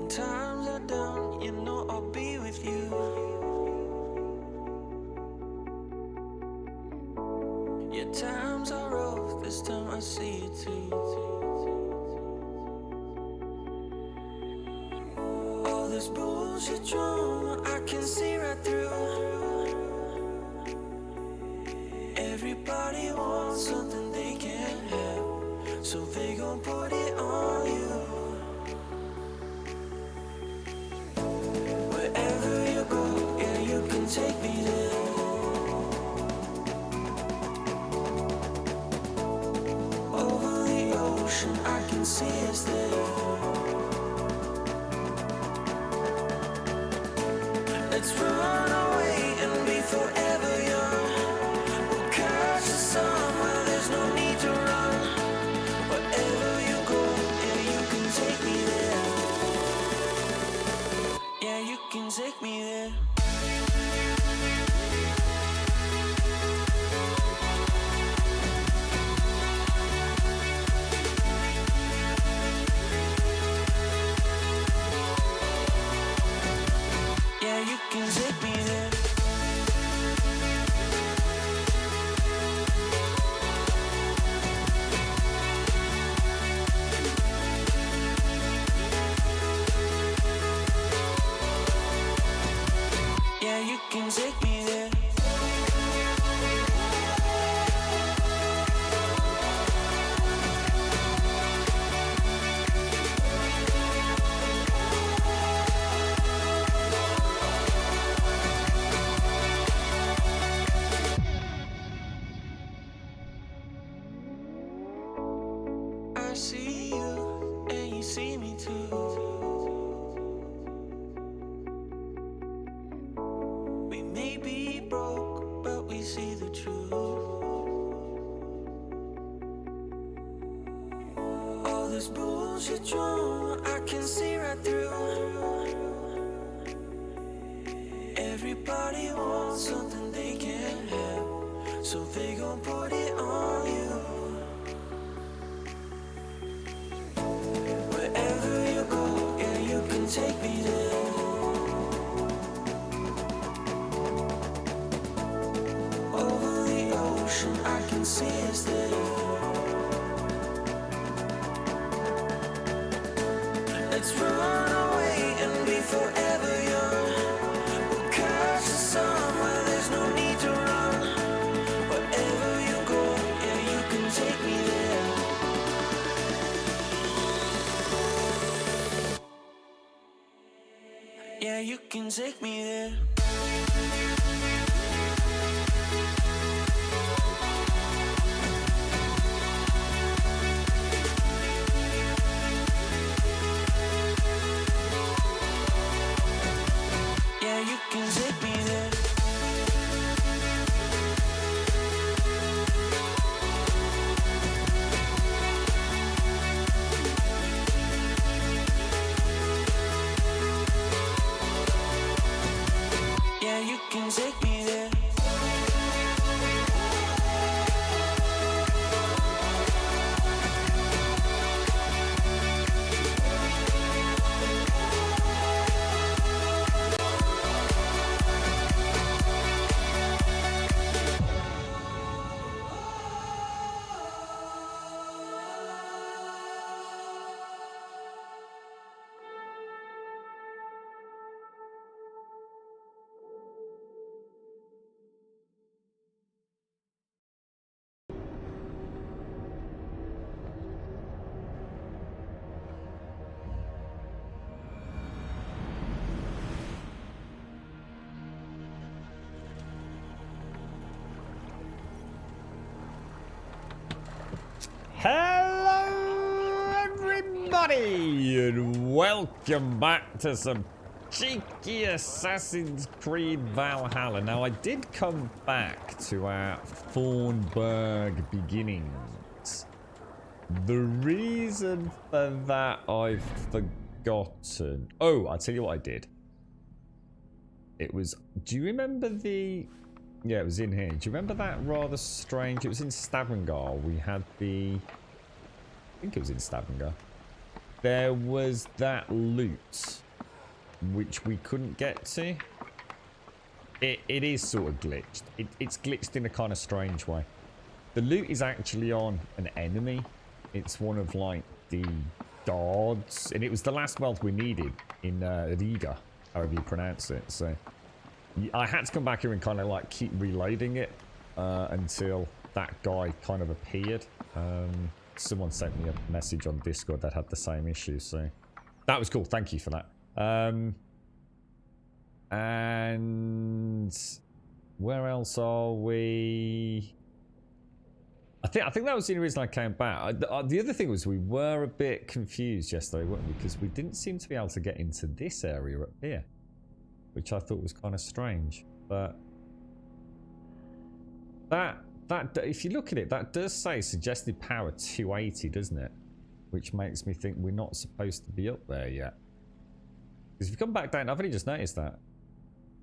times are down, you know I'll be with you. Yeah, times are rough, this time I see it too. All this bullshit drama, I can see right through. Everybody wants something they can't have, so they gon' put it on you. Wherever you go, yeah, you can take me there. Over the ocean, I can see us there. Let's run away and be forever young. We'll catch the sun where there's no need to run. Wherever you go, yeah, you can take me there. Yeah, you can take me there. Yeah, you can take me there. Yeah, you can take me there. I see you, and you see me too. We may be broke, but we see the truth. All this bullshit drama, I can see right through. Everybody wants something they can't have, so they gon' put it on you. Wherever you go, yeah, you can take me there. Over the ocean, I can see us there. Let's run away and be forever young. We'll catch the sun where there's no need to run. Wherever you go, yeah, you can take me there. Yeah, you can take me there. Yeah, you can take me there. Yeah, you can take me there. Hello everybody and welcome back to some cheeky Assassin's Creed Valhalla. Now I did come back to our Thornburg beginnings. The reason for that I've forgotten. Oh, I'll tell you what I did. It was, do you remember the... Yeah, it was in here. Do you remember that rather strange... It was in Stavanger. We had the... I think it was in Stavanger. there was that loot which we couldn't get to. It is sort of glitched. It's glitched in a kind of strange way. The loot is actually on an enemy. It's one of like the guards, and it was the last wealth we needed in Riga, however you pronounce it. So I had to come back here and kind of like keep reloading it until that guy kind of appeared. Someone sent me a message on Discord that had the same issue, so that was cool. Thank you for that. And where else are we? I think that was the only reason I came back. The other thing was we were a bit confused yesterday, weren't we? Because we didn't seem to be able to get into this area up here, which I thought was kind of strange. But that if you look at it, that does say suggested power 280, doesn't it? Which makes me think we're not supposed to be up there yet. Because if you come back down, I've only just noticed that.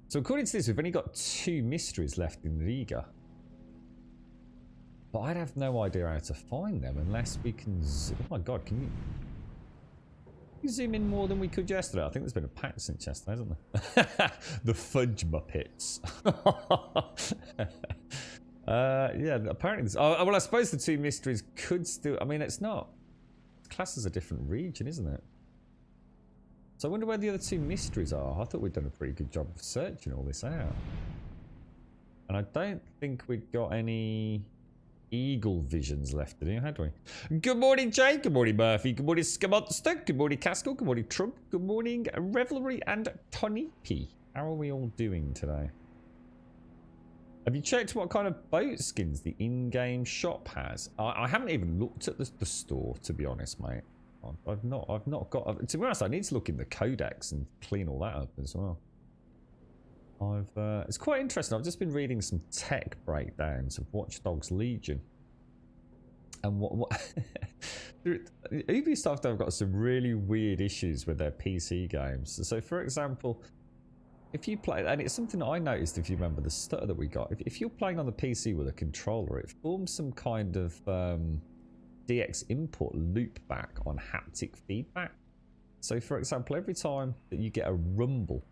So according to this, we've only got 2 mysteries left in Riga. But I'd have no idea how to find them unless we can... Oh my god, can you zoom in more than we could yesterday? I think there's been a patch since yesterday, hasn't there? The fudge muppets. Yeah, apparently... well, I suppose the 2 mysteries could still... I mean, it's not... Class as a different region, isn't it? So I wonder where the other 2 mysteries are. I thought we'd done a pretty good job of searching all this out. And I don't think we've got any eagle visions left to do, had we? Good morning, Jay. Good morning, Murphy. Good morning, Scamonster. Good morning, Castle. Good morning, Trump. Good morning, Revelry and Tony P. How are we all doing today? Have you checked what kind of boat skins the in-game shop has? I haven't even looked at the store, to be honest, mate. I've not got... To be honest, I need to look in the codex and clean all that up as well. It's quite interesting. I've just been reading some tech breakdowns of Watch Dogs Legion. And what Ubisoft have got some really weird issues with their PC games. So for example, if you play... And it's something that I noticed, if you remember the stutter that we got. If you're playing on the PC with a controller, it forms some kind of... DX import loop back on haptic feedback. So for example, every time that you get a rumble,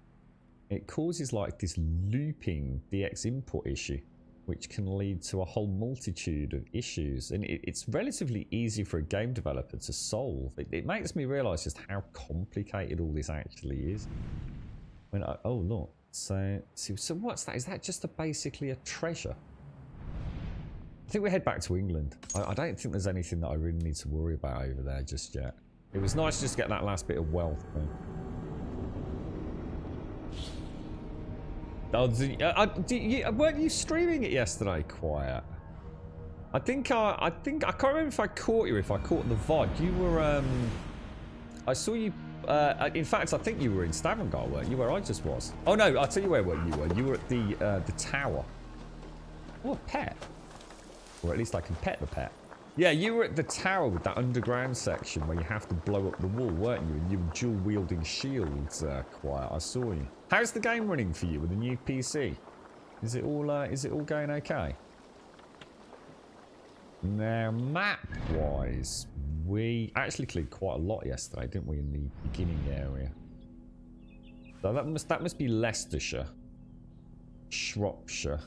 it causes like this looping DX import issue, which can lead to a whole multitude of issues. And it's relatively easy for a game developer to solve. It makes me realize just how complicated all this actually is. I mean, oh look, so what's that? Is that just basically a treasure? I think we head back to England. I don't think there's anything that I really need to worry about over there just yet. It was nice just to get that last bit of wealth. Weren't you streaming it yesterday, Quiet? I can't remember if I caught you, if I caught the VOD. You were, I saw you, in fact, I think you were in Stavanger, weren't you, where I just was? Oh no, I'll tell you where you were. You were at the tower. Oh, a pet. Or at least I can pet the pet. Yeah, you were at the tower with that underground section where you have to blow up the wall, weren't you? And you were dual-wielding shields, Quiet. I saw you. How's the game running for you with the new PC? Is it all going okay? Now, map-wise, we actually cleared quite a lot yesterday, didn't we, in the beginning area? So that must be Leicestershire, Shropshire.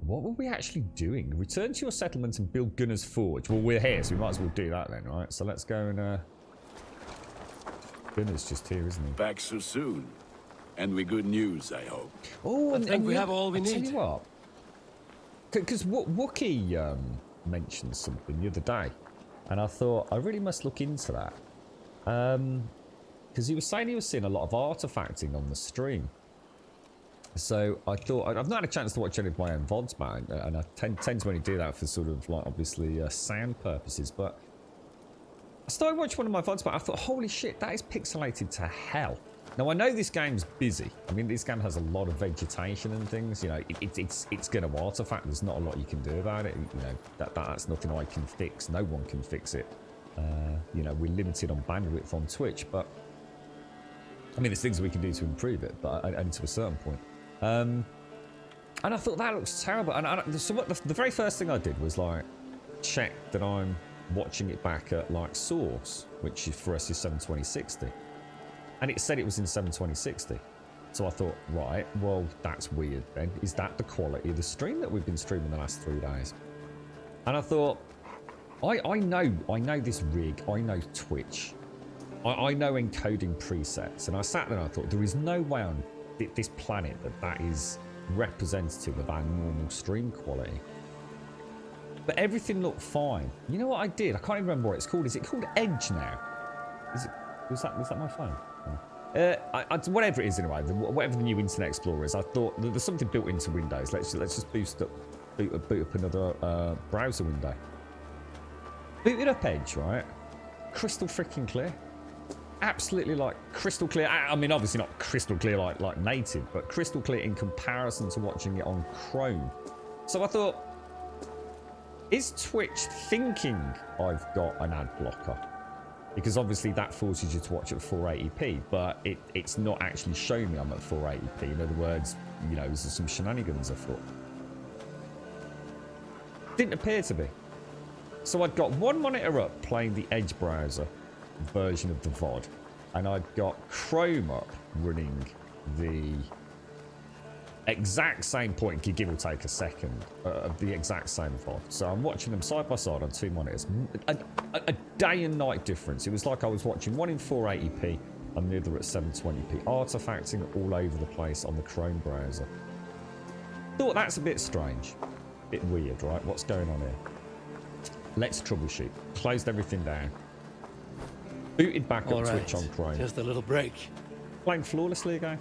What were we actually doing? Return to your settlement and build Gunner's Forge. Well, we're here, so we might as well do that then, right? So let's go and... Gunner's just here, isn't he? Back so soon. And with good news, I hope. Oh, I think we have all we need. Tell you what. Because Wookie mentioned something the other day. And I thought, I really must look into that. Because he was saying he was seeing a lot of artifacting on the stream. So I thought, I've not had a chance to watch any of my own VODs, man, and I tend to only do that for sort of like obviously sound purposes, but I started watching one of my VODs, but I thought, holy shit, that is pixelated to hell. Now I know this game's busy. I mean, this game has a lot of vegetation and things, you know, it's going to artifact, there's not a lot you can do about it, you know, that's nothing I can fix, no one can fix it. You know, we're limited on bandwidth on Twitch, but I mean, there's things we can do to improve it, but only to a certain point. And I thought that looks terrible. And so the very first thing I did was like check that I'm watching it back at like source, which for us is 72060, and it said it was in 72060. So I thought, right, well, that's weird then. Is that the quality of the stream that we've been streaming the last 3 days? And I thought, I know this rig, I know Twitch, I know encoding presets, and I sat there and I thought, there is no way on this planet that is representative of our normal stream quality. But everything looked fine. You know what I did? I can't even remember what it's called. Is it called Edge now? Was that my phone? Whatever it is anyway, whatever the new Internet Explorer is, I thought there's something built into Windows. Let's just boot up another browser window. Booted up Edge, right? Crystal freaking clear. Absolutely like crystal clear. I mean, obviously not crystal clear like native, but crystal clear in comparison to watching it on Chrome. So I thought, is Twitch thinking I've got an ad blocker? Because obviously that forces you to watch at 480p, but it's not actually showing me I'm at 480p. In other words, you know, there's some shenanigans afoot. Didn't appear to be. So I'd got one monitor up playing the Edge browser version of the VOD, and I've got Chrome up running the exact same point, give or take a second, of the exact same VOD. So I'm watching them side by side on 2 monitors. A day and night difference. It was like I was watching one in 480p and the other at 720p, artifacting all over the place on the Chrome browser. Thought that's a bit strange, bit weird, right? What's going on here? Let's troubleshoot. Closed everything down. Booted back up Twitch on Chrome. Just a little break. Playing flawlessly again.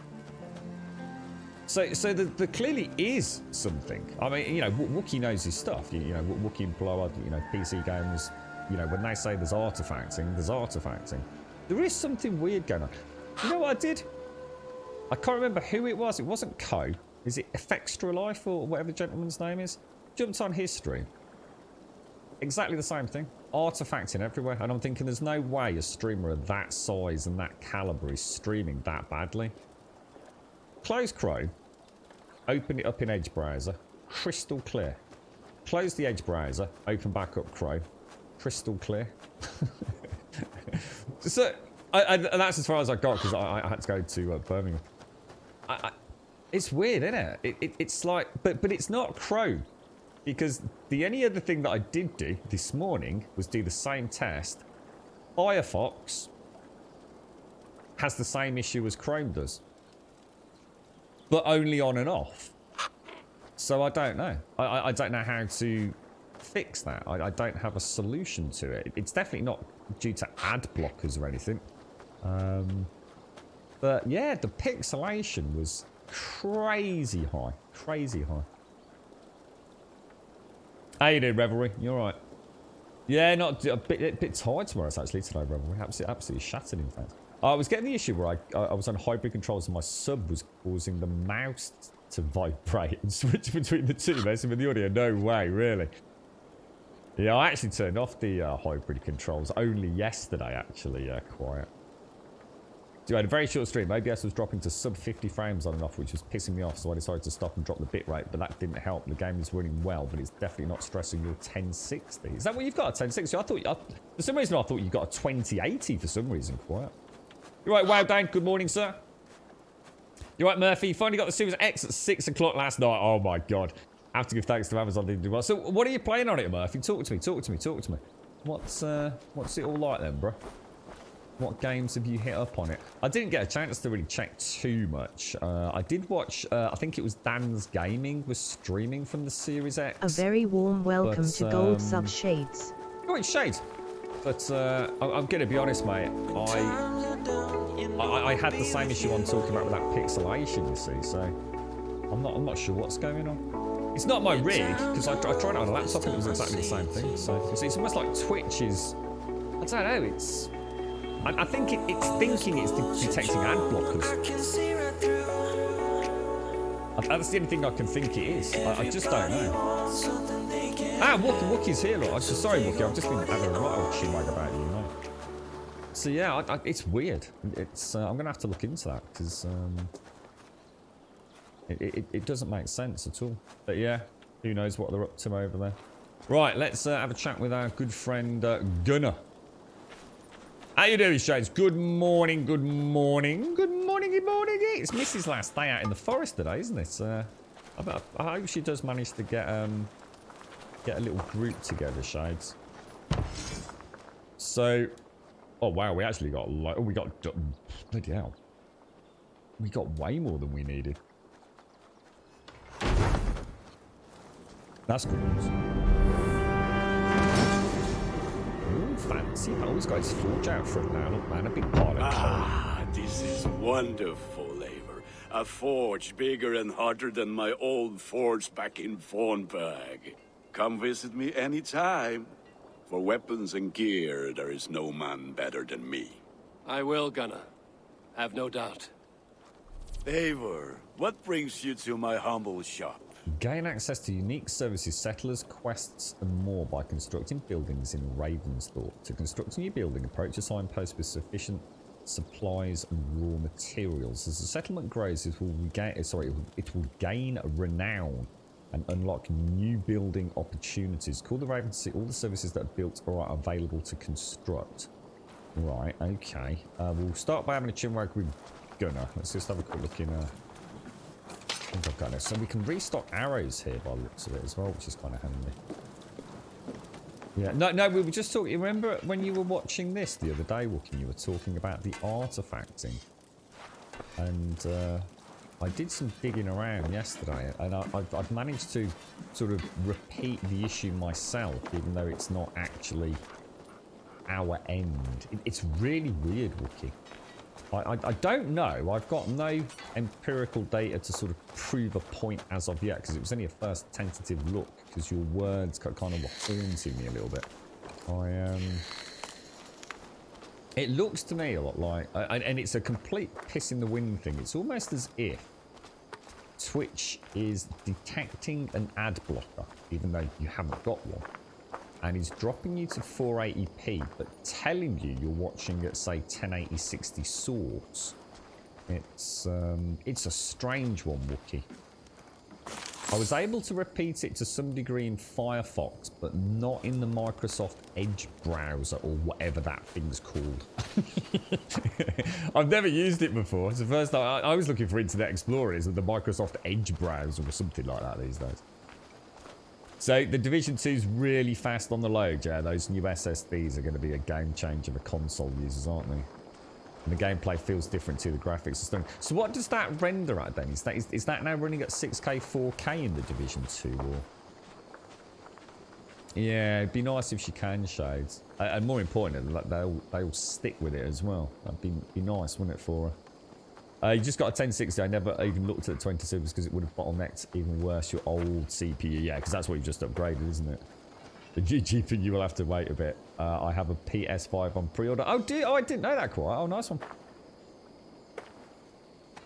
So there clearly is something. I mean, you know, Wookie knows his stuff. You know, Wookie and Blower, you know, PC gamers, you know, when they say there's artifacting, there's artifacting. There is something weird going on. You know what I did? I can't remember who it was. It wasn't Co. Is it Effextra Life or whatever the gentleman's name is? Jumped on his stream. Exactly the same thing. Artifacting everywhere. And I'm thinking there's no way a streamer of that size and that caliber is streaming that badly. Close Chrome. Open it up in Edge browser. Crystal clear. Close the Edge browser. Open back up Chrome. Crystal clear. So, and that's as far as I got because I had to go to Birmingham. It's weird, isn't it? It's like, but it's not Chrome. Because the only other thing that I did do this morning was do the same test. Firefox has the same issue as Chrome does. But only on and off. So I don't know. I don't know how to fix that. I don't have a solution to it. It's definitely not due to ad blockers or anything. But yeah, the pixelation was crazy high. Crazy high. How you doing, Revelry? You alright? Yeah, not a bit tired tomorrow actually today, Revelry. Absolutely shattered, in fact. I was getting the issue where I was on hybrid controls and my sub was causing the mouse to vibrate and switch between the two, messing with the audio. No way, really. Yeah, I actually turned off the hybrid controls only yesterday, actually, quiet. So I had a very short stream. OBS was dropping to sub 50 frames on and off, which was pissing me off, so I decided to stop and drop the bitrate, but that didn't help. The game is running well, but it's definitely not stressing your 1060. Is that what you've got, a 1060? I thought, for some reason, I thought you got a 2080 for some reason, quiet. You're right, Wow Dan, good morning, sir. You're right, Murphy, you finally got the Series X at 6 o'clock last night. Oh my god. I have to give thanks to Amazon, didn't do well. So, what are you playing on it, Murphy? Talk to me. What's it all like then, bro? What games have you hit up on it? I didn't get a chance to really check too much. I did watch, I think it was Dan's Gaming was streaming from the Series X. A very warm welcome to Gold Sub Shades. Oh, it's Shades. But I'm going to be honest, mate. I had the same issue I'm talking about with that pixelation, you see. So I'm not sure what's going on. It's not my rig because I tried it on a laptop and it was exactly the same thing. So it's almost like Twitch is. I don't know. It's. I think it's thinking it's detecting ad blockers. That's the only thing I can think it is. I just don't know. Ah, Wookie's here, look. Sorry, Wookie, I've just been having a right old shimwag about you, mate. So yeah, it's weird. It's I'm gonna have to look into that because it doesn't make sense at all. But yeah, who knows what they're up to over there. Right, let's have a chat with our good friend Gunnar. How you doing, Shades? Good morning, good morning, good morning, good morning. It's Missy's last day out in the forest today, isn't it? I hope she does manage to get a little group together, Shades. So, oh wow, we actually got like, oh, we got bloody hell. We got way more than we needed. That's good news. Ooh, fancy. Oh, he's got his forge out front now. Look, man, a big pile of Ah, this is wonderful, Eivor. A forge bigger and hotter than my old forge back in Fornberg. Come visit me anytime. For weapons and gear, there is no man better than me. I will, Gunnar. Have no doubt. Eivor, what brings you to my humble shop? Gain access to unique services, settlers, quests, and more by constructing buildings in Ravensthorpe. To construct a new building, approach a signpost with sufficient supplies and raw materials. As the settlement grows, it will gain renown and unlock new building opportunities. Call the Raven to see all the services that are built or are available to construct. Right, okay. We'll start by having a chinwag with Gunnar. Let's just have a quick look in. I think I've got it. So we can restock arrows here by the looks of it as well, which is kind of handy. Yeah, no, we were just talking. Remember when you were watching this the other day, Wookie, you were talking about the artifacting. And I did some digging around yesterday, and I've managed to sort of repeat the issue myself, even though it's not actually our end. It's really weird, Wookie. I don't know. I've got no empirical data to sort of prove a point as of yet, because it was only a first tentative look, because your words kind of were haunting me a little bit. It looks to me a lot like, and it's a complete piss in the wind thing. It's almost as if Twitch is detecting an ad blocker, even though you haven't got one, and is dropping you to 480p, but telling you you're watching at, say, 1080 60 swords. It's a strange one, Wookie. I was able to repeat it to some degree in Firefox, but not in the Microsoft Edge browser, or whatever that thing's called. I've never used it before. It's the first time. I was looking for Internet Explorer, is the Microsoft Edge browser or something like that these days. So the Division 2 is really fast on the load, yeah. Those new SSDs are going to be a game changer for console users, aren't they? And the gameplay feels different too. The graphics are stunning. So what does that render at then? Is that now running at 6K, 4K in the Division 2? Or... yeah, it'd be nice if she can, Shades. And more importantly, they'll stick with it as well. That'd be nice, wouldn't it, for her? You just got a 1060. I never even looked at the 20 because it would have bottlenecked even worse your old CPU. Yeah, because that's what you've just upgraded, isn't it? The GPU, you will have to wait a bit. I have a PS5 on pre-order. Oh, I didn't know that quite. Oh, nice one.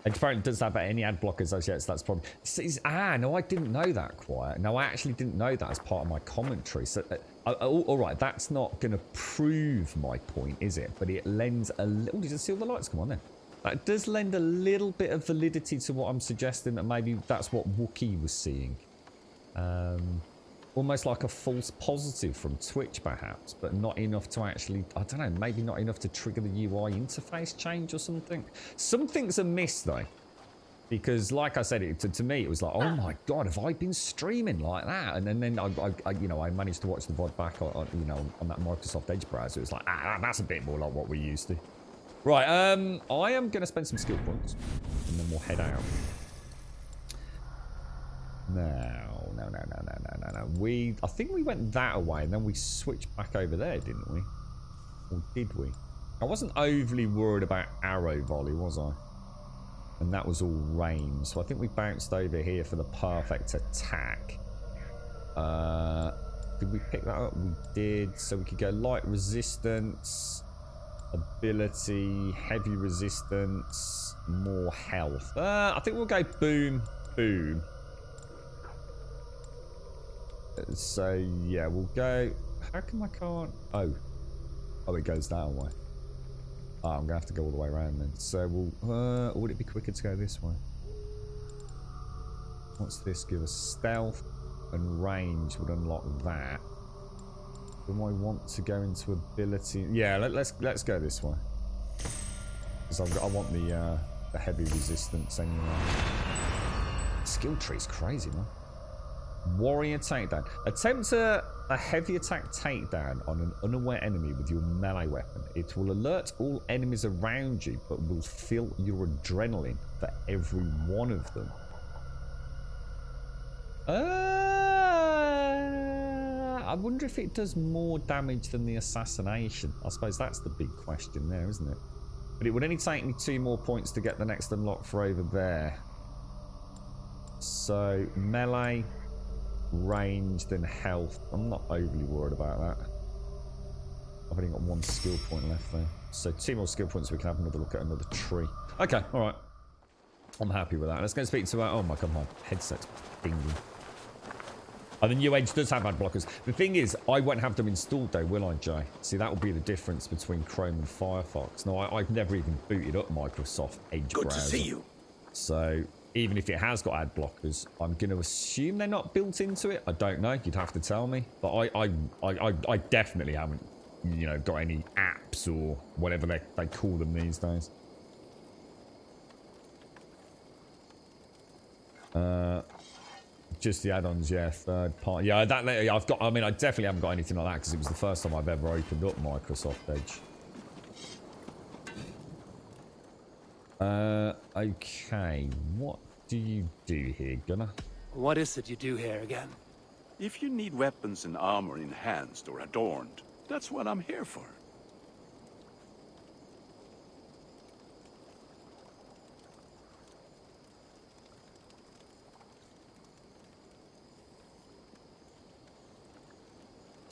It apparently doesn't have any ad blockers as yet, so that's probably... no, I didn't know that quite. No, I actually didn't know that as part of my commentary. So, all right, that's not going to prove my point, is it? But it lends a little... did you see all the lights come on then? That does lend a little bit of validity to what I'm suggesting, that maybe that's what Wookie was seeing. Almost like a false positive from Twitch, perhaps, but not enough to actually, I don't know, maybe not enough to trigger the UI interface change or something. Something's amiss, though. Because, like I said, to me, it was like, oh my god, have I been streaming like that? And then I managed to watch the VOD back on that Microsoft Edge browser. It was like, that's a bit more like what we're used to. Right, I am going to spend some skill points, and then we'll head out. No. I think we went that way, and then we switched back over there, didn't we? Or did we? I wasn't overly worried about arrow volley, was I? And that was all range, so I think we bounced over here for the perfect attack. Did we pick that up? We did, so we could go light resistance... ability, heavy resistance, more health. I think we'll go boom, boom. So yeah, we'll go. How come I can't? Oh, it goes that way. Oh, I'm gonna have to go all the way around then. So we'll. Would it be quicker to go this way? What's this give us? Stealth, and range would unlock that. Do I want to go into ability? Yeah, let's go this way. Because I want the heavy resistance anyway. Skill tree's crazy, man. Warrior takedown. Attempt a heavy attack takedown on an unaware enemy with your melee weapon. It will alert all enemies around you, but will fill your adrenaline for every one of them. I wonder if it does more damage than the assassination. I suppose that's the big question there, isn't it? But it would only take me 2 more points to get the next unlock for over there. So, melee, ranged, and health. I'm not overly worried about that. I've only got 1 skill point left there. So 2 more skill points, so we can have another look at another tree. Okay, alright. I'm happy with that. Let's go and speak to oh my god, my headset's dinging. And the new Edge does have ad blockers. The thing is, I won't have them installed though, will I, Jay? See, that will be the difference between Chrome and Firefox. No, I've never even booted up Microsoft Edge browser. Good to see you. So, even if it has got ad blockers, I'm going to assume they're not built into it. I don't know. You'd have to tell me. But I definitely haven't, you know, got any apps or whatever they call them these days. Just the add-ons, yeah. Third party, yeah. I've got. I mean, I definitely haven't got anything like that because it was the first time I've ever opened up Microsoft Edge. Okay. What do you do here, Gunner? What is it you do here again? If you need weapons and armor enhanced or adorned, that's what I'm here for.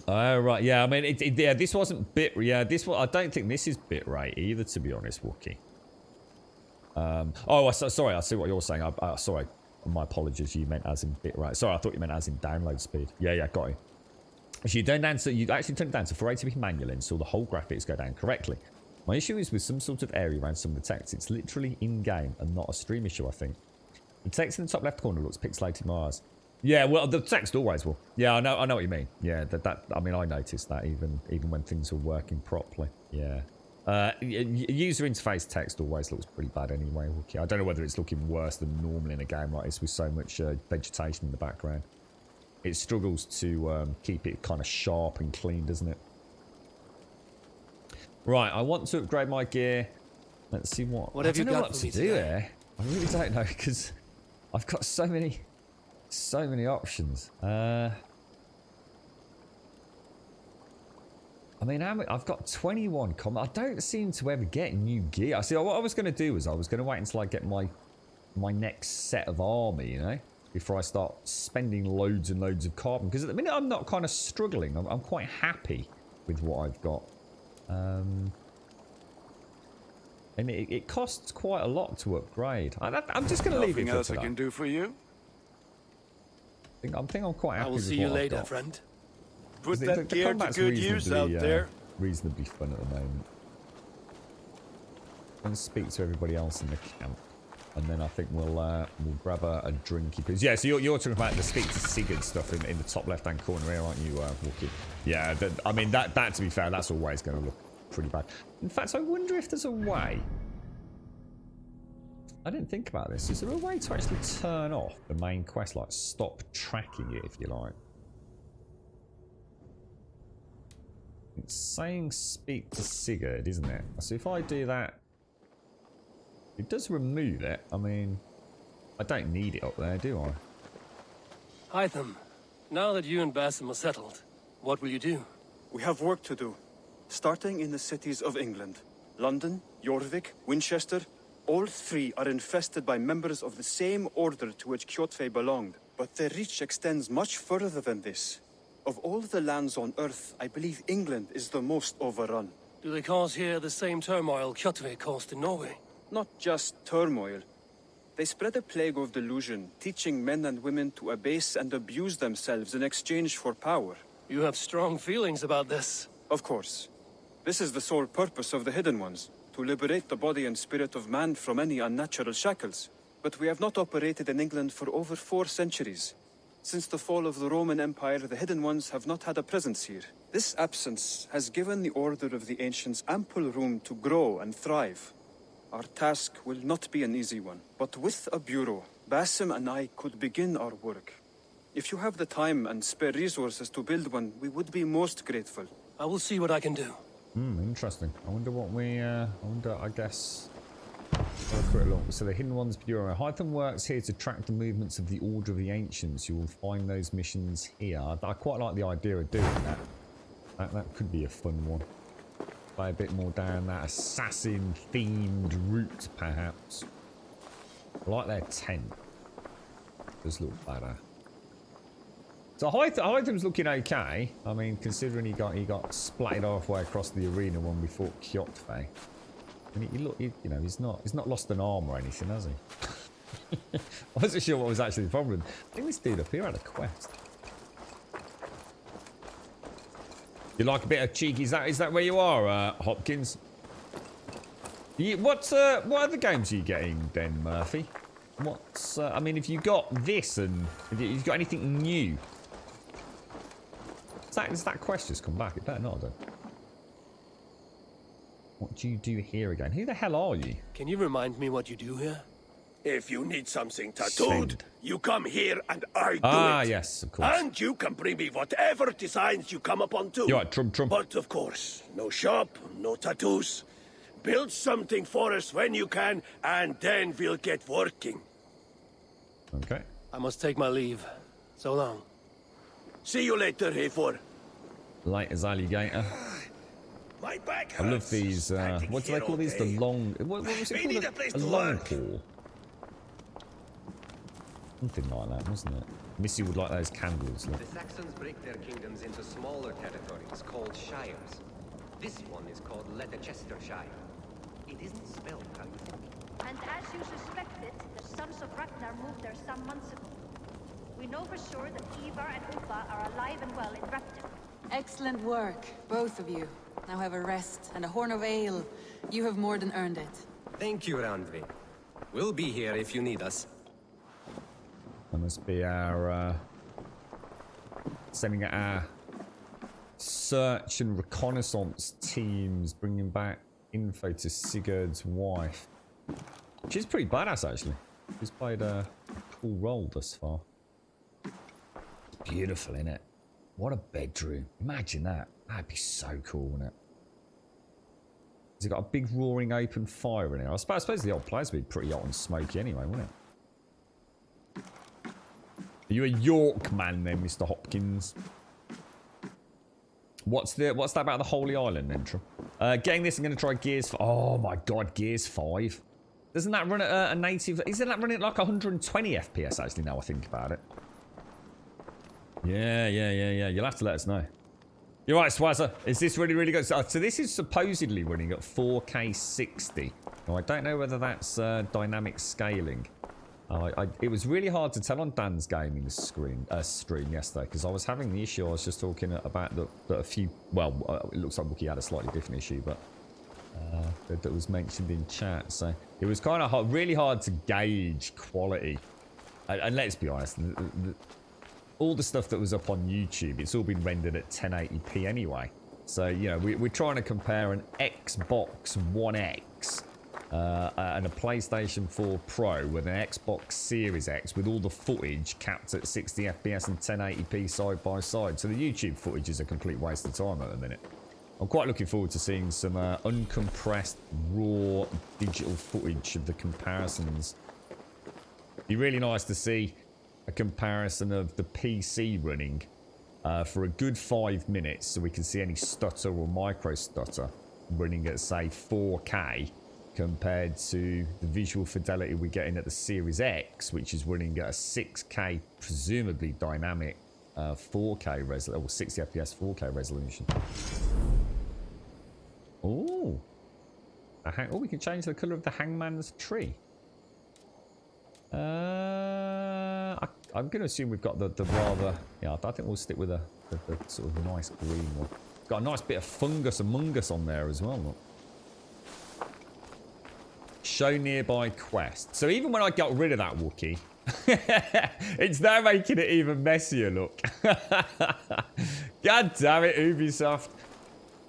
Oh, right. Yeah, I mean, yeah, this wasn't bit... Yeah, this one... I don't think this is bitrate either, to be honest, Wookie. Sorry, I see what you're saying. Sorry, my apologies. You meant as in bitrate. Sorry, I thought you meant as in download speed. Yeah, got it. So you actually turn it down to 480p manual install, the whole graphics go down correctly. My issue is with some sort of area around some of the text. It's literally in-game and not a stream issue, I think. The text in the top left corner looks pixelated in my eyes. Yeah, well, the text always will. Yeah, I know what you mean. Yeah, I mean, I noticed that even when things were working properly. Yeah. User interface text always looks pretty bad anyway. I don't know whether it's looking worse than normal in a game like this with so much vegetation in the background. It struggles to keep it kind of sharp and clean, doesn't it? Right, I want to upgrade my gear. Let's see what have you got what for to me do today? there. I really don't know because I've got so many options. I mean, I've got 21 I don't seem to ever get new gear. See, what I was going to do is I was going to wait until I get my next set of army, you know, before I start spending loads and loads of carbon. Because at the minute, I'm not kind of struggling. I'm quite happy with what I've got. And it costs quite a lot to upgrade. I'm just going to leave it for Nothing else today. I can do for you? I think I'm quite happy I will with see you what I've later, got. friend. Put The that gear to combat's good use out there. Reasonably fun at the moment. And speak to everybody else in the camp, and then I think we'll grab a drinky piece. Yeah, so you're talking about the speak to Sigurd stuff in the top left hand corner here, aren't you, Wookie? Yeah, I mean that to be fair, that's always going to look pretty bad. In fact, I wonder if there's a way. I didn't think about this. Is there a way to actually turn off the main quest, like stop tracking it, if you like? It's saying speak to Sigurd, isn't it? So if I do that, it does remove it. I mean, I don't need it up there, do I? Hytham, now that you and Basim are settled, what will you do? We have work to do, starting in the cities of England. London, Jorvik, Winchester, all 3 are infested by members of the same order to which Kjotve belonged. But their reach extends much further than this. Of all the lands on Earth, I believe England is the most overrun. Do they cause here the same turmoil Kjotve caused in Norway? Not just turmoil. They spread a plague of delusion, teaching men and women to abase and abuse themselves in exchange for power. You have strong feelings about this. Of course. This is the sole purpose of the Hidden Ones, to liberate the body and spirit of man from any unnatural shackles. But we have not operated in England for over 4 centuries. Since the fall of the Roman Empire, the Hidden Ones have not had a presence here. This absence has given the Order of the Ancients ample room to grow and thrive. Our task will not be an easy one, but with a bureau, Basim and I could begin our work. If you have the time and spare resources to build one, we would be most grateful. I will see what I can do. Interesting. I wonder what we, I guess... Have a quick look. So the Hidden Ones Bureau. Hytham works here to track the movements of the Order of the Ancients. You will find those missions here. I quite like the idea of doing that. That could be a fun one. Play a bit more down that assassin-themed route, perhaps. I like their tent. Does look better. So Hytham's looking okay. I mean, considering he got splattered halfway across the arena when we fought Kjotve. And he's not lost an arm or anything, has he? I wasn't sure what was actually the problem. I think this dude up here had a quest. You like a bit of cheeky? Is that where you are, Hopkins? What other games are you getting then, Murphy? I mean, if you got this and if you've got anything new, does that quest just come back? It better not, though. What do you do here again? Who the hell are you? Can you remind me what you do here? If you need something tattooed, Send. you come here and I do it. Ah, yes, of course. And you can bring me whatever designs you come upon too. You're right, Trump. But of course, no shop, no tattoos. Build something for us when you can, and then we'll get working. Okay. I must take my leave. So long. See you later, Hayfor. Light as alligator. My back hurts. I love these, what do they call these? The long... What was it We need called? a place A to long work. paw. Something like that, wasn't it? Missy would like those candles. Look. The Saxons break their kingdoms into smaller territories called shires. This one is called Leicestershire. It isn't spelled how you think. And as you suspected, the sons of Ragnar moved there some months ago. We know for sure that Ivar and Upa are alive and well in Repton. Excellent work, both of you. Now have a rest and a horn of ale. You have more than earned it. Thank you, Randvi. We'll be here if you need us. That must be our, sending our search and reconnaissance teams, bringing back info to Sigurd's wife. She's pretty badass, actually. She's played a cool role thus far. It's beautiful, isn't it? What a bedroom. Imagine that. That'd be so cool, wouldn't it? Has it got a big roaring open fire in it? I suppose the old place would be pretty hot and smoky anyway, wouldn't it? Are you a York man then, Mr. Hopkins? What's that about the Holy Island then, Trum? Getting this, I'm going to try Gears 5. Oh my god, Gears 5. Doesn't that run at a native... Isn't that running at like 120 FPS actually now I think about it? Yeah. You'll have to let us know. You're right, Swazzer. Is this really good? So this is supposedly running at 4K 60. Now, I don't know whether that's dynamic scaling. It was really hard to tell on Dan's gaming stream yesterday because I was having the issue I was just talking about that a few... Well, it looks like Wookie had a slightly different issue, but that was mentioned in chat. So it was kind of really hard to gauge quality. And let's be honest, all the stuff that was up on YouTube, it's all been rendered at 1080p anyway. So, you know, we're trying to compare an Xbox One X and a PlayStation 4 Pro with an Xbox Series X with all the footage capped at 60 FPS and 1080p side by side. So the YouTube footage is a complete waste of time at the minute. I'm quite looking forward to seeing some uncompressed, raw digital footage of the comparisons. It'd be really nice to see a comparison of the PC running for a good 5 minutes so we can see any stutter or micro stutter running at say 4K compared to the visual fidelity we're getting at the Series X, which is running at a 6K presumably dynamic 4K resolution or 60 FPS 4K resolution. Oh, we can change the colour of the hangman's tree. I'm going to assume we've got the rather... Yeah, I think we'll stick with the sort of nice green one. It's got a nice bit of fungus among us on there as well. Look. Show nearby quest. So even when I got rid of that Wookiee, It's now making it even messier, look. God damn it, Ubisoft.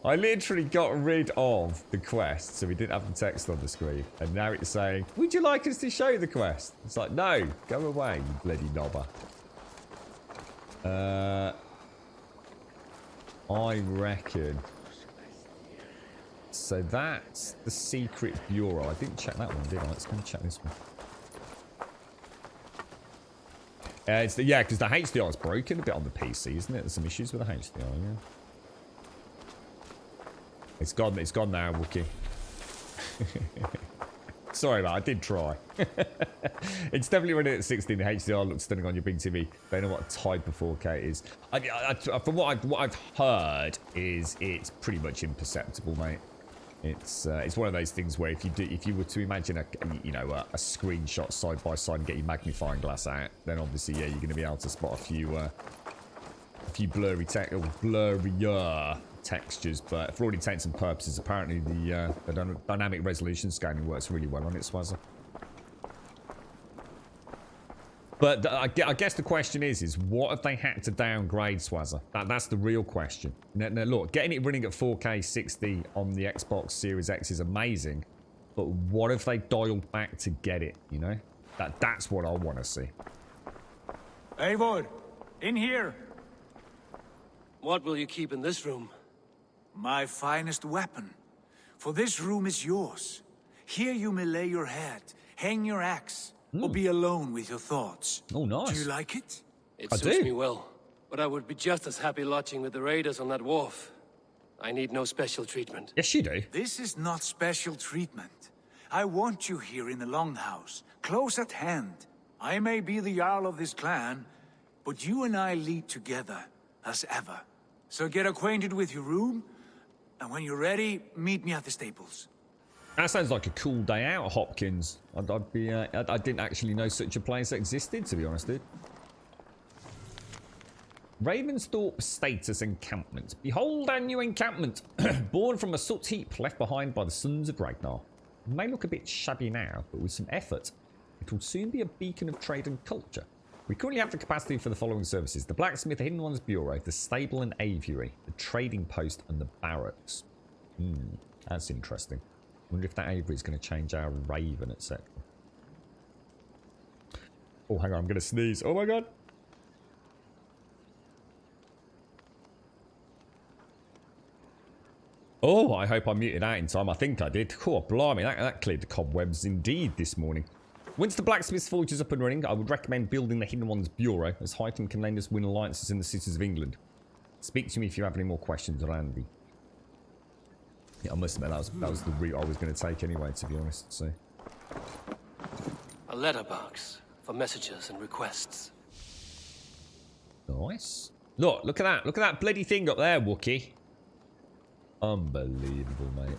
I literally got rid of the quest, so we didn't have the text on the screen. And now it's saying, would you like us to show you the quest? It's like, no, go away, you bloody knobber. I reckon. So that's the secret bureau. I didn't check that one, did I? Let's go and check this one. It's the, yeah, because the HDR is broken a bit on the PC, isn't it? There's some issues with the HDR, yeah. It's gone now, Wookie. Sorry, man, I did try. It's definitely running at 16. The HDR looks stunning on your big TV. Don't know what type of 4K it is. From what I've heard, is it's pretty much imperceptible, mate. It's one of those things where if you were to imagine a screenshot side by side and get your magnifying glass out, then obviously yeah, you're going to be able to spot a few blurrier textures. But for all intents and purposes, apparently the dynamic resolution scanning works really well on it, Swazza. But I guess the question is what have they had to downgrade, Swazza? That's the real question. Now look, getting it running at 4K 60 on the Xbox Series X is amazing, but what have they dialed back to get it, you know? That's what I want to see. Eivor, in here. What will you keep in this room? My finest weapon. For this room is yours. Here you may lay your head, hang your axe, or be alone with your thoughts. Oh, nice. Do you like it? It suits me well, but I would be just as happy lodging with the raiders on that wharf. I need no special treatment. Yes, you do. This is not special treatment. I want you here in the Longhouse, close at hand. I may be the Jarl of this clan, but you and I lead together, as ever. So get acquainted with your room, and when you're ready, meet me at the stables. That sounds like a cool day out, Hopkins. I didn't actually know such a place existed, to be honest, dude. Ravensthorpe Status Encampment. Behold our new encampment, born from a soot heap left behind by the sons of Ragnar. It may look a bit shabby now, but with some effort, it will soon be a beacon of trade and culture. We currently have the capacity for the following services: the blacksmith, the Hidden Ones Bureau, the stable and aviary, the trading post, and the barracks. That's interesting. I wonder if that aviary is going to change our raven, etc. Oh, hang on, I'm going to sneeze. Oh my god. Oh, I hope I muted out in time. I think I did. Oh, blimey, that cleared the cobwebs indeed this morning. Once the blacksmith's forge is up and running, I would recommend building the Hidden Ones Bureau, as Hytham can lend us win alliances in the cities of England. Speak to me if you have any more questions, Randy. Yeah, I must admit, that was the route I was going to take anyway, to be honest, so. A letterbox for messages and requests. Nice. Look at that. Look at that bloody thing up there, Wookie. Unbelievable, mate.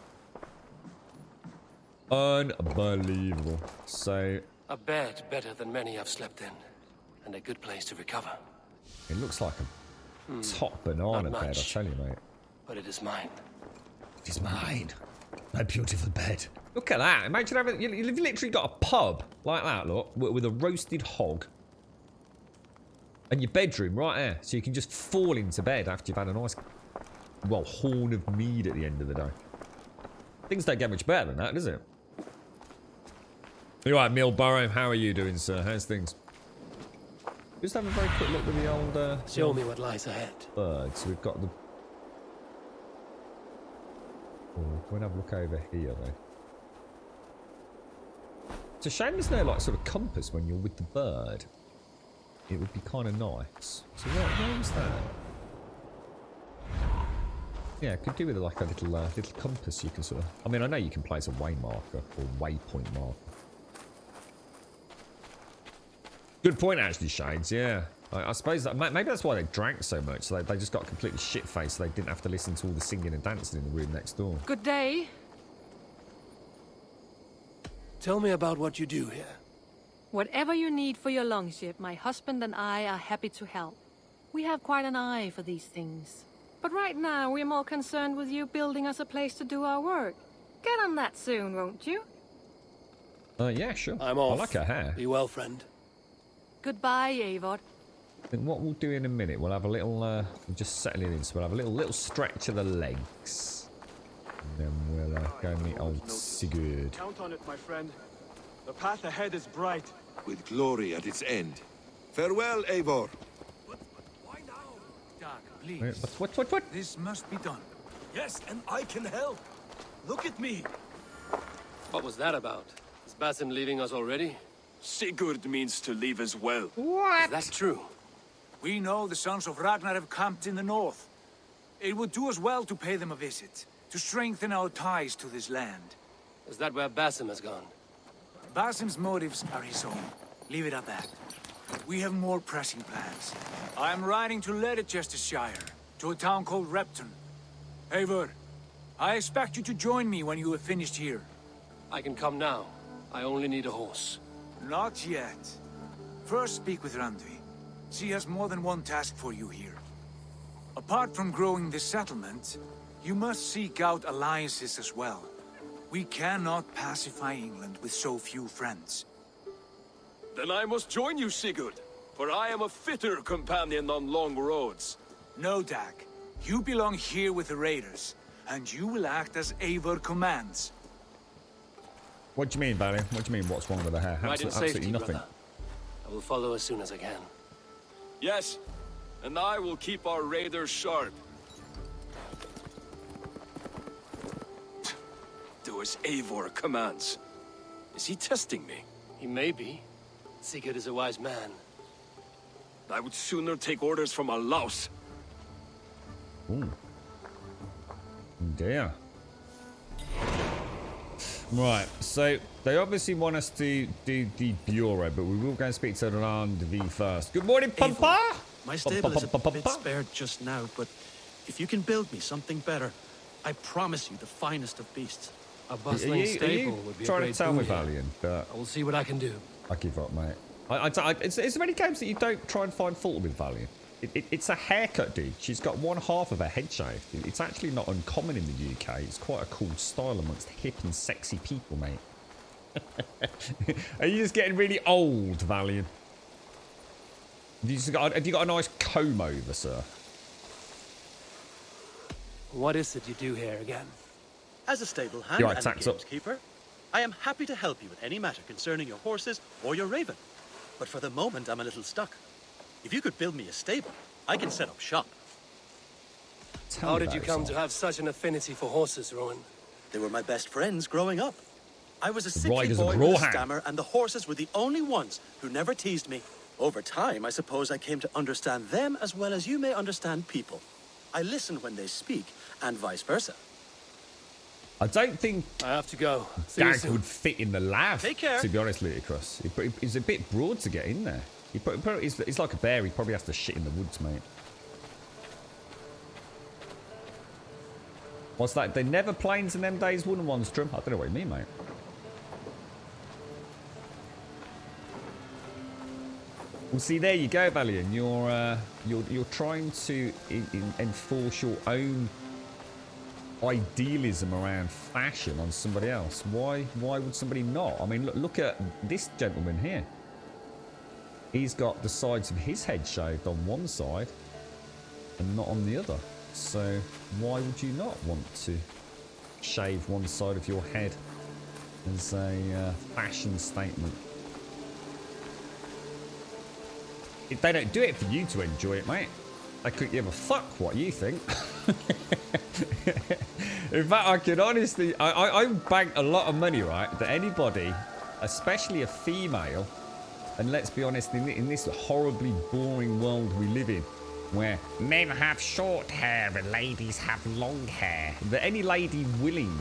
Unbelievable. So... a bed better than many I've slept in, and a good place to recover. It looks like a top banana bed, I tell you, mate. But it is mine. It is mine. My beautiful bed. Look at that. Imagine having... You've literally got a pub like that, look, with a roasted hog. And your bedroom right there. So you can just fall into bed after you've had a nice, well, horn of mead at the end of the day. Things don't get much better than that, does it? You alright, Milburrow? How are you doing, sir? How's things? Just have a very quick look at the old... show me what lies ahead. Birds. We've got the... Oh, we'll have a look over here, though. It's a shame there's no, like, sort of compass when you're with the bird. It would be kind of nice. So where was that? Yeah, it could do with like a little compass you can sort of... I mean, I know you can place a way marker or waypoint marker. Good point, actually, Shades, yeah. I suppose that maybe that's why they drank so much. So they just got completely shit-faced so they didn't have to listen to all the singing and dancing in the room next door. Good day. Tell me about what you do here. Whatever you need for your longship, my husband and I are happy to help. We have quite an eye for these things. But right now, we're more concerned with you building us a place to do our work. Get on that soon, won't you? Yeah, sure. I'm off. I like her hair. Be well, friend. Goodbye, Eivor. Then what we'll do in a minute, we'll have a little, we'll just settle it in, so we'll have a little stretch of the legs. And then we'll go meet old Sigurd. Count on it, my friend. The path ahead is bright. With glory at its end. Farewell, Eivor. Why now? Dag, please. Wait, what? This must be done. Yes, and I can help. Look at me. What was that about? Is Basim leaving us already? Sigurd means to leave as well. What? Is that true? We know the sons of Ragnar have camped in the north. It would do us well to pay them a visit, to strengthen our ties to this land. Is that where Basim has gone? Basim's motives are his own. Leave it at that. We have more pressing plans. I am riding to Leicestershire, to a town called Repton. Eivor, I expect you to join me when you have finished here. I can come now. I only need a horse. Not yet. First speak with Randvi. She has more than one task for you here. Apart from growing this settlement, you must seek out alliances as well. We cannot pacify England with so few friends. Then I must join you, Sigurd, for I am a fitter companion on long roads. No, Dag. You belong here with the raiders, and you will act as Eivor commands. What do you mean, Barry? What do you mean, what's wrong with the hair? Ride in Absolutely safety, nothing. brother. I will follow as soon as I can. Yes, and I will keep our raiders sharp. Do as Eivor commands. Is he testing me? He may be. Sigurd is a wise man. I would sooner take orders from a louse. Ooh. Dear. Right, so they obviously want us to do the bureau, but we will go and speak to Randvi first. Good morning, Papa! My stable is a bit spared just now, but if you can build me something better, I promise you the finest of beasts. A bustling stable would be a trying great to tell me, boon here. Valiant, but I will see what I can do. I give up, mate. Is there many games that you don't try and find fault with, Valiant? It's a haircut, dude. She's got one half of her head shaved. It's actually not uncommon in the UK. It's quite a cool style amongst hip and sexy people, mate. Are you just getting really old, Valiant? Have you got a nice comb over, sir? What is it you do here again? As a stable hand You're right, and a tax up. gameskeeper, I am happy to help you with any matter concerning your horses or your raven. But for the moment, I'm a little stuck. If you could build me a stable, I can set up shop. How did you come to have such an affinity for horses, Rowan? They were my best friends growing up. I was a sickly Riders of boy with a Rawhand. stammer, and the horses were the only ones who never teased me. Over time, I suppose I came to understand them as well as you may understand people. I listen when they speak, and vice versa. I don't think I have to go. See you Dag soon. would fit in the lav, Take care. to be honest, Ludicrous. He's a bit broad to get in there. He's like a bear. He probably has to shit in the woods, mate. What's that? They never planes in them days, wooden ones, Trum? I don't know what you mean, mate. Well, see, there you go, Valiant. You're trying to enforce your own idealism around fashion on somebody else. Why would somebody not? I mean, look at this gentleman here. He's got the sides of his head shaved on one side and not on the other. So why would you not want to shave one side of your head as a fashion statement? If they don't do it for you to enjoy it, mate, they couldn't give a fuck what you think. In fact, I can honestly, I bank a lot of money, right, that anybody, especially a female, and let's be honest, in this horribly boring world we live in, where men have short hair and ladies have long hair, that any lady willing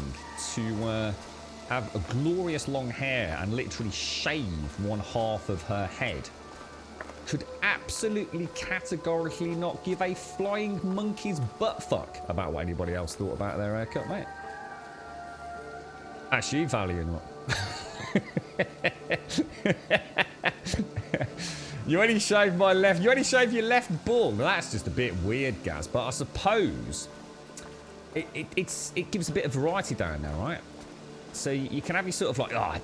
to have a glorious long hair and literally shave one half of her head could absolutely categorically not give a flying monkey's butt fuck about what anybody else thought about their haircut, mate. Actually, Valley or not. You only shave my left. You only shave your left ball. Now, that's just a bit weird, Gaz. But I suppose it gives a bit of variety down there, right? So you can have your sort of like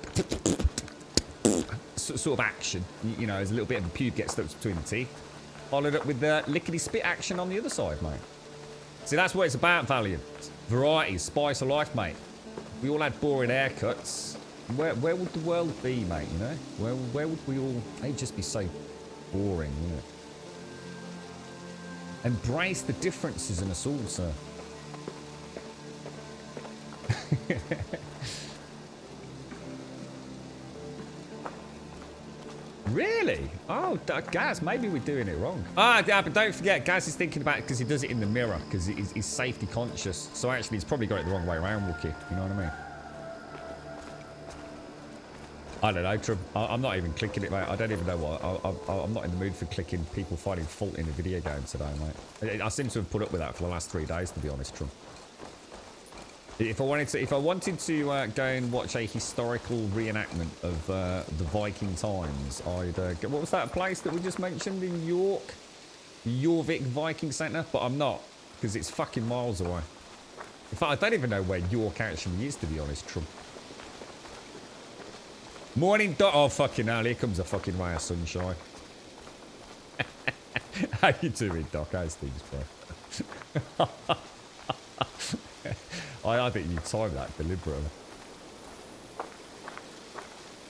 sort of action. You know, there's a little bit of a pube gets stuck between the teeth. Followed up with the lickety-spit action on the other side, mate. See, that's what it's about, Valiant. Variety, spice of life, mate. If we all had boring haircuts, where would the world be, mate, you know? Where would we all... It'd just be so boring, wouldn't it? Embrace the differences in us all, sir. Really? Oh, Gaz, maybe we're doing it wrong. Ah, yeah, but don't forget, Gaz is thinking about it because he does it in the mirror, because he's safety conscious. So actually, he's probably got it the wrong way around, Wookie. You know what I mean? I don't know, Trump. I'm not even clicking it, mate. I don't even know what. I'm not in the mood for clicking people finding fault in a video game today, mate. I seem to have put up with that for the last 3 days, to be honest, Trump. If I wanted to go and watch a historical reenactment of the Viking times, I'd go, what was that place that we just mentioned in York? Jorvik Viking Centre? But I'm not, because it's fucking miles away. In fact, I don't even know where York actually is, to be honest, Trump. Morning, Doc. Oh, fucking hell, here comes a fucking ray of sunshine. How you doing, Doc? How's things, bro? I think you timed that deliberately.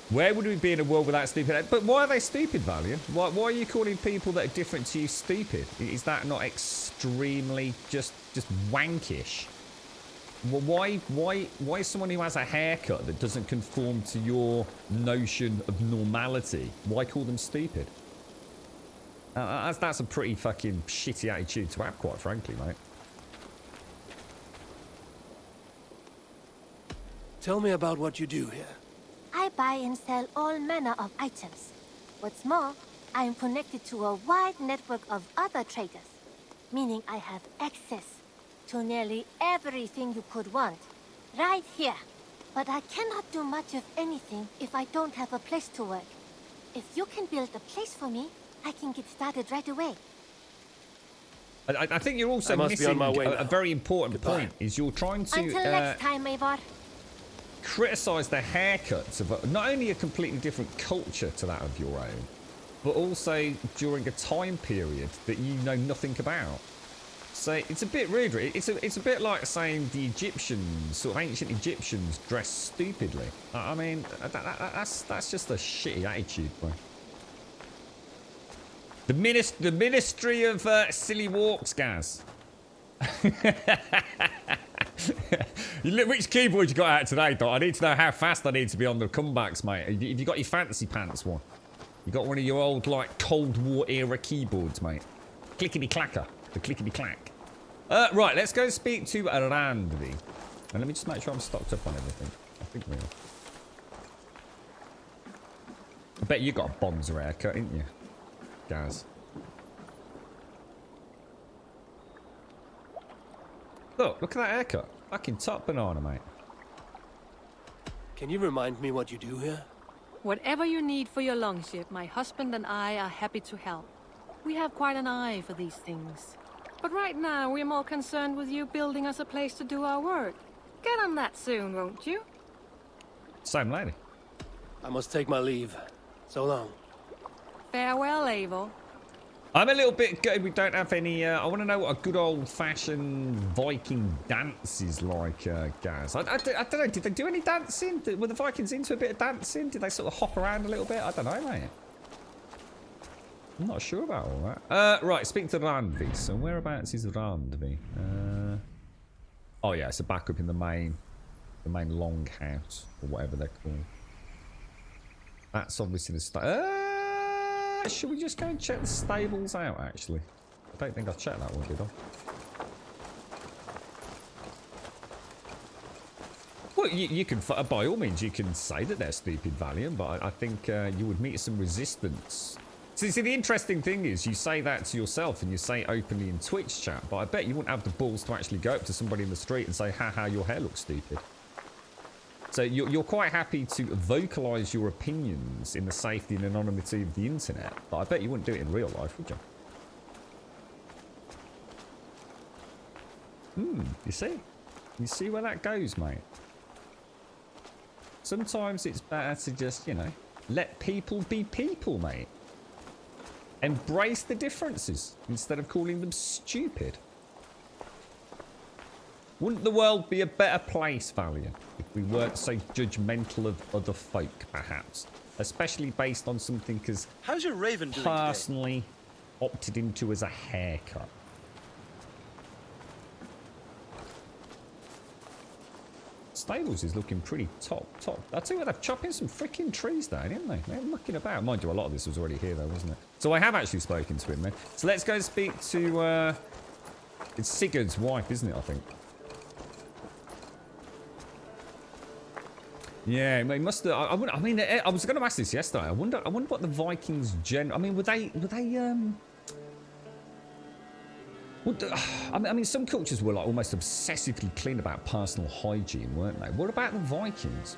Where would we be in a world without stupid? But why are they stupid, Valiant? Why are you calling people that are different to you stupid? Is that not extremely just wankish? Well, why someone who has a haircut that doesn't conform to your notion of normality? Why call them stupid? That's a pretty fucking shitty attitude to have, quite frankly, mate. Tell me about what you do here. I buy and sell all manner of items. What's more, I am connected to a wide network of other traders, meaning I have access to nearly everything you could want, right here. But I cannot do much of anything if I don't have a place to work. If you can build a place for me, I can get started right away. I think you're also missing a very important point, is you're trying to... Until next time, Eivor. Criticise the haircuts of not only a completely different culture to that of your own, but also during a time period that you know nothing about. So it's a bit rude. It's a bit like saying the Egyptians, sort of ancient Egyptians, dressed stupidly. I mean, that's just a shitty attitude, bro. The Ministry of Silly Walks, Gaz. Which keyboard you got out today, Dot? I need to know how fast I need to be on the comebacks, mate. Have you got your fancy pants one? You got one of your old, like, Cold War era keyboards, mate? Clickety-clacker. The clickety-clack. Right, let's go speak to Randvi. And let me just make sure I'm stocked up on everything. I think we are. I bet you got a Bonzer haircut, didn't you, Gaz? Look at that haircut. Fucking top banana, mate. Can you remind me what you do here? Whatever you need for your longship, my husband and I are happy to help. We have quite an eye for these things. But right now, we're more concerned with you building us a place to do our work. Get on that soon, won't you? Same lady. I must take my leave. So long. Farewell, Eivor. I'm a little bit good. We don't have any... I want to know what a good old-fashioned Viking dance is like, Gaz. I don't know. Did they do any dancing? Were the Vikings into a bit of dancing? Did they sort of hop around a little bit? I don't know, mate. I'm not sure about all that. Right, speak to Randvi. So whereabouts is Randvi? Oh, yeah, it's a backup in the main longhouse, or whatever they're called. That's obviously the... should we just go and check the stables out, actually? I don't think I checked that one, did I? Well, you can, by all means, you can say that they're stupid, Valiant, but I think you would meet some resistance. See, the interesting thing is, you say that to yourself and you say it openly in Twitch chat, but I bet you wouldn't have the balls to actually go up to somebody in the street and say, haha, your hair looks stupid. So you're quite happy to vocalise your opinions in the safety and anonymity of the internet, but I bet you wouldn't do it in real life, would you? You see? You see where that goes, mate? Sometimes it's better to just, you know, Let people be people, mate. Embrace the differences instead of calling them stupid. Wouldn't the world be a better place, Valiant, if we weren't so judgmental of other folk, perhaps? Especially based on something as How's your raven doing personally opted into as a haircut. Stables is looking pretty top. I tell you what, they're chopping some freaking trees down, didn't they? They're mucking about. Mind you, a lot of this was already here, though, wasn't it? So I have actually spoken to him, then. So let's go and speak to, it's Sigurd's wife, isn't it, I think? Yeah, he must have. I was going to ask this yesterday. I wonder what the Vikings I mean, I mean, some cultures were like almost obsessively clean about personal hygiene, weren't they? What about the Vikings?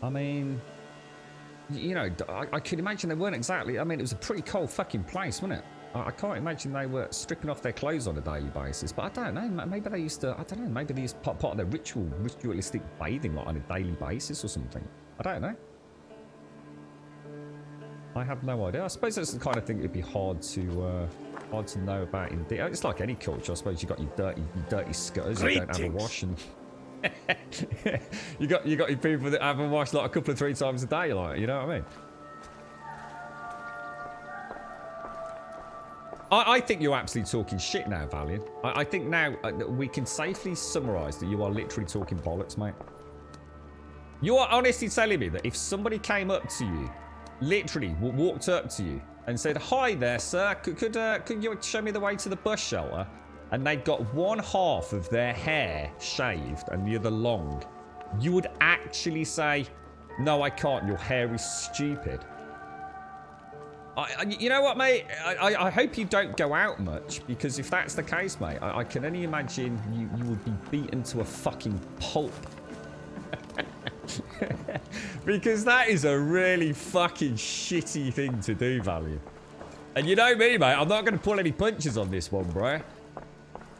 I mean, you know, I could imagine they weren't exactly. I mean, it was a pretty cold fucking place, wasn't it? I can't imagine they were stripping off their clothes on a daily basis. But I don't know. Maybe they used to. I don't know. Maybe they used part of their ritualistic bathing, like on a daily basis or something. I don't know. I have no idea. I suppose that's the kind of thing it'd be hard to know about. Indeed, it's like any culture. I suppose you got your dirty scutters who don't have a wash, and you got your people that have a wash like a couple of 3 times a day. Like, you know what I mean? I think you're absolutely talking shit now, Valiant. I think now we can safely summarise that you are literally talking bollocks, mate. You are honestly telling me that if somebody came up to you, literally walked up to you and said, "Hi there, sir, could you show me the way to the bus shelter?" and they'd got one half of their hair shaved and the other long, you would actually say, "No, I can't. Your hair is stupid." You know what, mate? I hope you don't go out much, because if that's the case, mate, I can only imagine you would be beaten to a fucking pulp. Because that is a really fucking shitty thing to do, Valiant. And you know me, mate, I'm not going to pull any punches on this one, bro.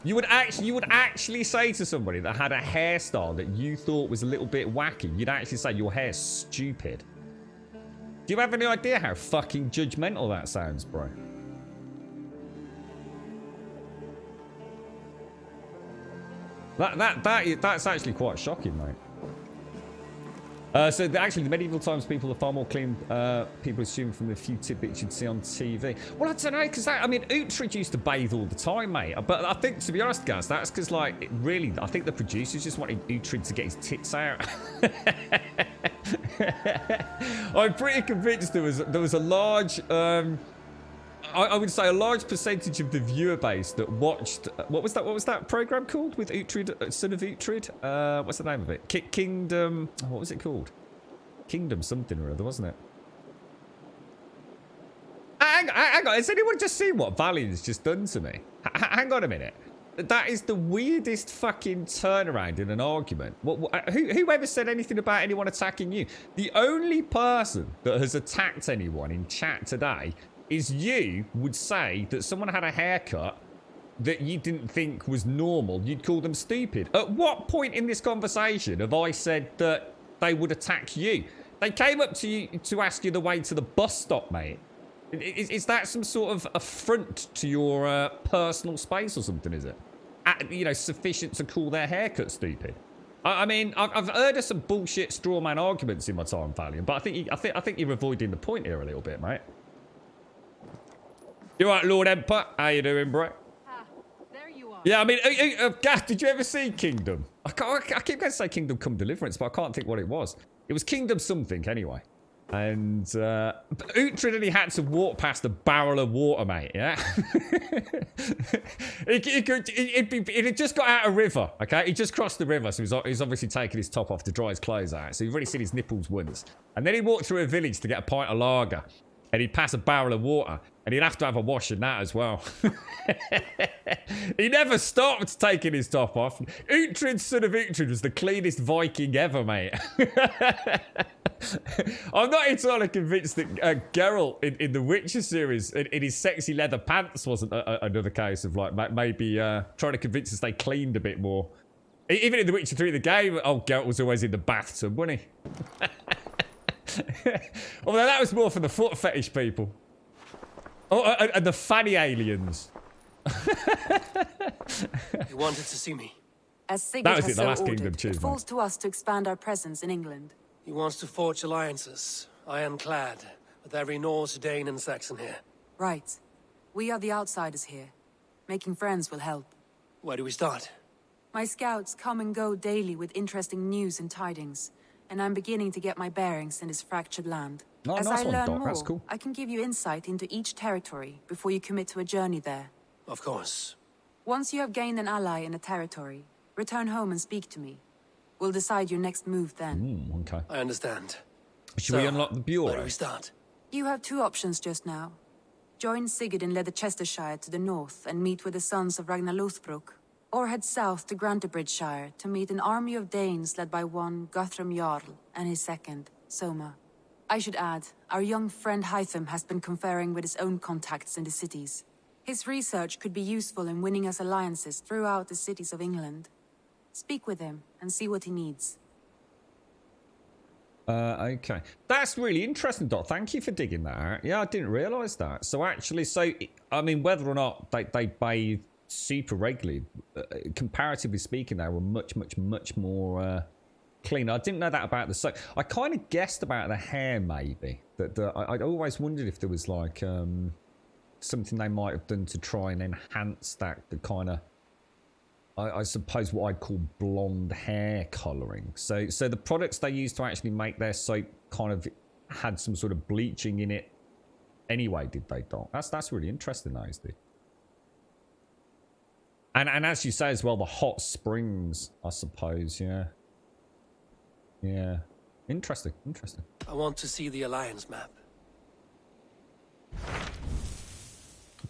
You would actually say to somebody that had a hairstyle that you thought was a little bit wacky, you'd actually say your hair's stupid. Do you have any idea how fucking judgmental that sounds, bro? That's actually quite shocking, mate. Actually, the medieval times people are far more clean. People assume from the few tidbits you'd see on TV. Well, I don't know, because I mean, Uhtred used to bathe all the time, mate. But I think, to be honest, guys, that's because, like, really, I think the producers just wanted Uhtred to get his tits out. I'm pretty convinced there was a large, I would say a large percentage of the viewer base that watched. What was that program called with Uhtred, son of Uhtred? What's the name of it? Kingdom. What was it called? Kingdom something or other, wasn't it? Hang on. Has anyone just seen what Valiant's just done to me? Hang on a minute. That is the weirdest fucking turnaround in an argument. Whoever said anything about anyone attacking you? The only person that has attacked anyone in chat today is you would say that someone had a haircut that you didn't think was normal. You'd call them stupid. At what point in this conversation have I said that they would attack you? They came up to you to ask you the way to the bus stop, mate. Is that some sort of affront to your personal space or something, is it? You know, sufficient to call their haircut stupid? I mean, I've heard of some bullshit straw man arguments in my time, Valiant, but I think you're avoiding the point here a little bit, mate. You all right, Lord Emperor? How you doing, bro? There you are. Yeah, I mean, Gaff, did you ever see Kingdom? I keep going to say Kingdom Come Deliverance, but I can't think what it was. It was Kingdom something, anyway. And Uhtred only had to walk past a barrel of water, mate, yeah? It had just got out of river, okay? He just crossed the river, so he's obviously taking his top off to dry his clothes out. So you've already seen his nipples once. And then he walked through a village to get a pint of lager. And he'd pass a barrel of water. And he'd have to have a wash in that as well. He never stopped taking his top off. Uhtred, son of Uhtred, was the cleanest Viking ever, mate. I'm not entirely convinced that Geralt in the Witcher series, in his sexy leather pants, wasn't another case of, like, maybe trying to convince us they cleaned a bit more. Even in the Witcher 3, the game, Geralt was always in the bathtub, wasn't he? Although that was more for the foot fetish people. Oh, and the fanny aliens. You wanted to see me? As Sigurd That was has it, the so last ordered, kingdom. Cheers, it falls to us to expand our presence in England. He wants to forge alliances, ironclad, with every Norse, Dane, and Saxon here. Right. We are the outsiders here. Making friends will help. Where do we start? My scouts come and go daily with interesting news and tidings, and I'm beginning to get my bearings in this fractured land. Oh, As nice I one, learn Doc. more, That's cool. I can give you insight into each territory before you commit to a journey there. Of course. Once you have gained an ally in a territory, return home and speak to me. We'll decide your next move then. Okay. I understand. Should we unlock the bureau? Where do we start? You have two options just now. Join Sigurd in Leicestershire to the north and meet with the sons of Ragnar Lothbrok, or head south to Grantebridgeshire to meet an army of Danes led by one Guthrum Jarl and his second, Soma. I should add, our young friend Hytham has been conferring with his own contacts in the cities. His research could be useful in winning us alliances throughout the cities of England. Speak with him and see what he needs. Okay. That's really interesting, Doc. Thank you for digging that out. Yeah, I didn't realise that. So actually, I mean, whether or not they bathe super regularly, comparatively speaking, they were much more clean. I didn't know that about the soap. I kind of guessed about the hair, maybe. I'd always wondered if there was like something they might have done to try and enhance that, the kind of, I suppose, what I'd call blonde hair colouring. So the products they used to actually make their soap kind of had some sort of bleaching in it anyway, did they, Doc? That's really interesting, those did. And as you say as well, the hot springs, I suppose, yeah. Yeah. Interesting. I want to see the Alliance map.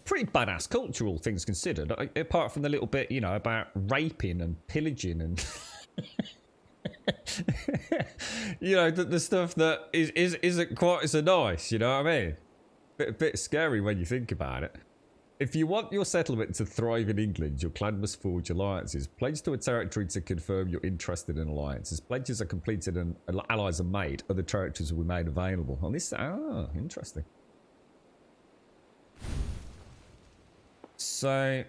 Pretty badass culture, all things considered. Apart from the little bit, you know, about raping and pillaging and... you know, the stuff that isn't quite so nice, you know what I mean? Bit scary when you think about it. If you want your settlement to thrive in England, your clan must forge alliances. Pledge to a territory to confirm you're interested in alliances. Pledges are completed and allies are made. Other territories will be made available. On this, interesting. So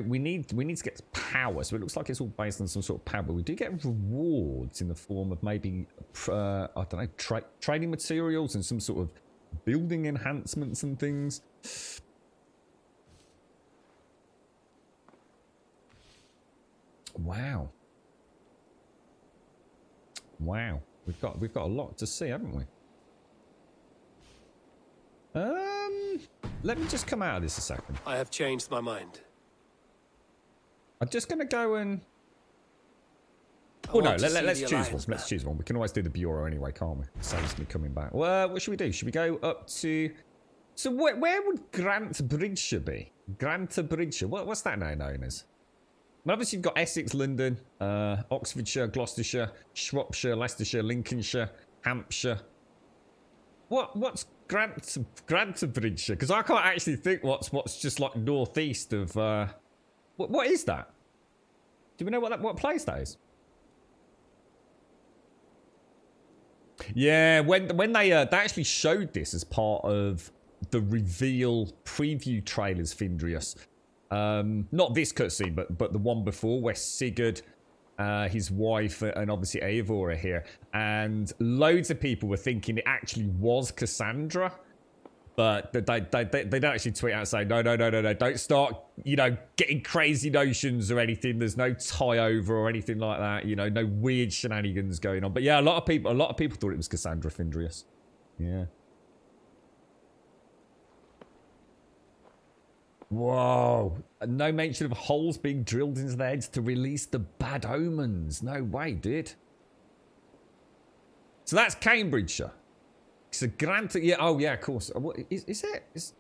we need to get power. So it looks like it's all based on some sort of power. But we do get rewards in the form of maybe I don't know, trading materials and some sort of building enhancements and things. Wow. We've got a lot to see, haven't we? Let me just come out of this a second. I have changed my mind. I'm just going to go and... Oh no, let's choose one. Let's choose one. We can always do the bureau anyway, can't we? Saves me coming back. Well, what should we do? Should we go up to... So where would Grantebridgeshire be? Grantebridgeshire. What's that now known as? Well, obviously you've got Essex, London, Oxfordshire, Gloucestershire, Shropshire, Leicestershire, Lincolnshire, Hampshire. What's Grantebridgeshire? Because I can't actually think what's just like northeast of. What is that? Do we know what place that is? Yeah, when they actually showed this as part of the reveal preview trailers, Findrius. Not this cutscene, but the one before where Sigurd, his wife, and obviously Eivor are here, and loads of people were thinking it actually was Cassandra, but they don't actually tweet out saying no, don't start, you know, getting crazy notions or anything. There's no tie over or anything like that. You know, no weird shenanigans going on. But yeah, a lot of people thought it was Cassandra Findrius. Yeah. Whoa. No mention of holes being drilled into their heads to release the bad omens. No way, dude. So that's Cambridgeshire. It's a grant. Yeah, oh yeah, of course. What is it?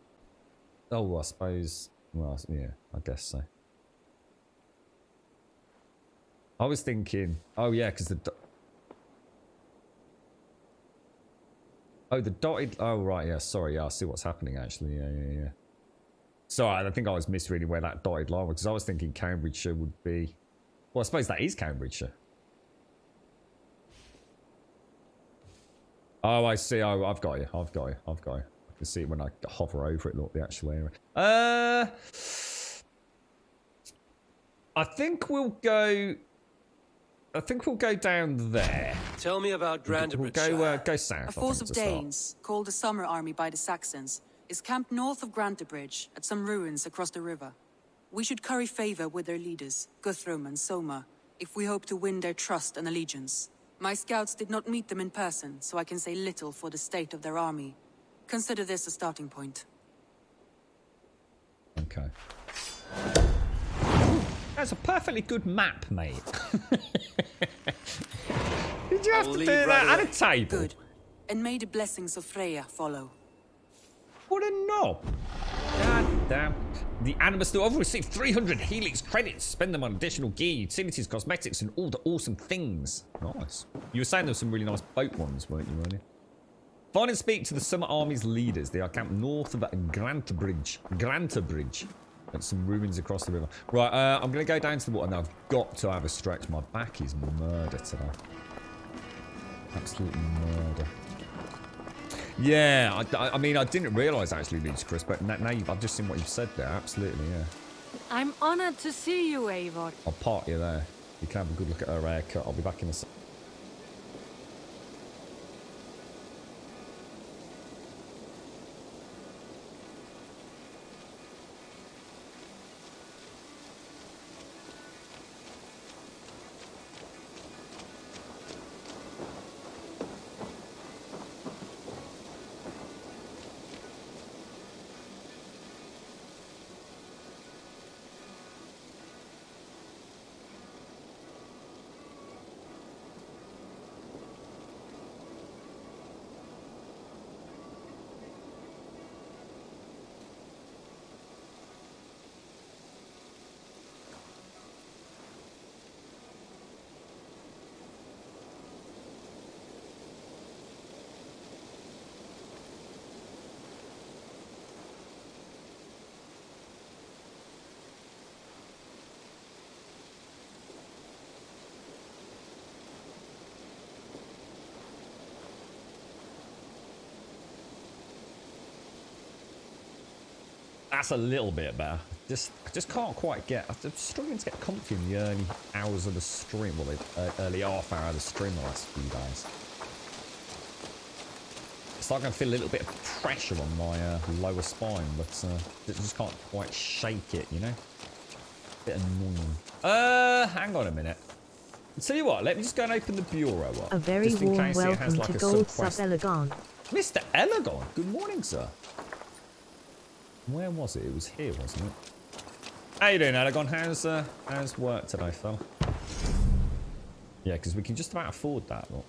Oh, I suppose. Well, yeah, I guess so. I was thinking, oh yeah, because the dotted. Oh right, yeah. Sorry, yeah. I see what's happening actually. Yeah. Sorry, I think I was misreading where that dotted line was because I was thinking Cambridgeshire would be... Well, I suppose that is Cambridgeshire. Oh, I see. Oh, I've got you. I've got you. I've got you. I can see it when I hover over it, look, the actual area. I think we'll go down there. Tell me about Grantebridge. We'll go south. A force of Danes, called the Summer Army by the Saxons, is camped north of Grantebridge at some ruins across the river. We should curry favor with their leaders, Guthrum and Soma, if we hope to win their trust and allegiance. My scouts did not meet them in person, so I can say little for the state of their army. Consider this a starting point. Okay. That's a perfectly good map, mate. Did you have to do that at a table? Good. And may the blessings of Freya follow. What a knob. God damn. The Animus still have received 300 Helix credits. Spend them on additional gear, utilities, cosmetics, and all the awesome things. Nice. You were saying there were some really nice boat ones, weren't you, earlier? Find and speak to the Summer Army's leaders. They are camped north of Grantebridge. At some ruins across the river. Right, I'm going to go down to the water. Now, I've got to have a stretch. My back is murder today. Absolutely murder. Yeah, I mean, I didn't realise actually, Chris, but now I've just seen what you've said there. Absolutely, yeah. I'm honoured to see you, Eivor. I'll park you there. You can have a good look at her haircut. I'll be back in a second. That's a little bit better. I just can't quite get. I'm struggling to get comfy in the early hours of the stream. Well, the early half hour of the stream the last few days. It's like I feel a little bit of pressure on my lower spine, but I just can't quite shake it, you know? Bit annoying. Hang on a minute. I'll tell you what, let me just go and open the bureau up. A very warm welcome to Gold Sub Elegant. Mr. Elegant, good morning, sir. Where was it? It was here, wasn't it? How you doing, Elegant? How's work today, fella? Yeah, because we can just about afford that, look.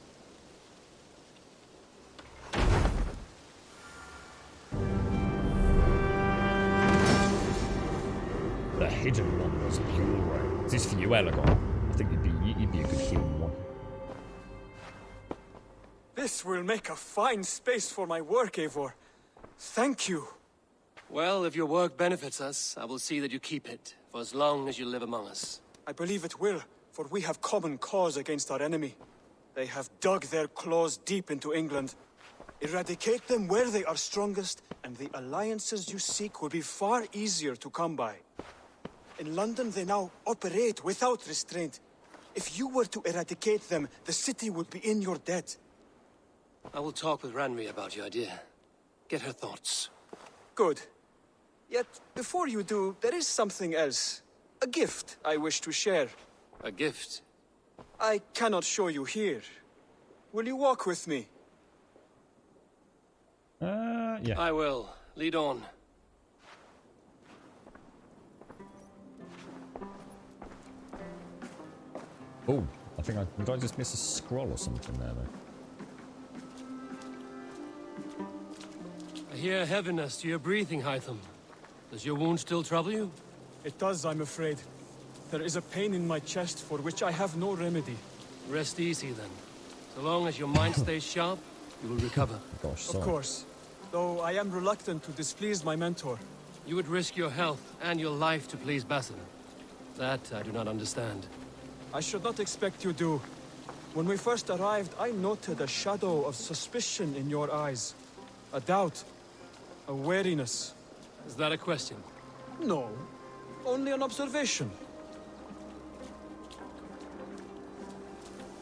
The hidden one was bureau. Is this for you, Elegant? I think you'd be a good hidden one. This will make a fine space for my work, Eivor. Thank you. Well, if your work benefits us, I will see that you keep it, for as long as you live among us. I believe it will, for we have common cause against our enemy. They have dug their claws deep into England. Eradicate them where they are strongest, and the alliances you seek will be far easier to come by. In London, they now operate without restraint. If you were to eradicate them, the city would be in your debt. I will talk with Ranri about your idea. Get her thoughts. Good. Yet, before you do, there is something else. A gift I wish to share. A gift? I cannot show you here. Will you walk with me? Yeah. I will. Lead on. Oh, did I just miss a scroll or something there, though? I hear heaviness to your breathing, Hytham. Does your wound still trouble you? It does, I'm afraid. There is a pain in my chest for which I have no remedy. Rest easy, then. So long as your mind stays sharp, you will recover. Gosh, sorry. Of course. Though I am reluctant to displease my mentor. You would risk your health and your life to please Basin. That I do not understand. I should not expect you do. When we first arrived, I noted a shadow of suspicion in your eyes. A doubt. A wariness. Is that a question? No. Only an observation.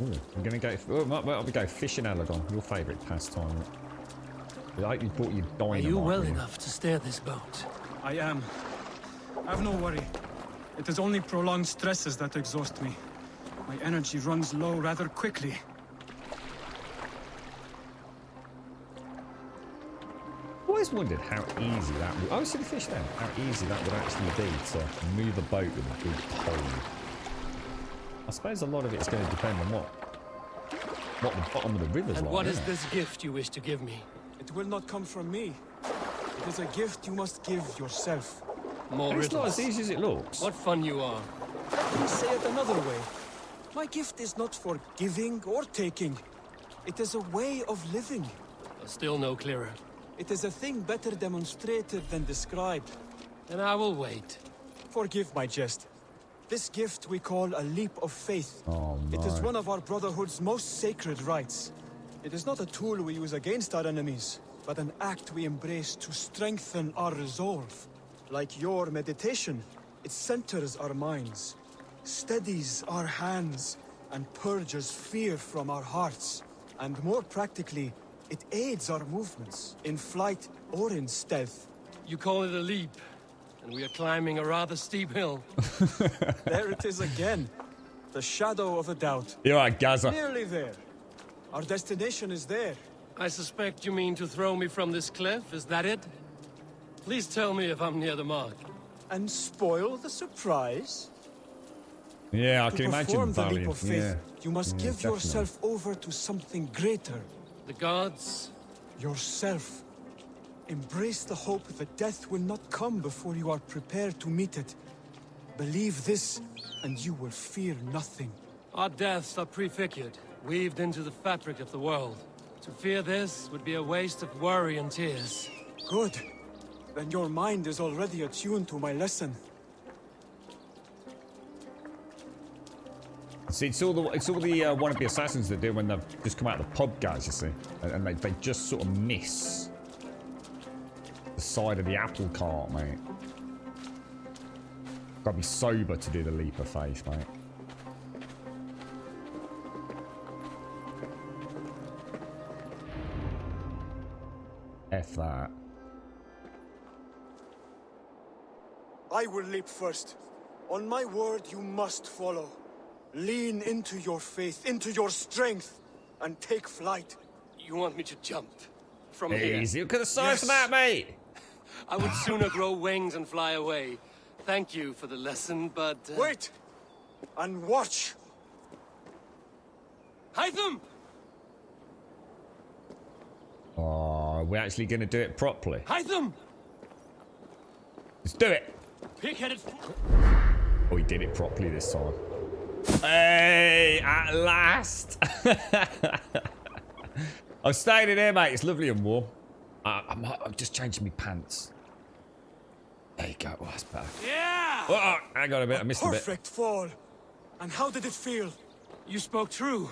Ooh, I'm gonna go. Well, we go fishing, Alagon. Your favourite pastime. I hope you brought your dynamite. Are you well with you. enough to steer this boat? I am. Have no worry. It is only prolonged stresses that exhaust me. My energy runs low rather quickly. I always wondered how easy that would... Oh, see the fish there. How easy that would actually be to move a boat with a big pole. I suppose a lot of it's going to depend on what the bottom of the river's And like. what is isn't it? this gift you wish to give me? It will not come from me. It is a gift you must give yourself. More It's not riddles. as easy as it looks. What fun you are. Let me say it another way. My gift is not for giving or taking. It is a way of living. Still no clearer. It is a thing better demonstrated than described. Then I will wait. Forgive my jest. This gift we call a leap of faith. Oh, no. It is one of our Brotherhood's most sacred rites. It is not a tool we use against our enemies, but an act we embrace to strengthen our resolve. Like your meditation, it centers our minds, steadies our hands, and purges fear from our hearts. And more practically, it aids our movements, in flight or in stealth. You call it a leap, and we are climbing a rather steep hill. There it is again. The shadow of a doubt. You're right, Gaza. Nearly there. Our destination is there. I suspect you mean to throw me from this cliff, is that it? Please tell me if I'm near the mark. And spoil the surprise? Yeah, I To can imagine perform the leap Valiant. of faith, Yeah. you must Yeah, give definitely. yourself over to something greater. The gods? Yourself. Embrace the hope that death will not come before you are prepared to meet it. Believe this, and you will fear nothing. Our deaths are prefigured, weaved into the fabric of the world. To fear this would be a waste of worry and tears. Good. Then your mind is already attuned to my lesson. See, it's all the wannabe assassins that do when they've just come out of the pub, guys. You see, and they just sort of miss the side of the apple cart, mate. Gotta be sober to do the leap of faith, mate. F that. I will leap first. On my word, you must follow. Lean into your faith, into your strength, and take flight. You want me to jump? From here? Easy, look at the size of that, mate. I would sooner grow wings and fly away. Thank you for the lesson, but... Wait! And watch! Hytham! Oh, we're actually going to do it properly. Hytham! Let's do it. Pig-headed... Oh, he did it properly this time. Hey, at last. I'm staying in here, mate. It's lovely and warm. I'm just changing my pants. There you go. Oh, that's better. Yeah! Oh, hang on a bit. I missed a bit. Perfect fall. And how did it feel? You spoke true.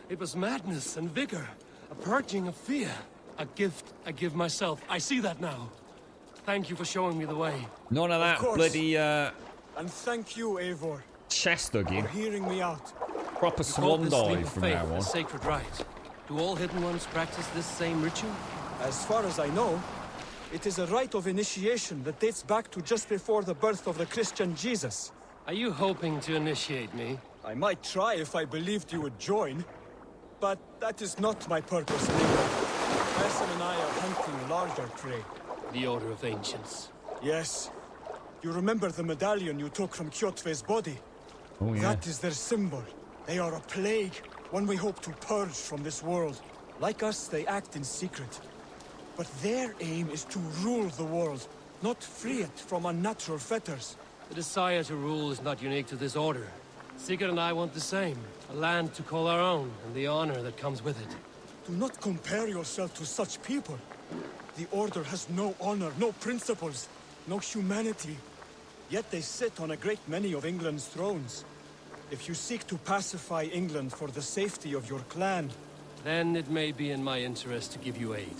It was madness and vigor. A purging of fear. A gift I give myself. I see that now. Thank you for showing me the way. None of that course. bloody And thank you, Eivor, chest for hugging. hearing me out. Proper You call swan this leap dive of from faith now a on. sacred rite. Do all hidden ones practice this same ritual? As far as I know, it is a rite of initiation that dates back to just before the birth of the Christian Jesus. Are you hoping to initiate me? I might try if I believed you would join, but that is not my purpose anymore. Erson and I are hunting larger prey. The Order of Ancients. Yes. You remember the medallion you took from Kjotve's body? Oh, yeah. That is their symbol. They are a plague, one we hope to purge from this world. Like us, they act in secret. But their aim is to rule the world, not free it from unnatural fetters. The desire to rule is not unique to this order. Sigurd and I want the same. A land to call our own, and the honor that comes with it. Do not compare yourself to such people. The Order has no honor, no principles, no humanity. Yet they sit on a great many of England's thrones. If you seek to pacify England for the safety of your clan, Then it may be in my interest to give you aid.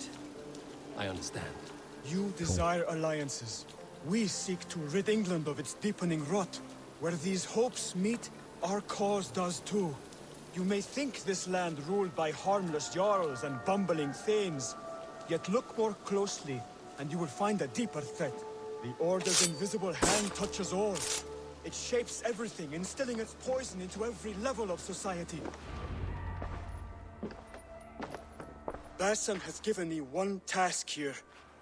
I understand. you desire alliances. We seek to rid England of its deepening rot. Where these hopes meet, our cause does too. You may think this land ruled by harmless jarls and bumbling thanes. Yet look more closely, and you will find a deeper threat. The Order's invisible hand touches all. It shapes everything, instilling its poison into every level of society. Basim has given me one task here.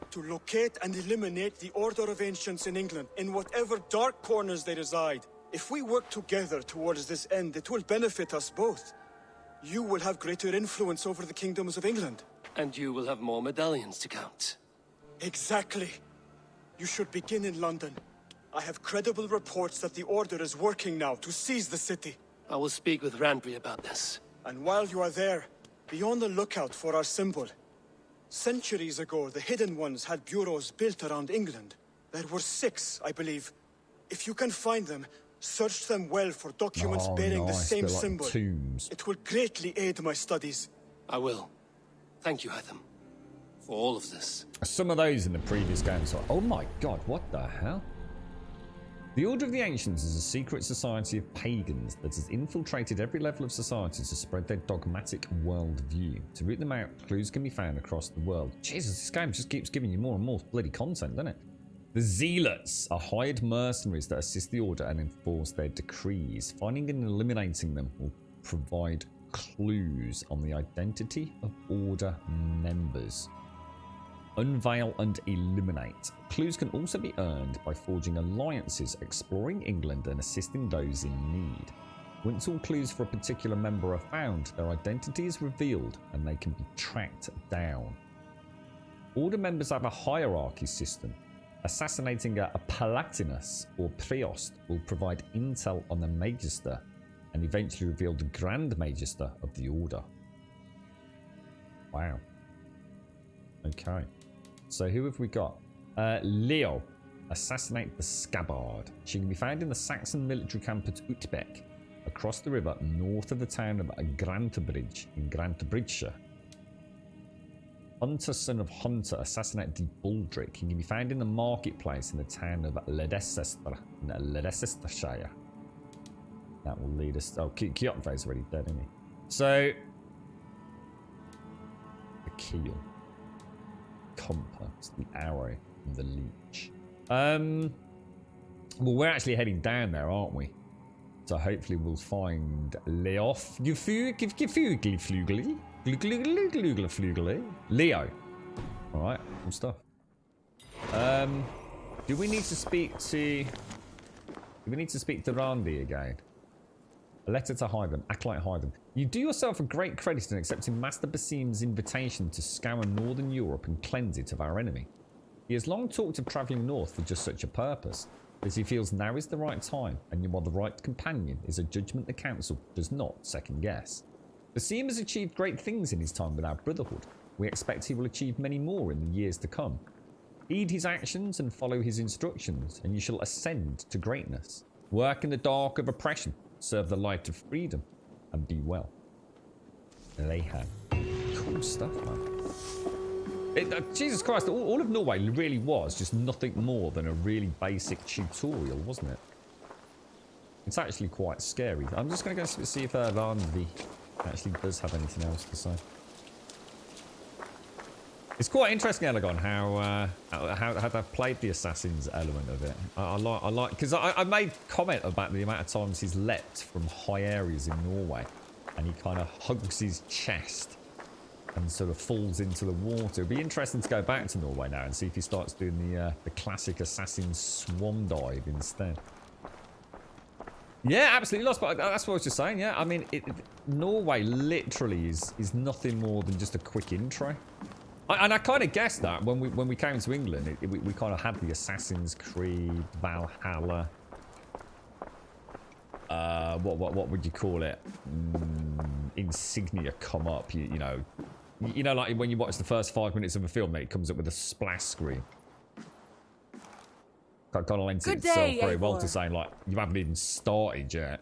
To locate and eliminate the Order of Ancients in England, in whatever dark corners they reside. If we work together towards this end, it will benefit us both. You will have greater influence over the kingdoms of England. And you will have more medallions to count. Exactly. You should begin in London. I have credible reports that the Order is working now to seize the city. I will speak with Randry about this. And while you are there, be on the lookout for our symbol. Centuries ago, the Hidden Ones had bureaus built around England. There were 6, I believe. If you can find them, search them well for documents bearing the same like symbol. tombs. It will greatly aid my studies. I will. Thank you, Hatham, for all of this. Some of those in the previous games are, oh my god, what the hell? The Order of the Ancients is a secret society of pagans that has infiltrated every level of society to spread their dogmatic worldview. To root them out, clues can be found across the world. Jesus, this game just keeps giving you more and more bloody content, doesn't it? The Zealots are hired mercenaries that assist the Order and enforce their decrees. Finding and eliminating them will provide clues on the identity of Order members. Unveil and eliminate. Clues can also be earned by forging alliances, exploring England and assisting those in need. Once all clues for a particular member are found, their identity is revealed and they can be tracked down. Order members have a hierarchy system. Assassinating a Palatinus or Priost will provide intel on the Magister and eventually reveal the Grand Magister of the Order. Wow. Okay. So who have we got? Leo. Assassinate the Scabbard. She can be found in the Saxon military camp at Utbeck, across the river north of the town of Grantebridge in Grantebridgeshire. Hunter, son of Hunter, assassinate the Baldric. He can be found in the marketplace in the town of Leicester in Leicestershire. That will lead us. Oh, Kjotve's already dead, isn't he? So, the keel, compass, the arrow, and the leech. Well, we're actually heading down there, aren't we? So hopefully we'll find Leof. Leo. Alright, cool stuff. Do we need to speak to Randy again? A letter to Hyden, Acolyte Hyden. You do yourself a great credit in accepting Master Basim's invitation to scour northern Europe and cleanse it of our enemy. He has long talked of travelling north for just such a purpose, as he feels now is the right time, and you are the right companion is a judgment the Council does not second guess. Basim has achieved great things in his time with our Brotherhood. We expect he will achieve many more in the years to come. Heed his actions and follow his instructions, and you shall ascend to greatness. Work in the dark of oppression, serve the light of freedom, and be well. Lehan. Cool stuff, man. Jesus Christ, all of Norway really was just nothing more than a really basic tutorial, wasn't it? It's actually quite scary. I'm just going to go see if Randi actually does have anything else to say. It's quite interesting, Elegon, how they've played the Assassin's element of it. I like because I made comment about the amount of times he's leapt from high areas in Norway, and he kind of hugs his chest and sort of falls into the water. It'd be interesting to go back to Norway now and see if he starts doing the classic assassin swan dive instead. Yeah, absolutely lost. But that's what I was just saying. Yeah, I mean, Norway literally is nothing more than just a quick intro. And I kind of guessed that when we came to England, we kind of had the Assassin's Creed, Valhalla. What would you call it? Insignia come up. You know, like when you watch the first 5 minutes of a film, it comes up with a splash screen. Kind of lends itself very well to saying like you haven't even started yet.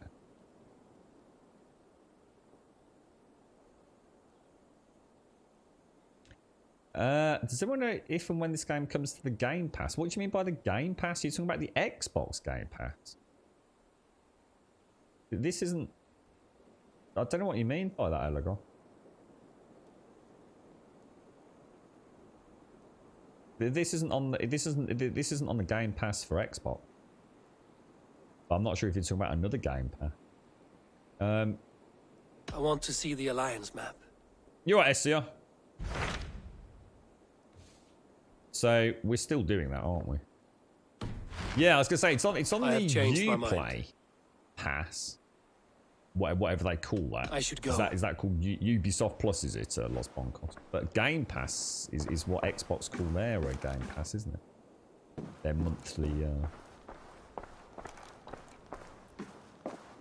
Does anyone know if and when this game comes to the Game Pass? What do you mean by the Game Pass? You're talking about the Xbox Game Pass. This isn't... I don't know what you mean by that, Elegon. This isn't on the... This isn't on the Game Pass for Xbox. But I'm not sure if you're talking about another Game Pass. I want to see the Alliance map. You're right, SCR. So we're still doing that, aren't we? Yeah, I was gonna say it's on the Uplay Pass, whatever they call that. I should go. Is that called Ubisoft Plus? Is it Los Boncos? But Game Pass is what Xbox call their Game Pass, isn't it? Their monthly.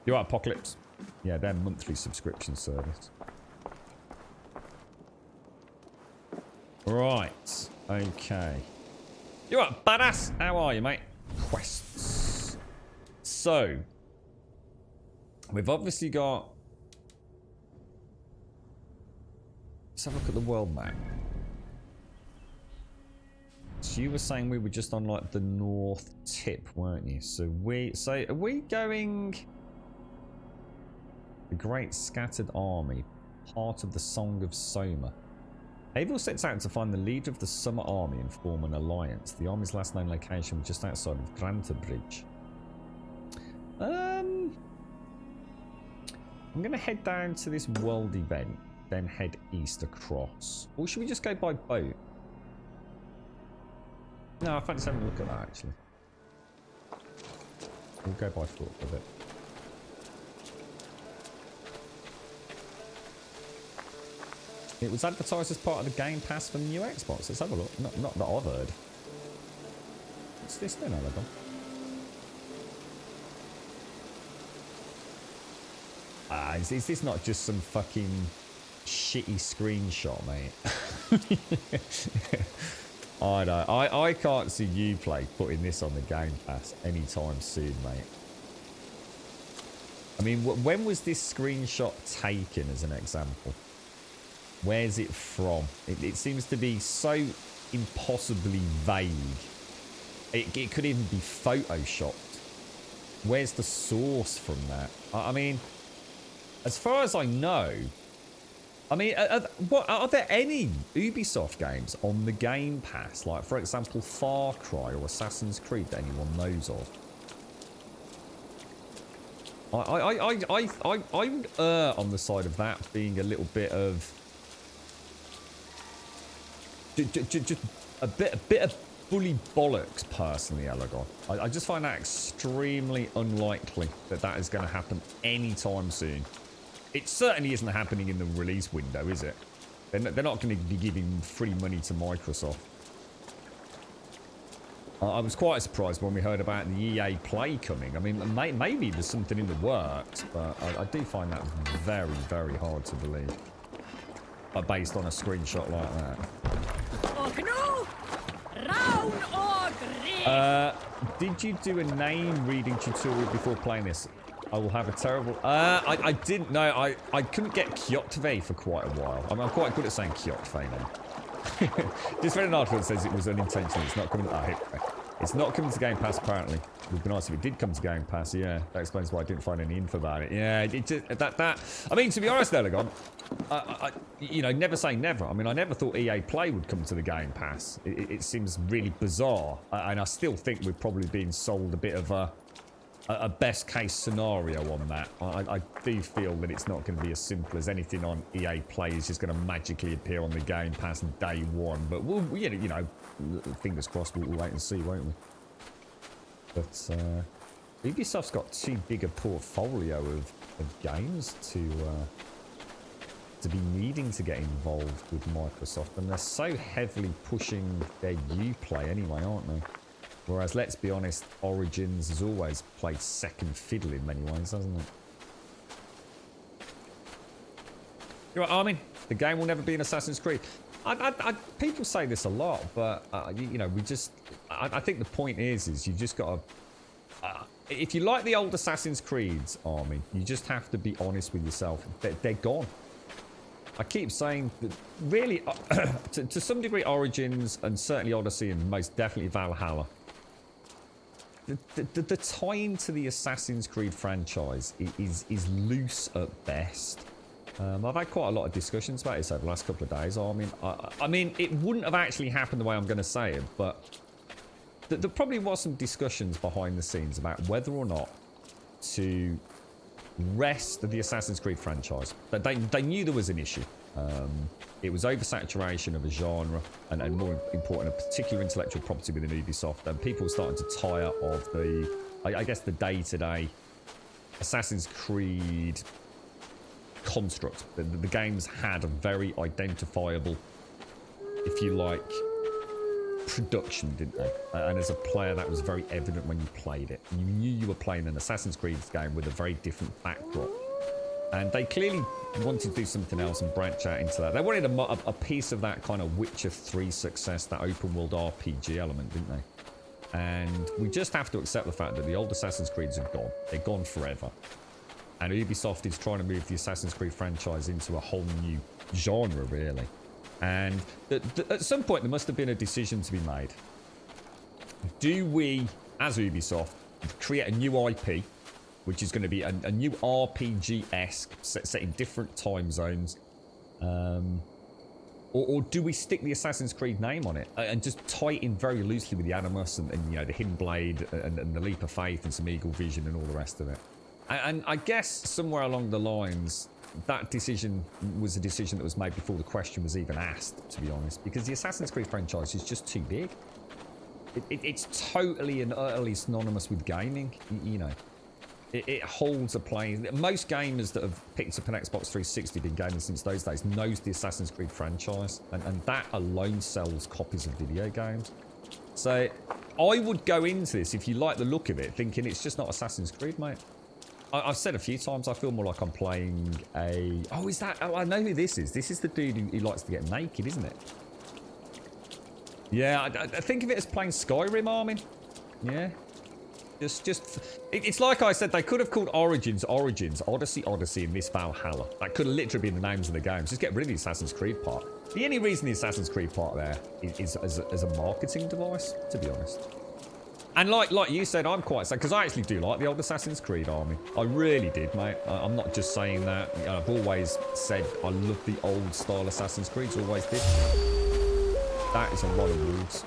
You're right, Apocalypse. Yeah, their monthly subscription service. Right. Okay. You're right, badass. How are you, mate? Quests. So, we've obviously got... Let's have a look at the world map. So you were saying we were just on like the north tip, weren't you? So are we going... The Great Scattered Army, part of the Song of Soma. Abel sets out to find the leader of the Summer Army and form an alliance. The army's last known location was just outside of Grantebridge. I'm going to head down to this world event, then head east across. Or should we just go by boat? No, I fancy having a look at that, actually. We'll go by foot for a bit. It was advertised as part of the Game Pass for the new Xbox. Let's have a look. Not that I've heard. What's this then, Aladdin? Is this not just some fucking shitty screenshot, mate? I know. I can't see Uplay putting this on the Game Pass anytime soon, mate. I mean, when was this screenshot taken as an example? Where's it from? It seems to be so impossibly vague. It could even be photoshopped. Where's the source from that? I mean, as far as I know, I mean, are there any Ubisoft games on the Game Pass? Like, for example, Far Cry or Assassin's Creed that anyone knows of? I would err on the side of that being a little bit of... Just a bit of bully bollocks, personally, Alagon. I just find that extremely unlikely that is going to happen anytime soon. It certainly isn't happening in the release window, is it? They're not going to be giving free money to Microsoft. I was quite surprised when we heard about the EA Play coming. I mean, maybe there's something in the works, but I do find that very, very hard to believe. Based on a screenshot like that. Did you do a name reading tutorial before playing this? I will have a terrible... I didn't know. I couldn't get Kyotvei for quite a while. I'm quite good at saying Kyotvei now. Just read an article that says it was unintentional. It's not coming to... It's not coming to Game Pass, apparently. It would be nice if it did come to Game Pass, yeah. That explains why I didn't find any info about it. Yeah, it just... I mean, to be honest, Elegon, you know, never say never. I mean, I never thought EA Play would come to the Game Pass. It seems really bizarre. And I still think we're probably being sold a bit of a best case scenario on that. I do feel that it's not going to be as simple as anything on EA Play is just going to magically appear on the Game Pass on day one. But we'll, you know, fingers crossed, we'll wait and see, won't we? But Ubisoft's got too big a portfolio of games to be needing to get involved with Microsoft, and they're so heavily pushing their Uplay anyway, aren't they? Whereas, let's be honest, Origins has always played second fiddle in many ways, hasn't it? You're right, Armin. The game will never be an Assassin's Creed. People say this a lot, but, you know, I think the point is you just got to... if you like the old Assassin's Creeds, Armin, you just have to be honest with yourself. They're gone. I keep saying that really, to some degree, Origins and certainly Odyssey and most definitely Valhalla, the tie into the Assassin's Creed franchise is loose at best. I've had quite a lot of discussions about this over the last couple of days. I mean, it wouldn't have actually happened the way I'm going to say it, but there probably was some discussions behind the scenes about whether or not to rest of the Assassin's Creed franchise. But they knew there was an issue. It was oversaturation of a genre and more important, a particular intellectual property within Ubisoft, and people were starting to tire of the, I guess, the day-to-day Assassin's Creed construct. The games had a very identifiable, if you like, production, didn't they? And as a player, that was very evident when you played it. You knew you were playing an Assassin's Creed game with a very different backdrop. And they clearly wanted to do something else and branch out into that. They wanted a piece of that kind of Witcher 3 success, that open world RPG element, didn't they? And we just have to accept the fact that the old Assassin's Creeds are gone. They're gone forever. And Ubisoft is trying to move the Assassin's Creed franchise into a whole new genre, really. And at some point, there must have been a decision to be made. Do we, as Ubisoft, create a new IP, which is going to be a new RPG-esque, set in different time zones? Or do we stick the Assassin's Creed name on it and just tie it in very loosely with the Animus and you know, the Hidden Blade and the Leap of Faith and some Eagle Vision and all the rest of it? And I guess somewhere along the lines, that decision was a decision that was made before the question was even asked, to be honest, because the Assassin's Creed franchise is just too big. It's totally and utterly synonymous with gaming, you know. It holds a place. Most gamers that have picked up an Xbox 360, been gaming since those days, knows the Assassin's Creed franchise, and that alone sells copies of video games. So I would go into this, if you like the look of it, thinking it's just not Assassin's Creed, mate. I've said a few times, I feel more like I'm playing a... Oh, is that... Oh, I know who this is. This is the dude who likes to get naked, isn't it? Yeah, I think of it as playing Skyrim, Armin. Yeah. It's like I said, they could have called Origins, Odyssey, and this Valhalla. That could have literally been the names of the games. Just get rid of the Assassin's Creed part. The only reason the Assassin's Creed part there is as a marketing device, to be honest. And like you said, I'm quite sad, because I actually do like the old Assassin's Creed army. I really did, mate. I'm not just saying that. You know, I've always said I love the old style Assassin's Creeds, always did. That is a lot of rules.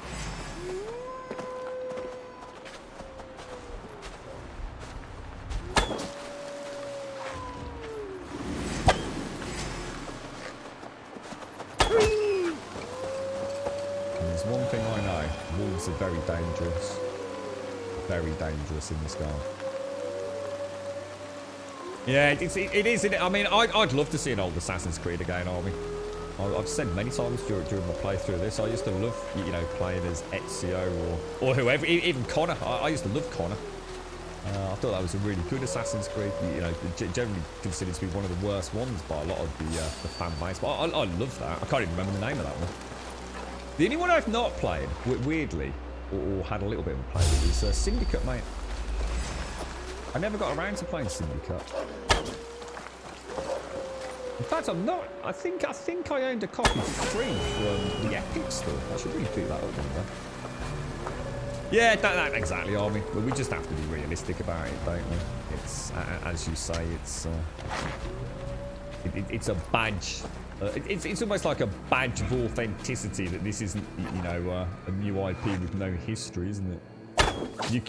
And there's one thing I know. Wolves are very dangerous. Very dangerous in this game. Yeah, it is. I mean, I'd love to see an old Assassin's Creed again, Army. I've said many times during my playthrough of this, I used to love, you know, playing as Ezio or whoever, even Connor. I used to love Connor. I thought that was a really good Assassin's Creed. You know, generally considered to be one of the worst ones by a lot of the fan base. But I love that. I can't even remember the name of that one. The only one I've not played, weirdly, or had a little bit of a play with, is Syndicate, mate. I never got around to playing Syndicate. In fact, I'm not. I think I owned a copy free from the Epic Store. I should really pick that up one day. Yeah, that exactly, Army. But we just have to be realistic about it, don't we? It's, as you say, it's a badge. It's almost like a badge of authenticity that this isn't, you know, a new IP with no history, isn't it?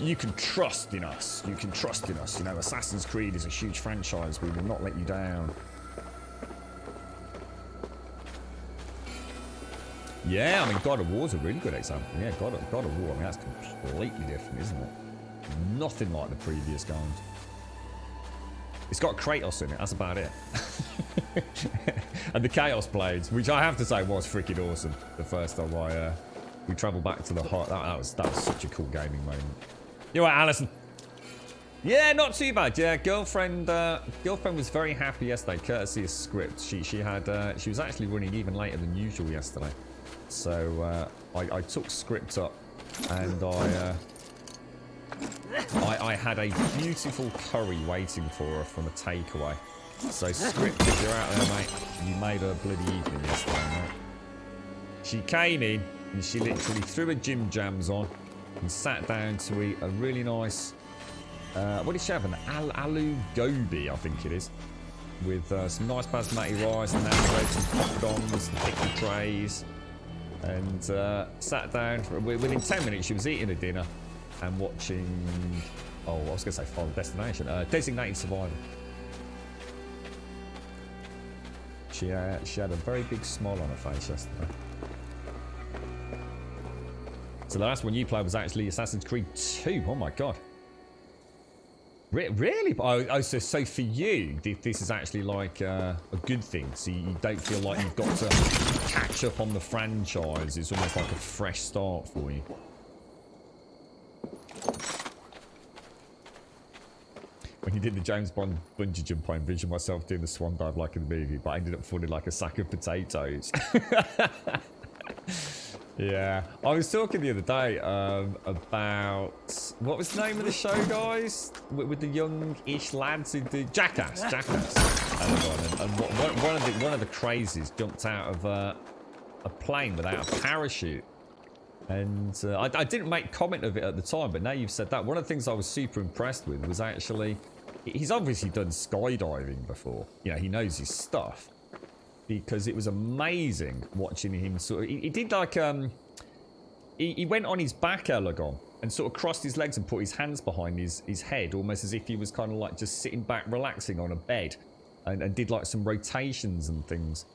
You can trust in us. You can trust in us. You know, Assassin's Creed is a huge franchise. We will not let you down. Yeah, I mean, God of War's a really good example. Yeah, God of War, I mean, that's completely different, isn't it? Nothing like the previous games. It's got Kratos in it, that's about it. And the Chaos Blades, which I have to say was freaking awesome. The first time we travelled back to the heart, that was such a cool gaming moment. You alright, Alison? Yeah, not too bad. Yeah, girlfriend was very happy yesterday, courtesy of script. She was actually running even later than usual yesterday. So I took script up, and I had a beautiful curry waiting for her from a takeaway. So script, if you're out there, mate, you made her bloody evening yesterday, mate. She came in and she literally threw her gym jams on and sat down to eat a really nice, what did she have? An aloo gobi, I think it is. With some nice basmati rice and then some popcorns, some pickle trays. And sat down, within 10 minutes she was eating her dinner and watching, oh, I was going to say Final Destination, Designated Survivor. She had a very big smile on her face yesterday. So the last one you played was actually Assassin's Creed 2. Oh my god. Really? Oh, so for you, this is actually like a good thing. So you don't feel like you've got to catch up on the franchise. It's almost like a fresh start for you. When you did the James Bond bungee jump, I envisioned myself doing the swan dive like in the movie, but I ended up falling like a sack of potatoes. Yeah, I was talking the other day about, what was the name of the show, guys? With the young-ish lads who did Jackass. And one of the crazies jumped out of a plane without a parachute. And I didn't make comment of it at the time, but now you've said that, one of the things I was super impressed with was actually, he's obviously done skydiving before. You know, he knows his stuff. Because it was amazing watching him sort of, he did like, he went on his back, Elegon, and sort of crossed his legs and put his hands behind his head, almost as if he was kind of like just sitting back, relaxing on a bed, and did like some rotations and things.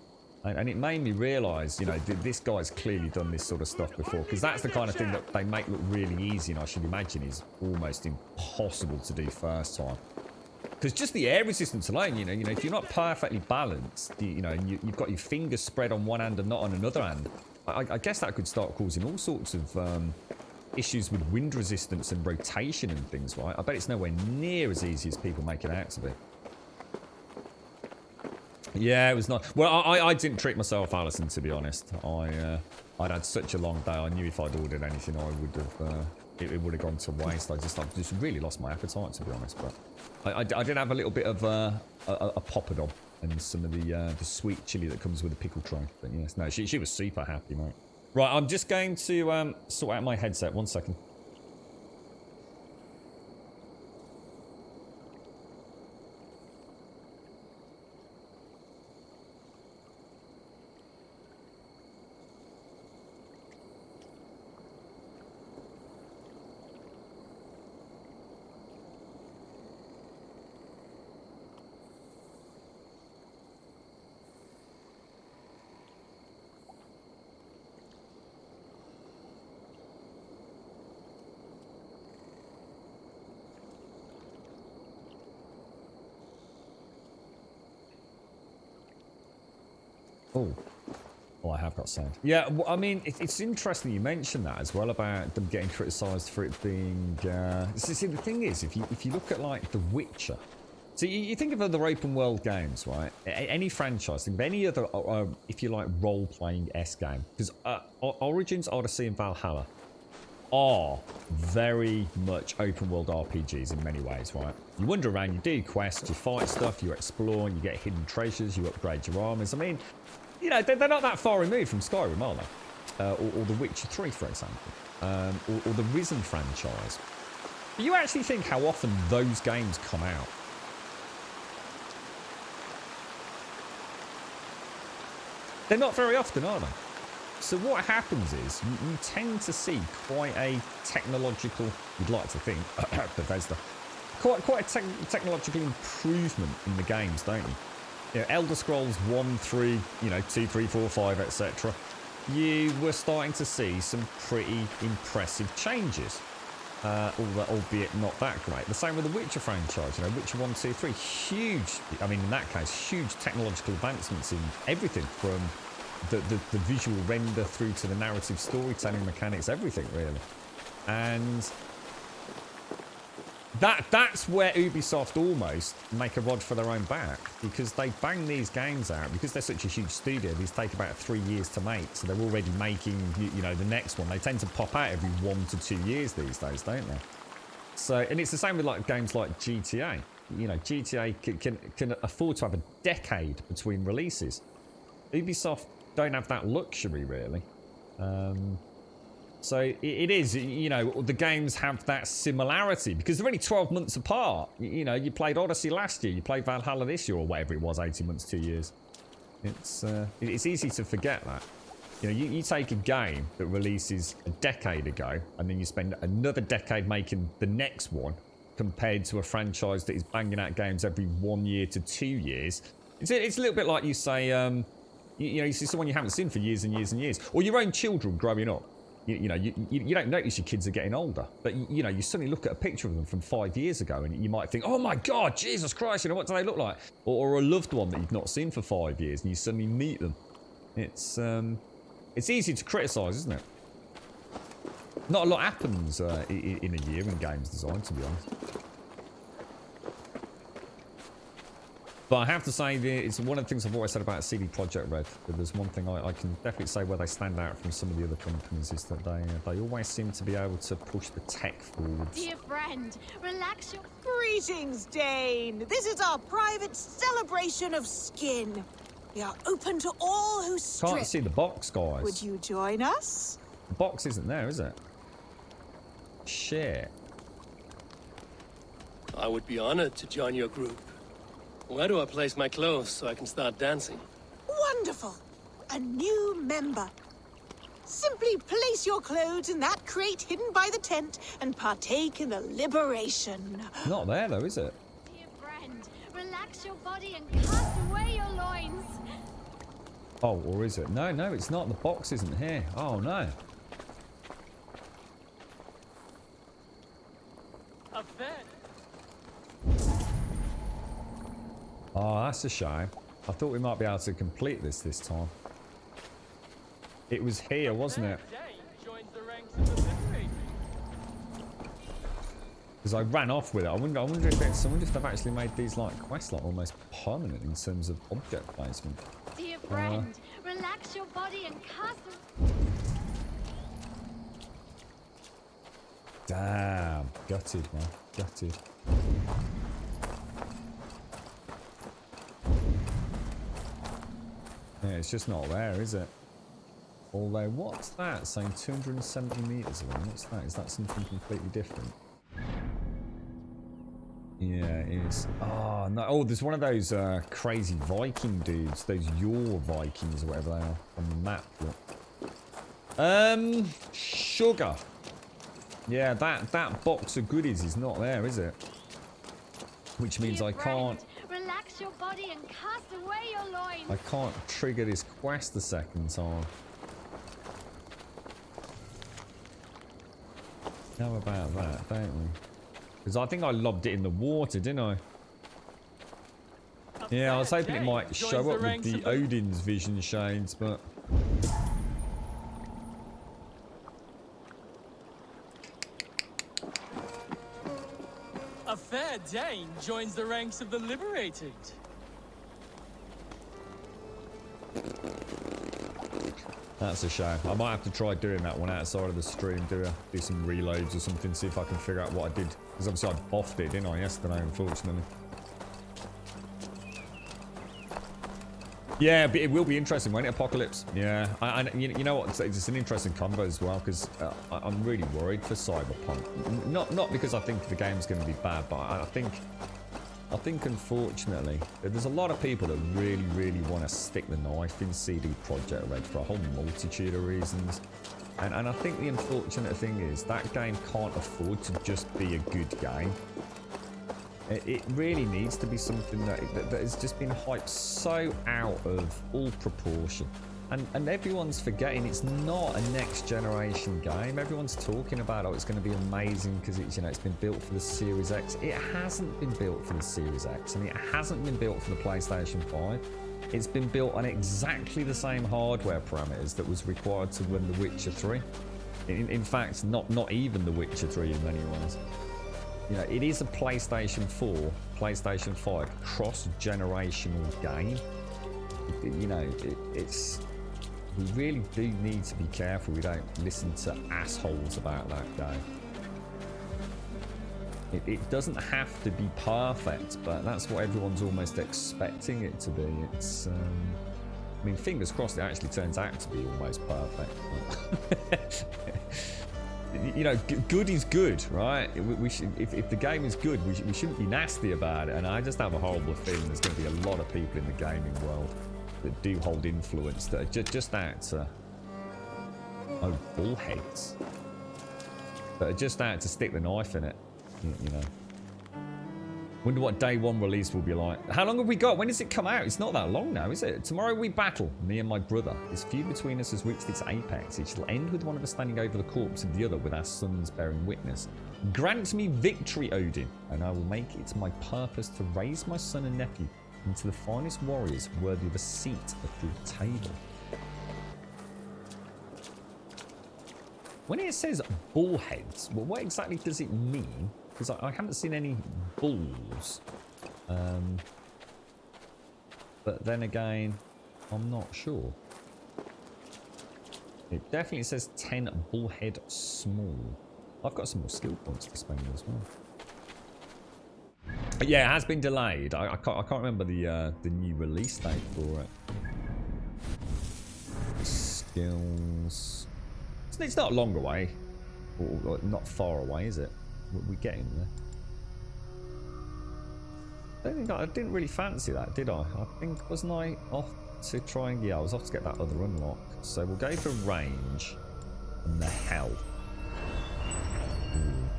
And it made me realise, you know, this guy's clearly done this sort of stuff before, because that's the kind of thing that they make look really easy, and I should imagine is almost impossible to do first time. Because just the air resistance alone, you know, if you're not perfectly balanced, you know, and you've got your fingers spread on one hand and not on another hand, I guess that could start causing all sorts of issues with wind resistance and rotation and things, right? I bet it's nowhere near as easy as people make it out to be. Yeah, it was not. Well, I didn't trick myself, Alison, to be honest. I'd had such a long day. I knew if I'd ordered anything, I would have. It would have gone to waste. I just really lost my appetite, to be honest. But I did have a little bit of a poppadom and some of the sweet chili that comes with the pickle tray. But yes, no, she was super happy, mate. Right, I'm just going to sort out my headset. 1 second. Oh, I have got sound. Yeah, well, I mean, it's interesting you mentioned that as well about them getting criticised for it being. See, the thing is, if you look at like The Witcher, so you think of other open world games, right? Any franchise, think of any other, if you like, role-playing game, because Origins, Odyssey, and Valhalla are very much open world RPGs in many ways, right? You wander around, you do quests, you fight stuff, you explore, you get hidden treasures, you upgrade your armors. I mean, you know, they're not that far removed from Skyrim, are they? Or The Witcher 3, for example. Or the Risen franchise. But you actually think how often those games come out? They're not very often, are they? So what happens is, you tend to see quite a technological, you'd like to think, Bethesda, quite a technological improvement in the games, don't you? You know, Elder Scrolls 1, 3, you know, 2, 3, 4, 5, etc. You were starting to see some pretty impressive changes, albeit not that great. The same with the Witcher franchise, you know, Witcher 1, 2, 3, huge, I mean, in that case, huge technological advancements in everything from the visual render through to the narrative storytelling mechanics, everything really. And that's where Ubisoft almost make a rod for their own back, because they bang these games out, because they're such a huge studio, these take about 3 years to make, so they're already making, you know, the next one. They tend to pop out every 1 to 2 years these days, don't they? So, and it's the same with like games like GTA. you know, GTA can afford to have a decade between releases. Ubisoft don't have that luxury, really. So it is, you know, the games have that similarity because they're only 12 months apart. You know, you played Odyssey last year, you played Valhalla this year, or whatever it was, 18 months, 2 years. It's easy to forget that. You know, you take a game that releases a decade ago, and then you spend another decade making the next one, compared to a franchise that is banging out games every 1 year to 2 years. It's a little bit like you say, you know, you see someone you haven't seen for years and years and years, or your own children growing up. You know, you don't notice your kids are getting older, but you know, you suddenly look at a picture of them from 5 years ago, and you might think, oh my God, Jesus Christ, you know, what do they look like? Or a loved one that you've not seen for 5 years, and you suddenly meet them. It's easy to criticise, isn't it? Not a lot happens in a year in games design, to be honest. But I have to say, it's one of the things I've always said about CD Projekt Red. But there's one thing I can definitely say where they stand out from some of the other companies is that they always seem to be able to push the tech forwards. Dear friend, relax your... Greetings, Dane. This is our private celebration of skin. We are open to all who strip. Can't see the box, guys. Would you join us? The box isn't there, is it? Shit. I would be honored to join your group. Where do I place my clothes so I can start dancing? Wonderful. A new member. Simply place your clothes in that crate hidden by the tent and partake in the liberation. Not there, though, is it? Dear friend, relax your body and cast away your loins. Oh, or is it? No, it's not. The box isn't here. Oh, no. A vet. Oh, that's a shame. I thought we might be able to complete this time. It was here, wasn't it? Because I ran off with it. I wonder if they've actually made these like quests like almost permanent in terms of object placement. Dear friend, relax your body and cast... Damn. Gutted, man. Gutted. Yeah, it's just not there, is it? Although, what's that? Saying 270 meters away. What's that? Is that something completely different? Yeah, it is. Oh, no. Oh, there's one of those crazy Viking dudes. Those Your Vikings or whatever they are on the map. Look. Sugar. Yeah, that box of goodies is not there, is it? Which means I can't... Relax your body and cast away your loins. I can't trigger this quest the second time. How about that, don't we? Because I think I lobbed it in the water, didn't I? Yeah, I was hoping it might show up with the Odin's vision shades, but... A fair Dane joins the ranks of the liberated. That's a shame. I might have to try doing that one outside of the stream, do some reloads or something, see if I can figure out what I did. Because obviously I boffed it, didn't I, yesterday, unfortunately. Yeah, but it will be interesting, won't it, Apocalypse? Yeah, you know what? It's an interesting combo as well, because I'm really worried for Cyberpunk. Not because I think the game's going to be bad, but I think unfortunately there's a lot of people that really, really want to stick the knife in CD Projekt Red for a whole multitude of reasons. And I think the unfortunate thing is that game can't afford to just be a good game. It really needs to be something that has just been hyped so out of all proportion. And everyone's forgetting it's not a next generation game. Everyone's talking about, oh, it's going to be amazing because it's, you know, it's been built for the Series X. It hasn't been built for the Series X, and it hasn't been built for the PlayStation 5. It's been built on exactly the same hardware parameters that was required to run The Witcher 3. In fact, not even The Witcher 3 in many ways. You know, it is a PlayStation 4, PlayStation 5 cross-generational game. You know, it's... We really do need to be careful we don't listen to assholes about that game. It doesn't have to be perfect, but that's what everyone's almost expecting it to be. It's, I mean, fingers crossed it actually turns out to be almost perfect. You know, good is good, right? We should, if the game is good, we shouldn't be nasty about it. And I just have a horrible feeling there's going to be a lot of people in the gaming world that do hold influence that are just out to... Oh, bullheads. That are just out to stick the knife in it, you know. Wonder what day one release will be like. How long have we got? When does it come out? It's not that long now, is it? Tomorrow we battle, me and my brother. This feud between us has reached its apex. It shall end with one of us standing over the corpse of the other with our sons bearing witness. Grant me victory, Odin, and I will make it my purpose to raise my son and nephew into the finest warriors worthy of a seat at your table. When it says bullheads, well, what exactly does it mean? Because I haven't seen any bulls. But then again, I'm not sure. It definitely says 10 bullhead small. I've got some more skill points to spend as well. But yeah, it has been delayed. I can't remember the new release date for it. Skills. It's not long away. Or not far away, is it? We're getting there. I didn't really fancy that, did I? I think, wasn't I off to try and... Yeah, I was off to get that other unlock. So we'll go for range and the hell. Ooh.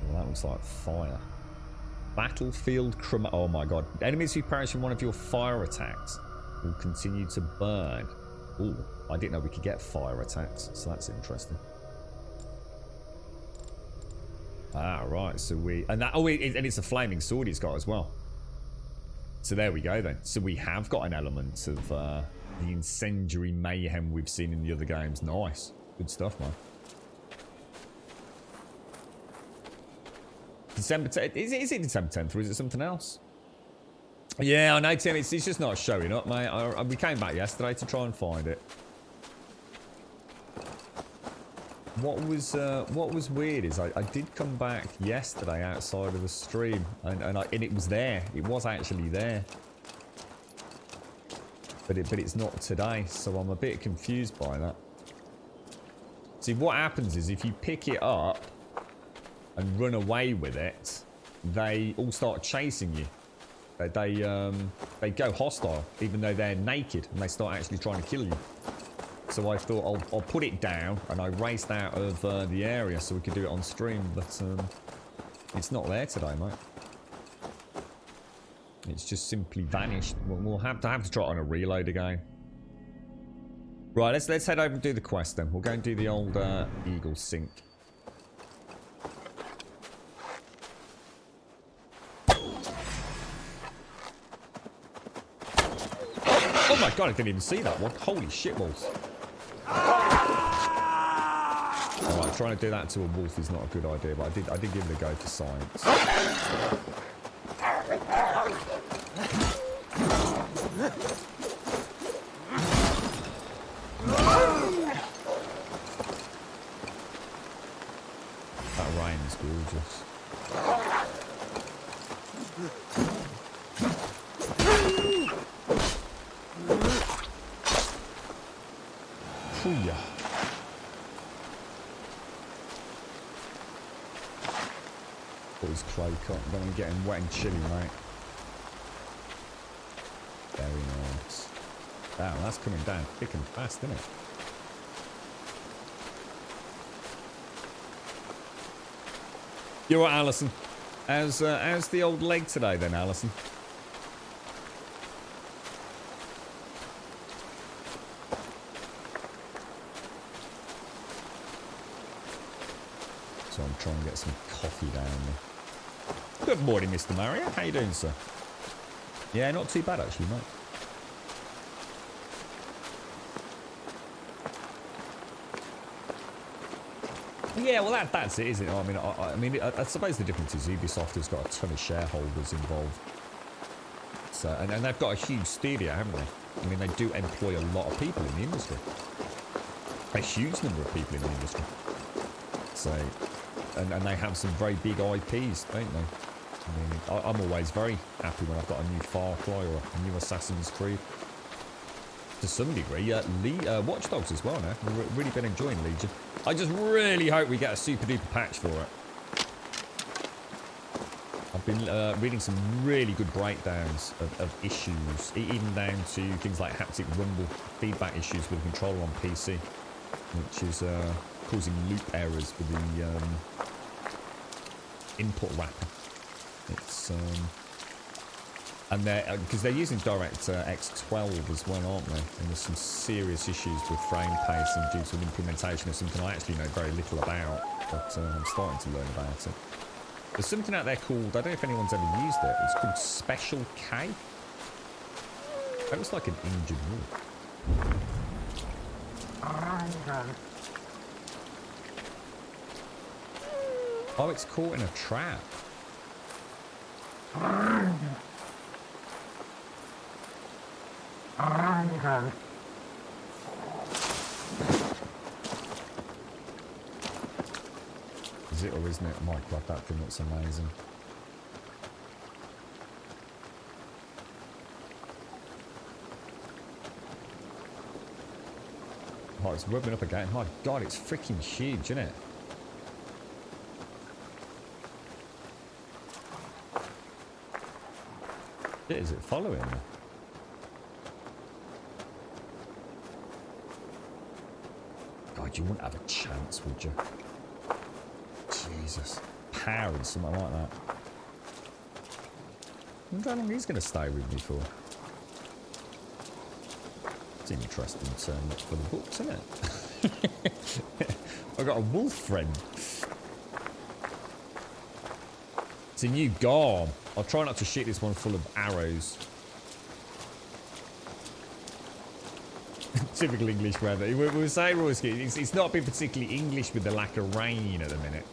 Well, that looks like fire. Battlefield chroma... Oh my god. Enemies who perish in one of your fire attacks will continue to burn. Ooh, I didn't know we could get fire attacks, so that's interesting. Ah, right, so we... And that... Oh, and it's a flaming sword he's got as well. So there we go then. So we have got an element of the incendiary mayhem we've seen in the other games. Nice. Good stuff, man. December 10th. Is it December 10th or is it something else? Yeah, I know, Tim. It's just not showing up, mate. We came back yesterday to try and find it. What was weird is I did come back yesterday outside of the stream and it was there. It was actually there. But it's not today, so I'm a bit confused by that. See, what happens is if you pick it up and run away with it, they all start chasing you. They go hostile, even though they're naked, and they start actually trying to kill you. So I thought I'll put it down, and I raced out of the area so we could do it on stream, but it's not there today, mate. It's just simply vanished. We'll have to try it on a reload again. Right, let's head over and do the quest then. We'll go and do the old Eagle Sink. Oh my god, I didn't even see that one. Holy shit balls. Alright, trying to do that to a wolf is not a good idea, but I did give it a go for science. That rain is gorgeous. Pooyah. Put his cloak on. Don't want to get him wet and chilly, mate. Very nice. Damn, that's coming down thick and fast, isn't it? You're right, Alison. How's the old leg today then, Alison? So I'm trying to get some coffee down there. Good morning, Mr. Mario. How you doing, sir? Yeah, not too bad actually, mate. Yeah, well that's it, isn't it? I mean, I suppose the difference is Ubisoft has got a ton of shareholders involved. So, and they've got a huge studio, haven't they? I mean, they do employ a lot of people in the industry. A huge number of people in the industry. So, and they have some very big IPs, don't they? I mean, I'm always very happy when I've got a new Far Cry or a new Assassin's Creed. To some degree, Watch Dogs as well now. I've really been enjoying Legion. I just really hope we get a super duper patch for it. I've been reading some really good breakdowns of issues, even down to things like haptic rumble feedback issues with the controller on PC, which is causing loop errors with the input wrapper. It's and because they're using DirectX 12 as well, aren't they? And there's some serious issues with frame pacing due to an implementation of something I actually know very little about, but I'm starting to learn about it. There's something out there called, I don't know if anyone's ever used it, it's called Special K. That looks like an injured wolf. Oh, it's caught in a trap. Is it or isn't it? My God, that thing looks amazing. Oh, it's rubbing up again. My God, it's freaking huge, isn't it? Shit, is it following me? God, you wouldn't have a chance, would you? Jesus. Powering something like that. I wonder how long he's going to stay with me for. It's interesting turn up for the books, isn't it? I've got a wolf friend. It's a new garb. I'll try not to shoot this one full of arrows. Typical English weather. We were saying, Royski, it's not been particularly English with the lack of rain at the minute.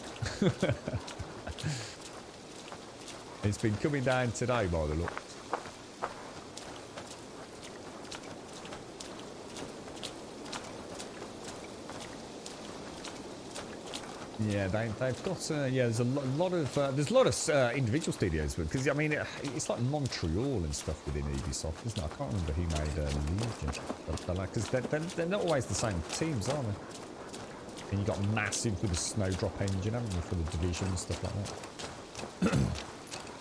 It's been coming down today by the looks. Yeah, they've got yeah. There's a lot of individual studios because I mean it's like Montreal and stuff within Ubisoft, isn't it? I can't remember who made Legion, but like because they're not always the same teams, are they? And you got Massive with the Snowdrop engine, haven't you, for the Division and stuff like that?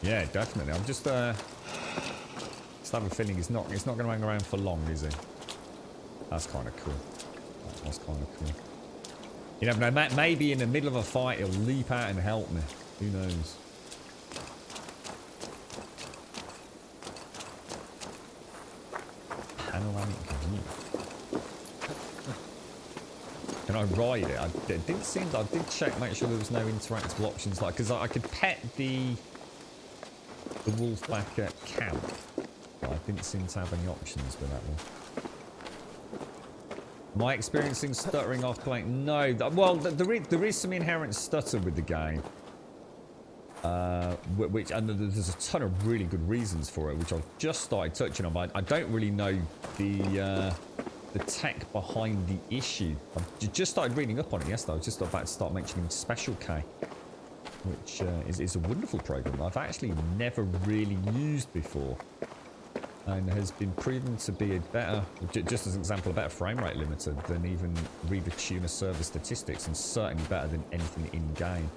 Yeah, definitely. I'm just have a feeling he's not going to hang around for long, is he? That's kind of cool. That's kind of cool. You never know, maybe in the middle of a fight he'll leap out and help me. Who knows? Panoramic view. Can I ride it? I did check, make sure there was no interactable options, like because I could pet the wolf back at camp, but I didn't seem to have any options with that one. Am I experiencing stuttering off playing? No. Well, there is some inherent stutter with the game. And there's a ton of really good reasons for it, which I've just started touching on, but I don't really know the tech behind the issue. I've just started reading up on it yesterday. I was just about to start mentioning Special K, which is a wonderful program that I've actually never really used before. And has been proven to be a better, just as an example, a better frame rate limiter than even Reaver Tuner server statistics, and certainly better than anything in-game.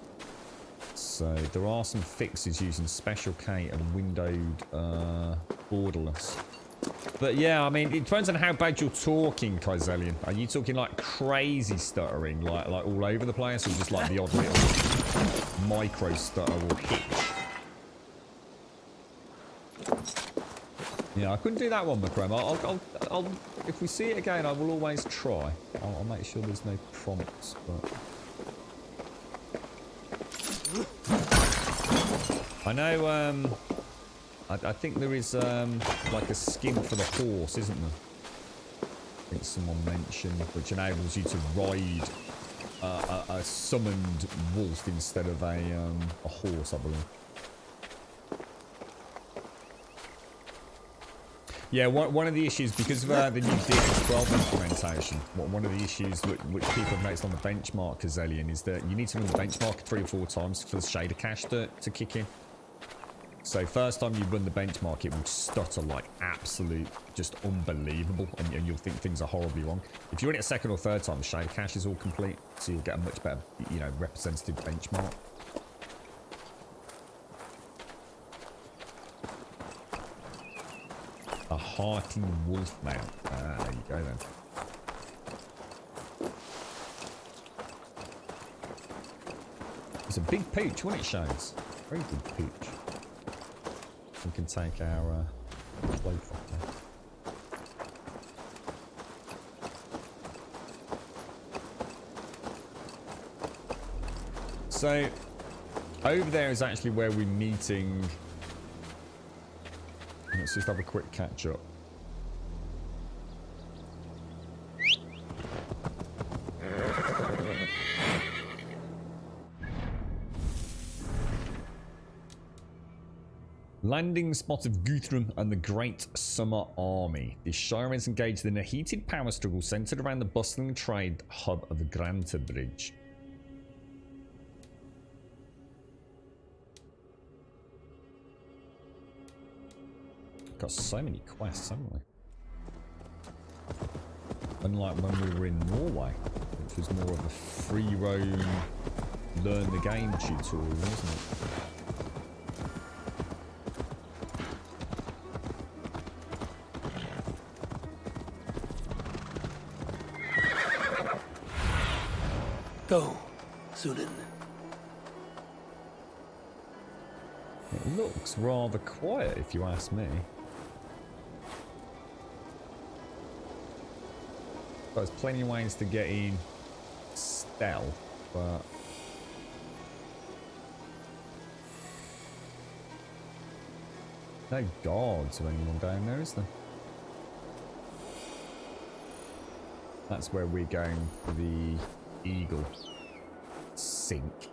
So there are some fixes using Special K and windowed borderless. But yeah, I mean, it depends on how bad you're talking, Kaizelian. Are you talking like crazy stuttering, like all over the place, or just like the odd little micro stutter or hitch? Yeah, I couldn't do that one, Macrom. I'll if we see it again, I will always try. I'll make sure there's no prompts, but I know. I think there is like a skin for the horse, isn't there? I think someone mentioned, which enables you to ride a summoned wolf instead of a horse, I believe. Yeah, one of the issues, because of the new DX12 implementation, one of the issues which people have noticed on the benchmark, Azelian, is that you need to run the benchmark 3 or 4 times for the shader cache to kick in. So first time you run the benchmark, it will stutter like absolute, just unbelievable, and you'll think things are horribly wrong. If you run it a second or third time, the shader cache is all complete, so you'll get a much better, you know, representative benchmark. A hearty wolf mount. Ah, there you go then. It's a big pooch, wasn't it, Shanes? Very good pooch. We can take our cloak off there. So, over there is actually where we're meeting. Let's just have a quick catch up. Landing spot of Guthrum and the Great Summer Army. The Shire is engaged in a heated power struggle centered around the bustling trade hub of Grantebridge. Got so many quests, haven't we? Unlike when we were in Norway, which was more of a free roam, learn the game tutorial, wasn't it? Go, Sunan. It looks rather quiet, if you ask me. There's plenty of ways to get in stealth, but no guards or anyone down there, is there? That's where we're going for the Eagle sink.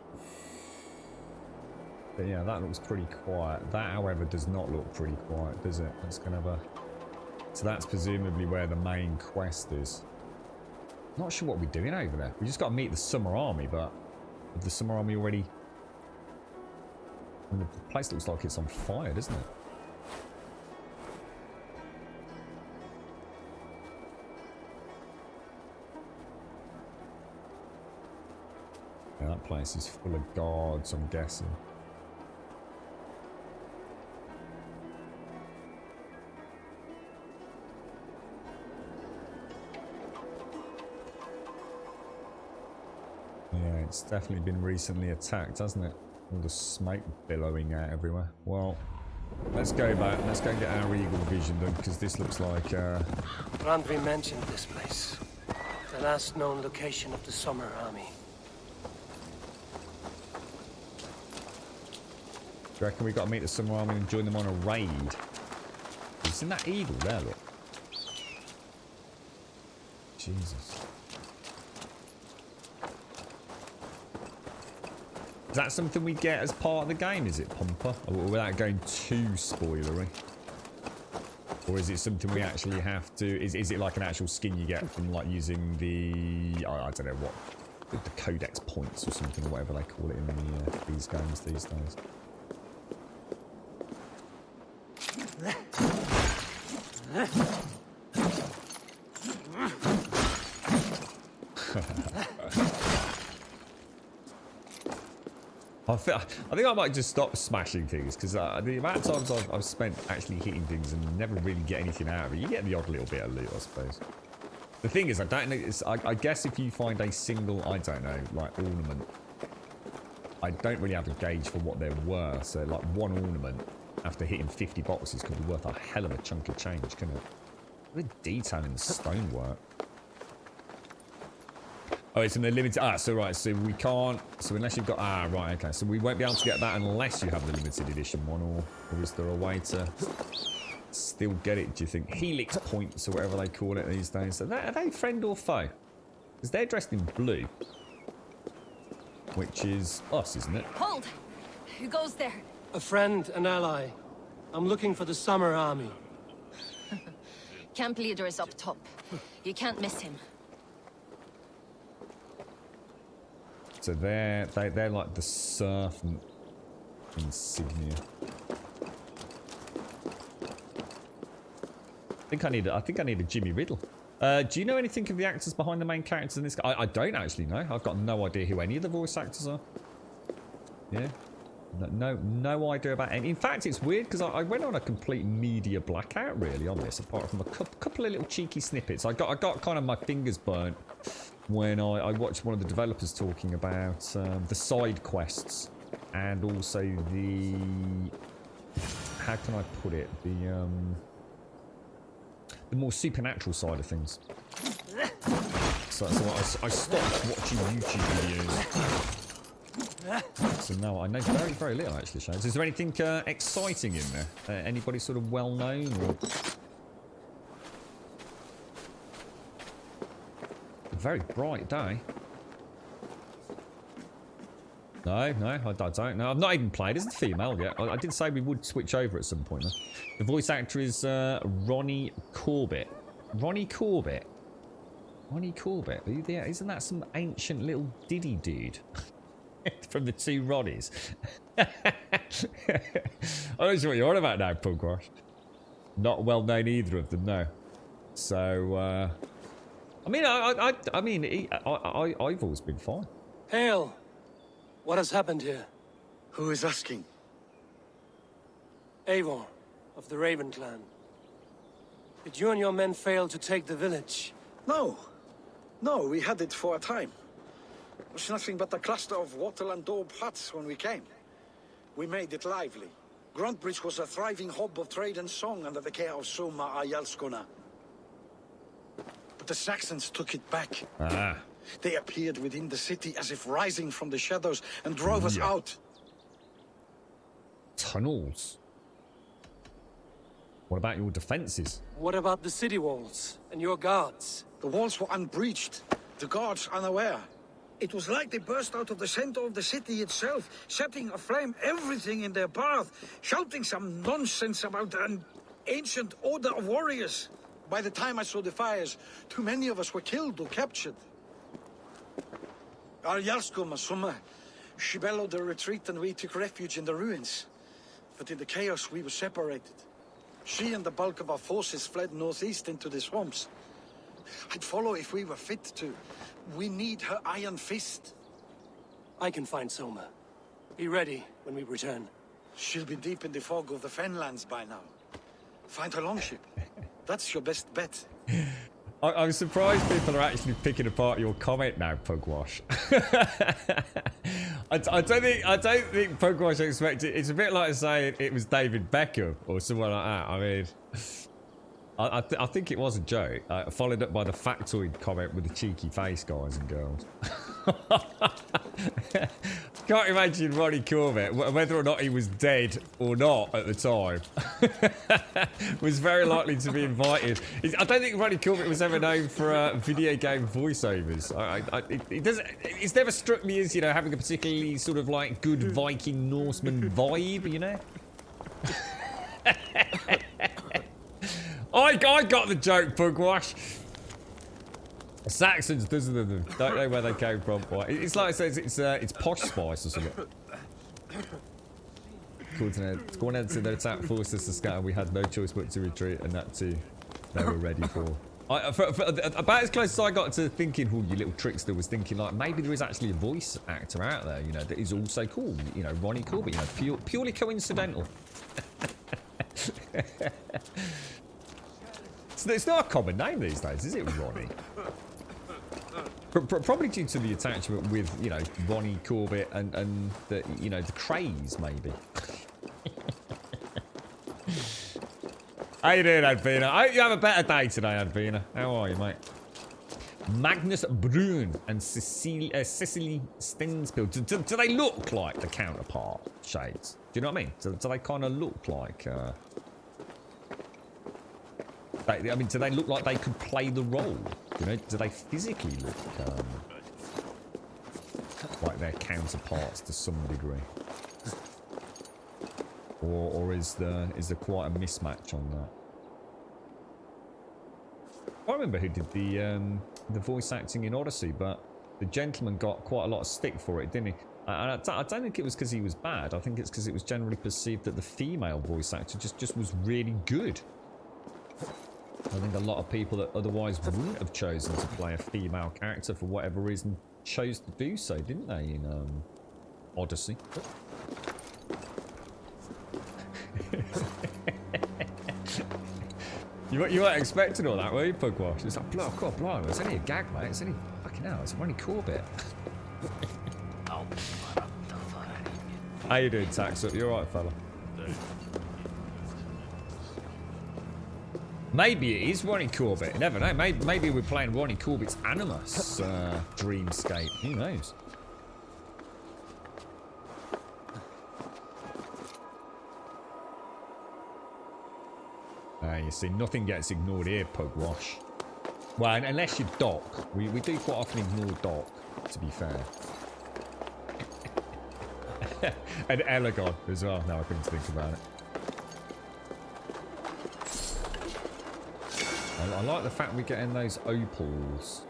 But yeah, that looks pretty quiet. That, however, does not look pretty quiet, does it? That's gonna have a. So that's presumably where the main quest is. Not sure what we're doing over there. We just got to meet the Summer Army, but the Summer Army already. I mean, the place looks like it's on fire, doesn't it? Yeah, that place is full of guards, I'm guessing. Yeah, it's definitely been recently attacked, hasn't it? All the smoke billowing out everywhere. Well, let's go back. Let's go and get our Eagle vision done, because this looks like... Randvi mentioned this place. The last known location of the Summer Army. Do you reckon we got to meet the Summer Army and join them on a raid? It's in that Eagle there, look. Jesus. Is that something we get as part of the game, is it, Pumper? Or without going too spoilery? Or is it something we actually have to... Is it like an actual skin you get from, like, using the... I don't know what... The Codex points or something, or whatever they call it in these games these days. I think I might just stop smashing things, because the amount of times I've spent actually hitting things and never really get anything out of it. You get the odd little bit of loot, I suppose. The thing is, I don't know. I guess if you find a single, I don't know, like ornament, I don't really have a gauge for what they're worth. So, like one ornament after hitting 50 boxes could be worth a hell of a chunk of change, couldn't it? What a detail in the stonework. Oh, it's in the limited... Ah, so right, so we can't... So unless you've got... Ah, right, okay. So we won't be able to get that unless you have the limited edition one, or is there a way to still get it, do you think? Helix points, or whatever they call it these days. Are they friend or foe? Because they're dressed in blue. Which is us, isn't it? Hold! Who goes there? A friend, an ally. I'm looking for the Summer Army. Camp leader is up top. You can't miss him. So they're like the servant insignia. I think I need a Jimmy Riddle. Do you know anything of the actors behind the main characters in this? I don't actually know. I've got no idea who any of the voice actors are. Yeah. No idea about any. In fact, it's weird because I went on a complete media blackout really on this, apart from a couple of little cheeky snippets. I got kind of my fingers burnt when I watched one of the developers talking about the side quests and also the, how can I put it, the more supernatural side of things. So I stopped watching YouTube videos. So no, I know very, very little actually, Shades. Is there anything exciting in there? Anybody sort of well known? Or... A very bright day. No, I don't know. I've not even played as a female yet. I did say we would switch over at some point though. The voice actor is Ronnie Corbett. Ronnie Corbett? Isn't that some ancient little Diddy dude? From the two Ronnies. I don't know what you're on about now, Pugwash. Not well known either of them, no. So, I mean, I've always been fine. Hail! What has happened here? Who is asking? Eivor, of the Raven clan. Did you and your men fail to take the village? No, we had it for a time. It was nothing but a cluster of wattle and daub huts when we came. We made it lively. Gruntbridge was a thriving hub of trade and song under the care of Soma Ayalskona. But the Saxons took it back. They appeared within the city as if rising from the shadows and drove us out. Tunnels? What about your defenses? What about the city walls and your guards? The walls were unbreached, the guards unaware. It was like they burst out of the center of the city itself, setting aflame everything in their path, shouting some nonsense about an ancient order of warriors. By the time I saw the fires, too many of us were killed or captured. Our Yarsko Masuma, she bellowed a retreat and we took refuge in the ruins. But in the chaos we were separated. She and the bulk of our forces fled northeast into the swamps. I'd follow if we were fit to. We need her iron fist. I can find Soma. Be ready when we return. She'll be deep in the fog of the Fenlands by now. Find her longship. That's your best bet. I'm surprised people are actually picking apart your comment now, Pugwash. I don't think Pugwash expected. It's a bit like saying it was David Beckham or someone like that. I mean, I think it was a joke, followed up by the factoid comment with the cheeky face, guys and girls. Can't imagine Ronnie Corbett, whether or not he was dead or not at the time, was very likely to be invited. I don't think Ronnie Corbett was ever known for video game voiceovers. It's never struck me as, you know, having a particularly sort of like good Viking Norseman vibe, you know? I got the joke, Pugwash. Saxons don't know where they came from. It's like it says it's posh spice or something. Going out to their attack forced us to scatter. We had no choice but to retreat, and that too they were ready for. About as close as I got to thinking, oh, you little trickster, was thinking like maybe there is actually a voice actor out there, you know, that is also called, you know, Ronnie Corbett, you know, purely coincidental. It's not a common name these days, is it, Ronnie? Probably due to the attachment with, you know, Ronnie Corbett and the, you know, the craze, maybe. How you doing, Advina? I hope you have a better day today, Advina. How are you, mate? Magnus Brun and Cecily Stenspiel. Do they look like the counterpart shades? Do you know what I mean? Do they kind of look like... I mean, do they look like they could play the role? You know, do they physically look like their counterparts to some degree? Or is there quite a mismatch on can't remember who did the voice acting in Odyssey, but the gentleman got quite a lot of stick for it, didn't he? I don't think it was because he was bad. I think it's because it was generally perceived that the female voice actor just was really good. I think a lot of people that otherwise wouldn't have chosen to play a female character for whatever reason chose to do so, didn't they, in Odyssey? You weren't expecting all that, were you, Pugwash? It's like, God, blimey, it's only a gag, mate. It's only fucking hell. It's Ronnie Corbett. How you doing, Tax-Up? You alright, fella? Maybe it is Ronnie Corbett. You never know. Maybe we're playing Ronnie Corbett's Animus Dreamscape. Who knows? You see, nothing gets ignored here, Pugwash. Well, unless you dock. We do quite often ignore dock, to be fair. And Elegon as well. Now I couldn't think about it. I like the fact we're getting those opals.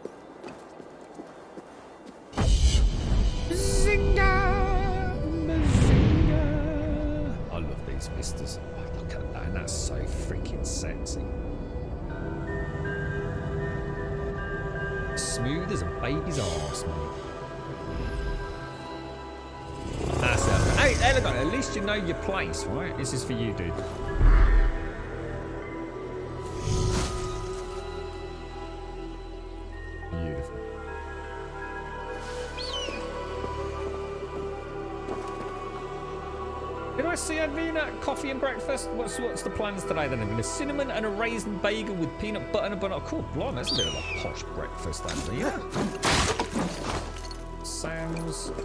Zinga! Bazinga! I love these vistas. Oh, look at that, and that's so freaking sexy. Smooth as a baby's arse, mate. That's it. Hey, Elegon, at least you know your place, right? This is for you, dude. Beautiful. Did I see Advina? Coffee and breakfast? What's the plans today then? A cinnamon and a raisin bagel with peanut butter and a banana. Cool, blimey, that's a bit of a posh breakfast, Advina.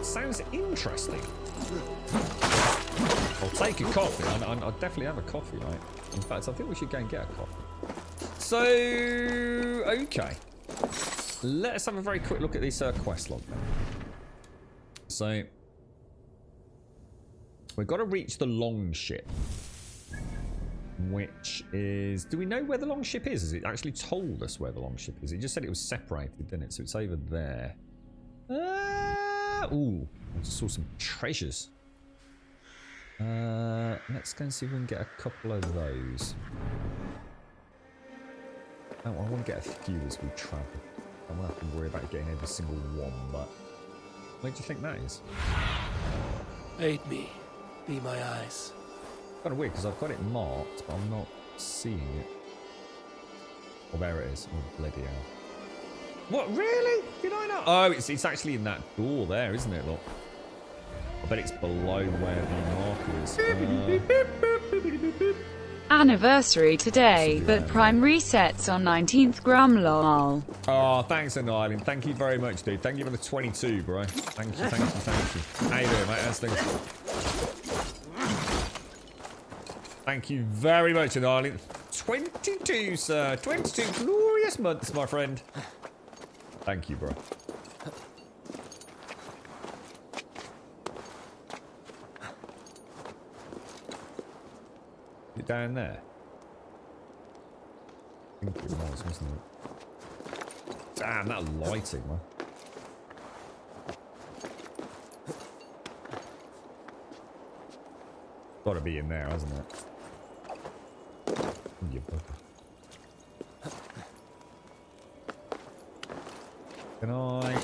Sounds interesting. I'll take a coffee. I'll definitely have a coffee, mate. In fact, I think we should go and get a coffee. So, okay. Let us have a very quick look at this quest log then. So, we've got to reach the long ship. Which is... Do we know where the long ship is? Has it actually told us where the long ship is? It just said it was separated, didn't it? So it's over there. Ooh, I just saw some treasures. Let's go and see if we can get a couple of those. Oh, I want to get a few as we travel. I won't have to worry about getting every single one, but... What do you think that is? Aid me. Be my eyes. Kind of weird, because I've got it marked, but I'm not seeing it. Oh, there it is. Oh, bloody hell. What, really? Did I not? Oh, it's actually in that door there, isn't it? Look. I bet it's below where the marker is. Anniversary today, but Prime resets on 19th gram lol. Oh, thanks, Anilin. Thank you very much, dude. Thank you for the 22, bro. Thank you. How you doing, mate? How's things? Thank you very much, Anilin. 22, sir. 22 glorious months, my friend. Thank you, bro. Is it down there? I think it was, wasn't it? Damn, that lighting, man. Gotta be in there, hasn't it? You bugger. Can I?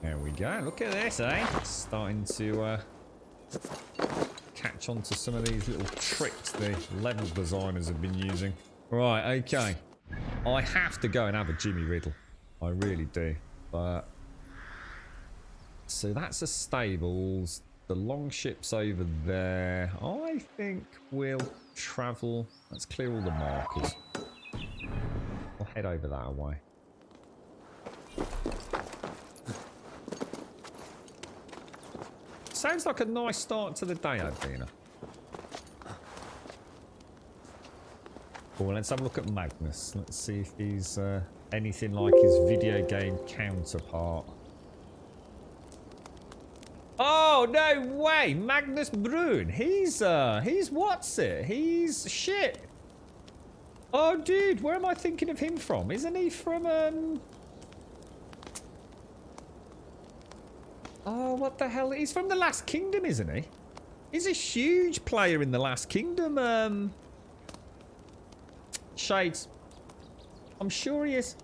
There we go. Look at this, eh? Starting to catch on to some of these little tricks the level designers have been using. Right, okay. I have to go and have a Jimmy Riddle. I really do. But so that's the stables. The long ship's over there. I think we'll travel. Let's clear all the markers. We'll head over that way. Sounds like a nice start to the day, Advina. Well, let's have a look at Magnus. Let's see if he's anything like his video game counterpart. Oh, no way. Magnus Brun. He's what's it? He's shit. Oh, dude, where am I thinking of him from? Isn't he from, Oh, what the hell? He's from The Last Kingdom, isn't he? He's a huge player in The Last Kingdom, Shades. I'm sure he is.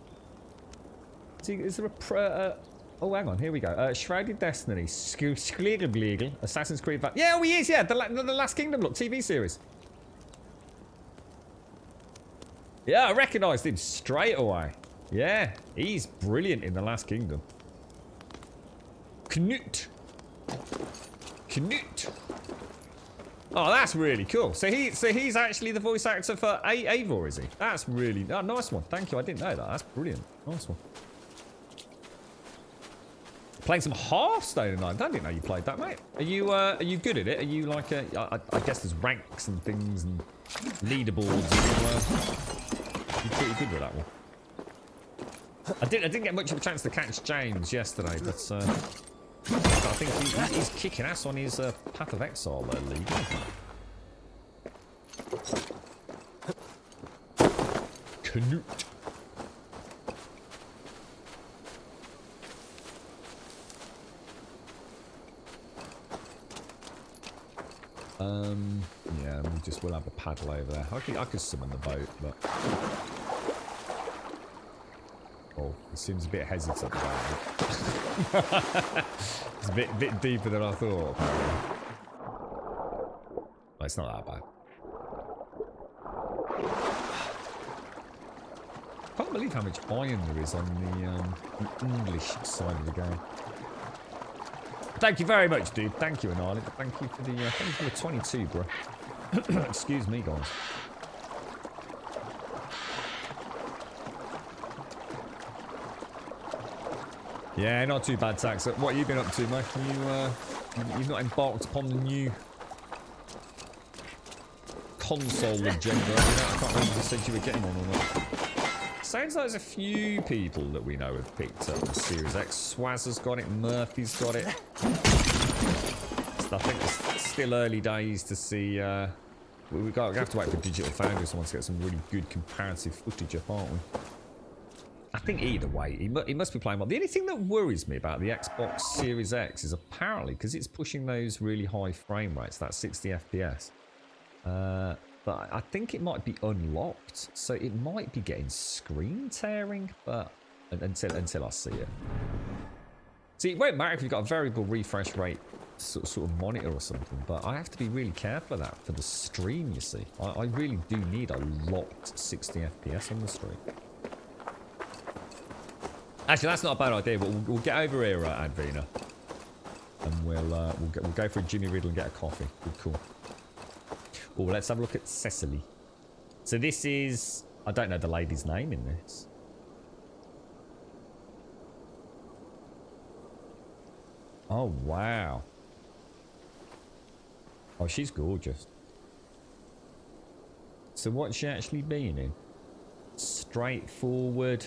Is there a oh, hang on. Here we go. Shrouded Destiny. Skligableagle. Assassin's Creed. Yeah, oh, he is. Yeah, the Last Kingdom. Look, TV series. Yeah, I recognised him straight away. Yeah, he's brilliant in The Last Kingdom. Knut. Oh, that's really cool. So he's actually the voice actor for Eivor, is he? That's really nice one. Thank you. I didn't know that. That's brilliant. Nice one. Playing some Hearthstone tonight. I didn't know you played that, mate. Are you good at it? Are you like I guess there's ranks and things and leaderboards. You're pretty good with that one. I didn't get much of a chance to catch James yesterday, but I think he's kicking ass on his Path of Exile league. Knut. Yeah, we'll have a paddle over there. I could summon the boat, but oh, it seems a bit hesitant about it. It's a bit deeper than I thought, apparently. Oh, it's not that bad. I can't believe how much iron there is on the English side of the game. Thank you very much, dude. Thank you, Anarly. Thank you for the 22, bro. Excuse me, guys. Yeah, not too bad, Tax. What have you been up to, mate? You've not embarked upon the new console agenda. I can't remember if you said you were getting one or not. Sounds like there's a few people that we know have picked up the Series X. Swazza's got it, Murphy's got it. I think it's still early days to see. We have to wait for Digital Foundry to get some really good comparative footage up, aren't we? I think either way, he must be playing well. The only thing that worries me about the Xbox Series X is apparently because it's pushing those really high frame rates, that 60 FPS. But I think it might be unlocked, so it might be getting screen tearing. But until I see it, see, it won't matter if you've got a variable refresh rate sort of monitor or something. But I have to be really careful of that for the stream. You see, I really do need a locked 60 FPS on the stream. Actually, that's not a bad idea, but we'll get over here, Advina, and we'll go for a Jimmy Riddle and get a coffee. Good call. Oh, let's have a look at Cecily. So this is... I don't know the lady's name in this. Oh, wow. Oh, she's gorgeous. So what's she actually been in? Straightforward.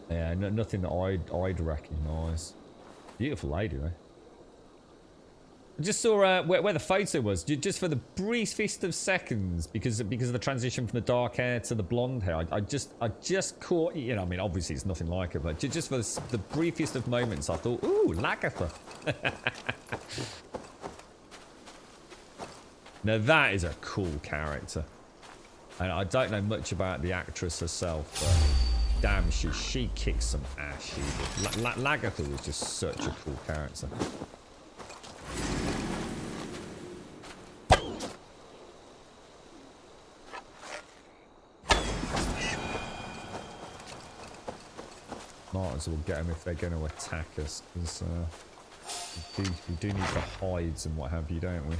Yeah, nothing that I'd recognise. Beautiful lady, though. I just saw where the photo was, just for the briefest of seconds, because of the transition from the dark hair to the blonde hair. I just caught, you know, I mean, obviously it's nothing like her, but just for the briefest of moments, I thought, ooh, Lagatha. Now that is a cool character, and I don't know much about the actress herself, but damn, she kicks some ass. Lagatha was just such a cool character. Might as well get them if they're going to attack us, because we do need the hides and what have you, don't we?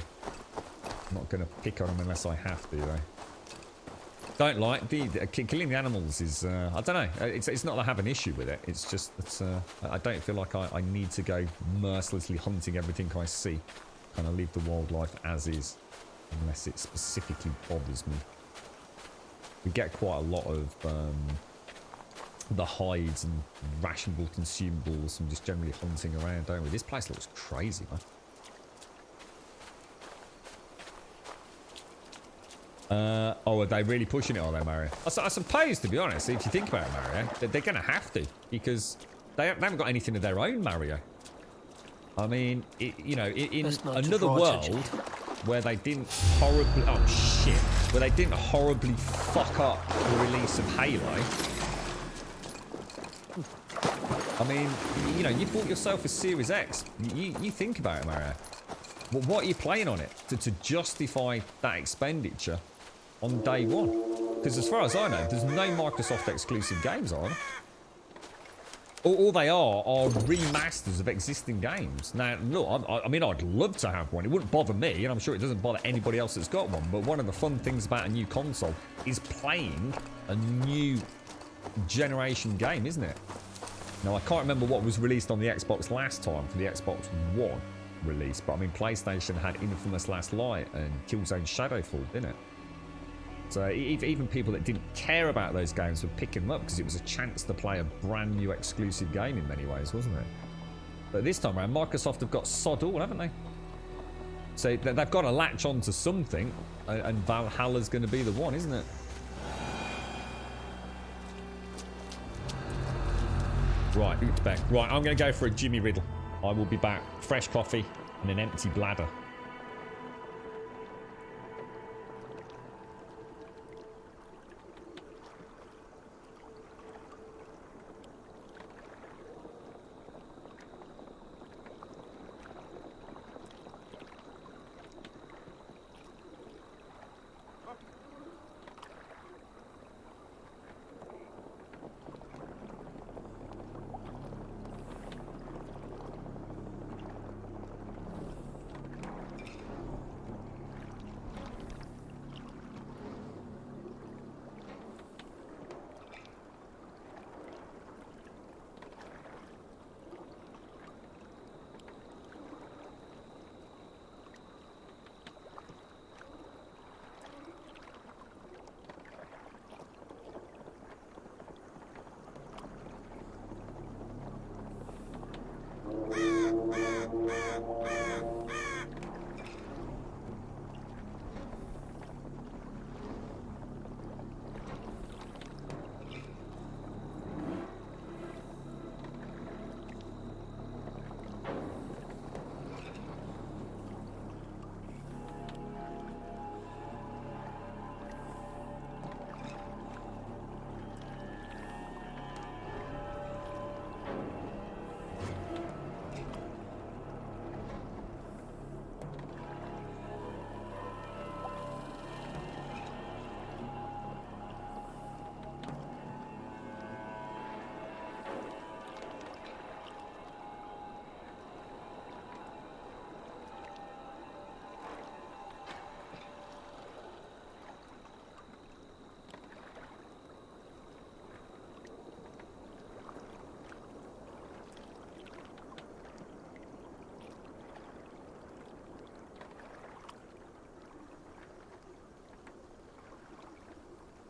I'm not going to pick on them unless I have to, though. Don't like killing the animals is I don't know. It's not that I have an issue with it. It's just that I don't feel like I need to go mercilessly hunting everything I see. Kind of leave the wildlife as is, unless it specifically bothers me. We get quite a lot of the hides and rationable consumables and just generally hunting around, don't we? This place looks crazy, man. Oh, are they really pushing it on there, Mario? I suppose, to be honest, if you think about it, Mario, they're going to have to, because they haven't got anything of their own, Mario. I mean, you know, in another world where they didn't horribly... Oh, shit. Where they didn't horribly fuck up the release of Halo. I mean, you know, you bought yourself a Series X. You think about it, Mario. Well, what are you playing on it to justify that expenditure on day one? Because as far as I know, there's no Microsoft exclusive games on. All they are remasters of existing games. Now, look, I mean, I'd love to have one. It wouldn't bother me, and I'm sure it doesn't bother anybody else that's got one. But one of the fun things about a new console is playing a new generation game, isn't it? Now, I can't remember what was released on the Xbox last time for the Xbox One release, but I mean, PlayStation had Infamous Last Light and Killzone Shadowfall, didn't it? So even people that didn't care about those games were picking them up because it was a chance to play a brand new exclusive game in many ways, wasn't it? But this time around, Microsoft have got sod all, haven't they? So they've got to latch on to something, and Valhalla's going to be the one, isn't it? Right, Utbeck. Right, I'm going to go for a Jimmy Riddle. I will be back. Fresh coffee and an empty bladder.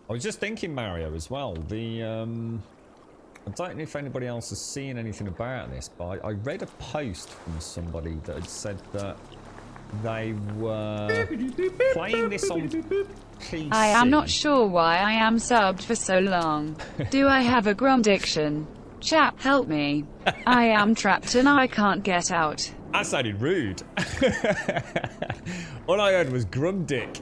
I was just thinking, Mario, as well. I don't know if anybody else has seen anything about this, but I read a post from somebody that had said that they were playing this on PC. I am not sure why I am subbed for so long. Do I have a grum addiction? Chat, help me. I am trapped and I can't get out. That sounded rude. All I heard was Grumdick.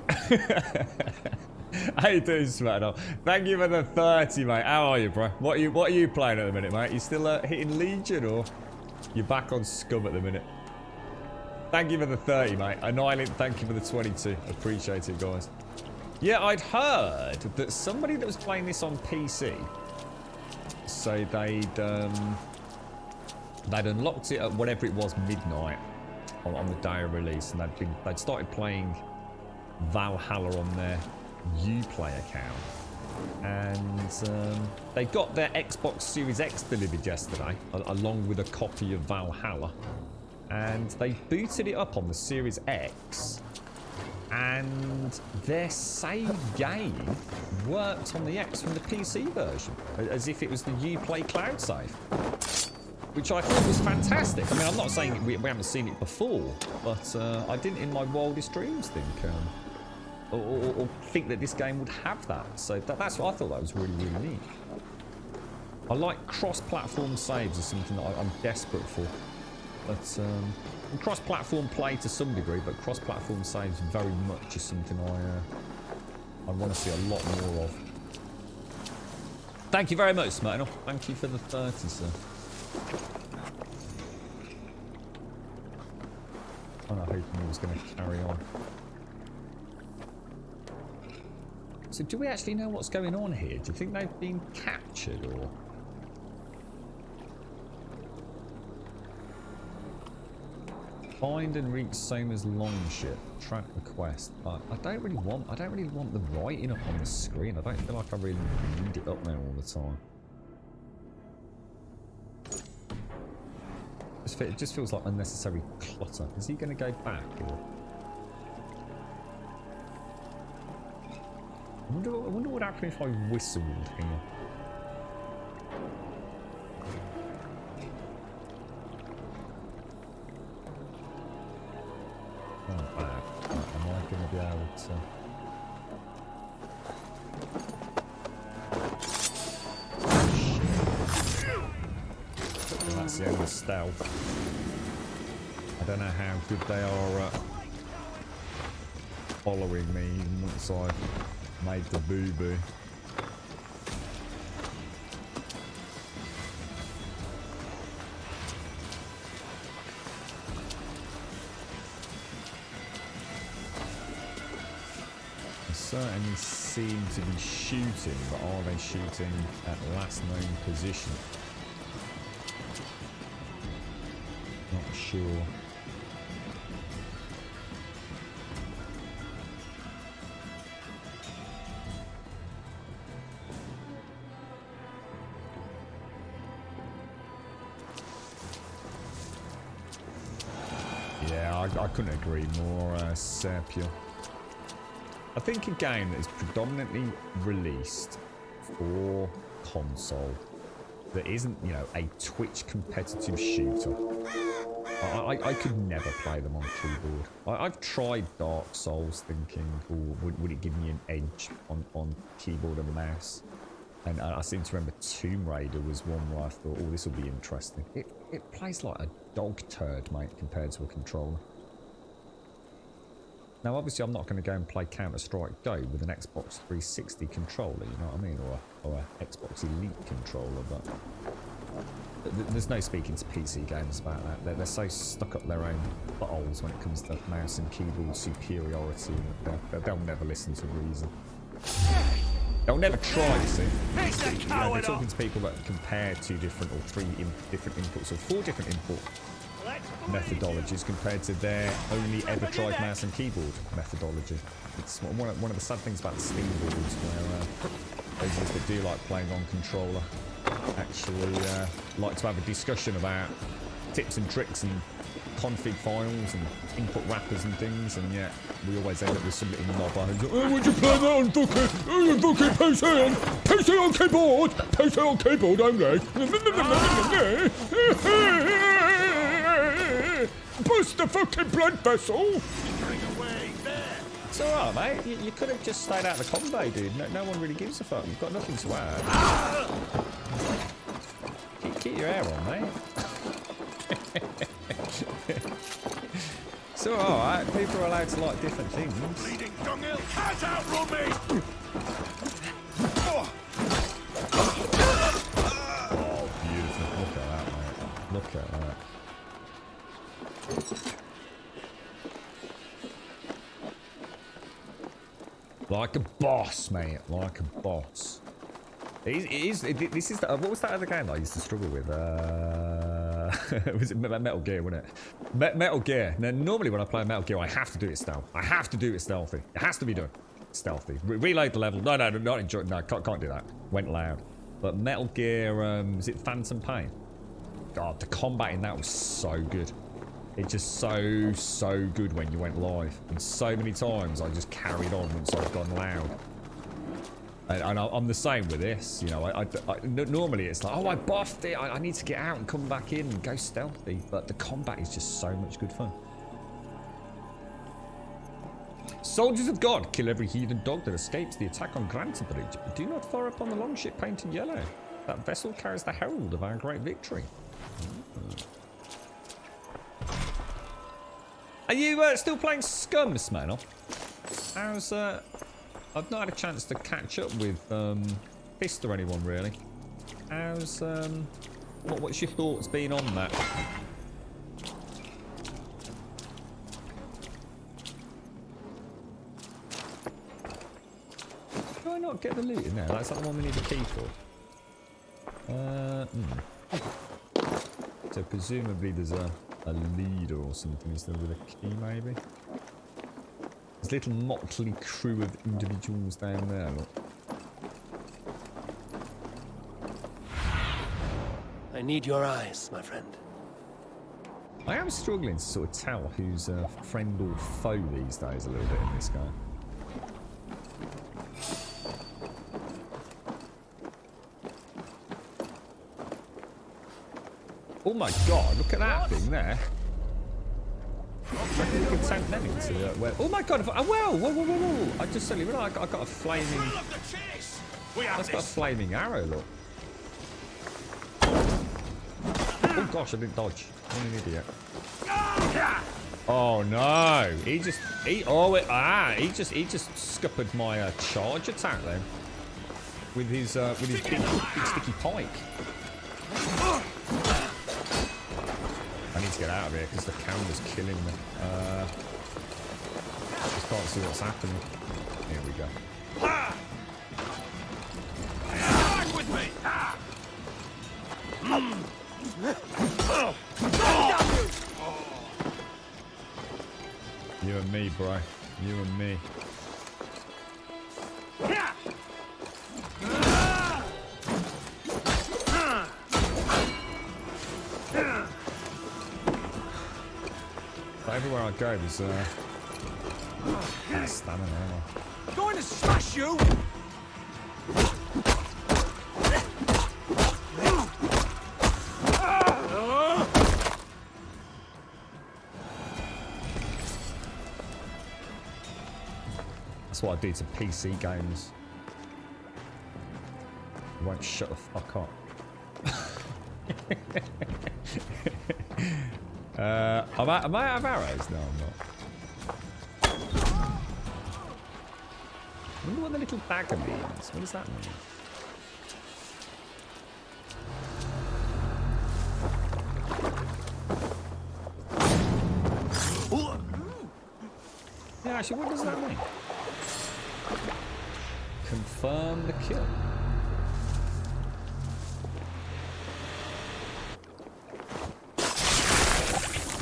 How you doing, Smackdown? Thank you for the 30, mate. How are you, bro? What are you playing at the minute, mate? You still hitting Legion, or you're back on Scum at the minute? Thank you for the 30, mate. Annihilate, thank you for the 22. Appreciate it, guys. Yeah, I'd heard that somebody that was playing this on PC, so they'd unlocked it at whatever it was, midnight on the day of release, and they'd started playing Valhalla on their Uplay account, and they got their Xbox Series X delivered yesterday along with a copy of Valhalla, and they booted it up on the Series X, and their save game worked on the X from the PC version, as if it was the Uplay cloud save, which I thought was fantastic. I mean, I'm not saying we haven't seen it before, but I didn't in my wildest dreams think or think that this game would have that. So that's what I thought. That was really, really neat. I like cross-platform saves is something that I'm desperate for. But cross-platform play to some degree, but cross-platform saves very much is something I want to see a lot more of. Thank you very much, Smurtle. Thank you for the 30, sir. I'm hoping he was going to carry on. So do we actually know what's going on here? Do you think they've been captured or... Find and reach Soma's longship. Track the quest. I don't really want the writing up on the screen. I don't feel like I really need it up there all the time. It just feels like unnecessary clutter. Is he going to go back? Or... I wonder what would happen if I whistled here. Not bad. Right, am I going to be able to... That's the only stealth. I don't know how good they are at following me once I've made the boo-boo. They certainly seem to be shooting, but are they shooting at last known position? Not sure. Yeah, I couldn't agree more, Serpio. I think a game that is predominantly released for console that isn't, you know, a Twitch competitive shooter. I could never play them on keyboard. I've tried Dark Souls thinking, oh, would it give me an edge on keyboard and mouse? And I seem to remember Tomb Raider was one where I thought, oh, this will be interesting. It plays like a dog turd, mate, compared to a controller. Now, obviously, I'm not going to go and play Counter-Strike Go with an Xbox 360 controller, you know what I mean? Or a Xbox Elite controller, but... There's no speaking to PC games about that. They're so stuck up their own buttholes when it comes to mouse and keyboard superiority that they'll never listen to reason. They'll never try, you see. You know, they're talking to people that compare two different or three different inputs or four different input methodologies compared to their only ever tried mouse and keyboard methodology. It's one of the sad things about the Steam boards, where those of us that do like playing on controller actually like to have a discussion about tips and tricks and config files and input wrappers and things, and yet we always end up with some little knobber who's like, oh, would you play that on fucking PC on keyboard? PC on keyboard only. Bust the fucking blood vessel. It's alright, mate. You could have just stayed out of the combo, dude. No one really gives a fuck. You've got nothing to add. Keep your hair on, mate. It's alright. People are allowed to like different things. Bleeding dunghill has outrun me! Oh, beautiful. Look at that, mate. Look at that. Like a boss, mate. Like a boss. This is the, what was that other game that I used to struggle with? Was it Metal Gear, wasn't it? Metal Gear. Now, normally when I play Metal Gear, I have to do it stealth. I have to do it stealthy. It has to be done stealthy. Reload the level. No, not enjoy. No, can't do that. Went loud. But Metal Gear, is it Phantom Pain? God, the combat in that was so good. It's just so good when you went live. And so many times I just carried on once I've gone loud. And I'm the same with this, you know. Normally it's like, oh, I buffed it. I need to get out and come back in and go stealthy. But the combat is just so much good fun. Soldiers of God, kill every heathen dog that escapes the attack on Granta Bridge, but do not fire upon the longship painted yellow. That vessel carries the herald of our great victory. Are you still playing Scum, Smirnoff? How's I've not had a chance to catch up with Fist or anyone really. How's what's your thoughts been on that? Do I not get the loot in there? That's not the one we need a key for. So presumably there's a leader or something instead with a key maybe. There's a little motley crew of individuals down there, look. I need your eyes, my friend. I am struggling to sort of tell who's a friend or foe these days a little bit in this game. Oh my god, look at that thing there. I think we can tank them into where. Oh my god! Whoa! I just suddenly realised I got a flaming. I've got a flaming arrow. Look. Oh gosh! I didn't dodge. I'm an idiot. Oh no! He just scuppered my charge attack then with his big sticky pike. I need to get out of here because the camera's killing me. Just can't see what's happening. Here we go. Back with me! You and me, bro. You and me. Everywhere I go, there's stamina. I'm going to smash you! That's what I do to PC games. You won't shut the fuck up. Am I out of arrows? No, I'm not. I wonder what the little dagger means. What does that mean? Yeah, actually, what does that mean? Confirm the kill.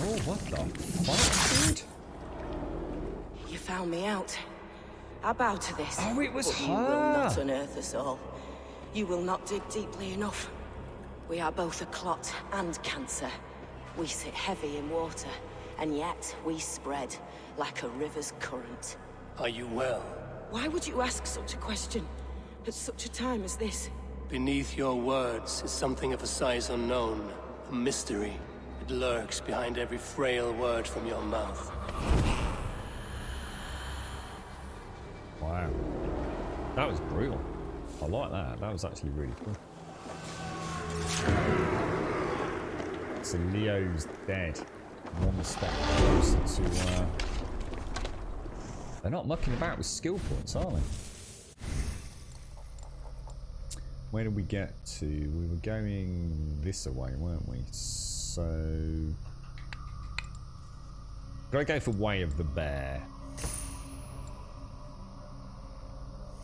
Oh, what the fuck, dude? You found me out. I bow to this. Oh, it was but her. You will not unearth us all. You will not dig deeply enough. We are both a clot and cancer. We sit heavy in water, and yet we spread like a river's current. Are you well? Why would you ask such a question at such a time as this? Beneath your words is something of a size unknown, a mystery. It lurks behind every frail word from your mouth. Wow. That was brutal. I like that. That was actually really cool. So Leo's dead. One step closer to... They're not mucking about with skill points, are they? Where did we get to? We were going this way, weren't we? So... Gotta go for Way of the Bear.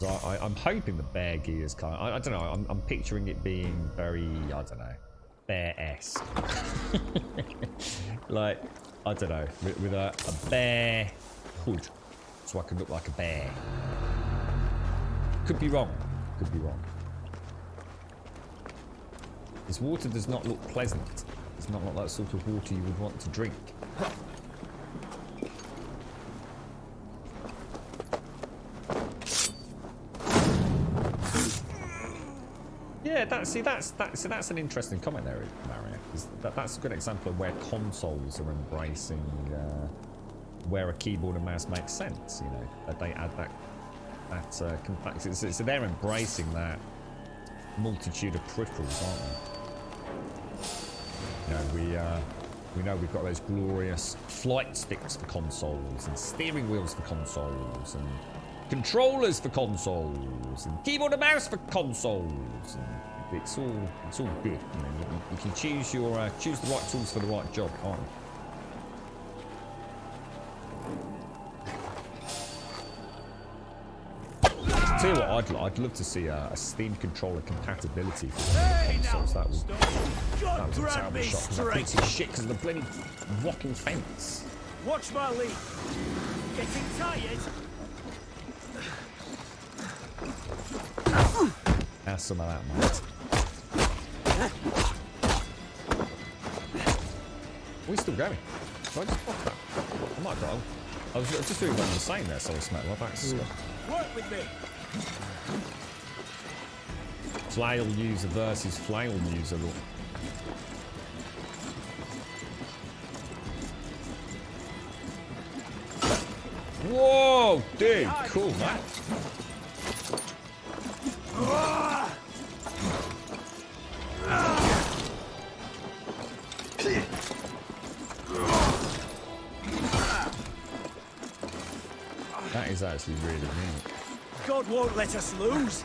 So I'm hoping the bear gear is kind of... I don't know, I'm picturing it being very, I don't know, bear-esque. Like, I don't know, with a bear hood. So I can look like a bear. Could be wrong. Could be wrong. This water does not look pleasant. It's not like that sort of water you would want to drink. Yeah, that's an interesting comment there, Mario. That's a good example of where consoles are embracing where a keyboard and mouse makes sense. You know, that they add that complexity. So they're embracing that multitude of peripherals, aren't they? You know, we know we've got those glorious flight sticks for consoles and steering wheels for consoles and controllers for consoles and keyboard and mouse for consoles. And it's all good. You know, you can choose the right tools for the right job, can't you? Tell you what, I'd love to see a Steam controller compatibility for consoles. That was a terrible shot. Because I couldn't see shit because of the bloody rocking fence. Watch my lead. Getting tired. Have some of that, mate. We're still going. Did I just block that? I might go. I was just doing what you were saying there, so I smelled like that. Work with me. Flail user versus flail user. Whoa, dude, cool, man. That is actually really neat. God won't let us lose.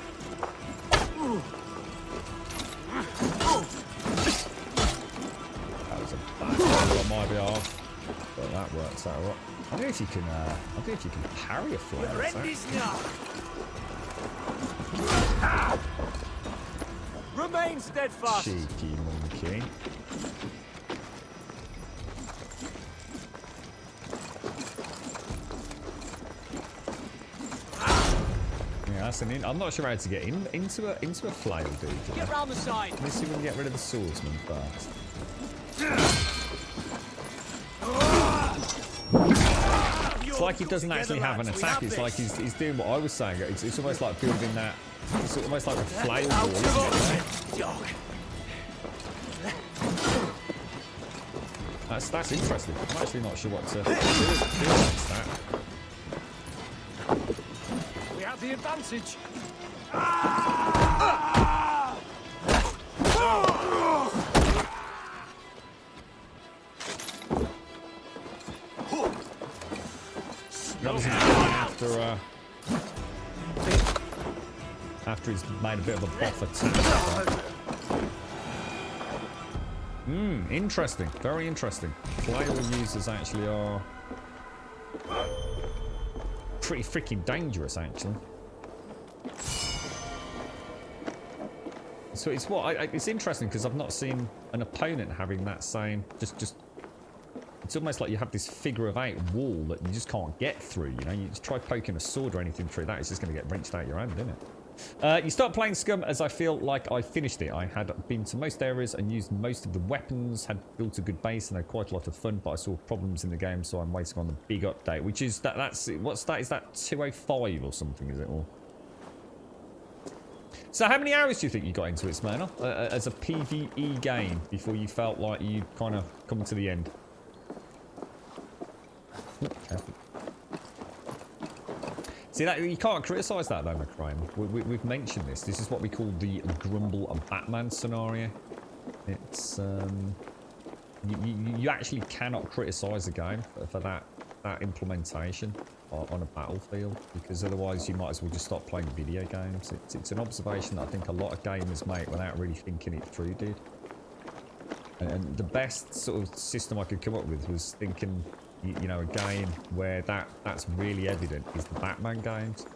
That was a bad angle on my behalf, but that works out alright. I don't know if you can. I don't know if you can parry a fly. Remain steadfast. Cheeky monkey. I'm not sure how to get into a flail, dude. Get round the side. Let's see if we can get rid of the swordsman first. It's like he doesn't actually have an attack. It's like he's doing what I was saying. It's almost like building that. It's almost like a flail wall, isn't it? That's interesting. I'm actually not sure what to do against that. We have the advantage. After he's made a bit of a buff attack. Interesting. Very interesting. Flail users actually are pretty freaking dangerous, actually. So it's it's interesting because I've not seen an opponent having that same just. It's almost like you have this figure of 8 wall that you just can't get through. You know, you just try poking a sword or anything through that, it's just going to get wrenched out your hand, isn't it? You start playing Scum as I feel like I finished it. I had been to most areas and used most of the weapons, had built a good base and had quite a lot of fun, but I saw problems in the game, so I'm waiting on the big update, which is what's that? Is that 205 or something, is it? Or so how many hours do you think you got into it, Smyrna, as a PvE game before you felt like you'd kind of come to the end? See, that you can't criticise that though, McCrane. We've mentioned this. This is what we call the Grumble and Batman scenario. It's you actually cannot criticise a game for that implementation on a battlefield, because otherwise you might as well just stop playing video games. It's an observation that I think a lot of gamers make without really thinking it through, dude. And the best sort of system I could come up with was thinking, you know, a game where that's really evident is the Batman games.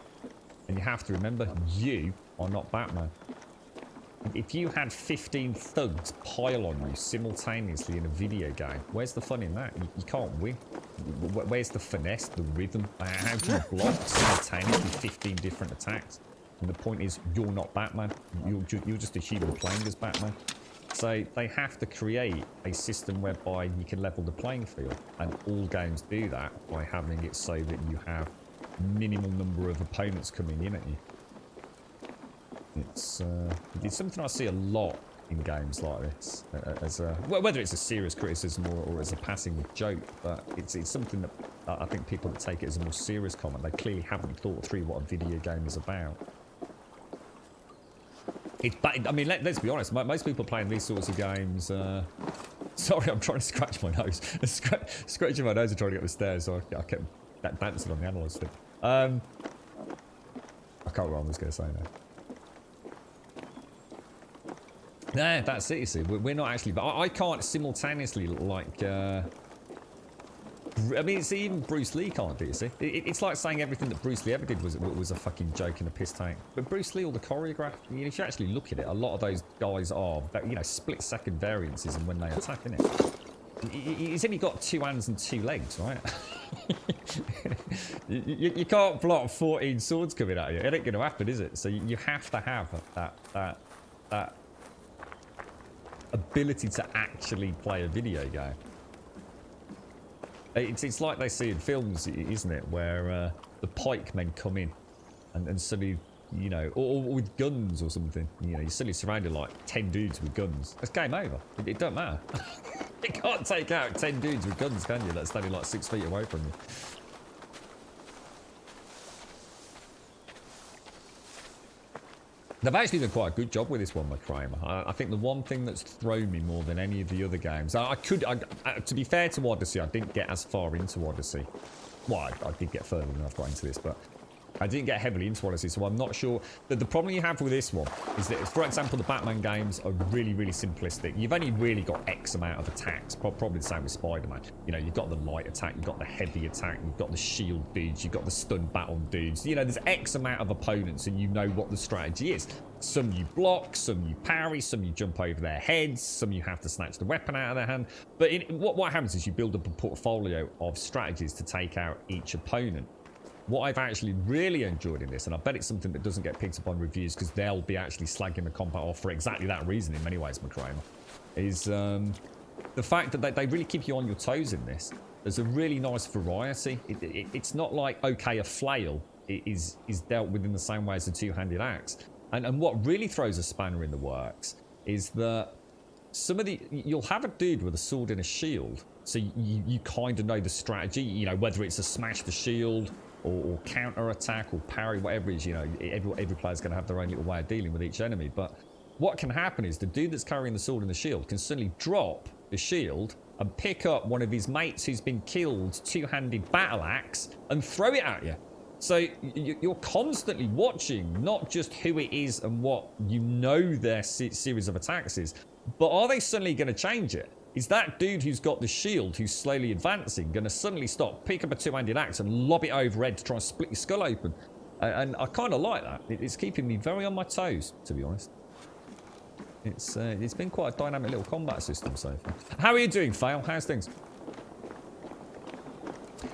And you have to remember, you are not Batman. If you had 15 thugs pile on you simultaneously in a video game, where's the fun in that? You can't win. Where's the finesse, the rhythm? How can you block simultaneously 15 different attacks? And the point is, you're not Batman. You're just a human playing as Batman. So they have to create a system whereby you can level the playing field, and all games do that by having it so that you have minimal number of opponents coming in at you. It's something I see a lot in games like this, as a, well, whether it's a serious criticism or as a passing joke, but it's something that I think people that take it as a more serious comment, they clearly haven't thought through what a video game is about. I mean, let's be honest, most people playing these sorts of games, sorry, I'm trying to scratch my nose. Scratching my nose and trying to get up the stairs, so I kept bouncing on the analog stick. I can't remember what I was going to say now. No, that's it, you see. We're not actually... I can't simultaneously, like... I mean, it's even Bruce Lee can't do it, you see. It's like saying everything that Bruce Lee ever did was a fucking joke and a piss tank. But Bruce Lee, all the choreograph, you know, if you actually look at it, a lot of those guys are, you know, split-second variances in when they attack, innit? He's only got 2 hands and 2 legs, right? you can't block 14 swords coming at you. It ain't going to happen, is it? So you have to have that ability to actually play a video game. It's like they see in films, isn't it, where the pikemen come in and suddenly, you know, or with guns or something, you know, you're suddenly surrounded like 10 dudes with guns. It's game over. It don't matter. You can't take out 10 dudes with guns, can you? That's standing like 6 feet away from you. They've actually done quite a good job with this one, McCramer. I think the one thing that's thrown me more than any of the other games... to be fair to Odyssey, I didn't get as far into Odyssey. Well, I did get further than I've got into this, but I didn't get heavily into Odyssey, so I'm not sure. The problem you have with this one is that, for example, the Batman games are really, really simplistic. You've only really got X amount of attacks, probably the same with Spider-Man. You know, you've got the light attack, you've got the heavy attack, you've got the shield dudes, you've got the stun battle dudes. You know, there's X amount of opponents and you know what the strategy is. Some you block, some you parry, some you jump over their heads, some you have to snatch the weapon out of their hand. But what happens is you build up a portfolio of strategies to take out each opponent. What I've actually really enjoyed in this, and I bet it's something that doesn't get picked up on reviews because they'll be actually slagging the combat off for exactly that reason in many ways, McCramer, is the fact that they really keep you on your toes in this. There's a really nice variety. It's not like, okay, a flail is dealt with in the same way as a two-handed axe. And what really throws a spanner in the works is that you'll have a dude with a sword and a shield, so you kind of know the strategy, you know, whether it's a smash the shield, or counter-attack, or parry, whatever it is, you know, every player's going to have their own little way of dealing with each enemy. But what can happen is the dude that's carrying the sword and the shield can suddenly drop the shield and pick up one of his mates who's been killed two-handed battle axe and throw it at you. So you're constantly watching not just who it is and what you know their series of attacks is, but are they suddenly going to change it? Is that dude who's got the shield, who's slowly advancing, going to suddenly stop, pick up a two-handed axe and lob it overhead to try and split your skull open? And I kind of like that. It's keeping me very on my toes, to be honest. It's been quite a dynamic little combat system so far. How are you doing, Fail? How's things?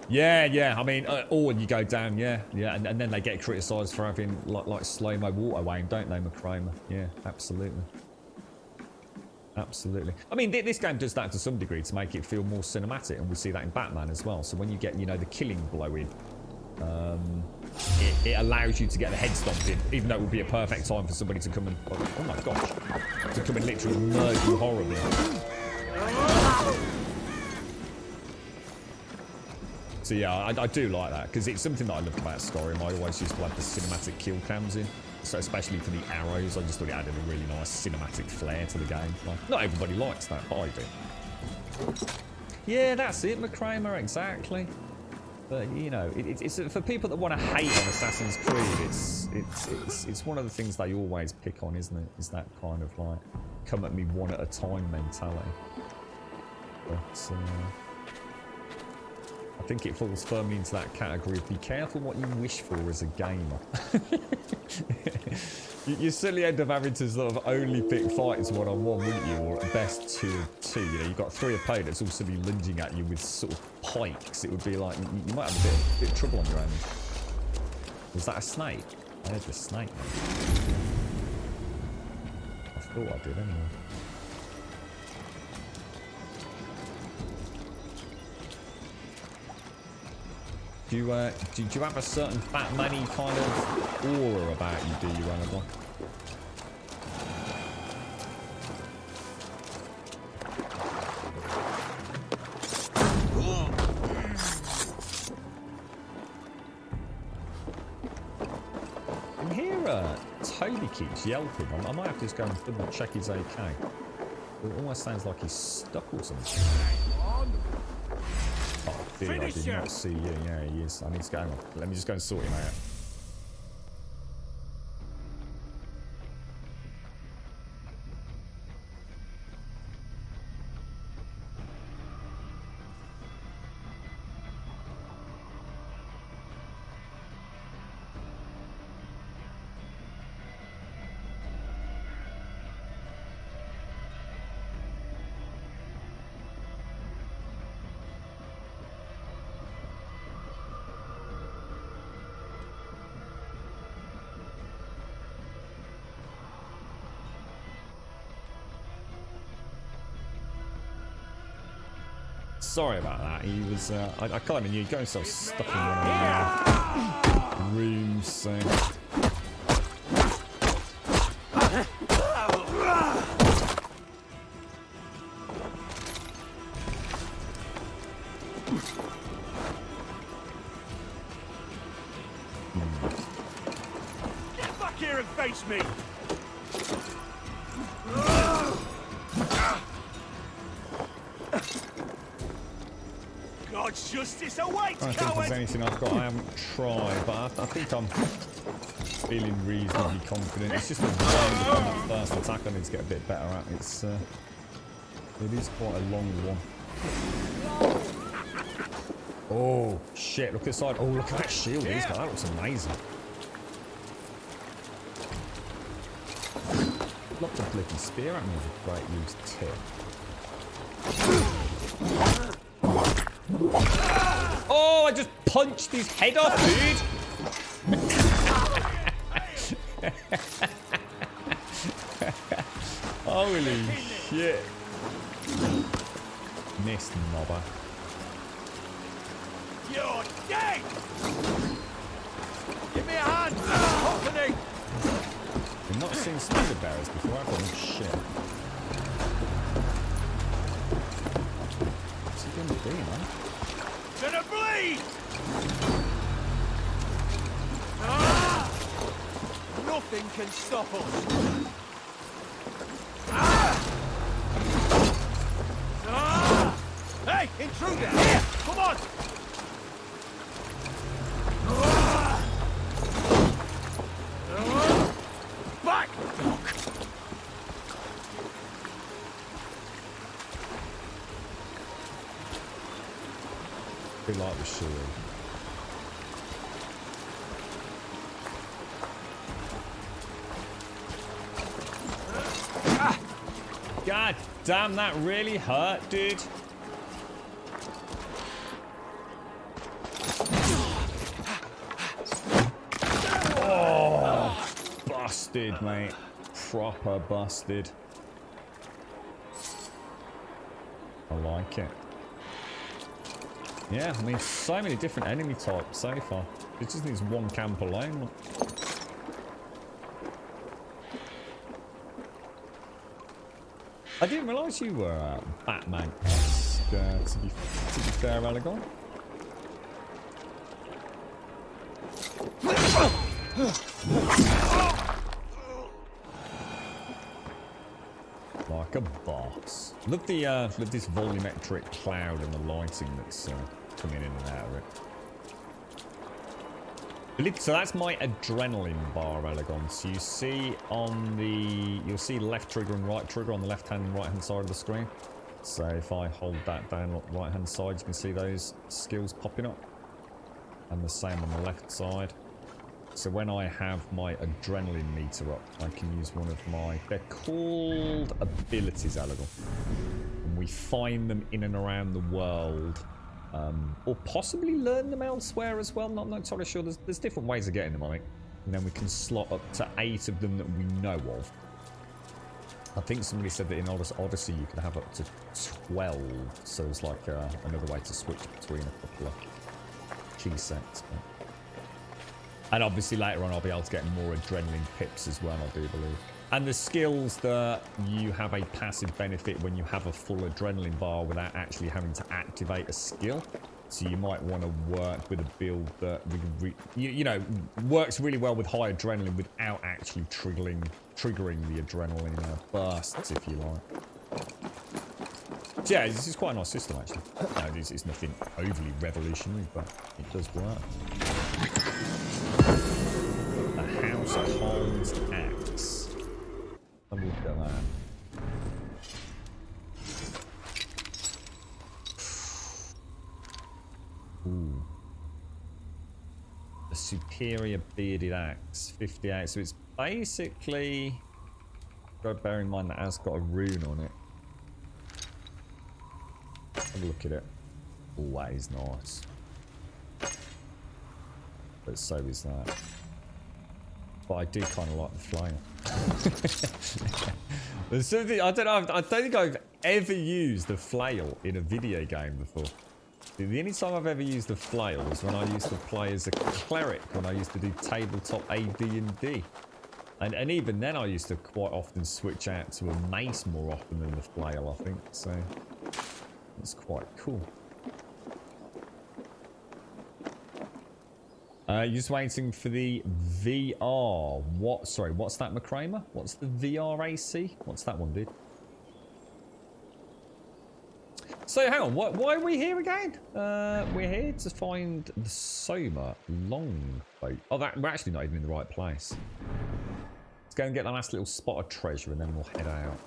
Yeah. I mean, or you go down, yeah. And then they get criticised for having like slow-mo water weighing, don't they, McCramer? Yeah, absolutely. Absolutely. I mean, this game does that to some degree to make it feel more cinematic, and we see that in Batman as well. So when you get, you know, the killing blow in, it allows you to get the head stomped in, even though it would be a perfect time for somebody to come and, oh my gosh, to come and literally murder you horribly. So yeah, I do like that, because it's something that I love about Skyrim. I always used to like the cinematic kill cams in. So especially for the arrows, I just thought it added a really nice cinematic flair to the game. Like, not everybody likes that, but I do. Yeah, that's it, McCramer, exactly. But you know, it's for people that want to hate on Assassin's Creed. It's one of the things they always pick on, isn't it? Is that kind of like come at me one at a time mentality. But I think it falls firmly into that category of be careful what you wish for as a gamer. You certainly end up having to sort of only pick fights one-on-one, wouldn't you? Or at best 2-2. You know, you've got 3 opponents all suddenly lunging at you with sort of pikes. It would be like, you might have a bit of trouble on your hands. Was that a snake? I heard the snake. I thought I did anyway. Do you have a certain Batman-y kind of aura about you, do you, Aragorn? Toby keeps yelping. I might have to just go and double check he's okay. It almost sounds like he's stuck or something. Oh dear, I did not see you. Yeah, he is. I need to go. Let me just go and sort him out. Sorry about that. He was. I kind of knew he got himself stuck in one of the rooms. So. Get back here and face me! God's justice awaits, I don't think there's anything I've got I haven't tried, but I think I'm feeling reasonably confident. It's just the one on that first attack I need to get a bit better at. It is quite a long one. Oh shit! Look aside. Oh, look at that shield he's got. That looks amazing. Lots of bloody spear at me with a great use tip. Oh, I just punched his head off, dude! Holy shit. Missed mobber. You're dead! Give me a hand! Company! We've not seen standard bearers before, have we? Oh, shit. What's he gonna do, man? Gonna bleed! Ah! Nothing can stop us! Ah! Ah! Hey, intruder! Here! Come on! Ah! Ah! Back! We like the shield. God damn, that really hurt, dude. Oh, busted, mate. Proper busted. I like it. Yeah, I mean, so many different enemy types so far. It just needs one camp alone. I didn't realise you were Batman-esque, to be fair, Aragorn. Like a boss. Love this volumetric cloud and the lighting that's coming in and out of it. So that's my adrenaline bar, Aragorn. So you see on you'll see left trigger and right trigger on the left hand and right hand side of the screen. So if I hold that down right hand side, you can see those skills popping up. And the same on the left side. So when I have my adrenaline meter up, I can use one of they're called abilities, Aragorn. And we find them in and around the world. Or possibly learn them elsewhere as well. Not entirely sure. There's different ways of getting them, I think. And then we can slot up to 8 of them that we know of. I think somebody said that in Odyssey you could have up to 12. So it's like another way to switch between a couple of key sets. But... And obviously later on I'll be able to get more adrenaline pips as well, I do believe. And the skills that you have a passive benefit when you have a full adrenaline bar without actually having to activate a skill. So you might want to work with a build that you know, works really well with high adrenaline without actually triggering the adrenaline bursts, if you like. So yeah, this is quite a nice system actually. No, this is nothing overly revolutionary, but it does work. A household axe. Have a look at that. Ooh. A superior bearded axe, 58. So it's basically, got to bear in mind that it has got a rune on it. Have a look at it. Oh, that is nice. But so is that. But I do kind of like the flail. There's something, I don't know. I don't think I've ever used a flail in a video game before. The only time I've ever used a flail was when I used to play as a cleric, when I used to do tabletop AD&D. And even then I used to quite often switch out to a mace more often than the flail, I think. So it's quite cool. You're just waiting for the VR. What? Sorry, what's that, McCramer? What's the VR AC? What's that one, dude? So hang on, why are we here again? We're here to find the Soma longboat. Oh, we're actually not even in the right place. Let's go and get the last little spot of treasure and then we'll head out.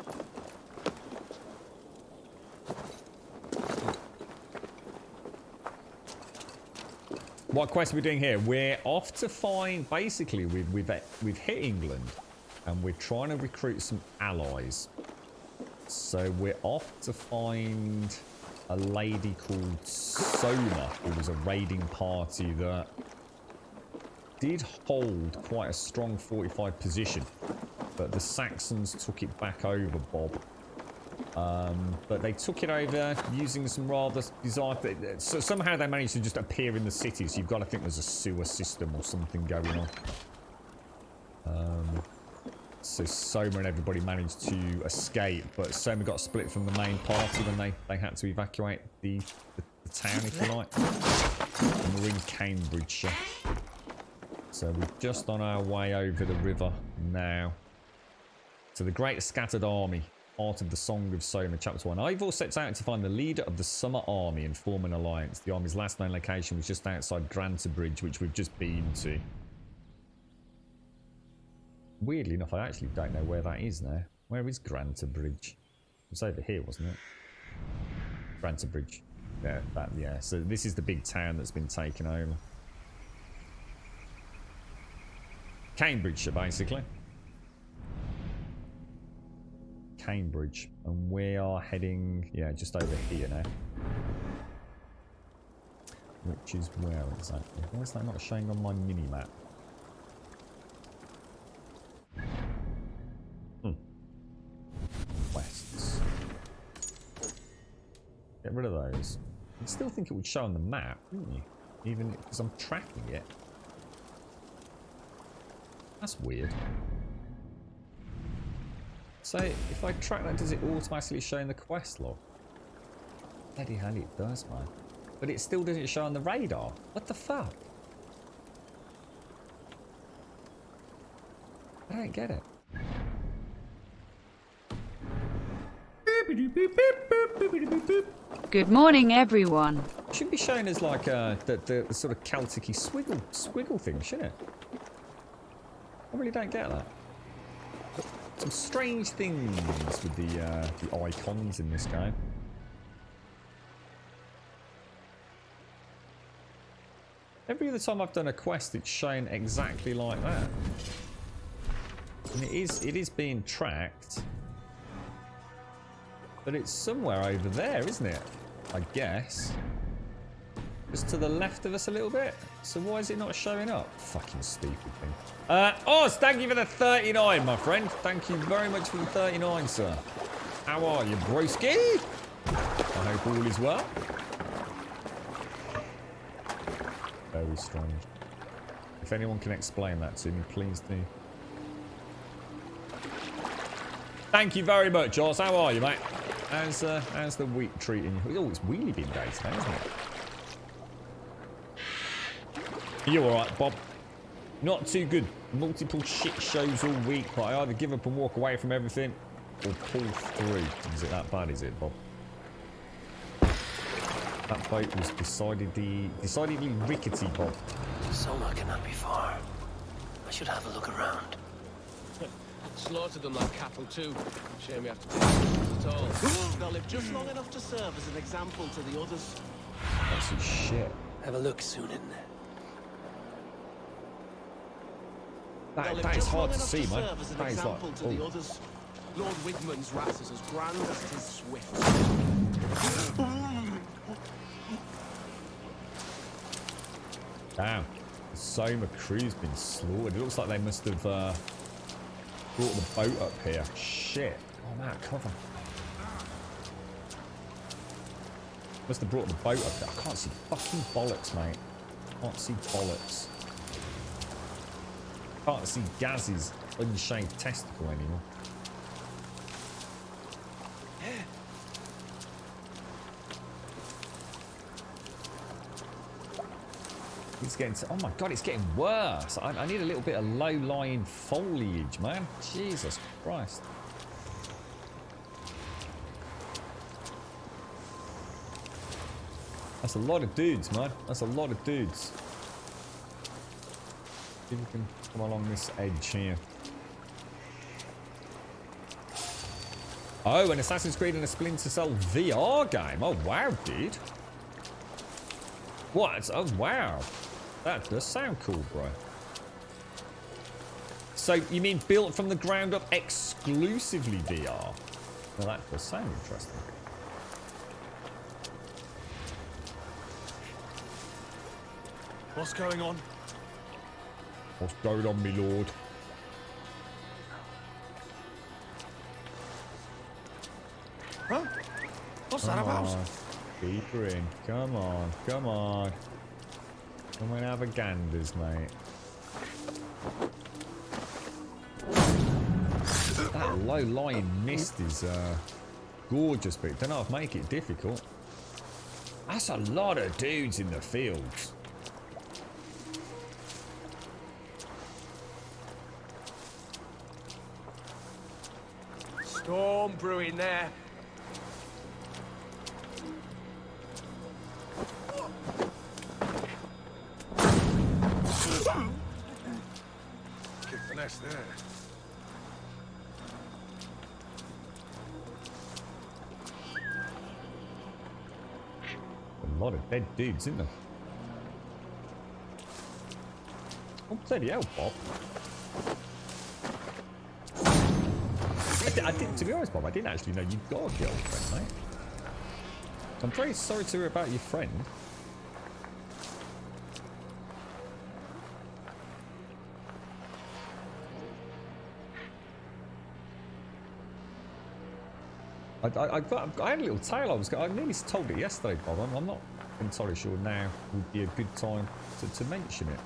What quest are we doing here? We're off to find, basically, we've hit England and we're trying to recruit some allies. So we're off to find a lady called Soma, who was a raiding party that did hold quite a strong fortified position, but the Saxons took it back over, Bob. But they took it over using some rather bizarre... So somehow they managed to just appear in the cities. You've got to think there's a sewer system or something going on. So Soma and everybody managed to escape, but Soma got split from the main party when they had to evacuate the town, if you like. And we're in Cambridgeshire. So we're just on our way over the river now. To the Great Scattered Army, part of the Song of Soma, Chapter 1. Ivor sets out to find the leader of the Summer Army and form an alliance. The army's last known location was just outside Grantebridge, which we've just been to. Weirdly enough, I actually don't know where that is now. Where is Grantebridge? It was over here, wasn't it? Grantebridge. Yeah, yeah. So this is the big town that's been taken over. Cambridgeshire, basically. Cambridge. And we are heading, yeah, just over here now. Which is where exactly? Why is that not showing on my mini-map? Quests. Get rid of those. You'd still think it would show on the map, wouldn't you? Even because I'm tracking it. That's weird. So if I track that, does it automatically show in the quest log? Bloody hell, it does, man. But it still doesn't show on the radar. What the fuck? I don't get it. Good morning, everyone. It should be shown as like the sort of Celtic-y squiggle thing, shouldn't it? I really don't get that. Some strange things with the icons in this game. Every other time I've done a quest, it's shown exactly like that. And it is being tracked. But it's somewhere over there, isn't it? I guess. Just to the left of us a little bit. So why is it not showing up? Fucking stupid thing. Oz, thank you for the 39, my friend. Thank you very much for the 39, sir. How are you, broski? I hope all is well. very strange. If anyone can explain that to me, please do. Thank you very much, Oz. How are you, mate? How's the week treating you? Oh, it's wheelie bin day today, isn't it? You alright, Bob? Not too good. Multiple shit shows all week, but I either give up and walk away from everything or pull through. Is it that bad, is it, Bob? That boat was decidedly rickety, Bob. Sonar cannot be far. I should have a look around. Slaughtered them like cattle too. Shame we have to do this at all. They'll live just long enough to serve as an example to the others. That's some shit. Have a look soon in there. That is hard to see, man. That is like, to the others. Lord Wigman's wrath is as grand as it is swift. Damn. The Soma crew's been slaughtered. It looks like they must have brought the boat up here. Shit. Oh, man, cover. Must have brought the boat up here. I can't see fucking bollocks, mate. Can't see bollocks. Can't see Gaz's unshaved testicle anymore. It's getting oh my god, it's getting worse. I need a little bit of low-lying foliage, man. Jesus Christ. That's a lot of dudes, man. That's a lot of dudes. See if we can come along this edge here. Oh, an Assassin's Creed and a Splinter Cell VR game. Oh, wow, dude. What? Oh, wow. That does sound cool, bro. So, you mean built from the ground up exclusively VR? Well, that does sound interesting. What's going on? What's going on, me lord? Huh? What's that about? On. Deeper in. Come on. Come on. Come and have a ganders, mate. That low-lying mist is gorgeous, but it don't know if make it difficult. That's a lot of dudes in the fields. Storm brewing there. Good finesse there. A lot of dead dudes, isn't there? Oh, bloody hell, Bob. I didn't, to be honest, Bob, I didn't actually know you'd got a girlfriend, mate. I'm very sorry to hear about your friend. I had a little tale I nearly told it yesterday, Bob. I'm not entirely sure now would be a good time to mention it.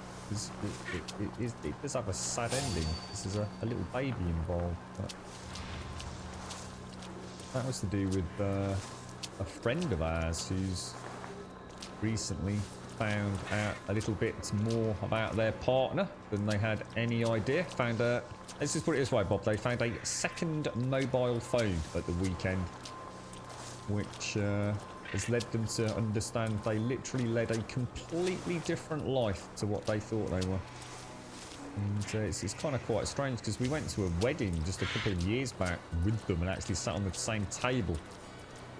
It does have a sad ending. This is a little baby involved. But that was to do with a friend of ours who's recently found out a little bit more about their partner than they had any idea. Found a, let's just put it this way, Bob, they found a second mobile phone at the weekend, which has led them to understand they literally led a completely different life to what they thought they were. And it's kind of quite strange because we went to a wedding just a couple of years back with them and actually sat on the same table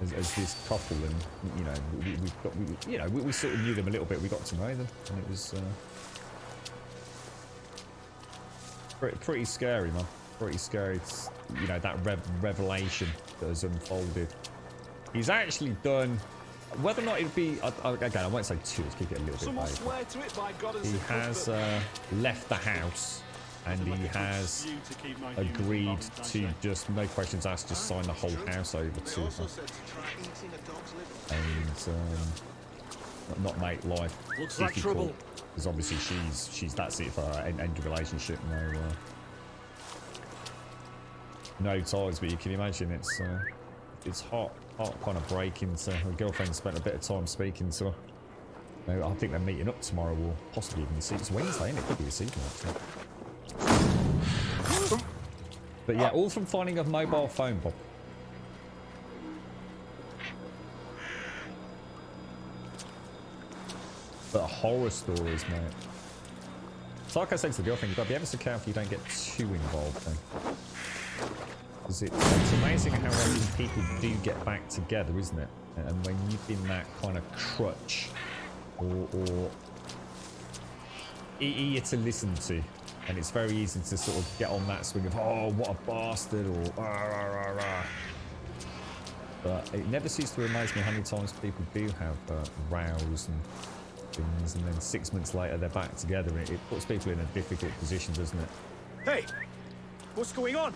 as this couple, and we sort of knew them a little bit. We got to know them, and it was pretty scary, man. Pretty scary. It's, that revelation that has unfolded. He's actually done. Whether or not it'd be again, I won't say two. Let's keep it a little bit vague. He has left the house, and he has agreed to just no questions asked, just sign the whole house over to her. And not make life Looks like difficult. trouble. Because obviously she's that's it for her end of relationship. No ties, but you can imagine it's hot kind of breaking to her girlfriend. Spent a bit of time speaking to her. I think they're meeting up tomorrow, or possibly even this evening. It's Wednesday, and it could be this evening actually. But yeah, all from finding a mobile phone, Bob. But horror stories, mate. So like I said to the girlfriend, you've got to be ever so careful you don't get too involved then. Because it's amazing how often people do get back together, isn't it? And when you've been that kind of crutch or ear to listen to, and it's very easy to sort of get on that swing of, oh, what a bastard, or rah, rah, rah, rah. But it never ceases to amaze me how many times people do have rows and things, and then 6 months later they're back together, and it puts people in a difficult position, doesn't it? Hey, what's going on?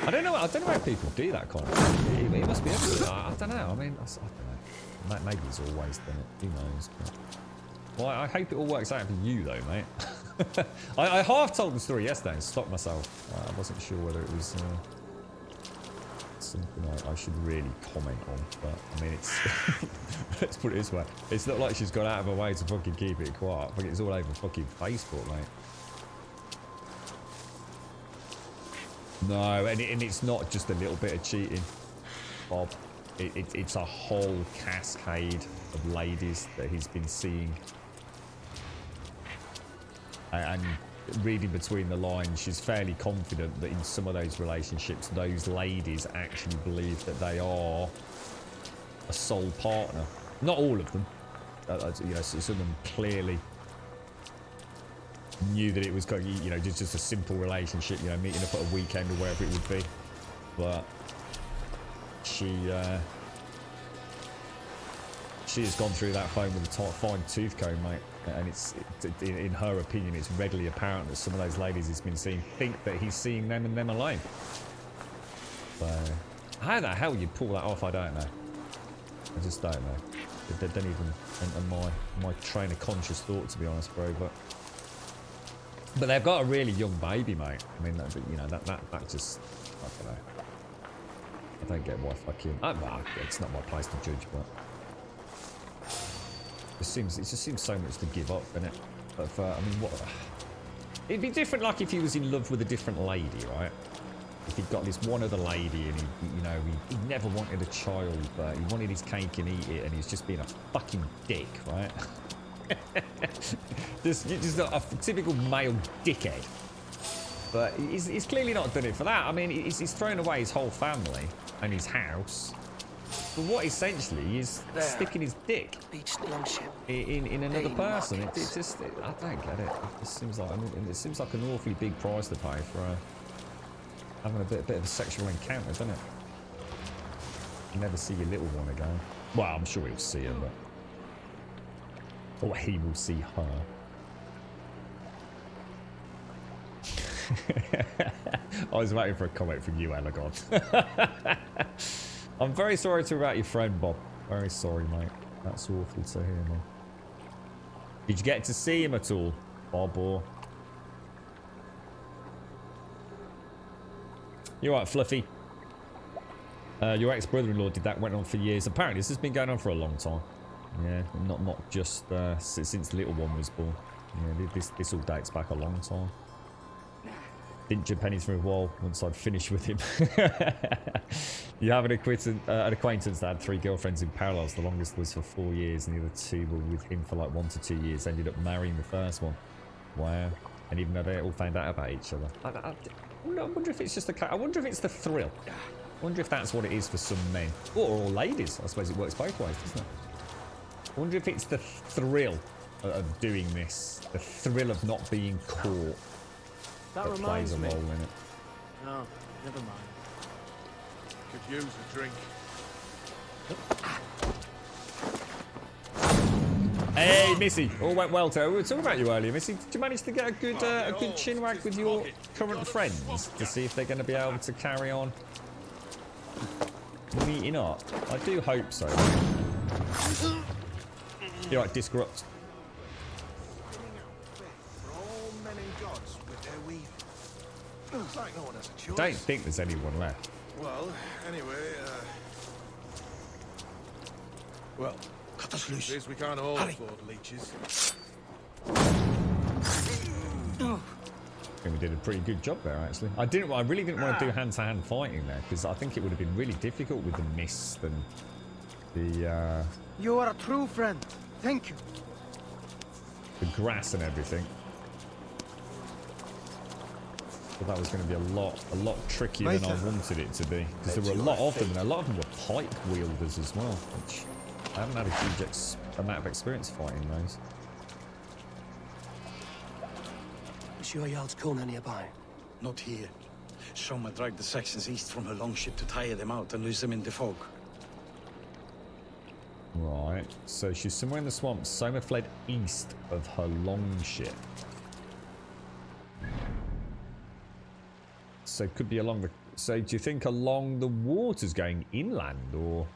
I don't know how people do that kind of thing. It must be everything. I don't know. I mean, I don't know. Maybe he's always done it. Who knows? But, well, I hope it all works out for you, though, mate. I half told the story yesterday and stopped myself. I wasn't sure whether it was something I should really comment on. But, I mean, it's... let's put it this way. It's not like she's gone out of her way to fucking keep it quiet. I think it's all over fucking Facebook, mate. No, and it's not just a little bit of cheating, Bob. It's a whole cascade of ladies that he's been seeing. And reading between the lines, she's fairly confident that in some of those relationships, those ladies actually believe that they are a sole partner. Not all of them. You know, some of them clearly knew that it was, you know, just a simple relationship, you know, meeting up at a weekend or wherever it would be. But she has gone through that phone with a fine tooth comb, mate. And it's in her opinion, it's readily apparent that some of those ladies he's been seeing think that he's seeing them and them alone. So how the hell you pull that off, I don't know. I just don't know. They don't even enter my train of conscious thought, to be honest, bro. But they've got a really young baby, mate. I mean, you know, that just, I don't know. I don't get why fucking... it's not my place to judge, but... It just seems so much to give up, doesn't it? But I mean, what... It'd be different, like, if he was in love with a different lady, right? If he'd got this one other lady and he never wanted a child, but he wanted his cake and eat it, and he's just being a fucking dick, right? just a typical male dickhead. But he's clearly not done it for that. I mean, he's thrown away his whole family and his house for what essentially is sticking his dick in another person. It just, I don't get it. It seems like, I mean, it seems like an awfully big price to pay for having a bit of a sexual encounter, doesn't it? You never see your little one again. Well, I'm sure he'll see her, but... Or he will see her. I was waiting for a comment from you, Elegon. I'm very sorry to about your friend, Bob. Very sorry, mate. That's awful to hear, man. Did you get to see him at all, Bob, or... You're right, Fluffy. Your ex-brother-in-law did that, went on for years. Apparently, this has been going on for a long time. Yeah, not just since the little one was born. Yeah, this all dates back a long time. Didn't jump pennies for a while once I'd finished with him. You have an acquaintance that had 3 girlfriends in parallels. The longest was for 4 years, and the other 2 were with him for like 1 to 2 years. Ended up marrying the first one. Wow. And even though they all found out about each other. I wonder if it's just I wonder if it's the thrill. I wonder if that's what it is for some men. Or ladies. I suppose it works both ways, doesn't it? I wonder if it's the thrill of doing this. The thrill of not being caught. That plays a role in it. No, never mind. Could use a drink. Hey, Missy. All went well, Teo. We were talking about you earlier, Missy. Did you manage to get a good chinwag with your current friends to see if they're going to be able to carry on meeting up? I do hope so. You're right, disrupt. Looks like no one has a choice. I don't think there's anyone left. Well, anyway, well, cut us loose. At least we can't all Hurry. afford leeches. I think we did a pretty good job there, actually. I really didn't want to do hand-to-hand fighting there because I think it would have been really difficult with the mist and the You are a true friend. Thank you. grass and everything. But that was going to be a lot trickier than I wanted it to be because there were a lot of them, and a lot of them were pike wielders as well, which I haven't had a huge amount of experience fighting those. Is your Jarl's Kona nearby? Not here. Soma dragged the Saxons east from her longship to tire them out and lose them in the fog. Right, so she's somewhere in the swamps. Soma fled east of her longship. So it could be along the... So do you think along the waters going inland, or...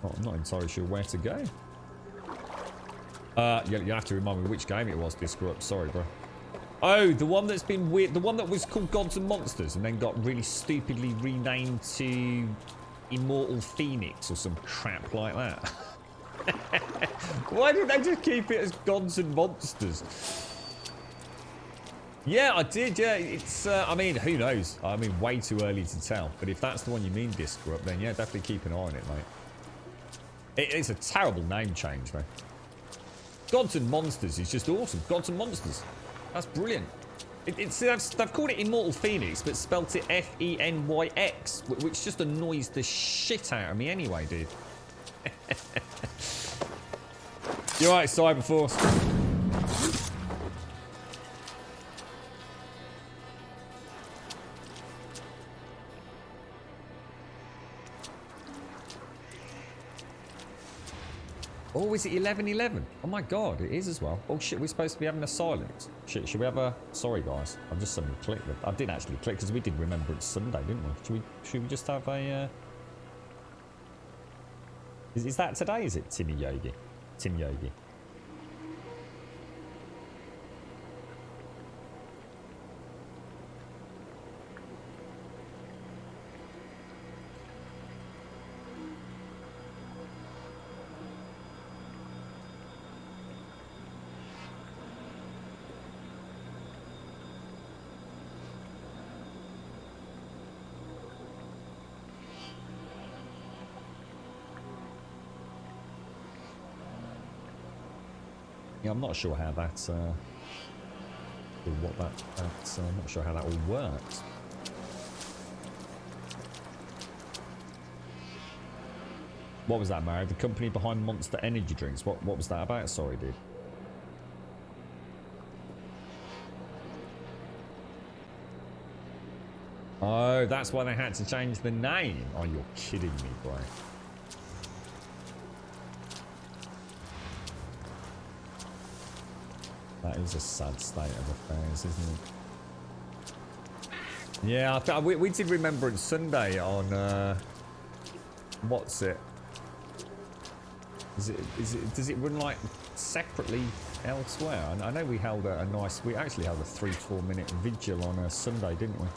Oh, I'm not entirely sure where to go. You have to remind me which game it was, Disrupt. Sorry, bro. Oh, the one that's been weird. The one that was called Gods and Monsters and then got really stupidly renamed to Immortal Phoenix or some crap like that. Why did they just keep it as Gods and Monsters? Yeah, I did, yeah. It's, I mean, who knows? I mean, way too early to tell. But if that's the one you mean, Disrupt, then yeah, definitely keep an eye on it, mate. It's a terrible name change, man. Gods and Monsters is just awesome. Gods and Monsters. That's brilliant. They've called it Immortal Phoenix, but spelt it F-E-N-Y-X, which just annoys the shit out of me anyway, dude. You're right, Cyberforce. Oh, is it 11:11? Oh my god, it is as well. Oh shit, we're supposed to be having a silence. Shit, should we have a... Sorry guys, I've just suddenly clicked it. I did actually click because we did remember it's Sunday, didn't we? Should we just have a... Is that today, is it, Timmy Yogi? Tim Yogi. Yeah, I'm not sure how that, I'm not sure how that all works. What was that, Mario? The company behind Monster Energy drinks. What was that about? Sorry, dude. Oh, that's why they had to change the name. Oh, you're kidding me, bro. That is a sad state of affairs, isn't it? Yeah, we did Remembrance Sunday on, what's it? Does it run like separately elsewhere? I know we held we actually held a 3-4 minute vigil on a Sunday, didn't we?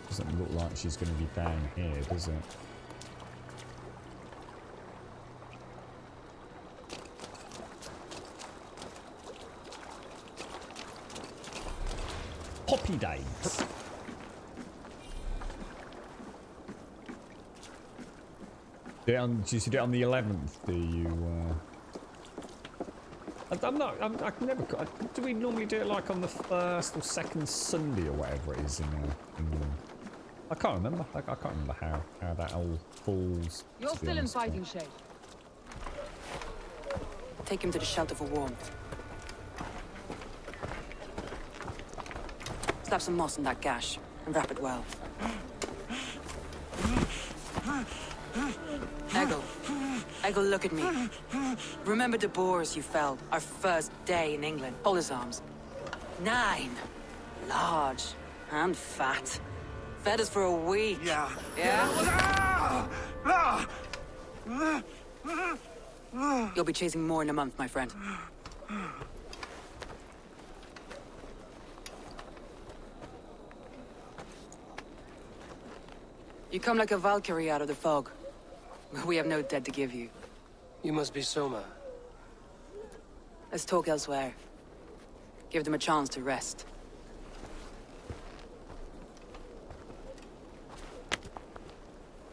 Doesn't look like she's going to be down here, does it? Poppy days. Do you do it on the 11th? Do you? I can never. Do we normally do it like on the first or second Sunday or whatever it is in England? I can't remember. I can't remember how that all falls. You're still in fighting shape. Take him to the shelter for warmth. Slap some moss in that gash and wrap it well. Eggle, look at me. Remember the boars you felled our first day in England? Hold his arms. 9. Large and fat. Fed us for a week. Yeah? You'll be chasing more in a month, my friend. You come like a Valkyrie out of the fog. We have no dead to give you. You must be Soma. Let's talk elsewhere. Give them a chance to rest.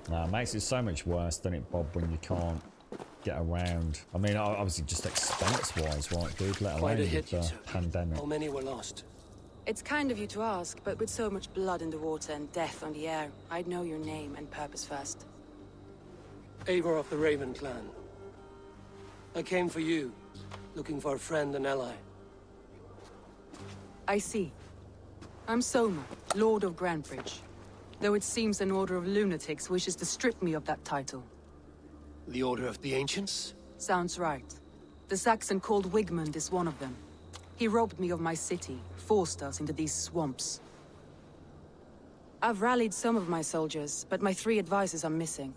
It makes it so much worse, doesn't it, Bob, when you can't get around. I mean, obviously just expense-wise, right, dude? Let alone with the pandemic. How many were lost? It's kind of you to ask, but with so much blood in the water and death on the air, I'd know your name and purpose first. Eivor of the Raven clan. I came for you, looking for a friend and ally. I see. I'm Soma, Lord of Grantebridge. Though it seems an order of lunatics wishes to strip me of that title. The Order of the Ancients? Sounds right. The Saxon called Wigmund is one of them. He robbed me of my city, forced us into these swamps. I've rallied some of my soldiers, but my 3 advisors are missing.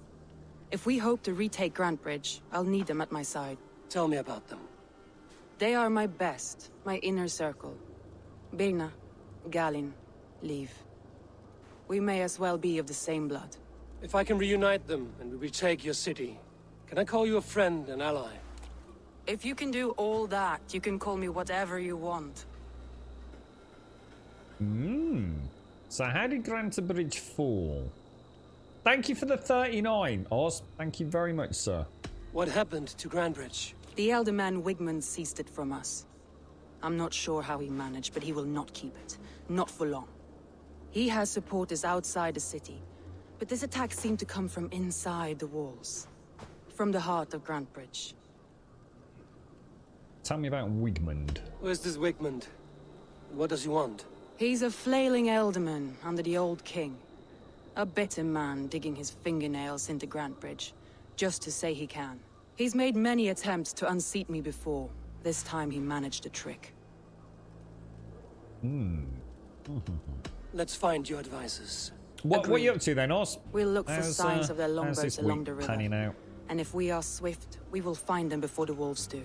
If we hope to retake Grantebridge, I'll need them at my side. Tell me about them. They are my best, my inner circle. Birna, Galin, Liv. We may as well be of the same blood. If I can reunite them and we retake your city, can I call you a friend and ally? If you can do all that, you can call me whatever you want. So how did Grantebridge fall? Thank you for the 39, Oz. Thank you very much, sir. What happened to Grantebridge? The elder man Wigmund seized it from us. I'm not sure how he managed, but he will not keep it. Not for long. He has supporters outside the city, but this attack seemed to come from inside the walls. From the heart of Grantebridge. Tell me about Wigmund. Where's this Wigmund? What does he want? He's a flailing elderman under the old king. A bitter man digging his fingernails into Grantebridge, just to say he can. He's made many attempts to unseat me before. This time he managed a trick. Let's find your advisors. What are you up to then, Oz? We'll look for signs of their longboats along the river. Panning out? And if we are swift, we will find them before the wolves do.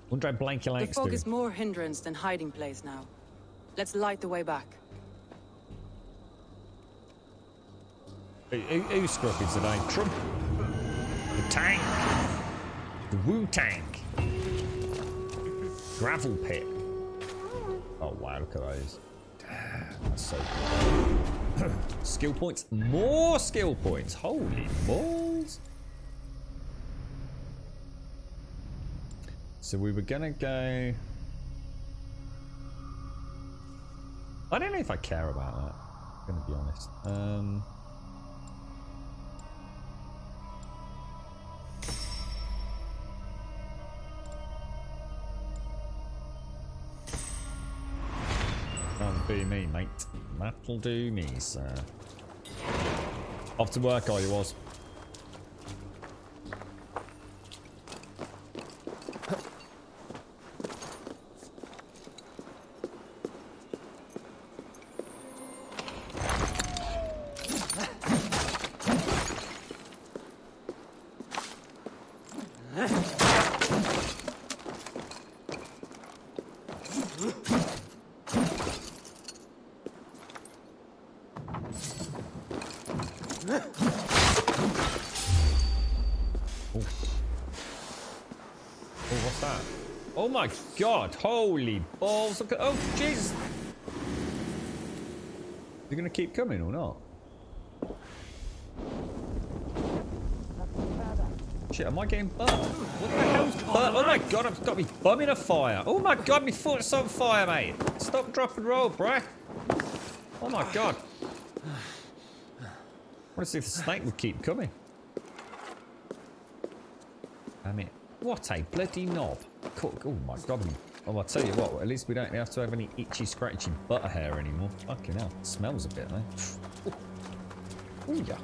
Wonder how Blanky The likes fog to. is more hindrance than hiding place now. Let's light the way back. Who's scruffy today? Trump? The tank? The Wu-Tang? Gravel pit? Oh wow, look at those. That's so good. Skill points? More skill points! Holy balls! So we were gonna go... I don't know if I care about that, I'm gonna be honest. That'll do me, mate. That'll do me, sir. Off to work, are you, Oz? Oh my god, holy balls. Look at, oh jeez. They're gonna keep coming or not? Shit, am I getting burnt? What the hell's burnt? Oh my god, I've got me bum in a fire. Oh my god, my foot's on fire, mate. Stop, drop and roll, bruh. Oh my god. I want to see if the snake would keep coming. Damn it. What a bloody knob. Oh my god, my Oh, I'll tell you what, at least we don't have to have any itchy, scratchy butter hair anymore. Fucking hell. Smells a bit, though. Ooh, yeah.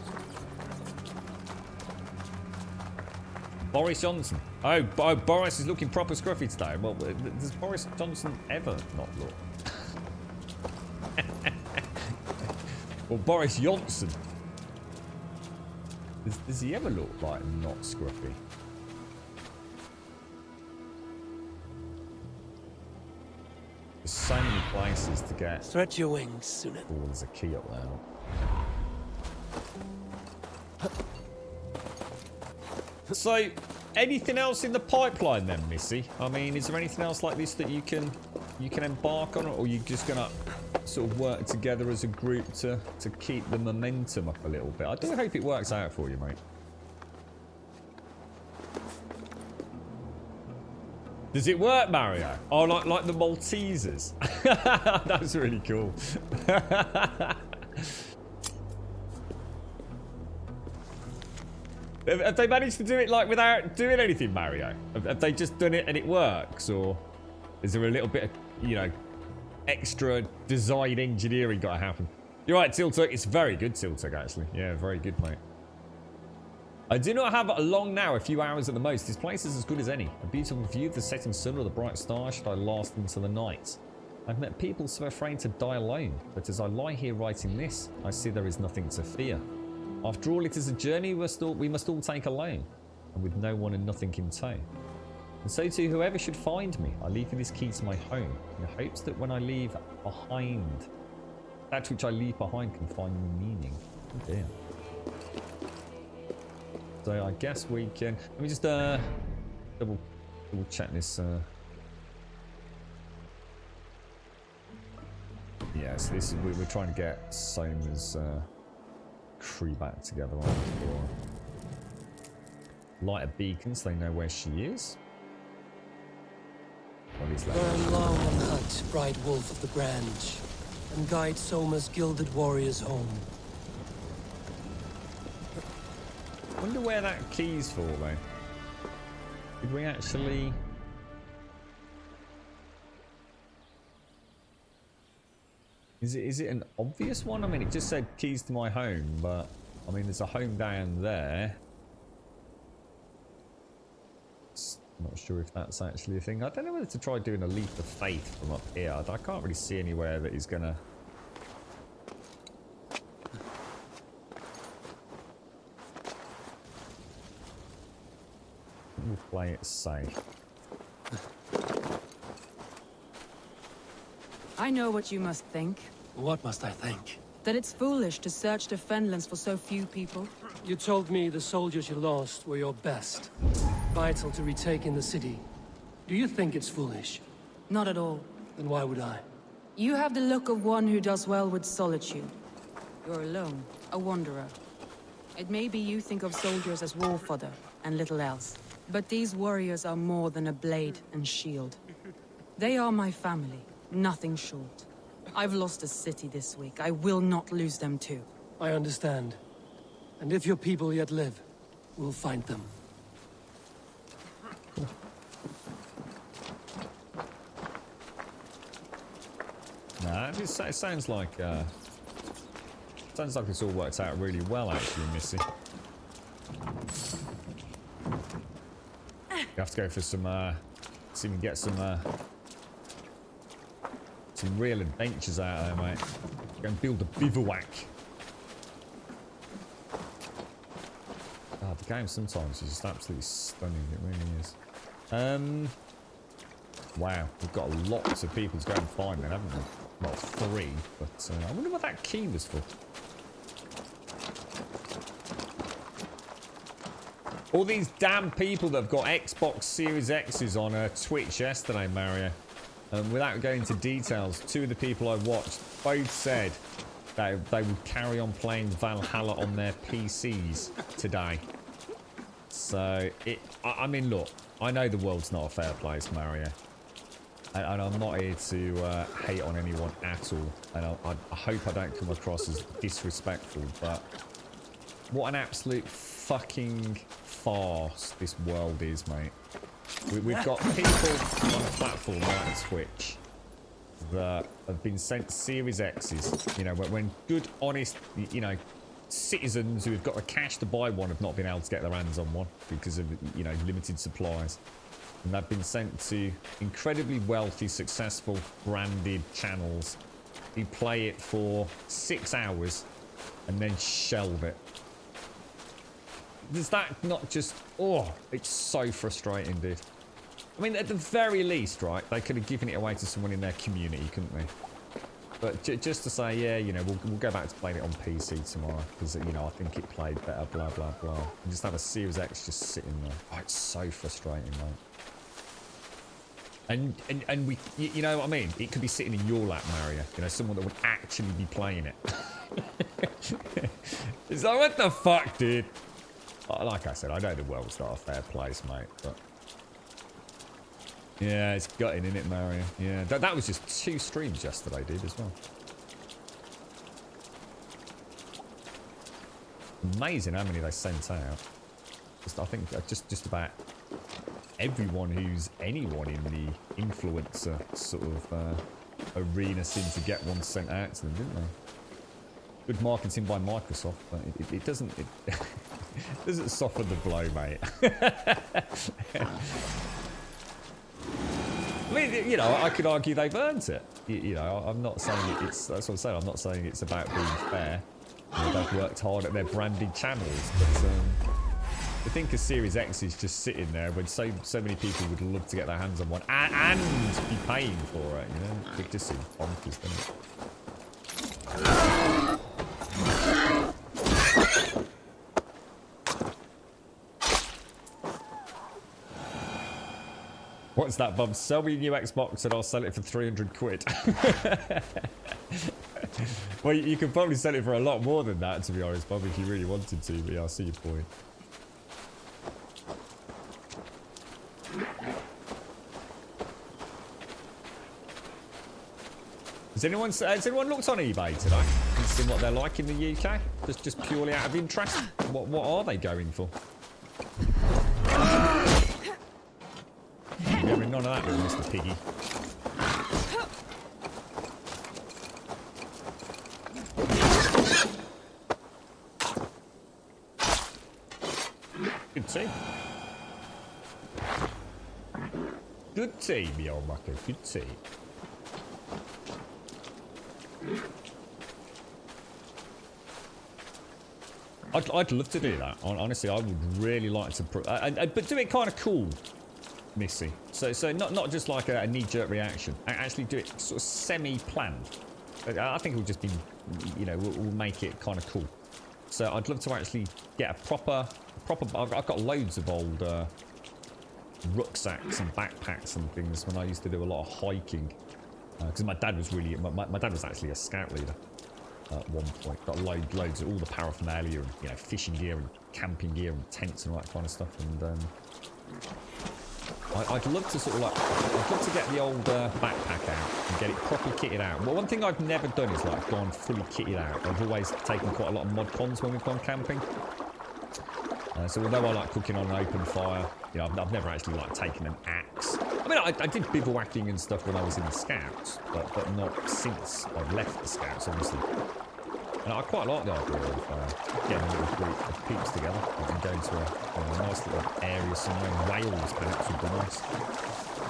Boris Johnson. Oh, Boris is looking proper scruffy today. Well, does Boris Johnson ever not look? Well, Boris Johnson. Does he ever look like not scruffy? There's so many places to get. Stretch your wings, Sunan. Oh, there's a key up there. So, anything else in the pipeline then, Missy? I mean, is there anything else like this that you can embark on, or are you just gonna sort of work together as a group to keep the momentum up a little bit? I do hope it works out for you, mate. Does it work, Mario? Oh, like the Maltesers. That's really cool. Have they managed to do it like without doing anything, Mario? Have they just done it and it works, or is there a little bit of, you know, extra design engineering got to happen? You're right, Tiltuk. It's very good, Tiltuk, actually. Yeah, very good, mate. I do not have long now, a few hours at the most. This place is as good as any. A beautiful view of the setting sun or the bright stars should I last into the night. I've met people so afraid to die alone, but as I lie here writing this, I see there is nothing to fear. After all, it is a journey we must all take alone, and with no one and nothing in tow. And so too, whoever should find me, I leave you this key to my home, in hopes that when I leave behind, that which I leave behind can find new meaning. Oh dear. So I guess we can. Let me just double check this. Yeah, so this is we're trying to get Soma's crew back together on for light a beacon so they know where she is. Burn long and hunt, bright wolf of the branch, and guide Soma's gilded warriors home. Wonder where that key's for, though. Did we actually? Is it an obvious one? I mean, it just said keys to my home, but I mean, there's a home down there. Not sure if that's actually a thing. I don't know whether to try doing a leap of faith from up here. I can't really see anywhere that he's gonna. We'll play it safe. I know what you must think. What must I think? That it's foolish to search the Fenlands for so few people. You told me the soldiers you lost were your best. Vital to retaking the city. Do you think it's foolish? Not at all. Then why would I? You have the look of one who does well with solitude. You're alone, a wanderer. It may be you think of soldiers as war fodder and little else. But these warriors are more than a blade and shield. They are my family, nothing short. I've lost a city this week. I will not lose them too. I understand. And if your people yet live, we'll find them. Nah, it sounds like it's all worked out really well, actually, Missy. You have to go for some, see if we can get some real adventures out there, mate. Go and build a bivouac. Oh, the game sometimes is just absolutely stunning. It really is. Wow, we've got lots of people to go and find then, haven't we? Well, 3, but I wonder what that key was for. All these damn people that have got Xbox Series X's on Twitch yesterday, Mario. Without going into details, 2 of the people I watched both said that they would carry on playing Valhalla on their PCs today. So, I mean, look, I know the world's not a fair place, Mario. And I'm not here to hate on anyone at all. And I hope I don't come across as disrespectful, but what an absolute fucking farce this world is, mate. We've got people on a platform like Twitch that have been sent Series X's. You know, when good, honest, you know, citizens who have got the cash to buy one have not been able to get their hands on one because of, you know, limited supplies. And they've been sent to incredibly wealthy, successful, branded channels who play it for 6 hours and then shelve it. Does that not just... Oh, it's so frustrating, dude. I mean, at the very least, right, they could have given it away to someone in their community, couldn't they? But just to say, yeah, you know, we'll go back to playing it on PC tomorrow because, you know, I think it played better, blah, blah, blah. And just have a Series X just sitting there. Oh, it's so frustrating, mate. And we, you know what I mean? It could be sitting in your lap, Mario. You know, someone that would actually be playing it. It's like, what the fuck, dude? Like I said, I know the world's not a fair place, mate, but... Yeah, it's gutting, isn't it, Mario? Yeah, that was just 2 streams yesterday, dude, as well. Amazing how many they sent out. I think just about everyone who's anyone in the influencer sort of arena seemed to get one sent out to them, didn't they? Good marketing by Microsoft, but it doesn't doesn't soften the blow, mate. I mean, you know, I could argue they've earned it. You know, I'm not saying it's... That's what I'm saying. I'm not saying it's about being fair. You know, they've worked hard at their branded channels, but I think a Series X is just sitting there when so many people would love to get their hands on one and be paying for it. You know, it just seems bonkers, doesn't it? What's that, Bum? Sell me a new Xbox and I'll sell it for 300 quid. Well, you could probably sell it for a lot more than that, to be honest, Bum, if you really wanted to, but yeah, I see your point. Has anyone looked on eBay today and seen what they're like in the UK? Just purely out of interest? What are they going for? You're having none of that, little Mr. Piggy. Good tea. Good tea, me old mucker. Good tea. I'd love to do that. Honestly, I would really like to, but do it kind of cool, Missy. So not just like a knee-jerk reaction. Actually, do it sort of semi-planned. I think it will just be, you know, we'll make it kind of cool. So I'd love to actually get a proper. I've got loads of old rucksacks and backpacks and things when I used to do a lot of hiking. Because my dad was really, my dad was actually a scout leader at one point. Got loads of all the paraphernalia and, you know, fishing gear and camping gear and tents and all that kind of stuff. And I'd love to sort of like, I'd love to get the old backpack out and get it properly kitted out. Well, one thing I've never done is like gone fully kitted out. I've always taken quite a lot of mod cons when we've gone camping. So although I like cooking on an open fire, you know, I've never actually like taken an axe. I mean, I did bivouacking and stuff when I was in the Scouts, but not since I've left the Scouts, obviously. And I quite like the idea of getting a little group of peeps together and going to a nice little area somewhere in Wales, perhaps would be nice.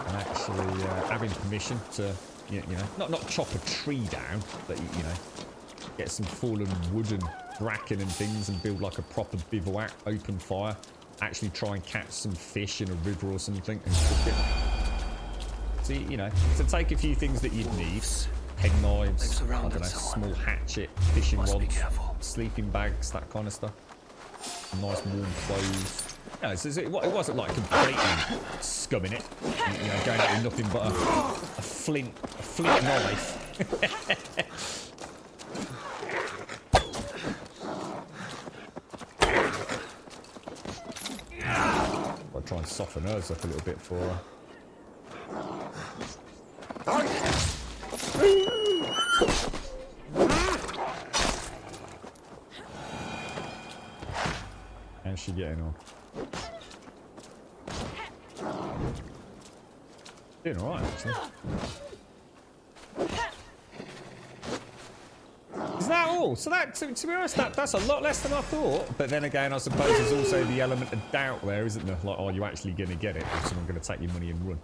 And actually having permission to, you know, not chop a tree down, but, you know, get some fallen wood and bracken and things and build like a proper bivouac, open fire. Actually try and catch some fish in a river or something and cook it. So, you know, to take a few things that you'd need. Pen knives, I don't know, small hatchet, fishing rods, sleeping bags, that kind of stuff. Nice warm clothes. No, so it wasn't like completely scumming it. You know, going out with nothing but a flint knife. I'll try and soften hers up a little bit for her. How's she getting on? Doing alright, actually. Is that all? So that, to be honest, that's a lot less than I thought. But then again, I suppose there's also the element of doubt there, isn't there? Like, are you actually going to get it? Or is someone going to take your money and run?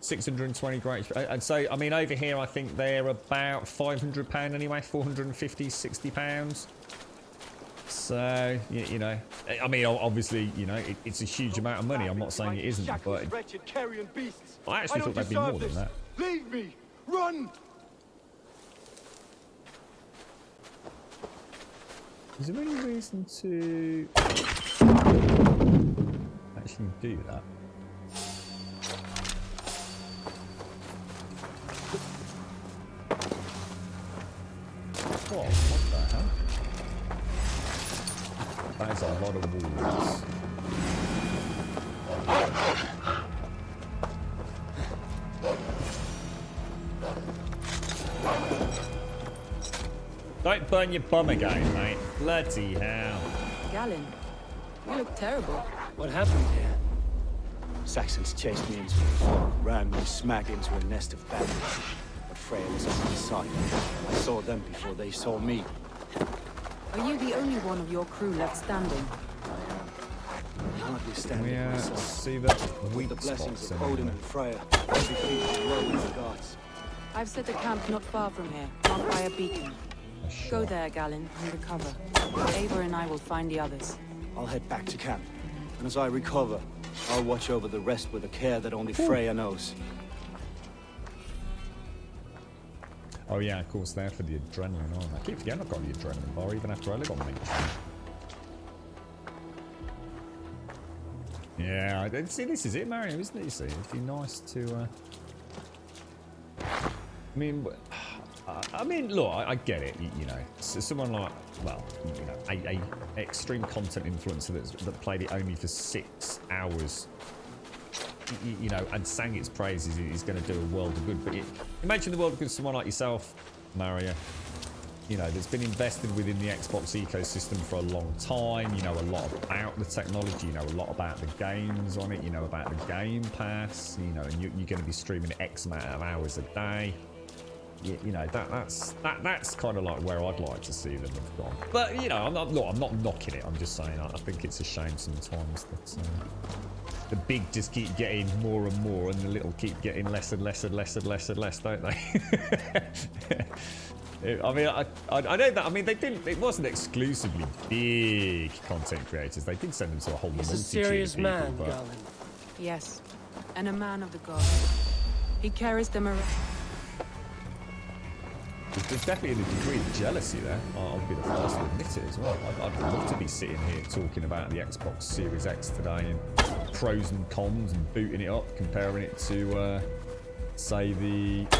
620 great. And so, I mean, over here, I think they're about £500 anyway. 450, £60. So, you know, I mean, obviously, you know, it's a huge amount of money. I'm not saying it isn't, but I actually thought they'd be more than that. Leave me! Run! Is there any reason to actually do that? What the hell? That is a lot of walls. Don't burn your bum again, mate. Bloody hell. Galen, you look terrible. What happened here? Saxons chased me into the fog, ran me smack into a nest of bandits. But Freya was on my side. I saw them before they saw me. Are you the only one of your crew left standing? Hardly standing Can we myself. see the weak the blessings spots of in Odin there? and Freya. Every creature low in the gods. I've set a camp not far from here, marked by a beacon. Go there, Galen, and recover. Eivor and I will find the others. I'll head back to camp. And as I recover, I'll watch over the rest with a care that only Freya knows. Oh yeah, of course, they're for the adrenaline, aren't they? I keep forgetting I've got the adrenaline bar, even after I got me. Yeah, see, this is it, Mario, isn't it? You see, it'd be nice to, I mean, look, I get it, you know. So someone like, well, you know, a extreme content influencer that played it only for 6 hours, you know, and sang its praises is going to do a world of good. But imagine the world of good someone like yourself, Mario, you know, that's been invested within the Xbox ecosystem for a long time. You know a lot about the technology, you know a lot about the games on it, you know about the Game Pass, you know, and you're going to be streaming X amount of hours a day. You know, that's kind of like where I'd like to see them have gone. But you know, I'm not knocking it. I'm just saying I think it's a shame sometimes that the big just keep getting more and more, and the little keep getting less and less and less and less and less, don't they? I mean, I know that. I mean, they didn't. It wasn't exclusively big content creators. They did send them to a whole multitude He's a serious of people, man, but Galen. Yes, and a man of the gods. He carries them around. There's definitely a degree of jealousy there. I'll be the first to admit it as well. I'd love to be sitting here talking about the Xbox Series X today and pros and cons and booting it up, comparing it to, say, the... Yeah,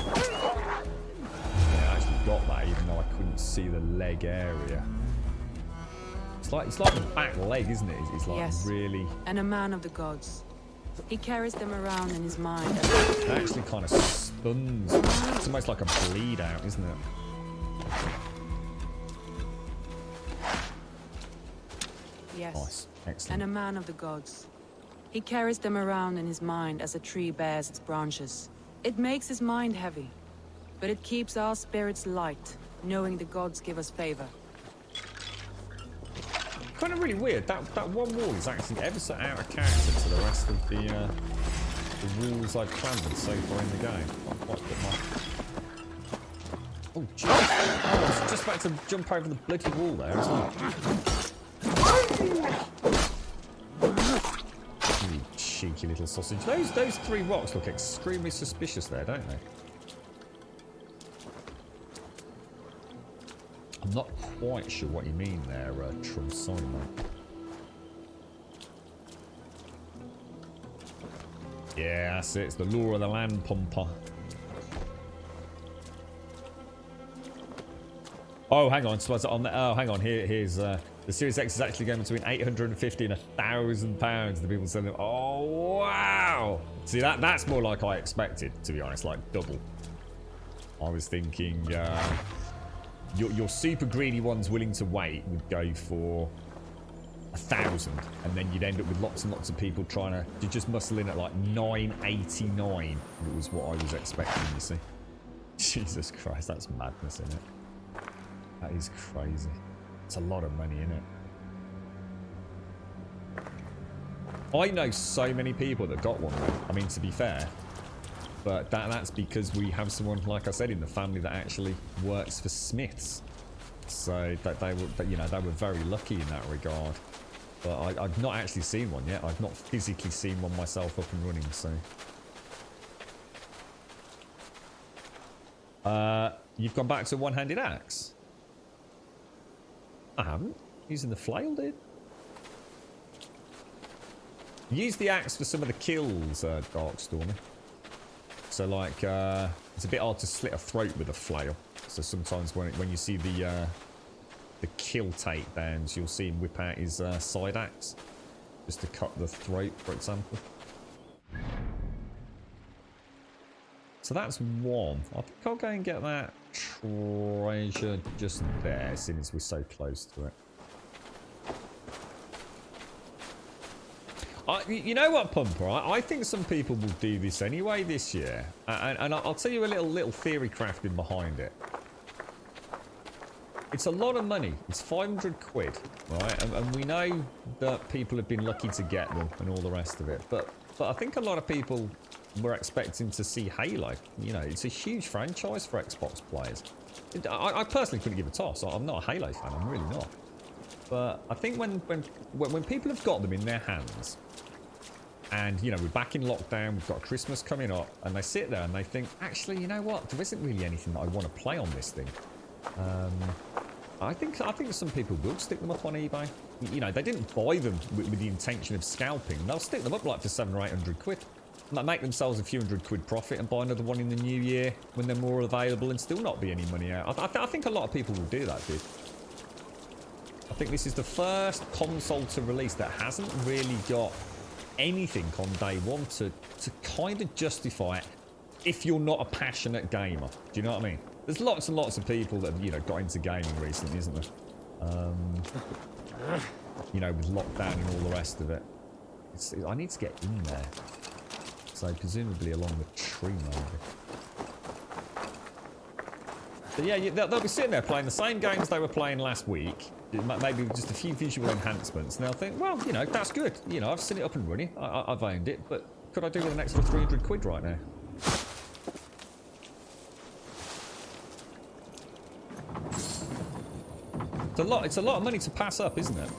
I actually got that even though I couldn't see the leg area. It's like the back leg, isn't it? It's like yes, really... and a man of the gods. He carries them around in his mind. It actually kind of stuns. It's almost like a bleed out, isn't it? Yes, Nice. Excellent. and a man of the gods. He carries them around in his mind as a tree bears its branches. It makes his mind heavy, but it keeps our spirits light, knowing the gods give us favor. Kind of really weird. That one wall is actually ever so out of character to the rest of the walls I've planned so far in the game. Not quite put my... Oh, jeez. I was just about to jump over the bloody wall there as well. You cheeky little sausage. Those 3 rocks look extremely suspicious there, don't they? I'm not quite sure what you mean there, Trump. Sorry, mate. Yeah, that's it. It's the law of the land pumper. Oh, hang on. So on the, oh, hang on. Here's the Series X is actually going between £850 and £1,000. The people selling them. Oh, wow. See, that's more like I expected, to be honest. Like double. I was thinking... your super greedy ones willing to wait would go for 1,000, and then you'd end up with lots and lots of people trying to just muscle in at like 989. It was what I was expecting, you see. Jesus Christ, that's madness, isn't it? That is crazy. It's a lot of money, isn't it? I know so many people that got one, though. I mean, to be fair, but that's because we have someone, like I said, in the family that actually works for Smiths. So that they were, you know, they were very lucky in that regard. But I've not actually seen one yet. I've not physically seen one myself up and running. So you've gone back to a one-handed axe? I haven't. Using the flail, dude. Use the axe for some of the kills, Darkstormy. So like, it's a bit hard to slit a throat with a flail. So sometimes when you see the kill takedowns, you'll see him whip out his side axe just to cut the throat, for example. So that's one. I think I'll go and get that treasure just there, since we're so close to it. You know what, Pumper? I think some people will do this anyway this year, and I'll tell you a little theory crafting behind it. It's a lot of money. It's 500 quid, right? And we know that people have been lucky to get them and all the rest of it. But I think a lot of people were expecting to see Halo. You know, it's a huge franchise for Xbox players. I personally couldn't give a toss. I'm not a Halo fan. I'm really not. But I think when people have got them in their hands, and, you know, we're back in lockdown, we've got Christmas coming up, and they sit there and they think, actually, you know what? There isn't really anything that I want to play on this thing. I think some people will stick them up on eBay. You know, they didn't buy them with the intention of scalping. They'll stick them up like for 700 or 800 quid. Make themselves a few £100 profit and buy another one in the new year when they're more available and still not be any money out. I think a lot of people will do that, dude. I think this is the first console to release that hasn't really got anything on day one to kind of justify it if you're not a passionate gamer. Do you know what I mean? There's lots and lots of people that have, you know, got into gaming recently, isn't there? You know, with lockdown and all the rest of it. I need to get in there. So presumably along the tree, maybe. But yeah, they'll be sitting there playing the same games they were playing last week. Maybe just a few visual enhancements. And they'll think, well, you know, that's good. You know, I've seen it up and running. I've owned it. But could I do with an extra 300 quid right now? It's a lot of money to pass up, isn't it?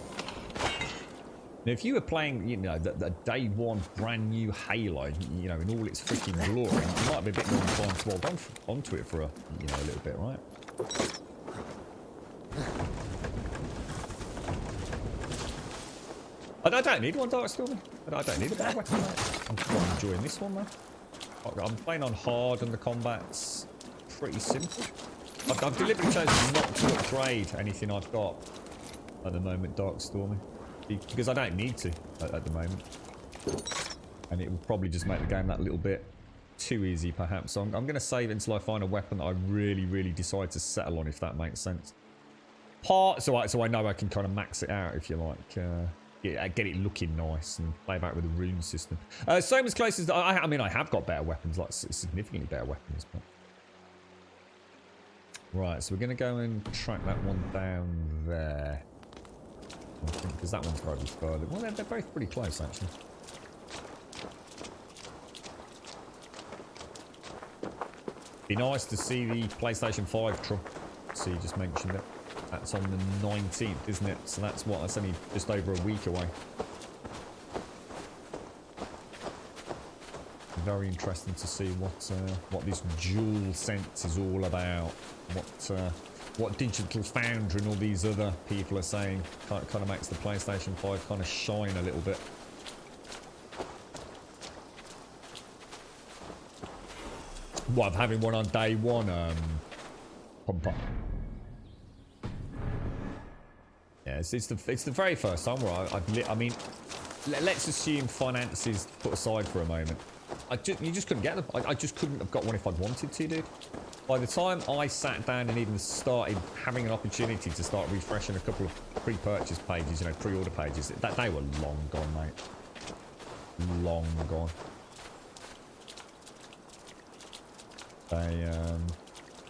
Now, if you were playing, you know, the day one brand new Halo, you know, in all its freaking glory, you might be a bit more inclined to hold onto it for a, you know, a little bit, right? I don't need one, Darkstormy. I don't need a better weapon. I'm quite enjoying this one, though. I'm playing on hard and the combat's pretty simple. I've deliberately chosen not to upgrade anything I've got at the moment, Darkstormy, because I don't need to at the moment. And it will probably just make the game that little bit too easy, perhaps. So I'm going to save until I find a weapon that I really, really decide to settle on, if that makes sense. So I know I can kind of max it out, if you like. Get it looking nice and play about with the rune system. Same as close as... I mean, I have got better weapons, like significantly better weapons, but... Right, so we're going to go and track that one down there. I think, because that one's probably further. Well, they're both pretty close, actually. Be nice to see the PlayStation 5 truck. So you just mentioned it. That's on the 19th, isn't it? So that's what? That's only just over a week away. Very interesting to see what this dual sense is all about. What Digital Foundry and all these other people are saying kind of makes the PlayStation 5 kind of shine a little bit. What, of having one on day one, Pumper? Yeah, it's the very first time where I mean, let's assume finances put aside for a moment. you just couldn't get them. I just couldn't have got one if I'd wanted to, dude. By the time I sat down and even started having an opportunity to start refreshing a couple of pre-purchase pages, you know, pre-order pages, they were long gone, mate. Long gone.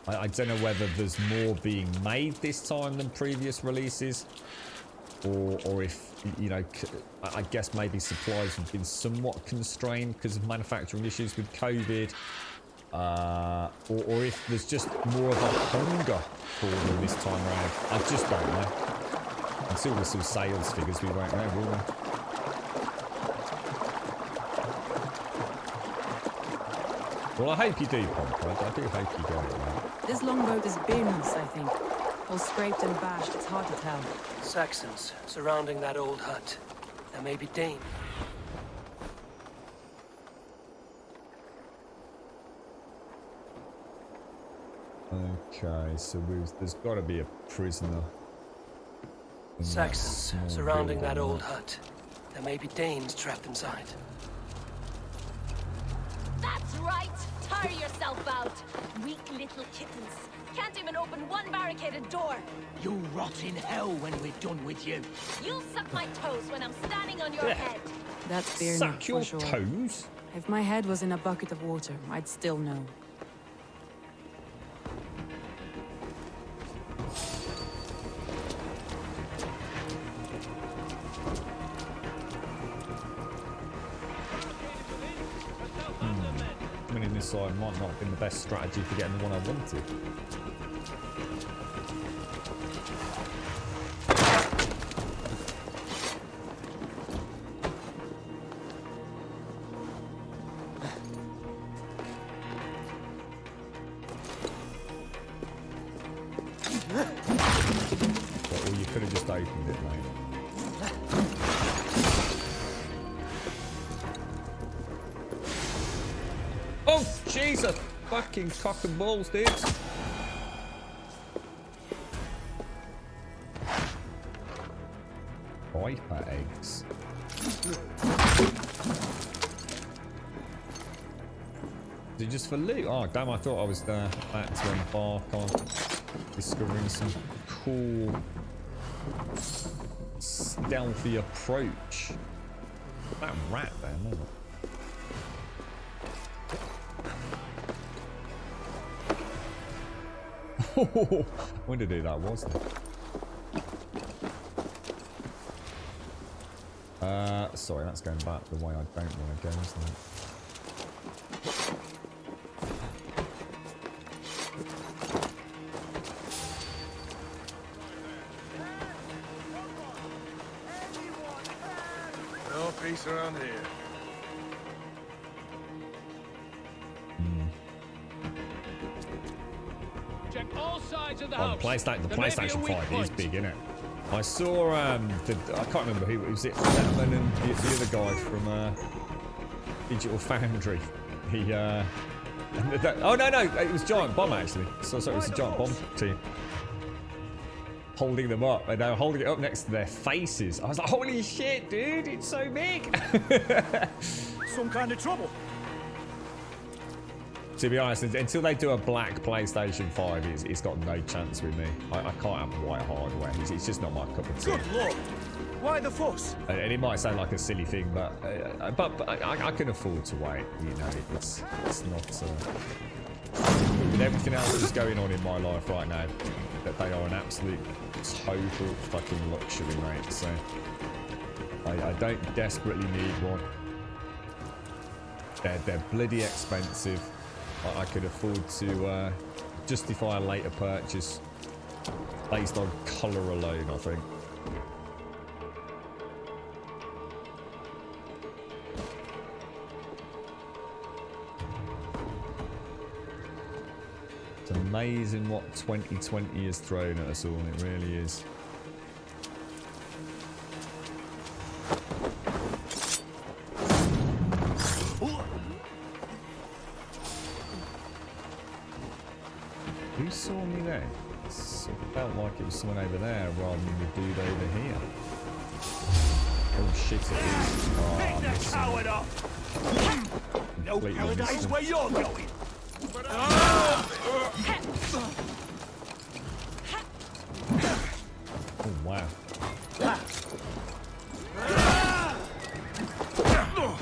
I don't know whether there's more being made this time than previous releases, or if, you know, I guess maybe supplies have been somewhat constrained because of manufacturing issues with COVID, or if there's just more of a hunger for them this time around. I just don't know. Until there's some sales figures, we won't know, will we? Well, I hope you do, Pomp. I do hope you get it, mate. This longboat is Byrne's, I think. All scraped and bashed, it's hard to tell. Saxons surrounding that old hut. There may be Dane. Okay, so there's got to be a prisoner. Saxons surrounding that old hut. There may be Danes trapped inside. That's right! Tire yourself out! Weak little kittens. Can't even open one barricaded door. You'll rot in hell when we're done with you. You'll suck my toes when I'm standing on your head. That's Byrne, Suck your for sure. toes? If my head was in a bucket of water, I'd still know. Winning this side might not have been the best strategy for getting the one I wanted. Or you could have just opened it, mate. Oh, Jesus! Fucking cock and balls, dudes. Viper eggs. Is it just for loot? Oh, damn, I thought I was about to embark on discovering some cool, stealthy approach. That rat there, no? I wondered who that was then. Sorry, that's going back the way I don't want to go, isn't it? No peace around here. Check all sides of the Oh, house. the PlayStation 5 is big, isn't it? I saw I can't remember who it was. It Batman and the other guy from Digital Foundry. He oh no, it was Giant Bomb actually. So sorry, it was a Giant Bomb team holding them up, and they were holding it up next to their faces. I was like, holy shit, dude, it's so big. Some kind of trouble. To be honest, until they do a black PlayStation 5, it's got no chance with me. I can't have white hardware. It's just not my cup of tea. Good lord! Why the fuss? And it might sound like a silly thing, but I can afford to wait. You know, it's not. With everything else that's going on in my life right now, that they are an absolute total fucking luxury, mate. So I don't desperately need one. They're bloody expensive. I could afford to justify a later purchase based on colour alone, I think. It's amazing what 2020 has thrown at us all, it really is. Who saw me then? It sort of felt like it was someone over there rather than the dude over here. Oh shit, it is. Oh, I'm missing. completely paradise missed him. where you're going. Oh, wow.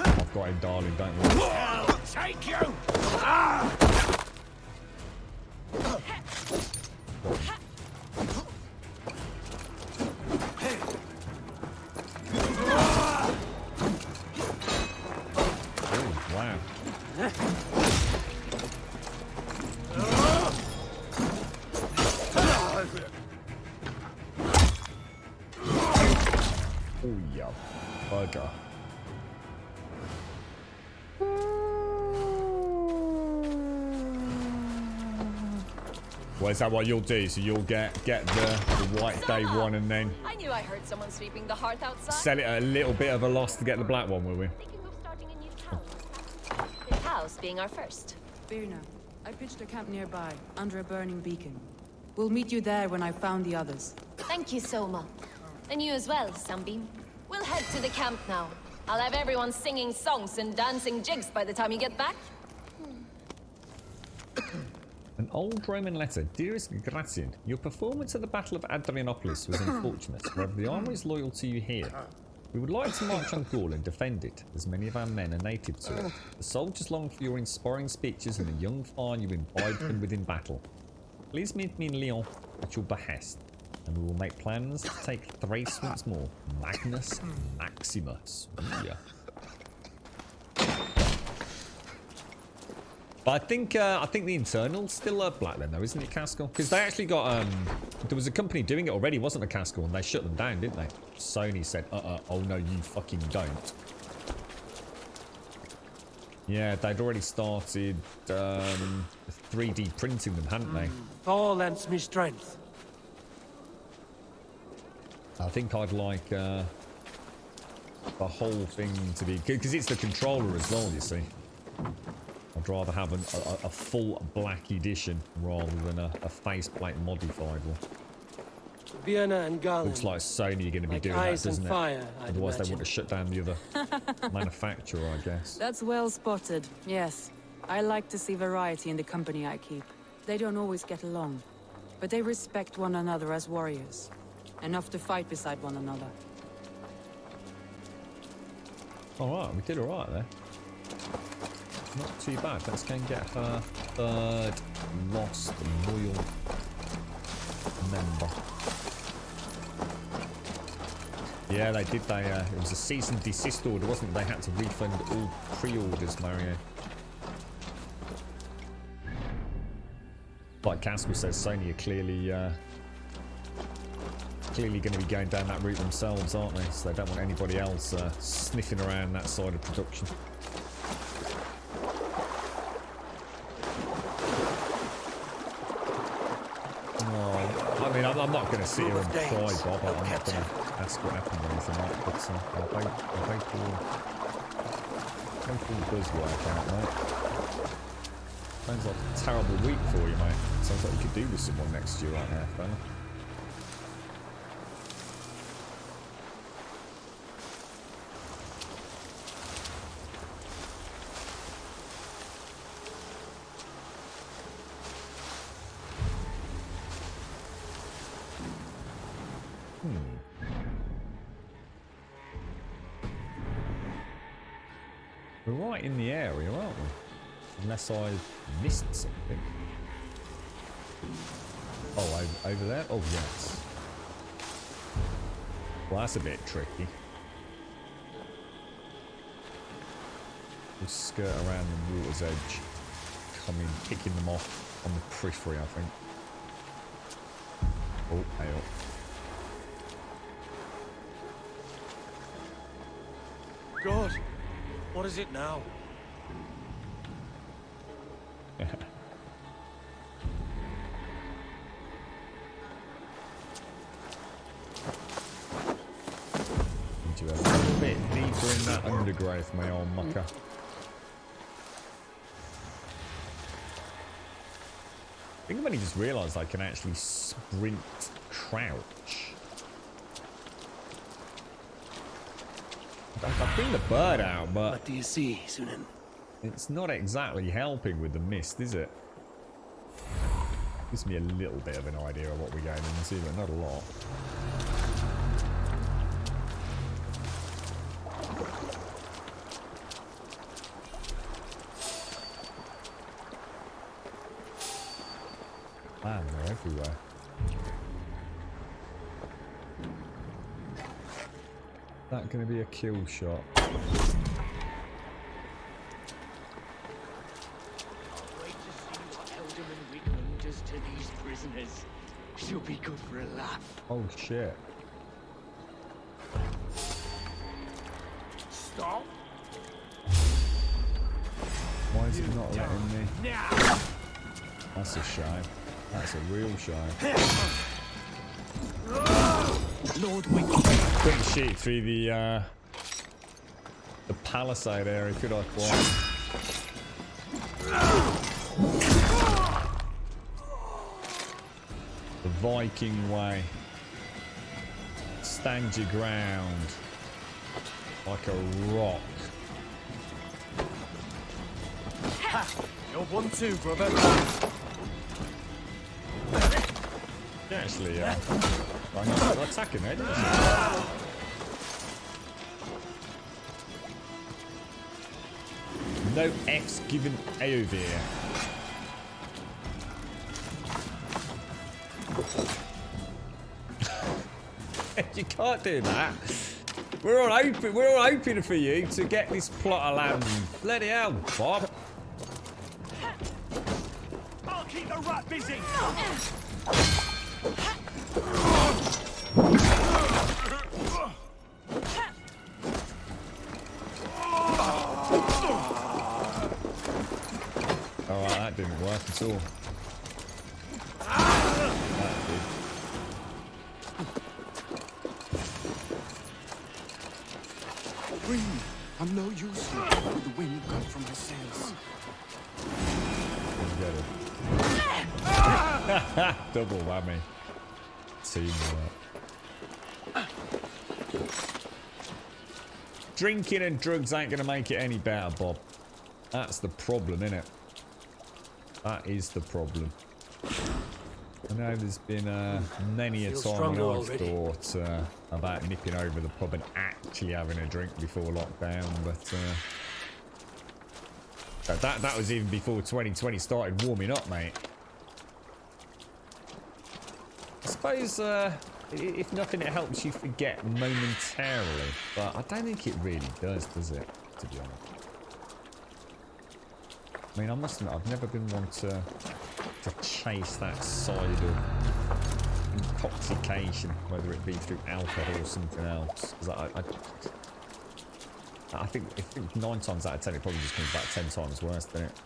I've got him, darling, don't worry. I'll take you. Oh, wow. Oh, yeah. Bugger. Well, is that what you'll do? So you'll get the white day one and then I knew I heard someone sweeping the hearth outside. sell it at a little bit of a loss to get the black one, will we? The house being our first. Birna, I pitched a camp nearby, under a burning beacon. We'll meet you there when I've found the others. Thank you, Soma. And you as well, Sunbeam. We'll head to the camp now. I'll have everyone singing songs and dancing jigs by the time you get back. An old Roman letter. Dearest Gratian, your performance at the Battle of Adrianopolis was unfortunate. However, the army is loyal to you here. We would like to march on Gaul and defend it, as many of our men are native to it. The soldiers long for your inspiring speeches and the young fire you imbibed them with in battle. Please meet me in Lyon at your behest, and we will make plans to take Thrace once more. Magnus Maximus. Ooh, yeah. But I think the internal's still black then, though, isn't it, Castle? Because they actually got there was a company doing it already, wasn't there, Castle? And they shut them down, didn't they? Sony said, oh no, you fucking don't. Yeah, they'd already started 3D printing them, hadn't they? Thor lends me strength. I think I'd like the whole thing to be, because it's the controller as well, you see. I'd rather have a full black edition rather than a faceplate modified one. Vienna and Garland. Looks like Sony are going to be like doing that, ice doesn't and it? fire, Otherwise they want to shut down the other manufacturer, I guess. That's well spotted, yes. I like to see variety in the company I keep. They don't always get along, but they respect one another as warriors. Enough to fight beside one another. Alright, we did alright there. Not too bad. Let's go and get her third lost loyal member. Yeah, they did. It was a cease and desist order, wasn't it? They had to refund all pre-orders, Mario. Like Casper says, Sony are clearly going to be going down that route themselves, aren't they? So they don't want anybody else sniffing around that side of production. Oh, I mean, I'm not going to sit here and cry, Bob. I'm not going to ask what happened or anything like that. But I hope all does work out, mate. Sounds like a terrible week for you, mate. Sounds like you could do with someone next to you right now, fella. We're right in the area, aren't we? Unless I missed something. Oh, over there? Oh, yes. Well, that's a bit tricky. We'll skirt around the water's edge. Coming, picking them off on the periphery, I think. Oh, hey up. God, what is it now? Need you a little bit deeper in that undergrowth, my old mucker. I think I've only just realised I can actually sprint crouch. I've bring the bird out, but... What do you see, Sunan? It's not exactly helping with the mist, is it? Gives me a little bit of an idea of what we're going into, but not a lot. Man, they're everywhere. That going to be a kill shot? To these prisoners. She'll be good for a laugh. Oh shit. Stop. Why is it not letting me? Now. That's a shame. That's a real shame. Lord Wicked. Couldn't shoot through the palisade area, could I quite? The Viking way. Stand your ground. Like a rock. Ha! You're 1-2, brother. Actually, I'm not attacking it, didn't you? No F's given over here. You can't do that. We're all hoping for you to get this plot of land. Bloody hell, Bob. I'll keep the rat busy. Alright, that didn't work at all. That did. Bring me. I'm no use with the wind cut from my sails. Get it. Double whammy. Teamwork. Drinking and drugs ain't gonna make it any better, Bob. That's the problem, innit? That is the problem. I know there's been many a time when I've thought about nipping over the pub and actually having a drink before lockdown, but that was even before 2020 started warming up, mate. I suppose if nothing, it helps you forget momentarily, but I don't think it really does it? To be honest. I mean, I must admit, I've never been one to chase that side of intoxication, whether it be through alcohol or something else. Because I think 9 times out of 10 it probably just comes back 10 times worse, doesn't it?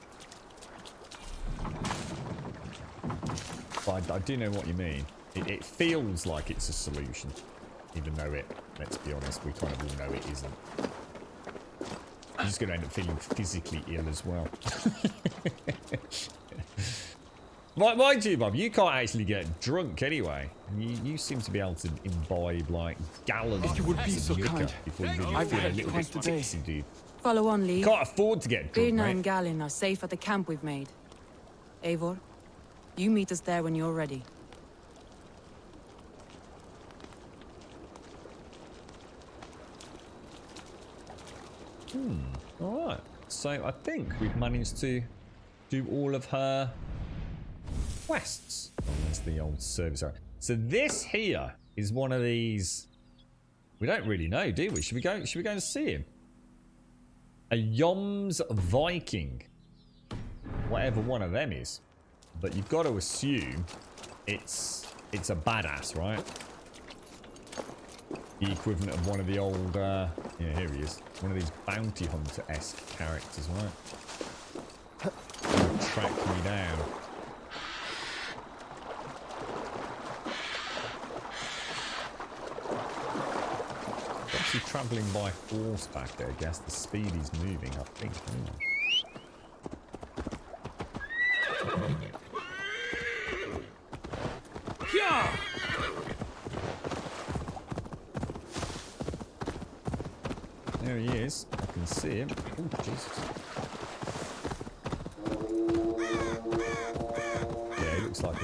But I do know what you mean. It feels like it's a solution, even though let's be honest, we kind of all know it isn't. You're just going to end up feeling physically ill as well. Mind you, Bob, you can't actually get drunk anyway. You seem to be able to imbibe like gallons If you would be of so liquor kind. before you really I've feel a had little once bit today. tipsy, dude. Follow on, Lee. Can't afford to get drunk, Birna mate. and Gallin are safe at the camp we've made. Eivor, you meet us there when you're ready. Alright. So I think we've managed to do all of her quests. Oh, that's the old service area. So this here is one of these. We don't really know, do we? Should we go and see him? A Yoms Viking. Whatever one of them is. But you've got to assume it's a badass, right? The equivalent of one of the old yeah, here he is. One of these bounty hunter-esque characters, right? Track me down. Actually travelling by horseback there, I guess. The speed he's moving, I think. Yeah. There he is. I can see him. Oh, Jesus.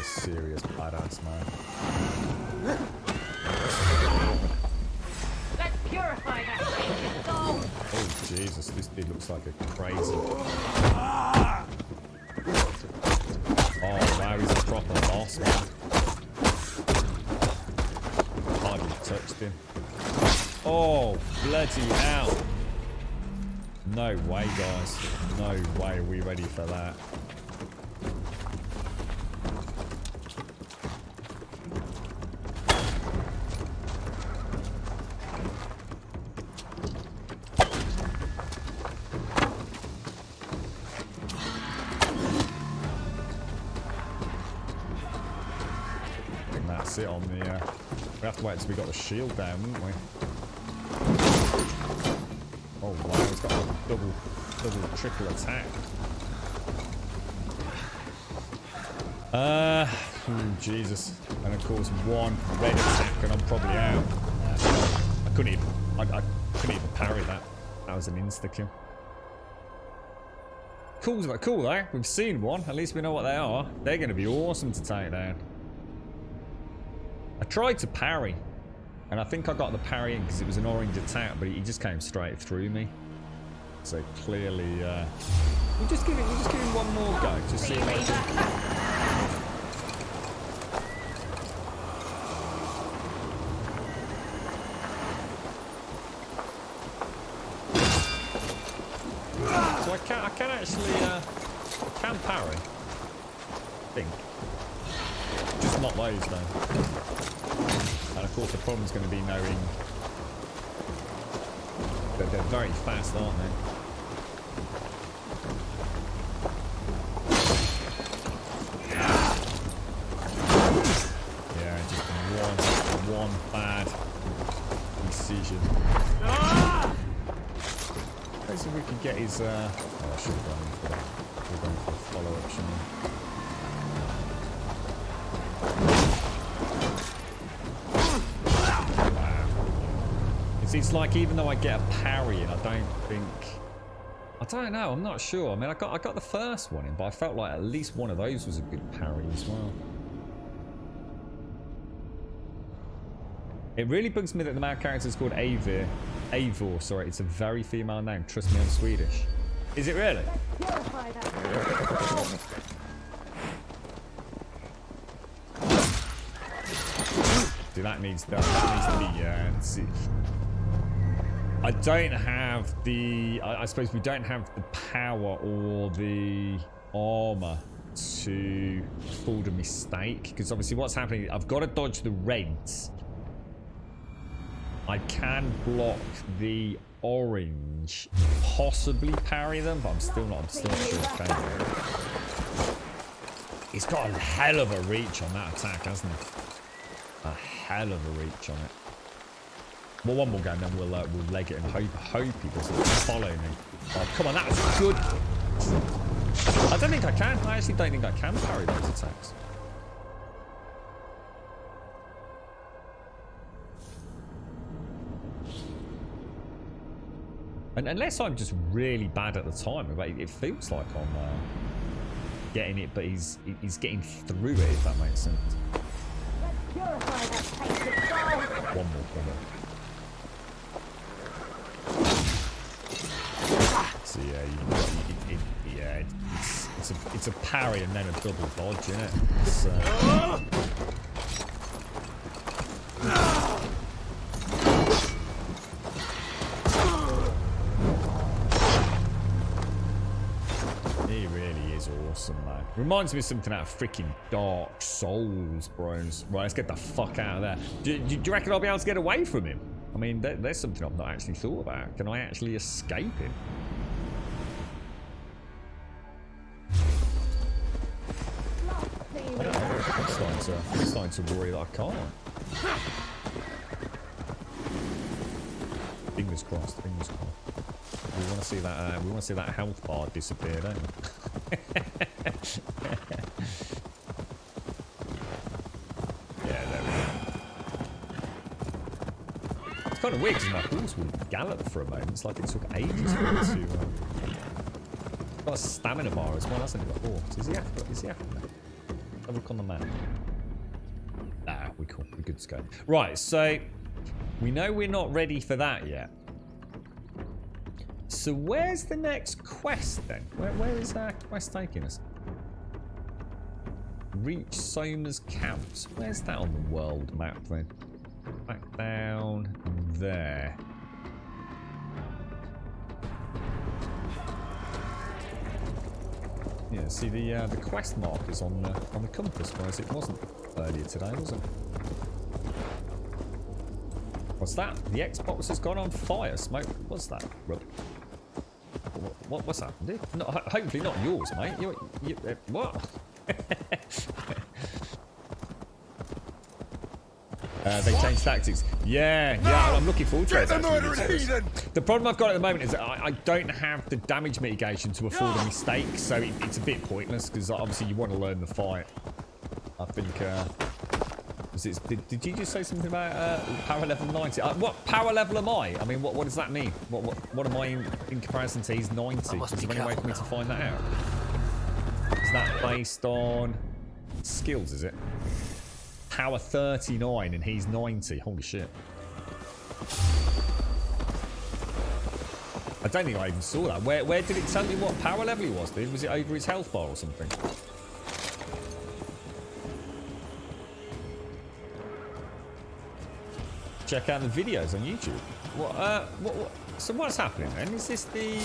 a serious badass, man. Let's purify that sacred soul. Oh Jesus, this dude looks like a crazy. Oh wow, he's a proper boss, man. Hardly touched him. Oh bloody hell! No way, guys. No way. Are we ready for that? And that's it on the... we have to wait until we got the shield down, wouldn't we? Oh wow, it's got a double, triple attack. Oh, Jesus. And of course one red attack and I'm probably out. I couldn't even parry that. That was an insta-kill. Cool though. We've seen one. At least we know what they are. They're going to be awesome to take down. I tried to parry. And I think I got the parry in because it was an orange attack, but he just came straight through me. So clearly, we'll just give him one more go. Just see if I can. So I can actually, I can parry. I think. Just not those though. And of course the problem's going to be knowing that they're very fast, aren't they? Yeah, just one bad decision. Let's see if we can get his oh, I should have gone for that. We're going for a follow-up, shouldn't we? It's like even though I get a parry in, I don't know, I'm not sure. I mean, I got the first one in, but I felt like at least one of those was a good parry as well. It really bugs me that the male character is called Eivor, sorry, it's a very female name. Trust me, I'm Swedish. Is it really? Dude, that needs to be, let's see. I don't have the... I suppose we don't have the power or the armor to afford a mistake. Because obviously what's happening... I've got to dodge the reds. I can block the orange. Possibly parry them, but I'm still not sure if I can. He's got a hell of a reach on that attack, hasn't he? A hell of a reach on it. Well, one more go and then we'll leg it and hope he doesn't follow me. Oh, come on, that's good. I don't think I can. I actually don't think I can parry those attacks. And unless I'm just really bad at the time, it feels like I'm getting it, but he's getting through it, if that makes sense. One more. So yeah, it's a parry and then a double dodge, isn't it? It's, he really is awesome, man. Reminds me of something out of freaking Dark Souls, bros. Right, let's get the fuck out of there. Do you reckon I'll be able to get away from him? I mean, there's something I've not actually thought about. Can I actually escape him? I'm starting to worry that I can't. Fingers crossed. Fingers crossed. We want to see that. We want to see that health bar disappear, don't we? Yeah, there we go. It's kind of weird because my horse would gallop for a moment. It's like it took ages for it to. Got a stamina bar as well, hasn't it? The horse. Is he after that? Have a look on the map. Nah, we're cool. We're good to go. Right, so we know we're not ready for that yet. So where's the next quest then? Where is our quest taking us? Reach Soma's camps. Where's that on the world map then? Back down there. Yeah, see the quest markers on the compass, whereas it wasn't earlier today, was it? What's that? The Xbox has gone on fire. Smoke. What's that? What's happened? No, hopefully not yours, mate. You what? They changed tactics. Yeah, I'm looking forward to it. The problem I've got at the moment is that I don't have the damage mitigation to afford a mistake, so it's a bit pointless, because obviously you want to learn the fight. I think, did you just say something about power level 90? What power level am I? I mean, what does that mean? What am I in comparison to? He's 90. Is there any way for me to find that out? Is that based on skills, is it? Power 39 and he's 90. Holy shit. I don't think I even saw that. Where did it tell me what power level he was, dude? Was it over his health bar or something? Check out the videos on YouTube. So what's happening then? Is this the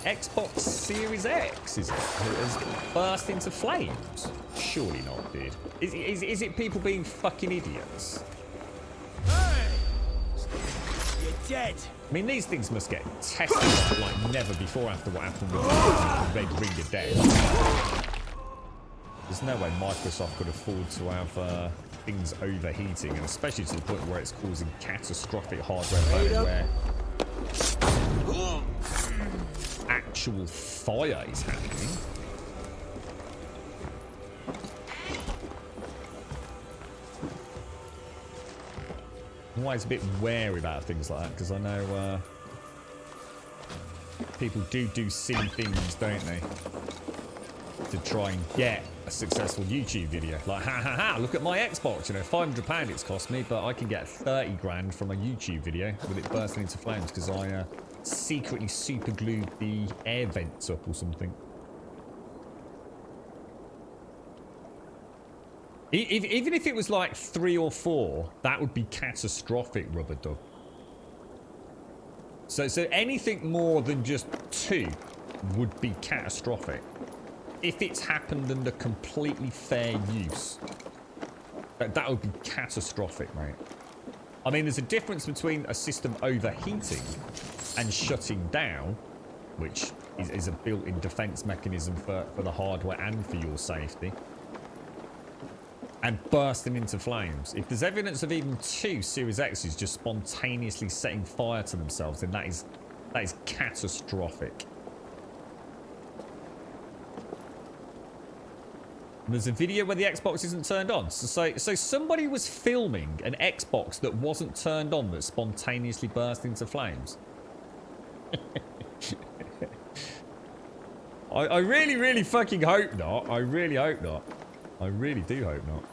Xbox Series X? Is it? It has burst into flames? Surely not, dude. Is it people being fucking idiots? Hey! You're dead. I mean, these things must get tested like never before after what happened with the Red Ring of Death. There's no way Microsoft could afford to have things overheating, and especially to the point where it's causing catastrophic hardware failure where actual fire is happening. I'm always a bit wary about things like that, because I know people do silly things, don't they, to try and get a successful YouTube video. Like, ha, look at my Xbox, you know, £500 it's cost me, but I can get 30 grand from a YouTube video with it bursting into flames because I secretly super glued the air vents up or something. Even if it was like 3 or 4, that would be catastrophic, Rubber Duck. So anything more than just 2 would be catastrophic. If it's happened under completely fair use, that would be catastrophic, mate. I mean, there's a difference between a system overheating and shutting down, which is a built-in defense mechanism for the hardware and for your safety, and bursting into flames. If there's evidence of even 2 Series X's just spontaneously setting fire to themselves, then that is catastrophic. There's a video where the Xbox isn't turned on. So somebody was filming an Xbox that wasn't turned on that spontaneously burst into flames. I really, really fucking hope not. I really hope not. I really do hope not.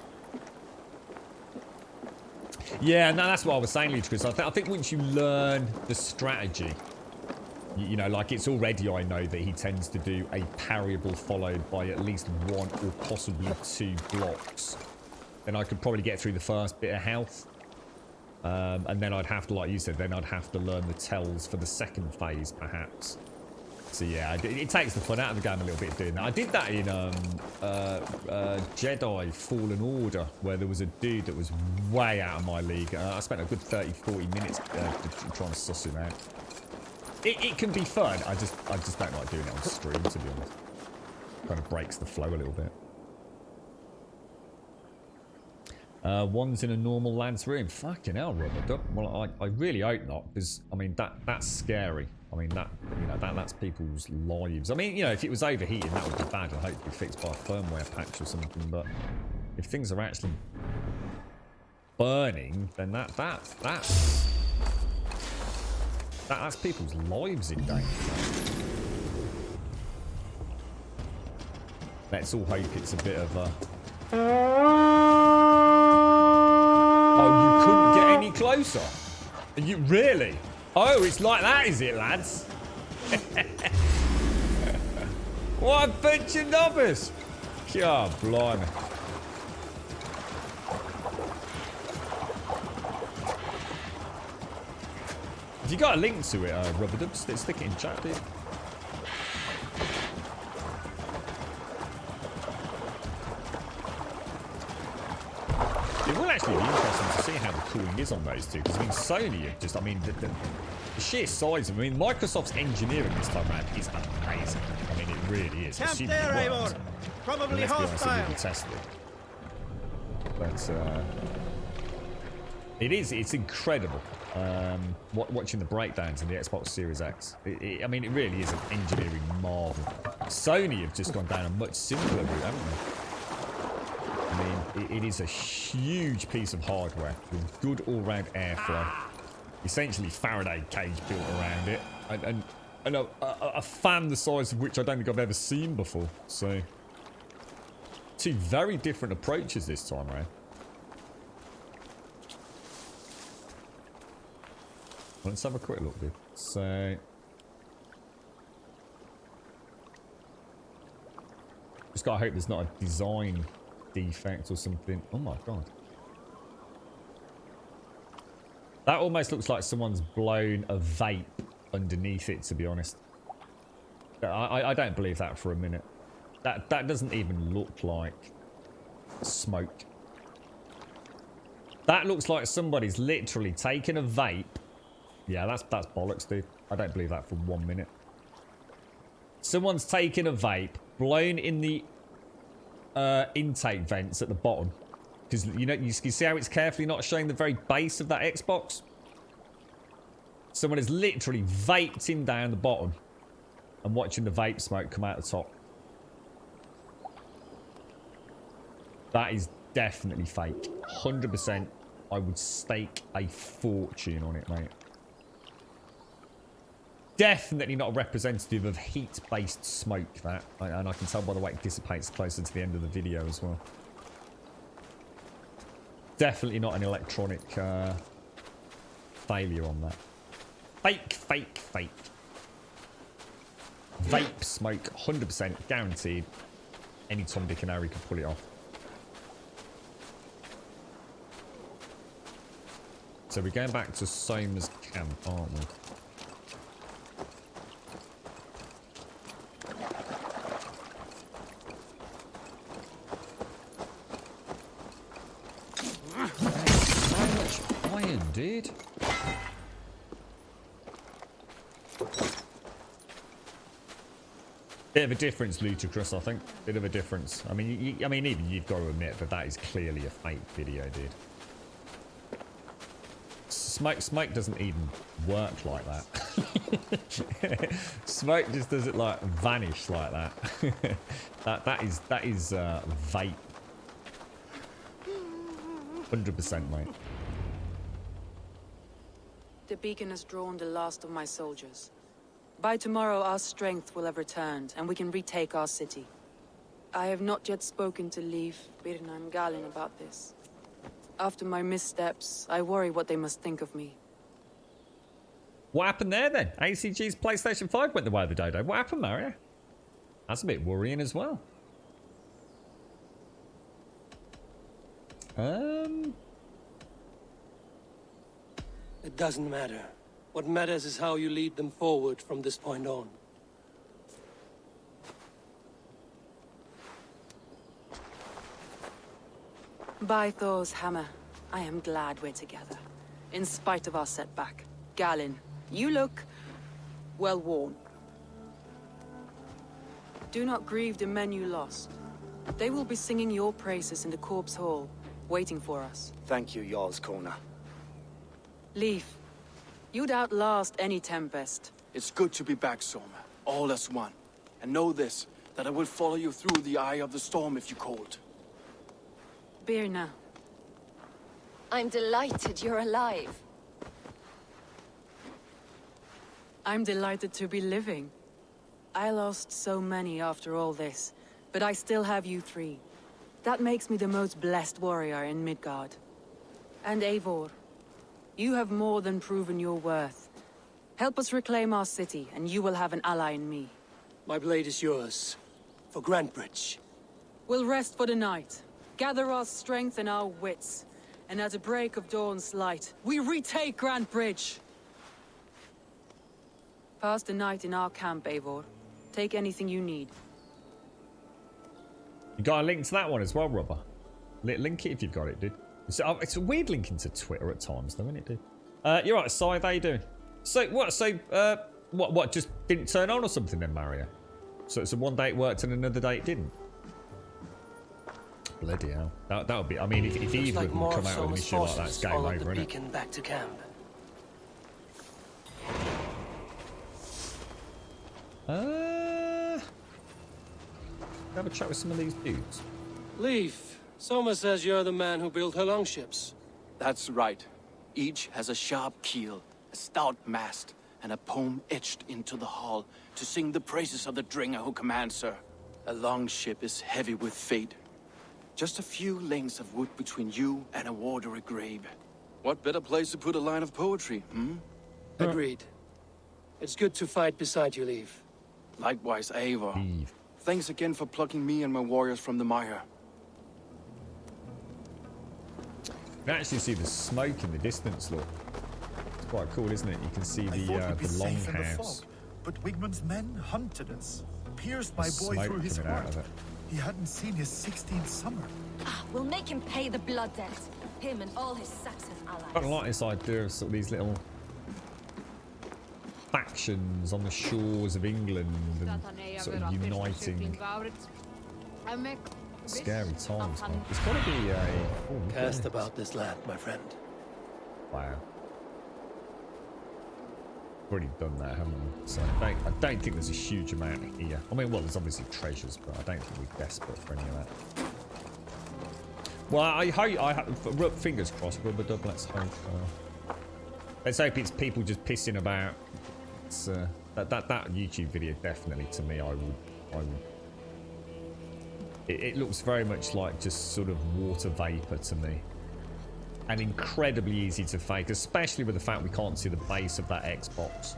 Yeah, no, that's what I was saying, Ludicrous. I think once you learn the strategy, you know, like it's already, I know that he tends to do a parryable followed by at least 1 or possibly 2 blocks. Then I could probably get through the first bit of health. And then I'd have to, like you said, then I'd have to learn the tells for the second phase, perhaps. So yeah, it takes the fun out of the game a little bit doing that. I did that in Jedi Fallen Order, where there was a dude that was way out of my league. I spent a good 30-40 minutes trying to suss him out. It can be fun. I just don't like doing it on stream, to be honest. Kind of breaks the flow a little bit. One's in a normal lad's room. Fucking hell, Rubber Duck. Well, I really hope not, because I mean that's scary. I mean that's people's lives. I mean, you know, if it was overheating, that would be bad. I hope it'd be fixed by a firmware patch or something. But if things are actually burning, then that's people's lives in danger. Let's all hope it's a bit of a Oh, you couldn't get any closer? Are you really? Oh, it's like that, is it, lads? What a bunch of knobbers! God, blimey. Have you got a link to it, Rubber Dub? Stick it in chat, dude. It will actually be interesting to see how the cooling is on those two, because I mean, Sony have just, I mean, the sheer size of, I mean, Microsoft's engineering this time around is amazing. I mean, it really is. Camp there, Eivor. Probably hostile. But it's incredible. Watching the breakdowns in the Xbox Series X. I mean, it really is an engineering marvel. Sony have just gone down a much simpler route, haven't they? I mean, it is a huge piece of hardware with good all-round airflow. Essentially Faraday cage built around it. And a fan the size of which I don't think I've ever seen before. So, two very different approaches this time around. Let's have a quick look, dude. So, just gotta hope there's not a design defect or something. Oh my god. That almost looks like someone's blown a vape underneath it, to be honest. I don't believe that for a minute. That doesn't even look like smoke. That looks like somebody's literally taken a vape. Yeah, that's bollocks, dude. I don't believe that for 1 minute. Someone's taken a vape, blown in the intake vents at the bottom, because you know you can see how it's carefully not showing the very base of that Xbox. Someone has literally vaped him down the bottom and watching the vape smoke come out the top. That is definitely fake. 100%. I would stake a fortune on it, mate. Definitely not a representative of heat-based smoke, that. And I can tell by the way it dissipates closer to the end of the video as well. Definitely not an electronic failure on that. Fake, fake, fake. Vape smoke, 100% guaranteed. Any Tom, Dick and Harry can pull it off. So we're going back to Soma's camp, aren't we? So much iron, dude. Bit of a difference, Ludicrous, I think. Bit of a difference. I mean, I mean, even you've got to admit that is clearly a fake video, dude. Smoke doesn't even work like that. Smoke just doesn't like vanish like that. that is vape. 100%, mate. The beacon has drawn the last of my soldiers. By tomorrow, our strength will have returned, and we can retake our city. I have not yet spoken to Leif, Birna, and Galin about this. After my missteps, I worry what they must think of me. What happened there, then? ACG's PlayStation 5 went the way of the dodo. What happened, Mario? That's a bit worrying as well. It doesn't matter. What matters is how you lead them forward from this point on. By Thor's hammer, I am glad we're together. In spite of our setback. Galin, you look well worn. Do not grieve the men you lost. They will be singing your praises in the Corpse Hall, waiting for us. Thank you, Jarl's Kona. Leif, you'd outlast any tempest. It's good to be back, Soma. All as one. And know this, that I will follow you through the eye of the storm if you called. Birna. I'm delighted you're alive. I'm delighted to be living. I lost so many after all this, but I still have you three. That makes me the most blessed warrior in Midgard. And Eivor, you have more than proven your worth. Help us reclaim our city, and you will have an ally in me. My blade is yours. For Grantebridge. We'll rest for the night, gather our strength and our wits, and at the break of dawn's light, we retake Grantebridge! Pass the night in our camp, Eivor. Take anything you need. You got a link to that one as well, Robber. Link it if you've got it, dude. It's a weird linking to Twitter at times, though, isn't it, dude? You're right, Scythe, how you doing? So, what? So, what? Just didn't turn on or something then, Mario? So, one day it worked and another day it didn't? Bloody hell. That would be... I mean, if Eve would come out with a mission like that, it's game over, isn't it? Back to camp. Have a chat with some of these dudes. Leaf, Soma says you're the man who built her longships. That's right. Each has a sharp keel, a stout mast, and a poem etched into the hull to sing the praises of the Dringer who commands her. A longship is heavy with fate. Just a few lengths of wood between you and a watery grave. What better place to put a line of poetry, hmm? Agreed. It's good to fight beside you, Leaf. Likewise, Eivor. Thanks again for plucking me and my warriors from the mire. You can actually see the smoke in the distance, look. It's quite cool, isn't it? You can see the longhouse. But Wigmund's men hunted us, pierced my boy through his heart. He hadn't seen his 16th summer. We'll make him pay the blood debt. Him and all his Saxon allies. I don't like this idea of sort of these little factions on the shores of England and sort of uniting. Scary times, man. It's got to be a... Cast about this land, my friend. Wow. Already done that, haven't we? So I don't think there's a huge amount here. I mean, well, there's obviously treasures, but I don't think we're desperate for any of that. Well, I hope, fingers crossed, rubber dub, let's hope. Let's hope it's people just pissing about. It's, that YouTube video definitely, to me, I would. It looks very much like just sort of water vapor to me. And incredibly easy to fake, especially with the fact we can't see the base of that Xbox.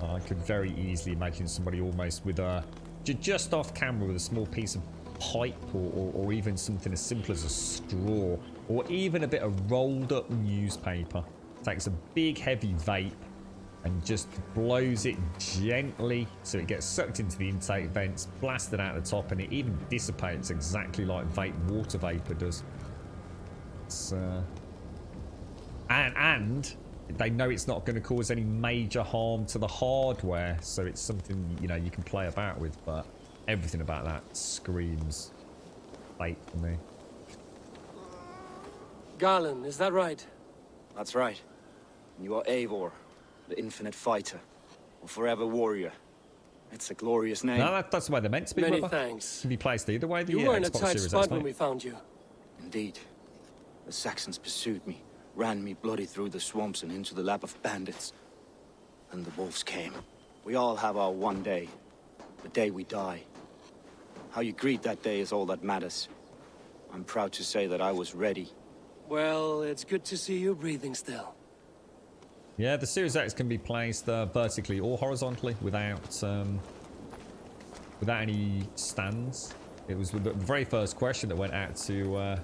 I could very easily imagine somebody almost with a... just off camera with a small piece of pipe or even something as simple as a straw or even a bit of rolled up newspaper. Takes a big heavy vape and just blows it gently so it gets sucked into the intake vents, blasted out the top, and it even dissipates exactly like water vapor does. It's... And they know it's not going to cause any major harm to the hardware, so it's something, you know, you can play about with, but everything about that screams fate for me. Garland, is that right? That's right. You are Eivor, the infinite fighter, or forever warrior. It's a glorious name. No, that's the way they're meant to be. Many thanks. Can be placed either way. You were in a tight spot when we found you. Indeed. The Saxons pursued me, ran me bloody through the swamps and into the lap of bandits. And the wolves came. We all have our one day. The day we die. How you greet that day is all that matters. I'm proud to say that I was ready. Well, it's good to see you breathing still. Yeah, the Series X can be placed vertically or horizontally without any stands. It was the very first question that went out to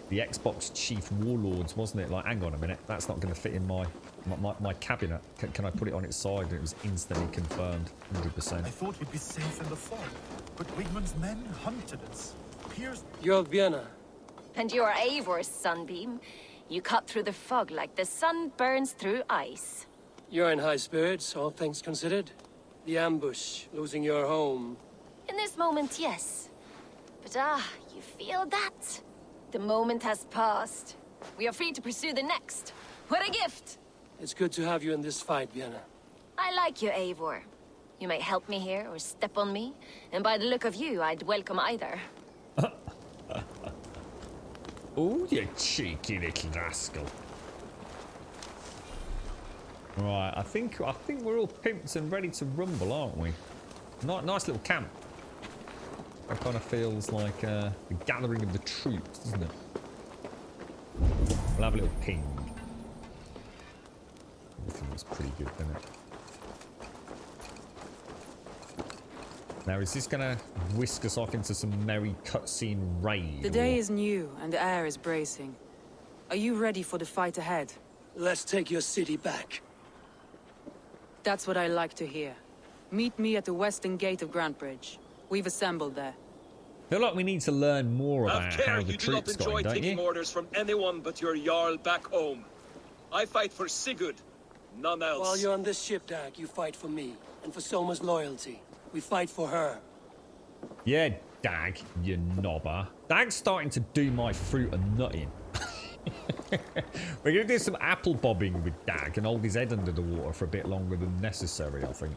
the Xbox chief warlords, wasn't it? Like, hang on a minute, that's not going to fit in my cabinet. Can I put it on its side? And it was instantly confirmed, 100%. I thought we'd be safe in the fog, but Wigmund's men hunted us. You're Vienna. And you're Eivor's Sunbeam. You cut through the fog like the sun burns through ice. You're in high spirits, all things considered. The ambush, losing your home. In this moment, yes. But you feel that? The moment has passed. We are free to pursue the next. What a gift! It's good to have you in this fight, Vienna. I like you, Eivor. You may help me here or step on me, and by the look of you, I'd welcome either. Oh, you cheeky little rascal. Right, I think we're all pimped and ready to rumble, aren't we? Nice little camp. That kind of feels like the gathering of the troops, doesn't it? We'll have a little ping. Everything was pretty good, didn't it? Now, is this gonna whisk us off into some merry cutscene raid? The day is new and the air is bracing. Are you ready for the fight ahead? Let's take your city back. That's what I like to hear. Meet me at the western gate of Grantebridge. We've assembled there. I feel like we need to learn more about Have care, how the you do not troops enjoy going, don't taking you? orders from anyone but your Jarl back home. I fight for Sigurd, none else. While you're on this ship, Dag, you fight for me, and for Soma's loyalty. We fight for her. Yeah, Dag, you knobber. Dag's starting to do my fruit and nutting. We're going to do some apple bobbing with Dag and hold his head under the water for a bit longer than necessary, I think.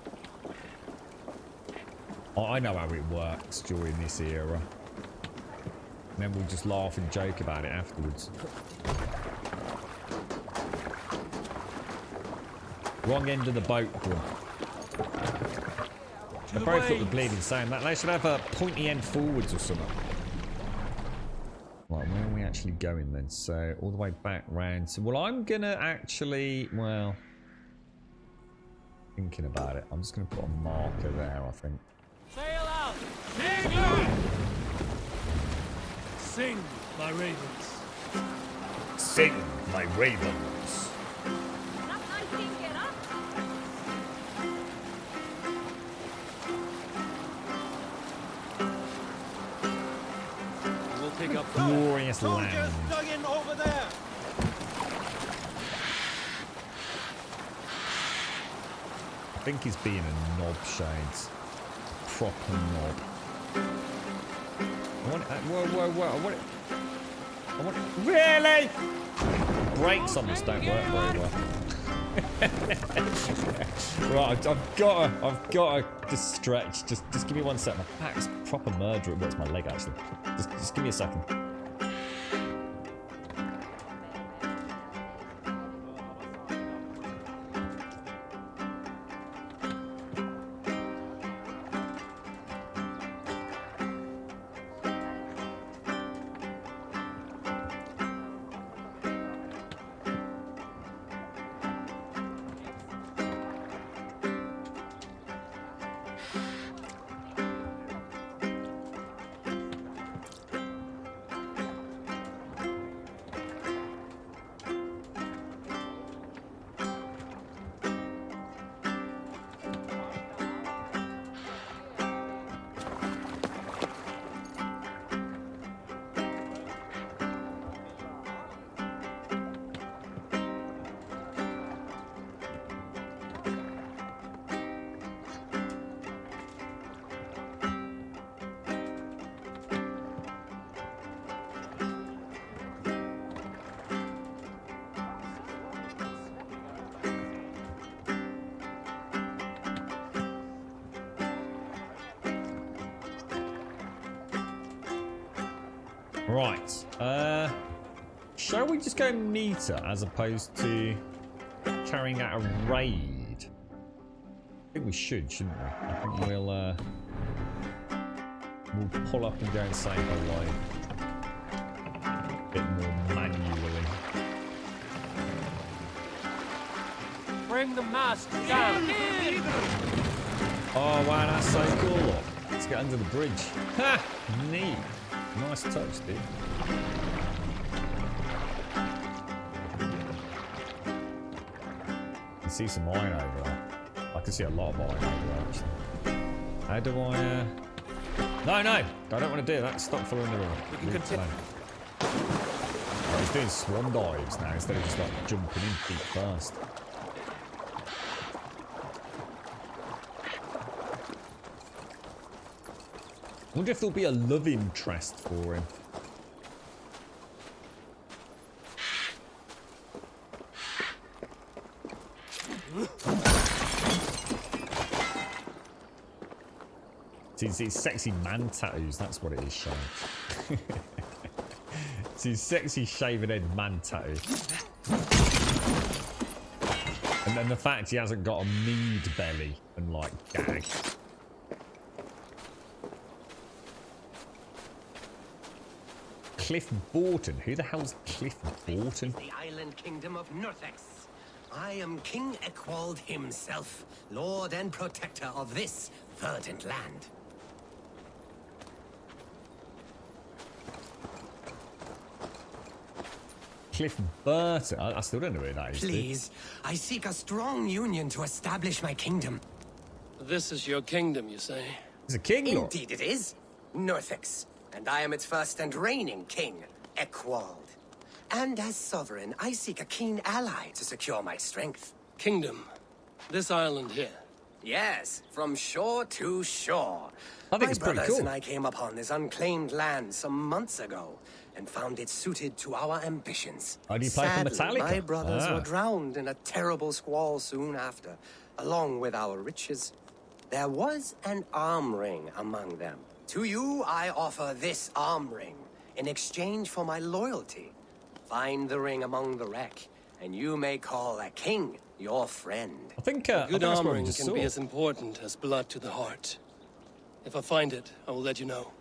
I know how it works during this era. And then we'll just laugh and joke about it afterwards. Wrong end of the boat, bro. They both look the bleeding same. They should have a pointy end forwards or something. Right, where are we actually going then? So, all the way back round. So, well, I'm going to actually, well, thinking about it, I'm just going to put a marker there, I think. Sail out! Sing, my ravens. Sing, my ravens. We'll pick up glorious land. Dug in over there. I think he's being a knob, Shades. Proper knob. I want it. Whoa. I want it. Really? Brakes on this don't work very well. Right, I've got to just stretch. Just give me 1 second. My back's proper murderer. Well, it's my leg actually. Just give me a second. Right. Shall we just go meter as opposed to carrying out a raid? I think we should, shouldn't we? I think we'll pull up and go and say hello. A bit more manually. Bring the mast down. Oh wow, that's so cool. Let's get under the bridge. Ha! Neat. Nice touch, dude. I can see some iron over there. I can see a lot of iron over there, actually. How do I, No, I don't want to do that. Stop following the river. We can continue. Oh, he's doing swan dives now instead of just like jumping in feet first. I wonder if there'll be a love interest for him. It's his sexy man tattoos, that's what it is, Sean. It's his sexy shaven head man tattoo. And then the fact he hasn't got a mead belly and like gag. Cliff Borton. Who the hell's Cliff Borton? The island kingdom of Northex. I am King Eckwald himself, lord and protector of this verdant land. Cliff Burton. I still don't know who that is. Please, I seek a strong union to establish my kingdom. This is your kingdom, you say? He's a king, Lord. Indeed it is. Northex. And I am its first and reigning king, Eckwald. And as sovereign, I seek a keen ally to secure my strength. Kingdom. This island here. Yes, from shore to shore. I think it's pretty My brothers cool. and I came upon this unclaimed land some months ago and found it suited to our ambitions. Oh, do you play for Sadly, Metallica? my brothers Ah. were drowned in a terrible squall soon after, along with our riches. There was an arm ring among them. To you, I offer this arm ring in exchange for my loyalty. Find the ring among the wreck, and you may call a king your friend. I think, Good that's what we armoring just can saw. be as important as blood to the heart. If I find it, I will let you know.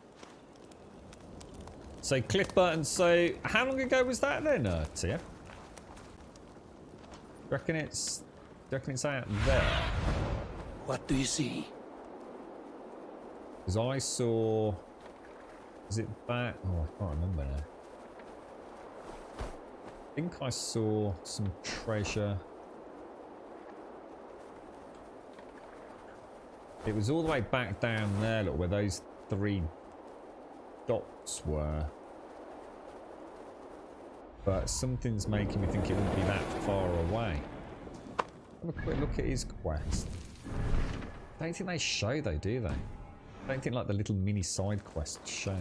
So Cliff Burton. So how long ago was that then, Tia? Reckon it's out there. What do you see? Because I saw. Is it back? Oh, I can't remember now. I think I saw some treasure. It was all the way back down there, look, where those 3 dots were. But something's making me think it wouldn't be that far away. Have a quick look at his quest. I don't think they show though, do they? I don't think like the little mini side quests show.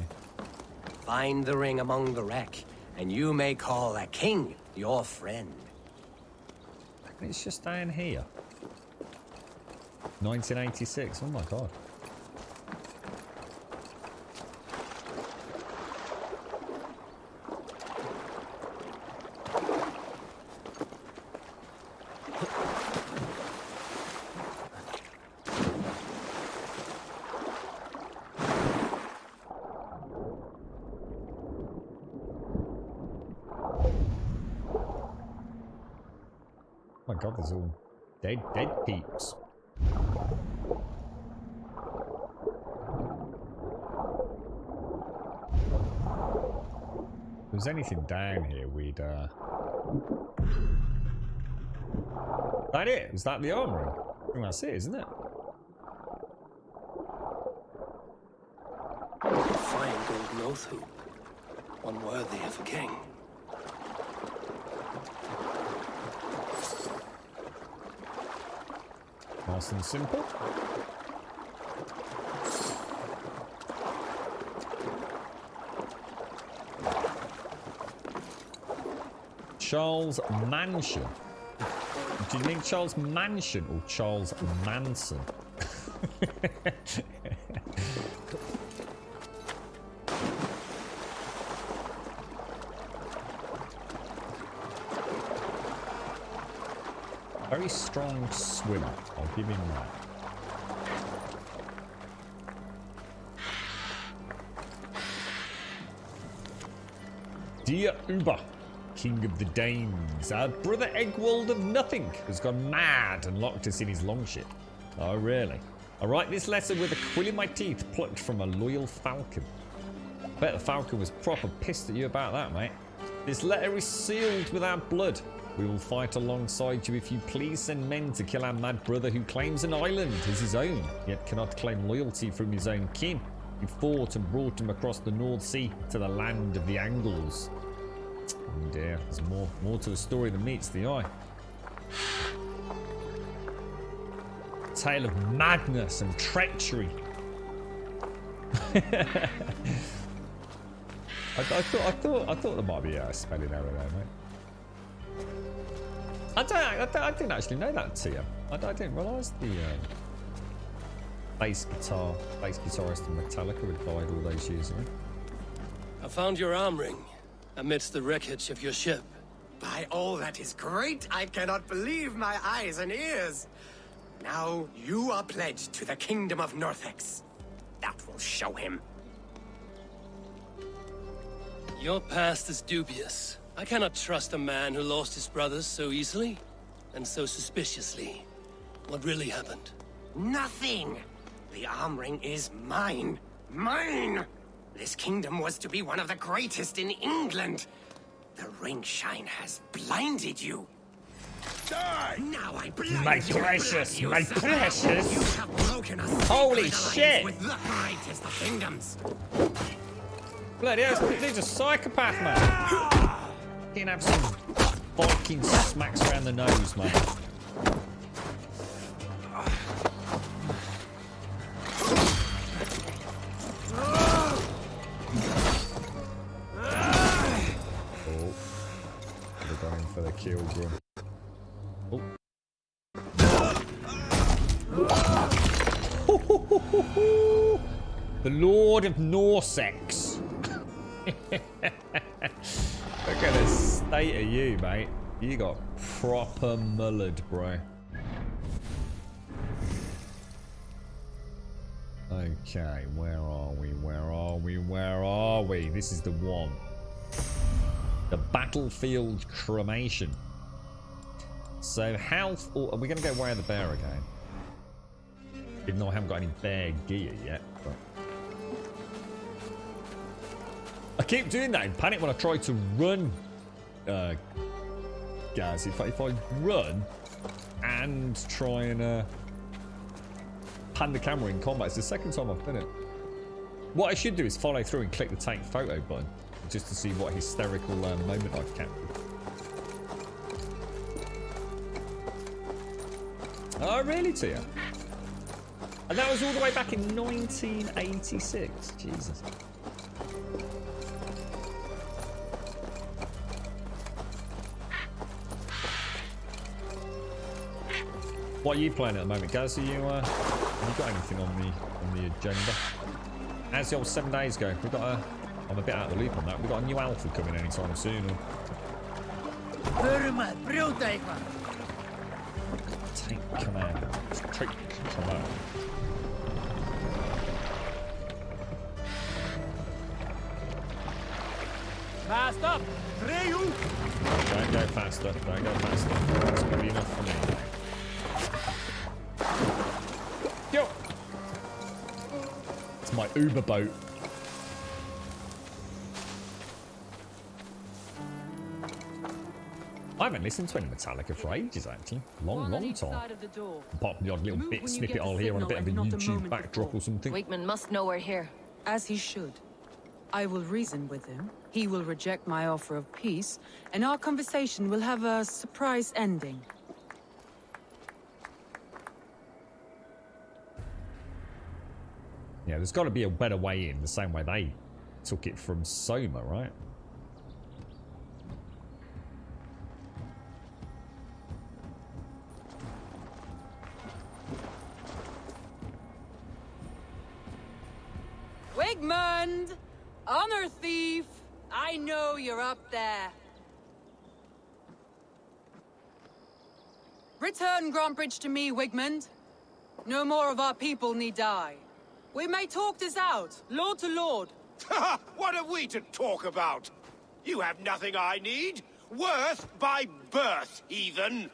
Find the ring among the wreck, and you may call a king your friend. It's just down here. 1986, oh my god. Oh my god, there's all dead peeps. If there's anything down here, we'd that it? Is that the armory? I think that's it, isn't it? Fine gold nose hoop. One worthy of a king. Nice and simple. Charles Mansion. Do you mean Charles Mansion or Charles Manson? Very strong swimmer, I'll give him that. Dear Uber, King of the Danes, our brother Eggwald of Nothing has gone mad and locked us in his longship. Oh, really? I write this letter with a quill in my teeth plucked from a loyal falcon. Bet the falcon was proper pissed at you about that, mate. This letter is sealed with our blood. We will fight alongside you if you please send men to kill our mad brother who claims an island as his own, yet cannot claim loyalty from his own kin. He fought and brought him across the North Sea to the land of the Angles. Oh dear, there's more to the story than meets the eye. A tale of madness and treachery. I thought there might be a spelling error there, mate. I didn't actually know that, Tia. I didn't realise the bass guitarist in Metallica had died all those years ago. I found your arm ring amidst the wreckage of your ship. By all that is great, I cannot believe my eyes and ears. Now you are pledged to the kingdom of Northex. That will show him. Your past is dubious. I cannot trust a man who lost his brothers so easily and so suspiciously. What really happened? Nothing! The arm ring is mine. Mine! This kingdom was to be one of the greatest in England. The ring shine has blinded you. Die! Now I blind My you. precious, You my suffer. precious. You have broken a Holy sacred shit. alliance with the greatest of kingdoms. Bloody hell, this dude's a psychopath, man. Can't have some Viking smacks around the nose, man. Oh, could have gone in for the kill, bro. Oh. The Lord of Norsex. Look at the state of you, mate. You got proper mullered, bro. Okay, where are we? Where are we? Where are we? This is the one. The battlefield cremation. So how... Oh, are we going to go Way of the Bear again? Even though I haven't got any bear gear yet. But... I keep doing that in panic when I try to run. Guys, if I run and try and pan the camera in combat, it's the second time I've done it. What I should do is follow through and click the take photo button just to see what hysterical moment I've captured. Oh, really, Tia? And that was all the way back in 1986. Jesus. What are you playing at the moment, Gaz? Are you, have you got anything on the agenda? How's the old 7 days go? We got a... I'm a bit out of the loop on that. We got a new alpha coming anytime soon. Take command. Take command. Fast up! Reyu! Don't go faster. Don't go faster. That's going to be enough for me. Yo! It's my Uber boat. I haven't listened to any Metallica for ages, actually. Long time. Apart from the odd little bit snippet I'll hear on a bit of a YouTube backdrop or something. Wakeman must know we're here. As he should. I will reason with him. He will reject my offer of peace, and our conversation will have a surprise ending. Yeah, there's got to be a better way in, the same way they took it from Soma, right? Wigmund! Honor thief! I know you're up there. Return Grantbridge to me, Wigmund. No more of our people need die. We may talk this out, lord to lord. What are we to talk about? You have nothing I need. Worth by birth, heathen.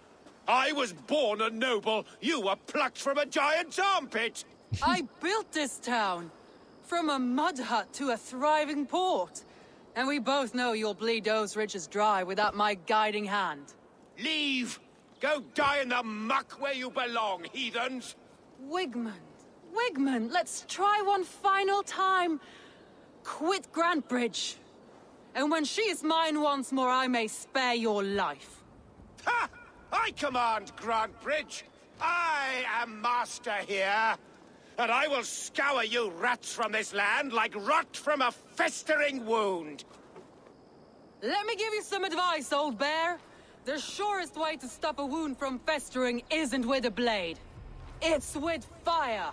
I was born a noble. You were plucked from a giant's armpit. I built this town. From a mud hut to a thriving port. And we both know you'll bleed those riches dry without my guiding hand. Leave! Go die in the muck where you belong, heathens! Wigmund, Wigmund, let's try one final time. Quit Grantbridge. And when she is mine once more, I may spare your life. Ha! I command Grantbridge! I am master here! And I will scour you rats from this land like rot from a festering wound! Let me give you some advice, old bear. The surest way to stop a wound from festering isn't with a blade. It's with fire!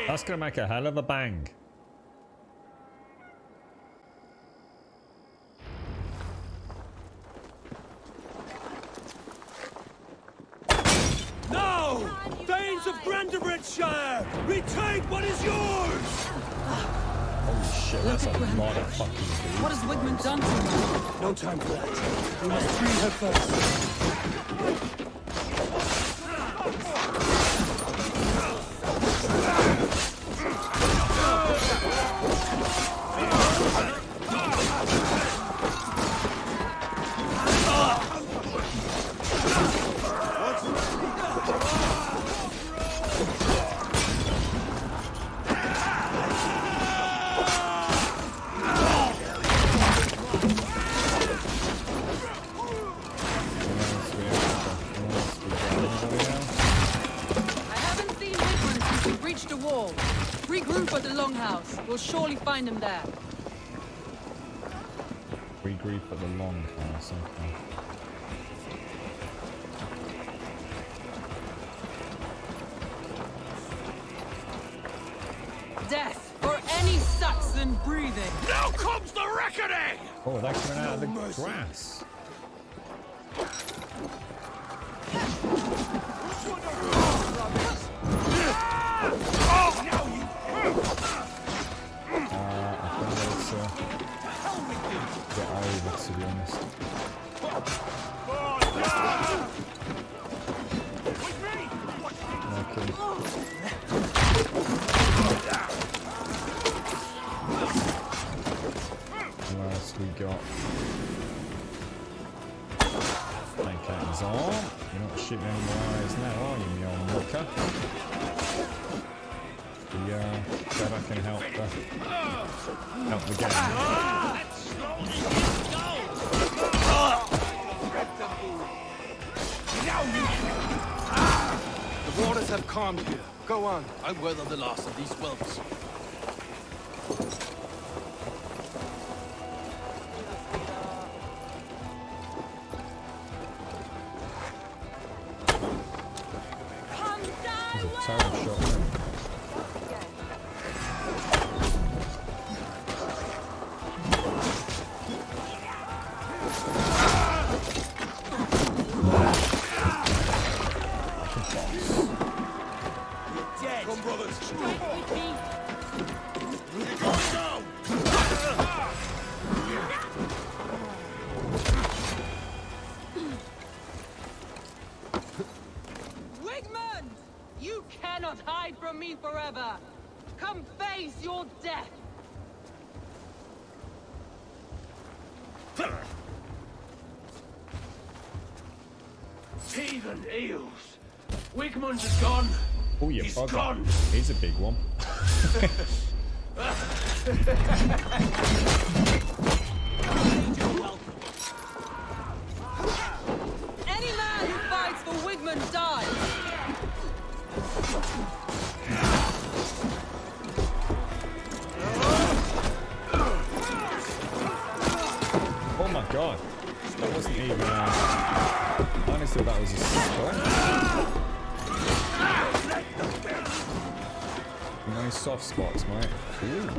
That's gonna make a hell of a bang. No! Danes of Brandenburgshire! Retake what is yours! Holy shit, that's a lot of fucking food. What has Wigmund done to her? No time for that. We must free her first. Regroup at the Longhouse. We'll surely find him there. Regroup at the Longhouse, okay. Death for any Saxon breathing. Now comes the reckoning! Oh, they're coming out of the grass. Get over, to be honest. Okay. What else we got? Take out his arm. You're not shooting any more eyes now, are you, me old mucker? Yeah, bet I can help the game. The waters have calmed here. Go on. I weather the loss of these whelps. There's a turret shot there. Come, brothers. Wigmund! You cannot hide from me forever. Come face your death. Heathen eels. Wigmund is gone. Oh, you He's bugger. gone. He's a big one. Any man who fights for Wigmund dies. Oh my god. That wasn't even honestly, that was a spot. Nice soft spots, mate. Ooh.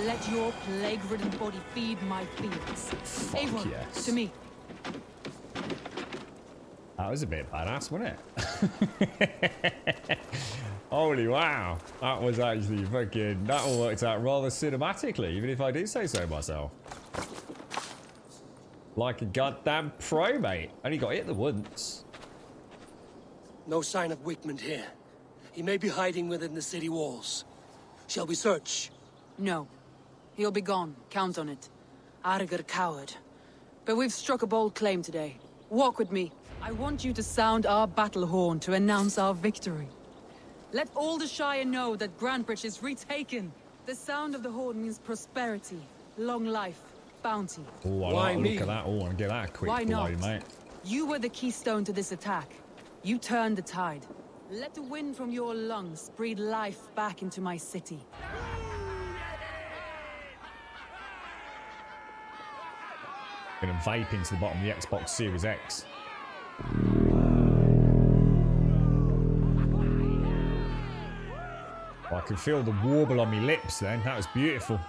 Let your plague-ridden body feed my fears. Avon, yes. to me. That was a bit badass, wasn't it? Holy wow. That was actually fucking... That all worked out rather cinematically, even if I do say so myself. Like a goddamn pro, mate. Only got hit the once. No sign of Wigmund here. He may be hiding within the city walls. Shall we search? No. He'll be gone. Count on it. Arger coward. But we've struck a bold claim today. Walk with me. I want you to sound our battle horn to announce our victory. Let all the Shire know that Grantebridge is retaken. The sound of the horn means prosperity, long life, bounty. Oh, I like the look at that. Oh, I want to get that a quick Why blow, not? mate. You were the keystone to this attack. You turned the tide. Let the wind from your lungs breathe life back into my city. Gonna vape into the bottom of the Xbox Series X. Oh, I can feel the warble on my lips then. That was beautiful.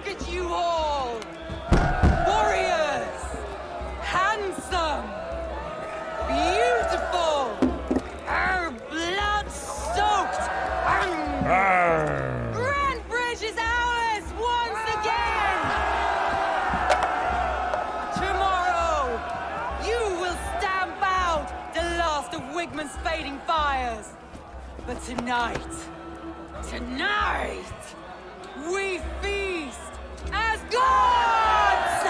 Look at you all! Warriors! Handsome! Beautiful! Blood-soaked! Grand Bridge is ours once again! Tomorrow, you will stamp out the last of Wigman's fading fires. But tonight, we feast as gods!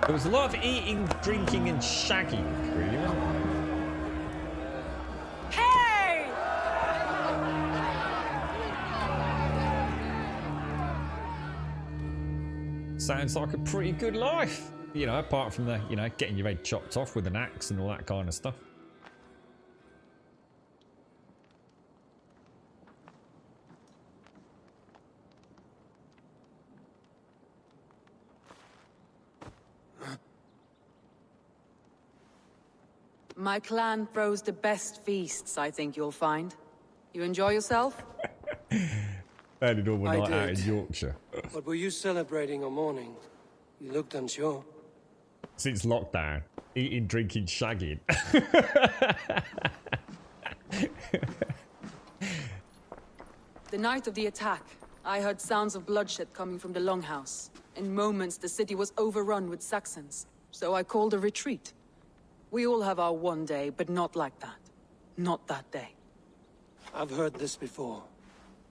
There was a lot of eating, drinking, and shagging, really, wasn't there? Hey! Sounds like a pretty good life. You know, apart from the, you know, getting your head chopped off with an axe and all that kind of stuff. My clan throws the best feasts, I think you'll find. You enjoy yourself? Had it all I night out in did. Yorkshire. But were you celebrating or mourning? You looked unsure. Since lockdown, eating, drinking, shagging. The night of the attack, I heard sounds of bloodshed coming from the Longhouse. In moments, the city was overrun with Saxons, so I called a retreat. We all have our one day, but not like that. Not that day. I've heard this before.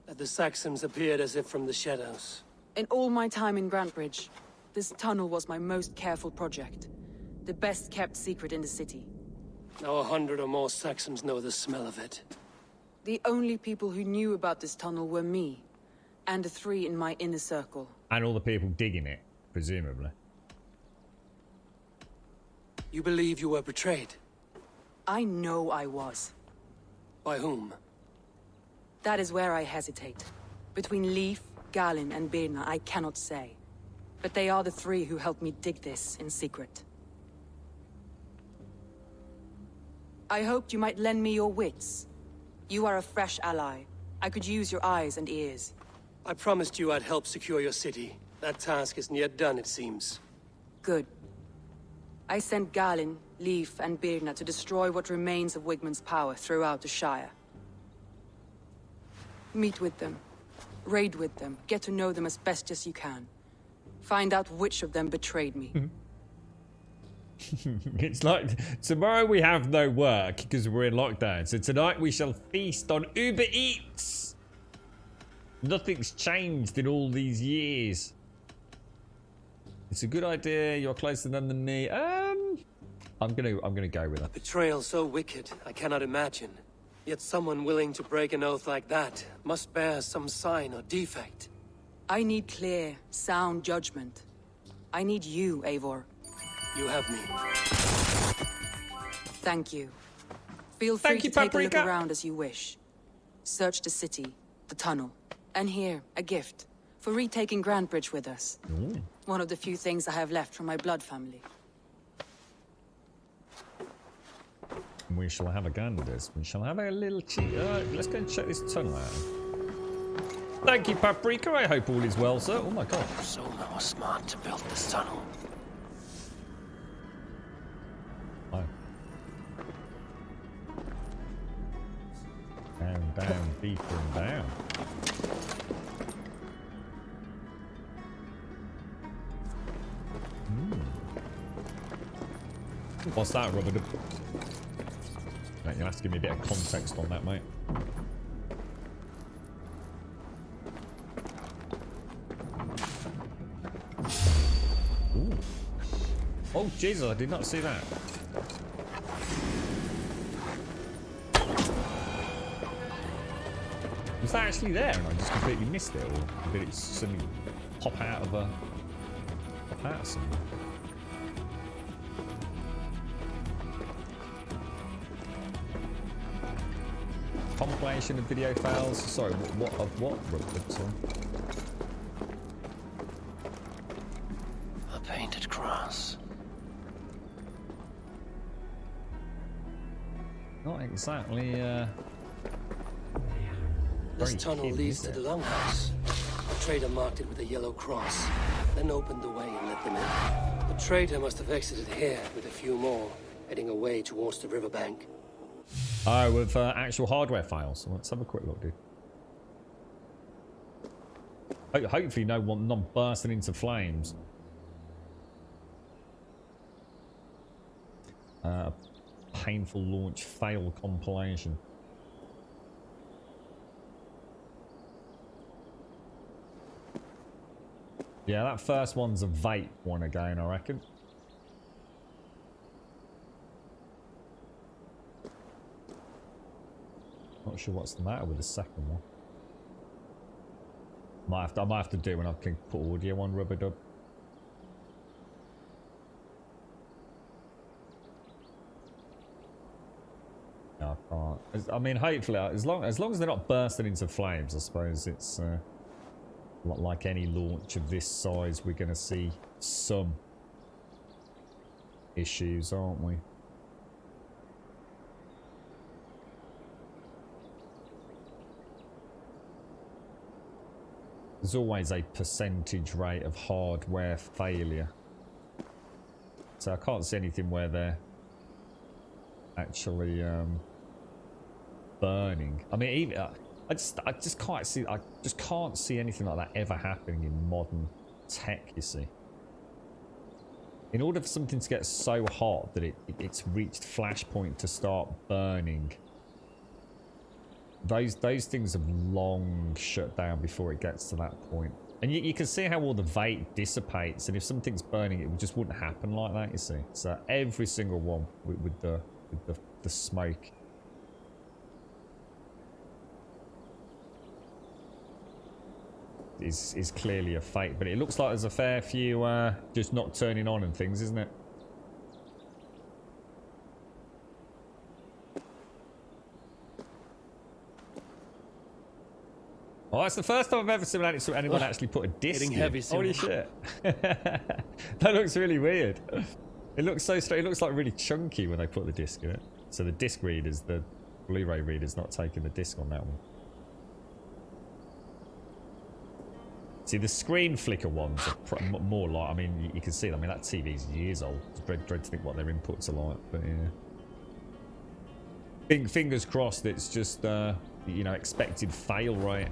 That the Saxons appeared as if from the shadows. In all my time in Grantbridge, this tunnel was my most careful project. The best kept secret in the city. Now 100 or more Saxons know the smell of it. The only people who knew about this tunnel were me, and the 3 in my inner circle. And all the people digging it, presumably. You believe you were betrayed? I know I was. By whom? That is where I hesitate. Between Leif, Galin, and Birna, I cannot say. But they are the 3 who helped me dig this in secret. I hoped you might lend me your wits. You are a fresh ally. I could use your eyes and ears. I promised you I'd help secure your city. That task isn't yet done, it seems. Good. I sent Galin, Leif, and Birna to destroy what remains of Wigman's power throughout the Shire. Meet with them. Raid with them. Get to know them as best as you can. Find out which of them betrayed me. It's like, tomorrow we have no work because we're in lockdown. So tonight we shall feast on Uber Eats. Nothing's changed in all these years. It's a good idea. You're closer than me. I'm gonna go with it. Betrayal so wicked, I cannot imagine. Yet someone willing to break an oath like that must bear some sign or defect. I need clear, sound judgment. I need you, Eivor. You have me. Thank you. Feel free to take a look around as you wish. Search the city, the tunnel, and here, a gift for retaking Grantbridge with us. Ooh. One of the few things I have left from my blood family. We shall have a ganders. We shall have a little cheat. Let's go and check this tunnel out. Thank you, Paprika. I hope all is well, sir. Oh my god. Solna was smart to build this tunnel. Oh. Down, down, deeper and down. What's that, Robert? Right, you'll have to give me a bit of context on that, mate. Ooh. Oh, Jesus, I did not see that. Was that actually there and I just completely missed it? Or did it suddenly pop out of somewhere? Compilation of video files. Sorry, what Robert? Sorry. A painted cross. Not exactly, This very tunnel hidden, leads is to it? the longhouse. A trader marked it with a yellow cross, then opened the way and let them in. The trader must have exited here with a few more, heading away towards the riverbank. Oh, with actual hardware files. Let's have a quick look, dude. Hopefully no one not bursting into flames. Painful launch fail compilation. Yeah, that first one's a vape one again, I reckon. Not sure what's the matter with the second one. I might have to do it when I can put audio on Rubber Dub. No, I can't. I mean, hopefully, as long as they're not bursting into flames, I suppose it's like any launch of this size, we're going to see some issues, aren't we? There's always a percentage rate of hardware failure. So I can't see anything where they're actually burning. I mean, even I just can't see anything like that ever happening in modern tech, you see. In order for something to get so hot that it's reached flashpoint to start burning, those things have long shut down before it gets to that point. And you can see how all the vape dissipates, and if something's burning, it just wouldn't happen like that, you see. So every single one with the smoke is clearly a fake, but it looks like there's a fair few just not turning on and things, isn't it? Oh, that's the first time I've ever seen anyone actually put a disc in. Heavy Holy shit. That looks really weird. It looks so strange. It looks like really chunky when they put the disc in it. So the disc readers, the Blu-ray reader's not taking the disc on that one. See, the screen flicker ones are more like, I mean, you can see them. I mean, that TV's years old. It's dread to think what their inputs are like, but yeah. Fingers crossed it's just, you know, expected fail rate.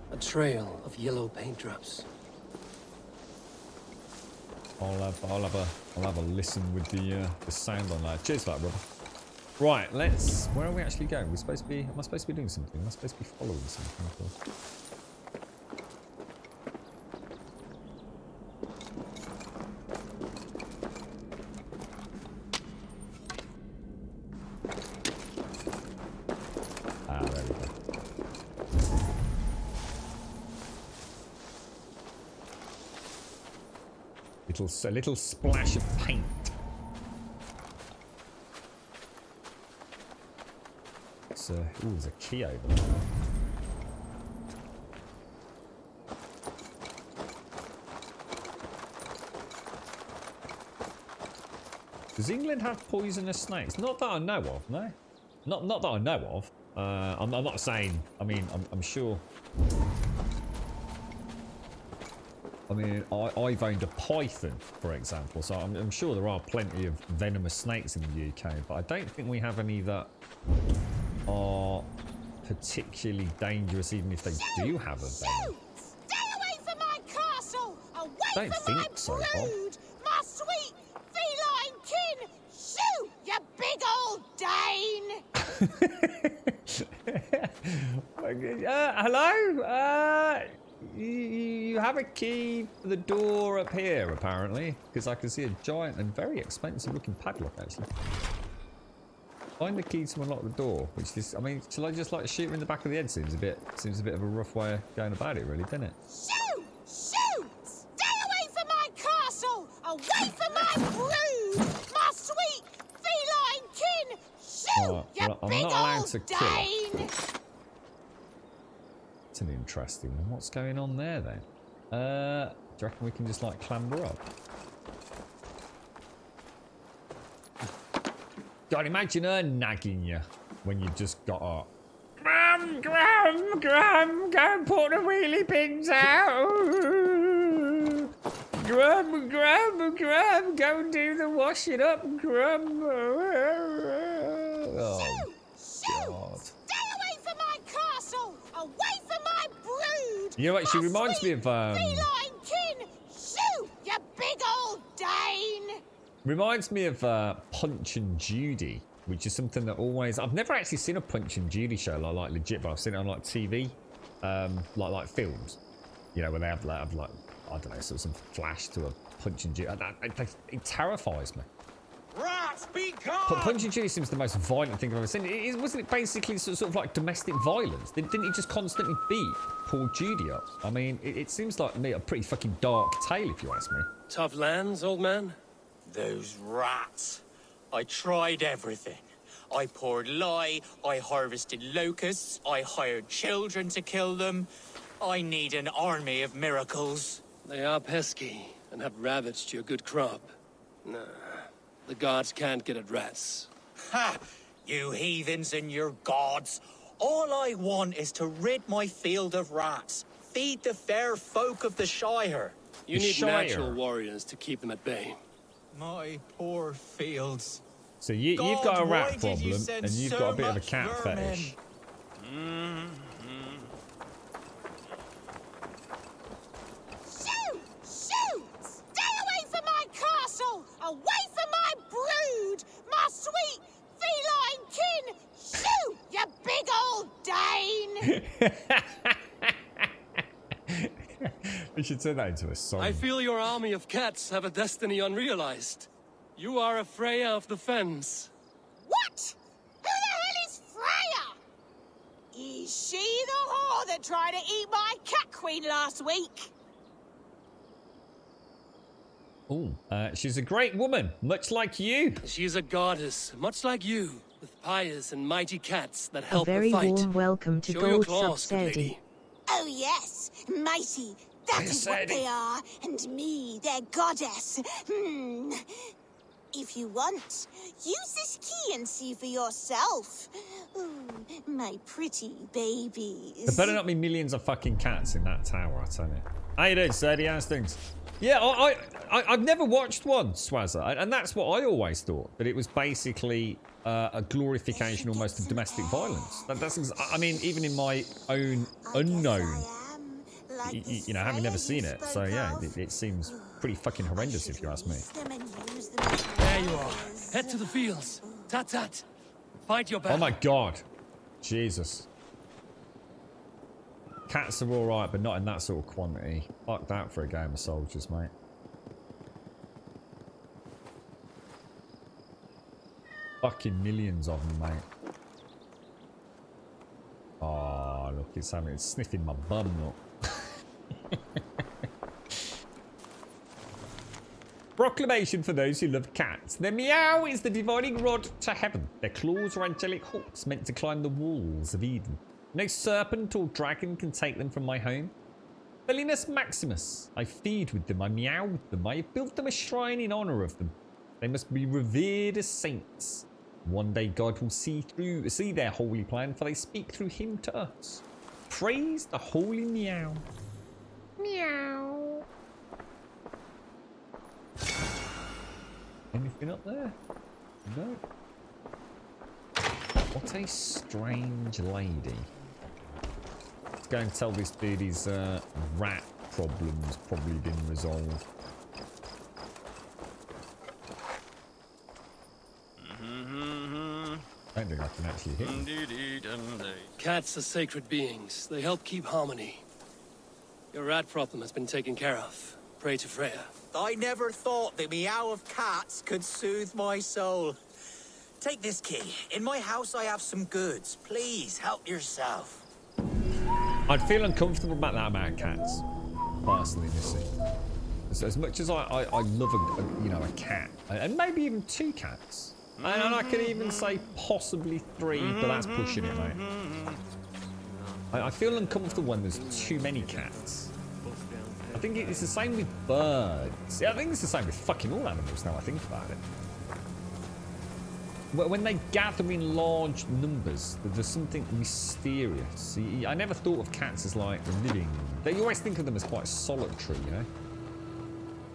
A trail of yellow paint drops. I'll have a listen with the sound on that. Cheers for that, brother. Right, let's. Where are we actually going? We're supposed to be. Am I supposed to be doing something? Am I supposed to be following something? Ah, there we go. A little splash of paint. Ooh, there's a key over there. Does England have poisonous snakes? Not that I know of, no. Not that I know of. I'm not saying. I mean, I'm sure. I mean, I've owned a python, for example, so I'm sure there are plenty of venomous snakes in the UK, but I don't think we have any that are particularly dangerous, even if they do have a venom. Stay away from my castle! Away Don't from my think so, brood! My sweet feline kin! Shoot, you big old Dane! Hello? You have a key for the door up here, apparently, because I can see a giant and very expensive looking padlock, actually. Find the key to unlock the door, which is, I mean, shall I just like shoot him in the back of the head? Seems a bit of a rough way of going about it, really, doesn't it? Shoot! Shoot! Stay away from my castle! Away from my brood! My sweet feline kin! Shoot, Right, you well, I'm big not allowed old to kill her. Dane! It's an interesting one. What's going on there, then? Do you reckon we can just, like, clamber up? God, imagine her nagging you when you just got a Grum, go and put the wheelie bins out. Grum, go and do the washing up, Grum. Oh, God. Stay away from my castle! Away from my brood! You know what, she reminds me of, feline kin! Shoo, you big old Dane! reminds me of Punch and Judy, which is something that always... I've never actually seen a Punch and Judy show, like legit, but I've seen it on like TV, like films, you know, where they have like I don't know, sort of some flash to a Punch and Judy. It terrifies me. Rats, be gone! But Punch and Judy seems the most violent thing I've ever seen. Wasn't it basically sort of like domestic violence? Didn't he just constantly beat poor Judy up? I mean, it seems like a pretty fucking dark tale, if you ask me. Tough lands, old man? Those rats. I tried everything. I poured lye, I harvested locusts, I hired children to kill them. I need an army of miracles. They are pesky and have ravaged your good crop. Nah, the gods can't get at rats. Ha! You heathens and your gods. All I want is to rid my field of rats. Feed the fair folk of the Shire. You need natural warriors to keep them at bay. My poor fields. So you've got a rat problem, and you've got a bit of a cat fetish. Shoo! Shoo! Stay away from my castle! Away from my brood! My sweet feline kin! Shoo! You big old Dane! We should turn that into a song. I feel your army of cats have a destiny unrealized. You are a Freya of the Fens. What? Who the hell is Freya? Is she the whore that tried to eat my cat queen last week? Oh, she's a great woman, much like you. She is a goddess, much like you, with pious and mighty cats that help a very her fight. warm welcome to Show your Gold claws, Sub good lady. Sadie. Oh yes, mighty. That is what they are, and me, their goddess. If you want, use this key and see for yourself. Ooh, my pretty babies. There better not be millions of fucking cats in that tower, I tell you. How you doing, Sadie? How's things? Yeah, I've never watched one, Swazza, and that's what I always thought, that it was basically a glorification almost of domestic violence. That's, I mean, even in my own unknown, you know, having never seen it, so yeah, it seems pretty fucking horrendous if you ask me. There you are. Head to the fields. Tat. Fight your battle. Oh my god. Jesus. Cats are alright, but not in that sort of quantity. Fuck that for a game of soldiers, mate. Fucking millions of them, mate. Oh, look, it's sniffing my bum, look. Proclamation for those who love cats. Their meow is the dividing rod to heaven. Their claws are angelic hooks meant to climb the walls of Eden. No serpent or dragon can take them from my home. Felinus Maximus. I feed with them, I meow with them, I have built them a shrine in honor of them. They must be revered as saints. One day God will see their holy plan, for they speak through him to us. Praise the holy meow. Meow. Anything up there? No. What a strange lady. Let's go and tell this dude his rat problem's probably been resolved. I don't think I can actually hit him. Cats are sacred beings. They help keep harmony. Your rat problem has been taken care of. Pray to Freya. I never thought the meow of cats could soothe my soul. Take this key. In my house I have some goods. Please help yourself. I'd feel uncomfortable about that amount of cats, personally, Missy. As much as I love a cat, and maybe even 2 cats, and I could even say possibly 3, but that's pushing it, mate. I feel uncomfortable when there's too many cats. I think it's the same with birds. Yeah, I think it's the same with fucking all animals now I think about it. when they gather in large numbers, there's something mysterious. I never thought of cats as like living. You always think of them as quite solitary, you know?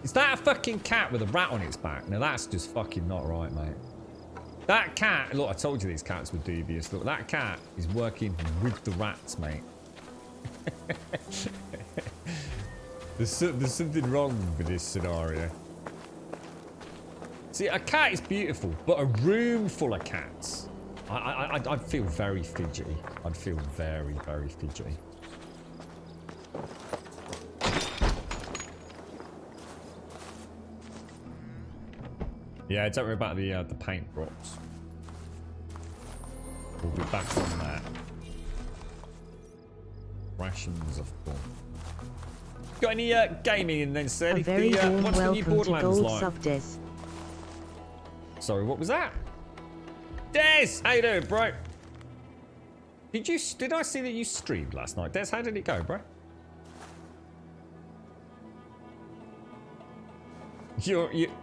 Is that a fucking cat with a rat on its back? Now that's just fucking not right, mate. That cat, look, I told you these cats were dubious. Look, that cat is working with the rats, mate. There's something wrong with this scenario. See, a cat is beautiful, but a room full of cats, I'd feel very fidgety. I'd feel very, very fidgety. Yeah, don't worry about the paint drops. We'll be back on that. Rations of corn. Got any gaming in then, sir? A very warm what's the new welcome to Borderlands Gold like? Softies. Sorry, what was that? Des, how you doing, bro? Did I see that you streamed last night? Des, how did it go, bro?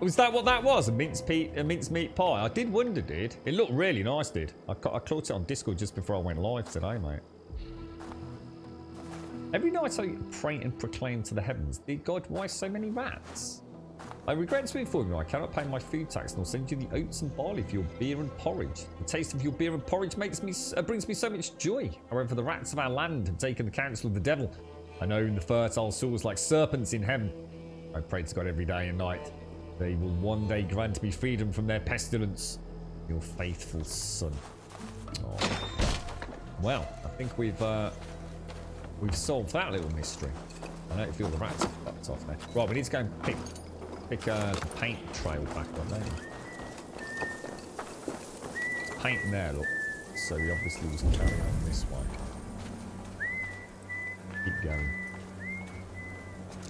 Was that what that was? A mincemeat pie? I did wonder, did. It looked really nice, did. I caught it on Discord just before I went live today, mate. Every night I pray and proclaim to the heavens, dear God, why so many rats? I regret to inform you I cannot pay my food tax nor send you the oats and barley for your beer and porridge. The taste of your beer and porridge brings me so much joy. However, the rats of our land have taken the counsel of the devil. I know in the fertile soils like serpents in heaven. I pray to God every day and night. They will one day grant me freedom from their pestilence. Your faithful son. Oh. Well, I think we've solved that little mystery. I don't feel the rats have fucked off there. Right, we need to go and pick the paint trail back up there. It's paint there, look. So we obviously just carry on this way. Keep going.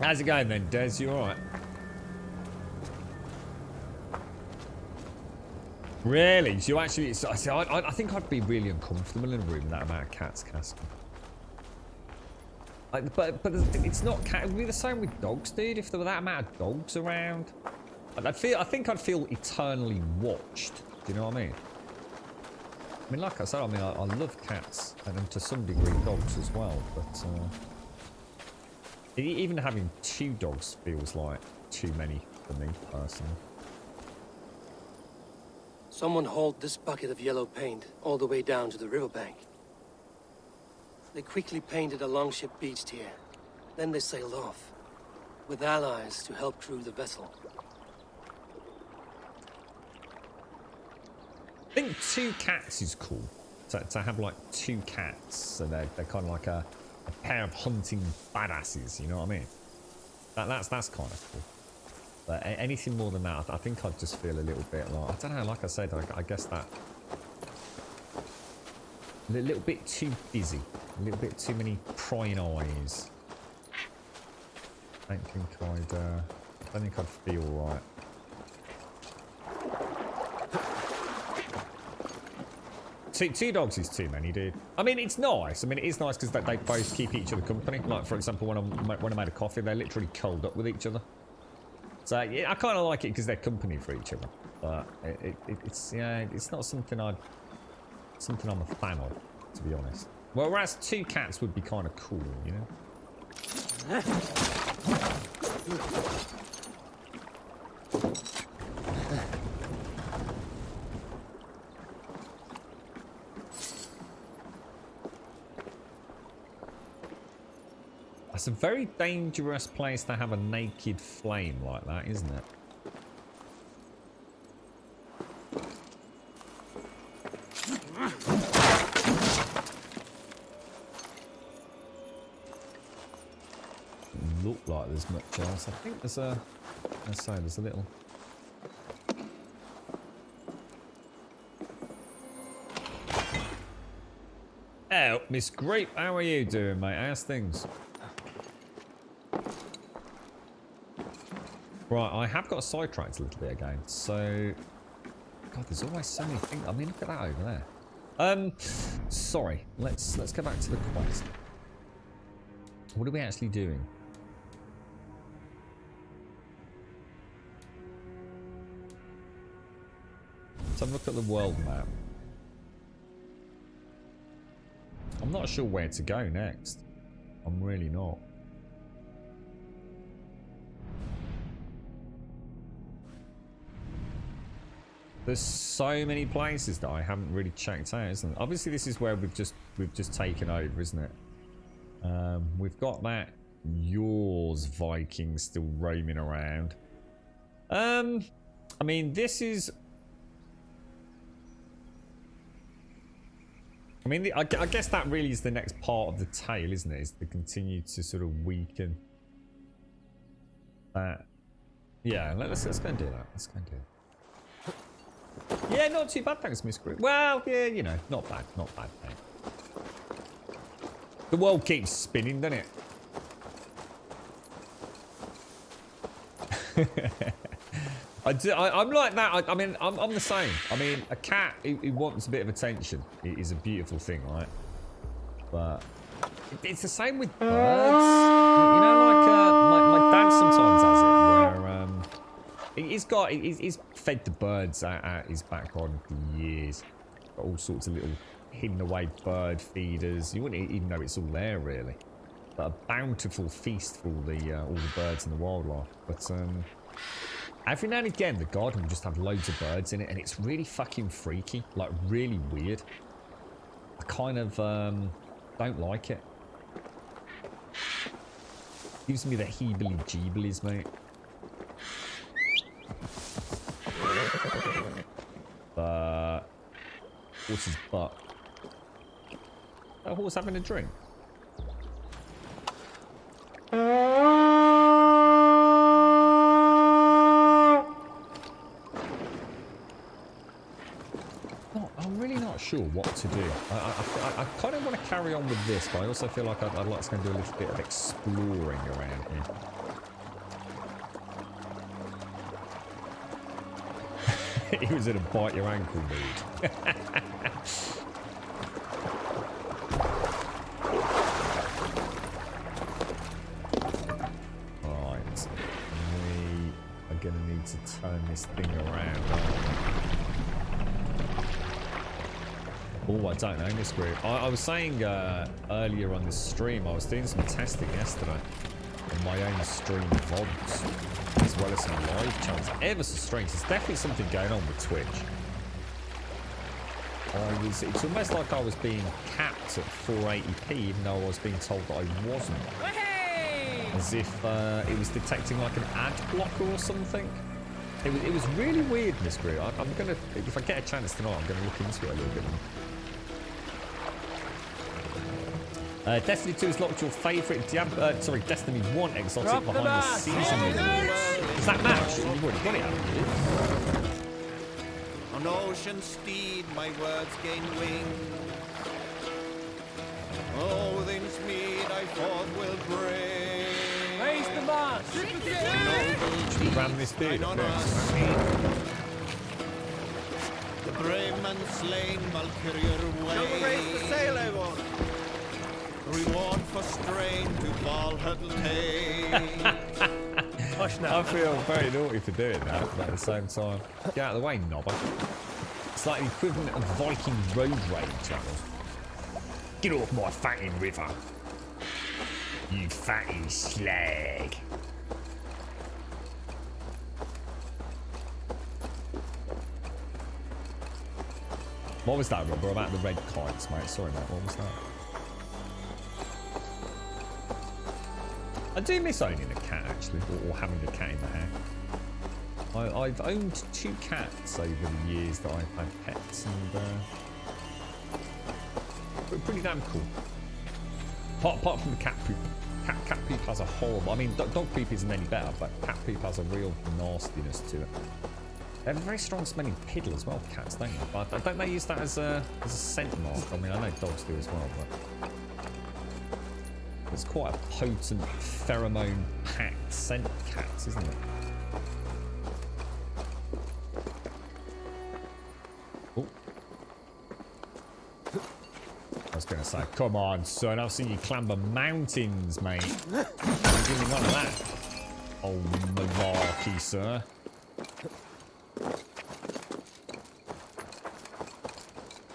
How's it going then, Des? You alright? Really? So you actually... I think I'd be really uncomfortable in a room with that amount of cats, Casper. Like, but it's not cat. It would be the same with dogs, dude. If there were that amount of dogs around, I think I'd feel eternally watched. Do you know what I mean? I mean, like I said, I love cats and to some degree dogs as well. But even having 2 dogs feels like too many for me personally. Someone hauled this bucket of yellow paint all the way down to the riverbank. They quickly painted a longship beached here. Then they sailed off, with allies to help crew the vessel. I think 2 cats is cool. To have like 2 cats, so they're kind of like a pair of hunting badasses. You know what I mean? That's kind of cool. But anything more than that, I think I'd just feel a little bit like, I don't know. Like I said, I guess that. A little bit too busy. A little bit too many prying eyes. I don't think I'd feel right. Two dogs is too many, dude. I mean, it's nice. I mean, it is nice because they both keep each other company. Like, for example, when I made a coffee, they're literally curled up with each other. So yeah, I kind of like it because they're company for each other. But it's not something I'm a fan of, to be honest. Whereas 2 cats would be kind of cool, you know? That's a very dangerous place to have a naked flame like that, isn't it? Look like there's much else. I think there's a... Let's say there's a little... Oh, Miss Grape, how are you doing, mate? How's things? Right, I have got sidetracked a little bit again, so... God, there's always so many things. I mean, look at that over there. Sorry. Let's go back to the quest. What are we actually doing? Let's have a look at the world map. I'm not sure where to go next. I'm really not. There's so many places that I haven't really checked out, isn't there? Obviously, this is where we've just taken over, isn't it? We've got that yours Viking still roaming around. I mean, this is. I mean, I guess that really is the next part of the tale, isn't it? Is to continue to sort of weaken that. Yeah, let's go and do that. Let's go and do it. Yeah, not too bad, thanks, Miss Group. Well, yeah, you know, not bad, mate. The world keeps spinning, doesn't it? I'm like that. I mean, I'm the same. I mean, a cat who wants a bit of attention is a beautiful thing, right? But it's the same with birds. You know, like my dad sometimes has it, where he's fed the birds out his back garden for years. Got all sorts of little hidden away bird feeders. You wouldn't even know it's all there, really. But a bountiful feast for all the birds and the wildlife. But every now and again, the garden will just have loads of birds in it, and it's really fucking freaky, like really weird. I kind of don't like it. Gives me the heebly-jeeblies, mate. But horse's butt. That horse having a drink. I'm really not sure what to do. I kind of want to carry on with this, but I also feel like I'd like to go and do a little bit of exploring around here. He was in a bite your ankle mood. Right. We are going to need to turn this thing around. Oh, I don't know, Miss Group. I was saying earlier on this stream, I was doing some testing yesterday on my own stream VODs, as well as some live channels. Ever so strange. There's definitely something going on with Twitch. It's almost like I was being capped at 480p, even though I was being told that I wasn't. As if it was detecting like an ad blocker or something. It was really weird, Miss Group. I'm gonna, if I get a chance tonight, I'm gonna look into it a little bit more. Destiny 2 has locked your favourite Destiny 1 exotic Drop behind the season. Is that match? You've already got it, haven't you? On ocean steed, my words gain wing. Odin's mead I thought will bring. Raise the mast! Should we ram this bit? The brave man slain, Valkyrie way. Don't raise the sail, everyone! Reward for strain to Valhalla take. I feel very naughty for doing that, but at the same time, get out of the way, knobber. It's like the equivalent of Viking road rage, that was. Get off my fatting river, you fatty slag. What was that, Robert? About the red kites, mate? Sorry, mate. What was that? I do miss owning a cat, actually, or having a cat in the house. I've owned 2 cats over the years that I've had pets, and pretty damn cool. Apart from the cat poop. Cat poop has a horrible... I mean, dog poop isn't any better, but cat poop has a real nastiness to it. They have a very strong smelling piddle as well, cats, don't they? But don't they use that as a scent mark? I mean, I know dogs do as well, but... It's quite a potent pheromone-packed scent cats, isn't it? Oh. I was going to say, come on, son, I've seen you clamber mountains, mate. Give me none of that. Oh, malarkey, sir.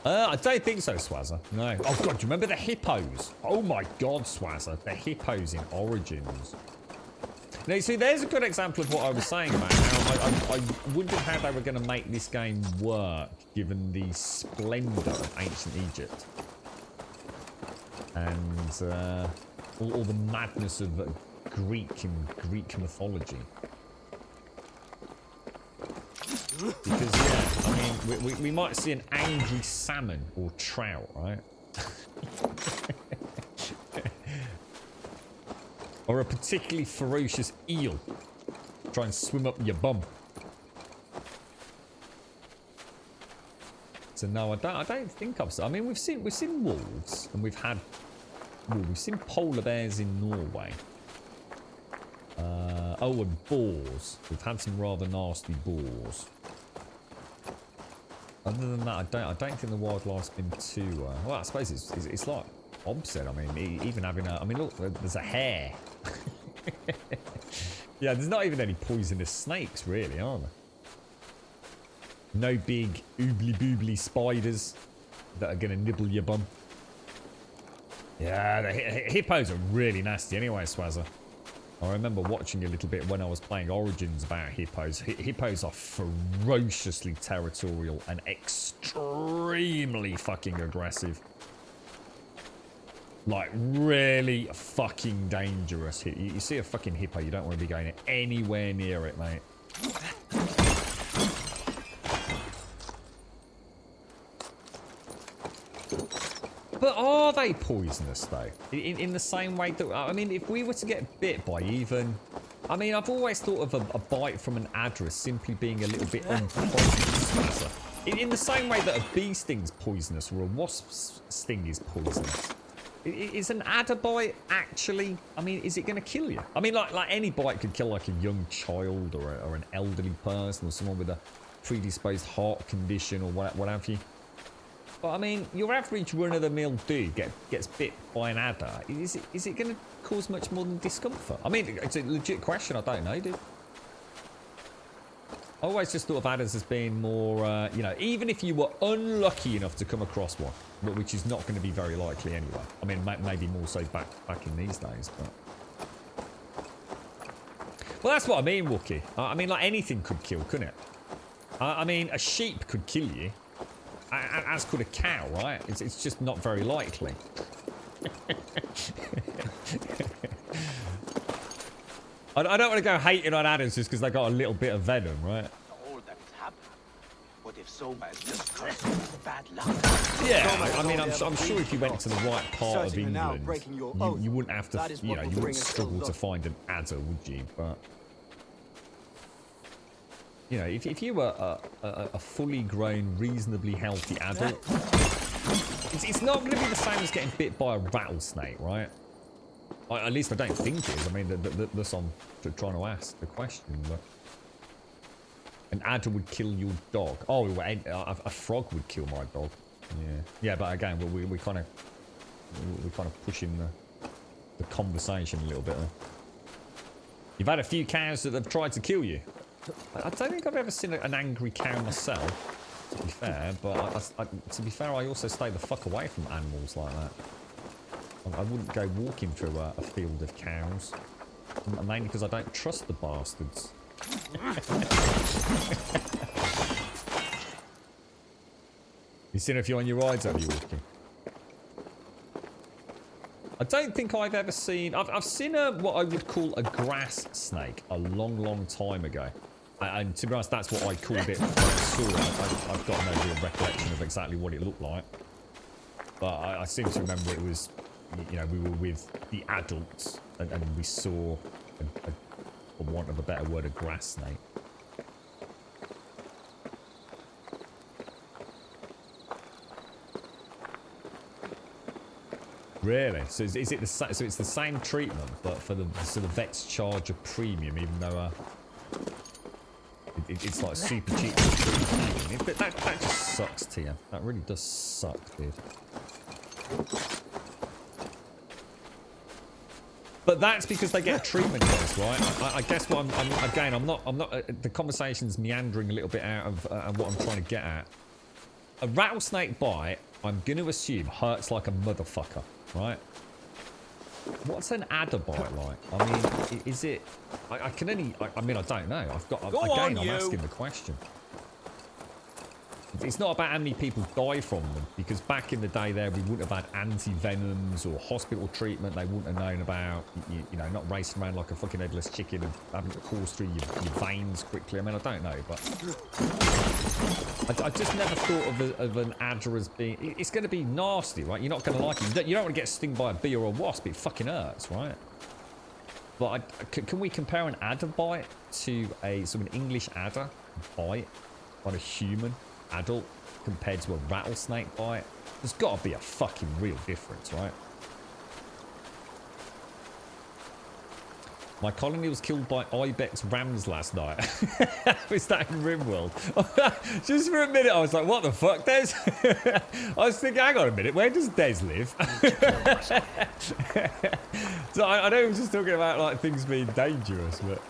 I don't think so, Swazzer. No. Oh, God, do you remember the hippos? Oh, my God, Swazzer. The hippos in Origins. Now, you see, there's a good example of what I was saying about how I wondered how they were going to make this game work, given the splendour of ancient Egypt. And all the madness of Greek mythology. Because, yeah, I mean, we might see an angry salmon or trout, right? Or a particularly ferocious eel. Try and swim up your bum. So no, I don't think I've seen. I mean, we've seen wolves, and we've seen polar bears in Norway. Oh, and boars. We've had some rather nasty boars. Other than that, I don't think the wildlife's been too. Well, I suppose it's like Bob said. I mean, even having a. I mean, look, there's a hare. Yeah, there's not even any poisonous snakes, really, are there? No big oobly-boobly spiders that are going to nibble your bum. Yeah, the hippos are really nasty anyway, Swazzer. I remember watching a little bit when I was playing Origins about hippos. Hippos are ferociously territorial and extremely fucking aggressive. Like, really fucking dangerous. You see a fucking hippo, you don't want to be going anywhere near it, mate. But are they poisonous, though? In the same way that... I mean, if we were to get bit by even... I mean, I've always thought of a bite from an adder as simply being a little bit unpoisonous. In the same way that a bee sting's poisonous or a wasp's sting is poisonous. Is an adder bite actually... I mean, is it going to kill you? I mean, like any bite could kill, like, a young child or an elderly person or someone with a predisposed heart condition or what have you. But, I mean, your average run-of-the-mill dude gets bit by an adder. Is it going to cause much more than discomfort? I mean, it's a legit question. I don't know, dude. I always just thought of adders as being more, you know, even if you were unlucky enough to come across one, which is not going to be very likely anyway. I mean, maybe more so back in these days, but... Well, that's what I mean, Wookie. I mean, like, anything could kill, couldn't it? I mean, a sheep could kill you, as could a cow, right? It's just not very likely. I don't want to go hating on adders just because they got a little bit of venom, right? All that happened. What if Soma is just cursed with bad luck? Yeah, I mean, I'm sure if you went to the right part of England, you wouldn't have to, you know, you wouldn't struggle to find an adder, would you? But, you know, if you were a fully grown, reasonably healthy adult, it's not going to be the same as getting bit by a rattlesnake, right? At least I don't think it is. I mean, that's on trying to ask the question. But an adder would kill your dog. Oh, a frog would kill my dog. Yeah. But again, we kind of pushing the conversation a little bit. You've had a few cows that have tried to kill you. I don't think I've ever seen an angry cow myself, to be fair. But to be fair, I also stay the fuck away from animals like that. I wouldn't go walking through a field of cows. Mainly because I don't trust the bastards. You seen a few on your rides, have you, walking? I don't think I've ever seen... I've seen what I would call a grass snake a long time ago. And to be honest, that's what I called it when I saw it. I've got no real recollection of exactly what it looked like. But I seem to remember it was... You know, we were with the adults and we saw, for want of a better word, a grass snake. Really? So is it the so it's the same treatment, but for the vets charge a premium, even though it's like super cheap. That just sucks, Tia. That really does suck, dude. But that's because they get treatment first, right? I guess what I'm not. The conversation's meandering a little bit out of what I'm trying to get at. a rattlesnake bite, I'm going to assume, hurts like a motherfucker, right? What's an adder bite like? I mean, is it... I can only... I mean, I don't know. I'm asking the question. It's not about how many people die from them, because back in the day there, we wouldn't have had anti-venoms or hospital treatment. They wouldn't have known about, you know, not racing around like a fucking headless chicken and having to course through your veins quickly. I mean, I don't know, but... I just never thought of an adder as being... It's going to be nasty, right? You're not going to like it. You don't want to get stung by a bee or a wasp. It fucking hurts, right? But can we compare an adder bite to an English adder bite on a human adult compared to a rattlesnake bite? There's got to be a fucking real difference, right? My colony was killed by ibex rams last night. Was that in Rimworld? Just for a minute, I was like, what the fuck, Des? I was thinking, hang on a minute, where does Des live? So I know he was just talking about like things being dangerous, but...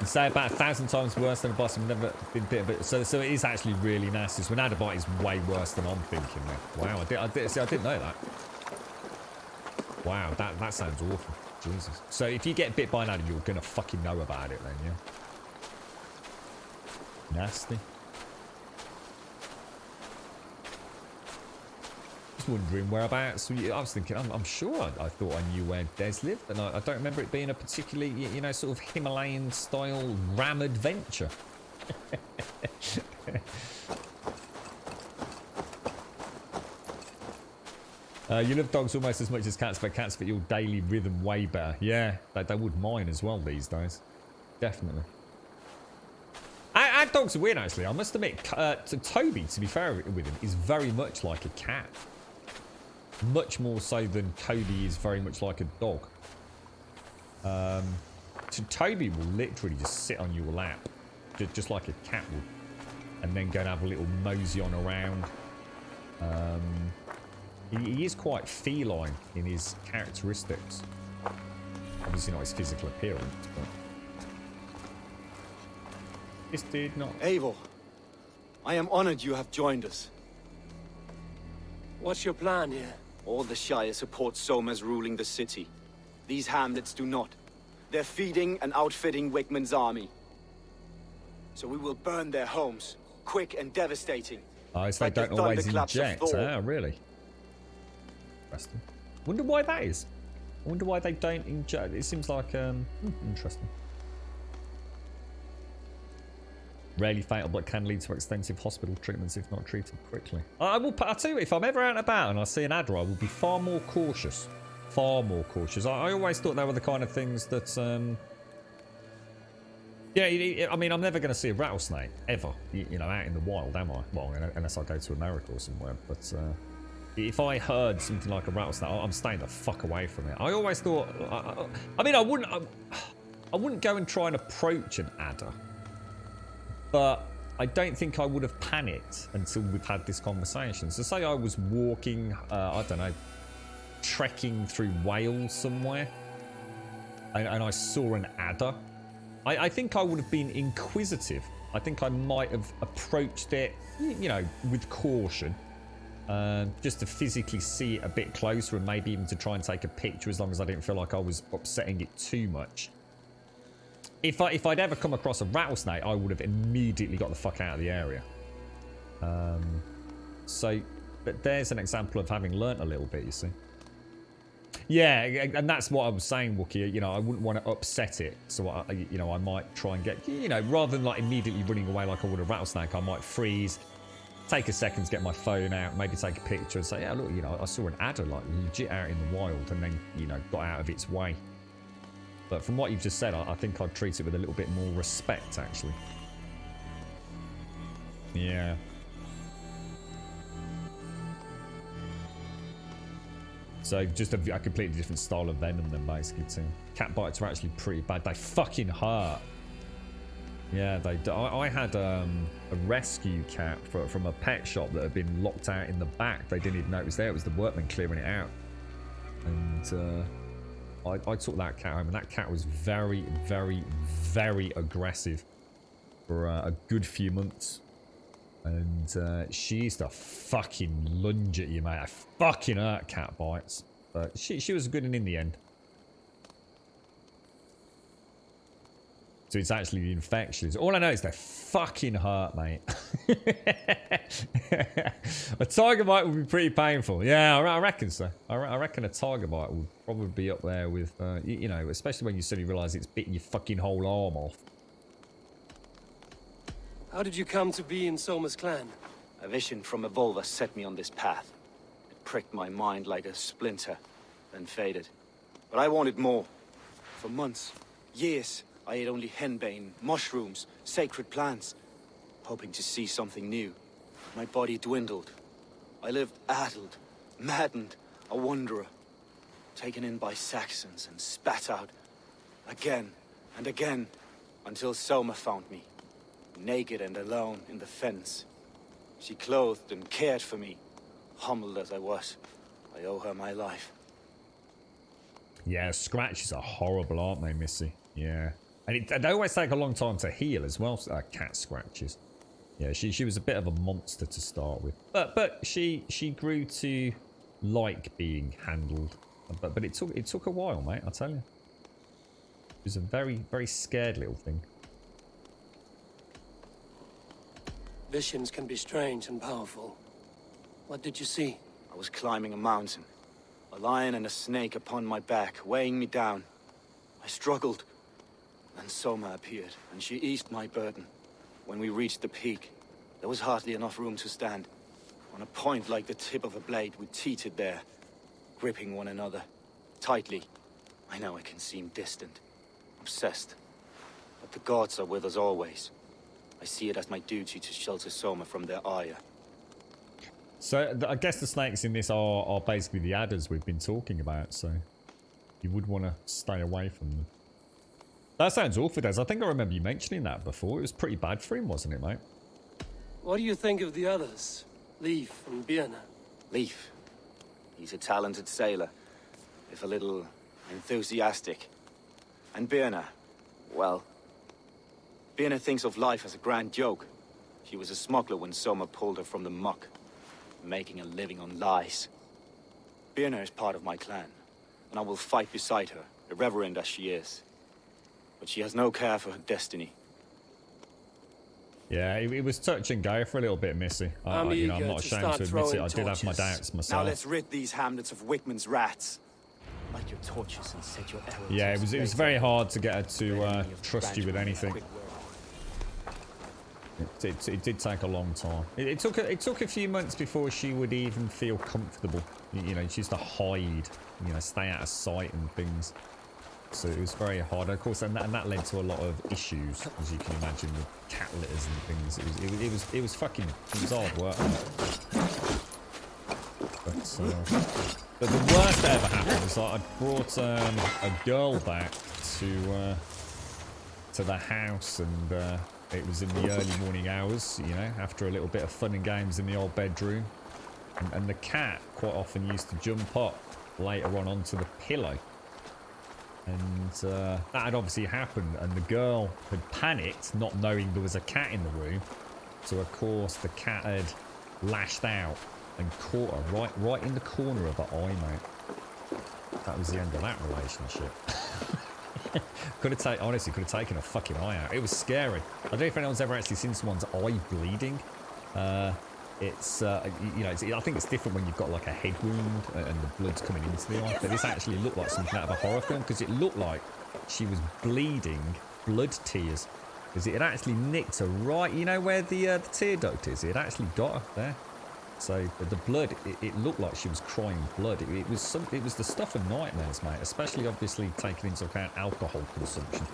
You say about 1,000 times worse than a boss. I've never been bitten, but so it is actually really nasty. So an adder bite is way worse than I'm thinking. Then. Wow, I didn't know that. Wow, that sounds awful. Jesus. So if you get bit by an adder, you're gonna fucking know about it then, yeah? Nasty. Just wondering whereabouts. I was thinking, I'm sure I thought I knew where Des lived, and I don't remember it being a particularly, you know, sort of Himalayan style ram adventure. You love dogs almost as much as cats, but cats fit your daily rhythm way better. Yeah, they would mine as well these days. Definitely. And dogs are weird, actually. I must admit, Toby, to be fair with him, is very much like a cat. Much more so than Cody is very much like a dog. So Toby will literally just sit on your lap, just like a cat would, and then go and have a little mosey on around. He is quite feline in his characteristics. Obviously not his physical appearance, but... This did not... Eivor, I am honored you have joined us. What's your plan here? All the Shire support Soma's ruling the city. These hamlets do not. They're feeding and outfitting Wickman's army. So we will burn their homes, quick and devastating. Oh, so they don't always inject. Ah, really? Interesting. Wonder why that is. I wonder why they don't inject. It seems like interesting. Rarely fatal, but can lead to extensive hospital treatments if not treated quickly. I'll tell you, if I'm ever out and about and I see an adder, I will be far more cautious. Far more cautious. I always thought they were the kind of things that, yeah, I mean, I'm never going to see a rattlesnake, ever, you know, out in the wild, am I? Well, unless I go to America or somewhere, but, if I heard something like a rattlesnake, I'm staying the fuck away from it. I always thought, I mean, I wouldn't go and try and approach an adder. But I don't think I would have panicked until we've had this conversation. So say I was walking, I don't know, trekking through Wales somewhere, and I saw an adder. I think I would have been inquisitive. I think I might have approached it, you know, with caution, just to physically see it a bit closer and maybe even to try and take a picture, as long as I didn't feel like I was upsetting it too much. If I'd ever come across a rattlesnake, I would have immediately got the fuck out of the area. But there's an example of having learnt a little bit, you see. Yeah, and that's what I was saying, Wookie. You know, I wouldn't want to upset it, so I might try and get, you know, rather than like immediately running away like I would a rattlesnake, I might freeze, take a second to get my phone out, maybe take a picture and say, yeah, look, you know, I saw an adder like legit out in the wild, and then, you know, got out of its way. But from what you've just said, I think I'd treat it with a little bit more respect, actually. Yeah. So just a completely different style of venom then, basically, too. Cat bites are actually pretty bad. They fucking hurt. Yeah, they do. I had a rescue cat from a pet shop that had been locked out in the back. They didn't even know it was there. It was the workmen clearing it out. And... I took that cat home, and that cat was very, very, very aggressive. for a good few months. And she used to fucking lunge at you, mate. I fucking hurt cat bites. But she was good in the end. So it's actually the infections. All I know is they fucking hurt, mate. A tiger bite would be pretty painful. Yeah, I reckon so. I reckon a tiger bite would probably be up there with, you know, especially when you suddenly realise it's bitten your fucking whole arm off. How did you come to be in Soma's clan? A vision from Evolva set me on this path. It pricked my mind like a splinter, then faded. But I wanted more. For months, years, I ate only henbane, mushrooms, sacred plants, hoping to see something new. My body dwindled. I lived addled, maddened, a wanderer, taken in by Saxons and spat out again and again until Soma found me, naked and alone in the fens. She clothed and cared for me, humbled as I was. I owe her my life. Yeah, scratches are horrible, aren't they, Missy? Yeah. And they always take a long time to heal as well, cat scratches. Yeah, she was a bit of a monster to start with. But she grew to like being handled. But it took a while, mate, I'll tell you. It was a very, very scared little thing. Visions can be strange and powerful. What did you see? I was climbing a mountain. A lion and a snake upon my back, weighing me down. I struggled. Then Soma appeared, and she eased my burden. When we reached the peak, there was hardly enough room to stand. On a point like the tip of a blade, we teetered there, gripping one another, tightly. I know I can seem distant, obsessed. But the gods are with us always. I see it as my duty to shelter Soma from their ire. So, I guess the snakes in this are basically the adders we've been talking about, so you would want to stay away from them. That sounds awful, Des. I think I remember you mentioning that before. It was pretty bad for him, wasn't it, mate? What do you think of the others? Leif and Birna? Leif. He's a talented sailor, if a little enthusiastic. And Birna, well, Birna thinks of life as a grand joke. She was a smuggler when Soma pulled her from the muck, making a living on lies. Birna is part of my clan, and I will fight beside her, irreverent as she is. But she has no care for her destiny. Yeah, it was touch and go for a little bit, Missy. I'm not ashamed to admit it. I did have my doubts myself. Now let's rid these hamlets of Wickman's rats. Light your torches and set your arrows. Yeah, it was very hard to get her to trust you with anything. It did take a long time. It took a few months before she would even feel comfortable. You know, she used to hide, you know, stay out of sight and things. So it was very hard. Of course, and that led to a lot of issues, as you can imagine, with cat litters and things. It was hard work. But the worst that ever happened was like I brought a girl back to the house, and it was in the early morning hours, you know, after a little bit of fun and games in the old bedroom, and the cat quite often used to jump up later on onto the pillow. And that had obviously happened, and the girl had panicked, not knowing there was a cat in the room. So of course the cat had lashed out and caught her right in the corner of her eye, mate. That was the end of that relationship. Honestly, could have taken a fucking eye out. It was scary. I don't know if anyone's ever actually seen someone's eye bleeding. It's you know, I think it's different when you've got like a head wound and the blood's coming into the eye. But this actually looked like something out of a horror film, because it looked like she was bleeding blood tears, because it had actually nicked her right, you know, where the tear duct is. It actually got her there. So the blood, it looked like she was crying blood. It was the stuff of nightmares, mate. Especially obviously taking into account alcohol consumption.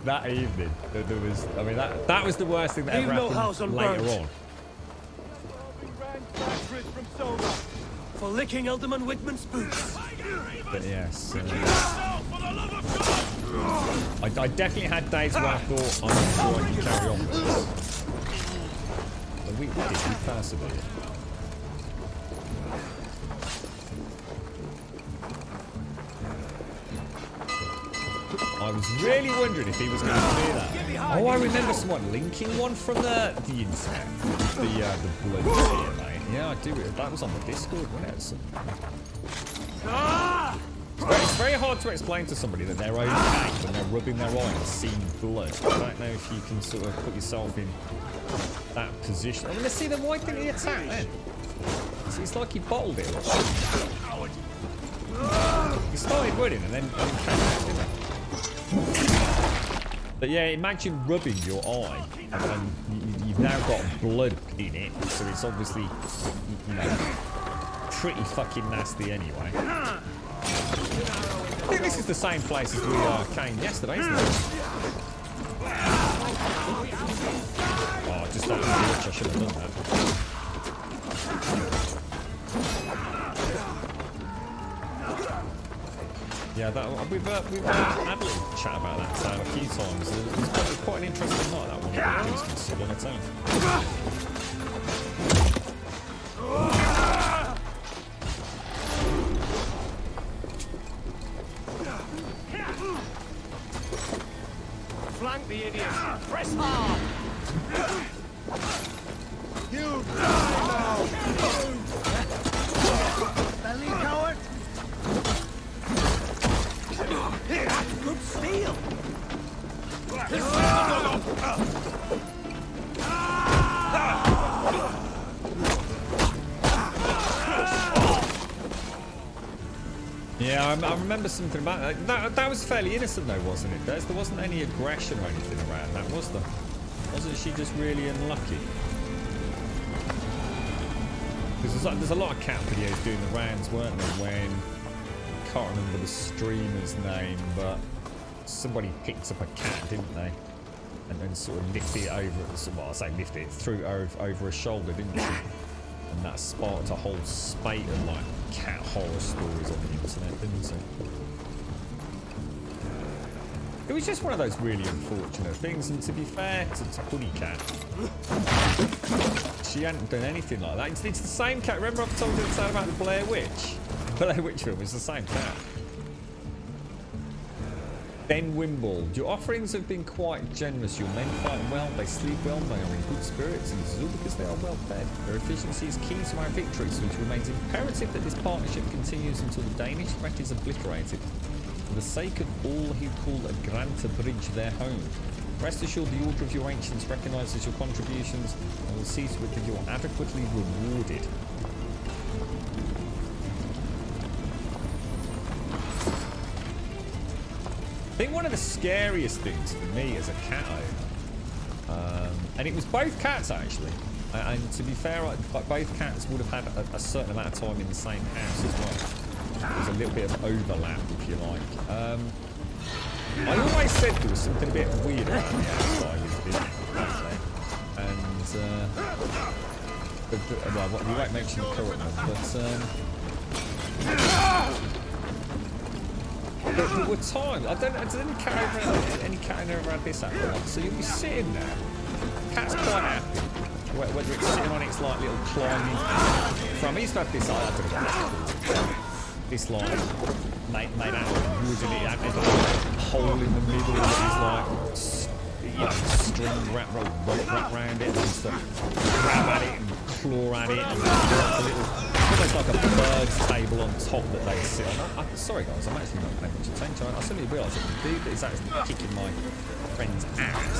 That evening, there was, I mean, that was the worst thing that ever happened later on. For licking Alderman Wickman's boots. But yes, I definitely had days where I thought I'm sure I can carry on with this. But we persevered. I was really wondering if he was going to do that. Oh, I remember someone linking one from the internet. The blood tier, mate. Yeah, I do. That was on the Discord, wasn't it? It's very hard to explain to somebody that they're okay when they're rubbing their eye and seeing blood. I don't know if you can sort of put yourself in that position. I mean, let's see, then why didn't he attack then? It's like he bottled it. He started running and then came back, didn't he? But yeah, imagine rubbing your eye and you've now got blood in it, so it's obviously, you know, pretty fucking nasty anyway. I think this is the same place as we came yesterday, isn't it? Oh, just that glitch, I should have done that. Yeah, we've had a little chat about that town a few times. It's quite an interesting night, that one. Things can sit on its own. Flank the idiot! Press hard! You die now! Belly coward! Good steel! Yeah, I remember something about that. That was fairly innocent though, wasn't it, Des? There wasn't any aggression or anything around that, was there? Wasn't she just really unlucky? Because there's a lot of cat videos doing the rounds, weren't there, when... I can't remember the streamer's name, but somebody picked up a cat, didn't they? And then sort of lifted it over, well, I say lifted it, threw it over her shoulder, didn't she? And that sparked a whole spate of like cat horror stories on the internet, didn't it? It was just one of those really unfortunate things, and to be fair to Bunny Cat, she hadn't done anything like that. It's the same cat. Remember I've told you the tale about the Blair Witch? Blair Witch film, it's the same cat. Ben Wimble, your offerings have been quite generous. Your men fight well, they sleep well, they are in good spirits, and this is all because they are well fed. Their efficiency is key to our victory, so it remains imperative that this partnership continues until the Danish threat is obliterated. For the sake of all who call Granta Bridge their home, rest assured the order of your ancients recognises your contributions and will see to it that you are adequately rewarded. I think one of the scariest things for me as a cat owner, and it was both cats actually, and to be fair, both cats would have had a certain amount of time in the same house as well. There's a little bit of overlap, if you like. I always said there was something a bit weird around the house that I lived in, and well, we won't mention the current one, but there were times, I don't know, has any cat owner ever had this happen? Like, so you'll be sitting there, cat's quite happy, whether it's sitting on its like little climbing from. I used to have this, I don't know what it's called, this like made out of wood, and it had a hole in the middle that is like, you know, string wrapped around it, and used to grab at it and claw at it, and a little, almost like a bird's table on top that they sit on. Sorry guys, I'm actually not paying much attention. I suddenly realised that the dude that is actually kicking my friend's ass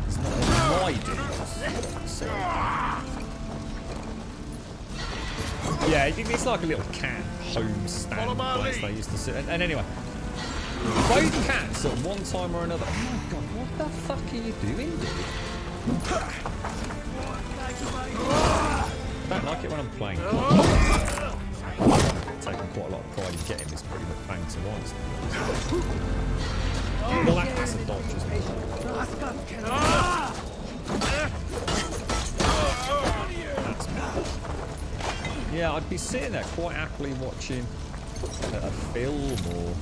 is not my dude. Sorry. Yeah, it's like a little cat home stand place they used to sit. And anyway, both cats at one time or another. Oh my god, what the fuck are you doing, dude? I don't like it when I'm playing. I'm taking quite a lot of pride in getting this pretty much bang to rights. Well, that's a dodge, isn't it? That's bad. Yeah, I'd be sitting there quite happily watching a film or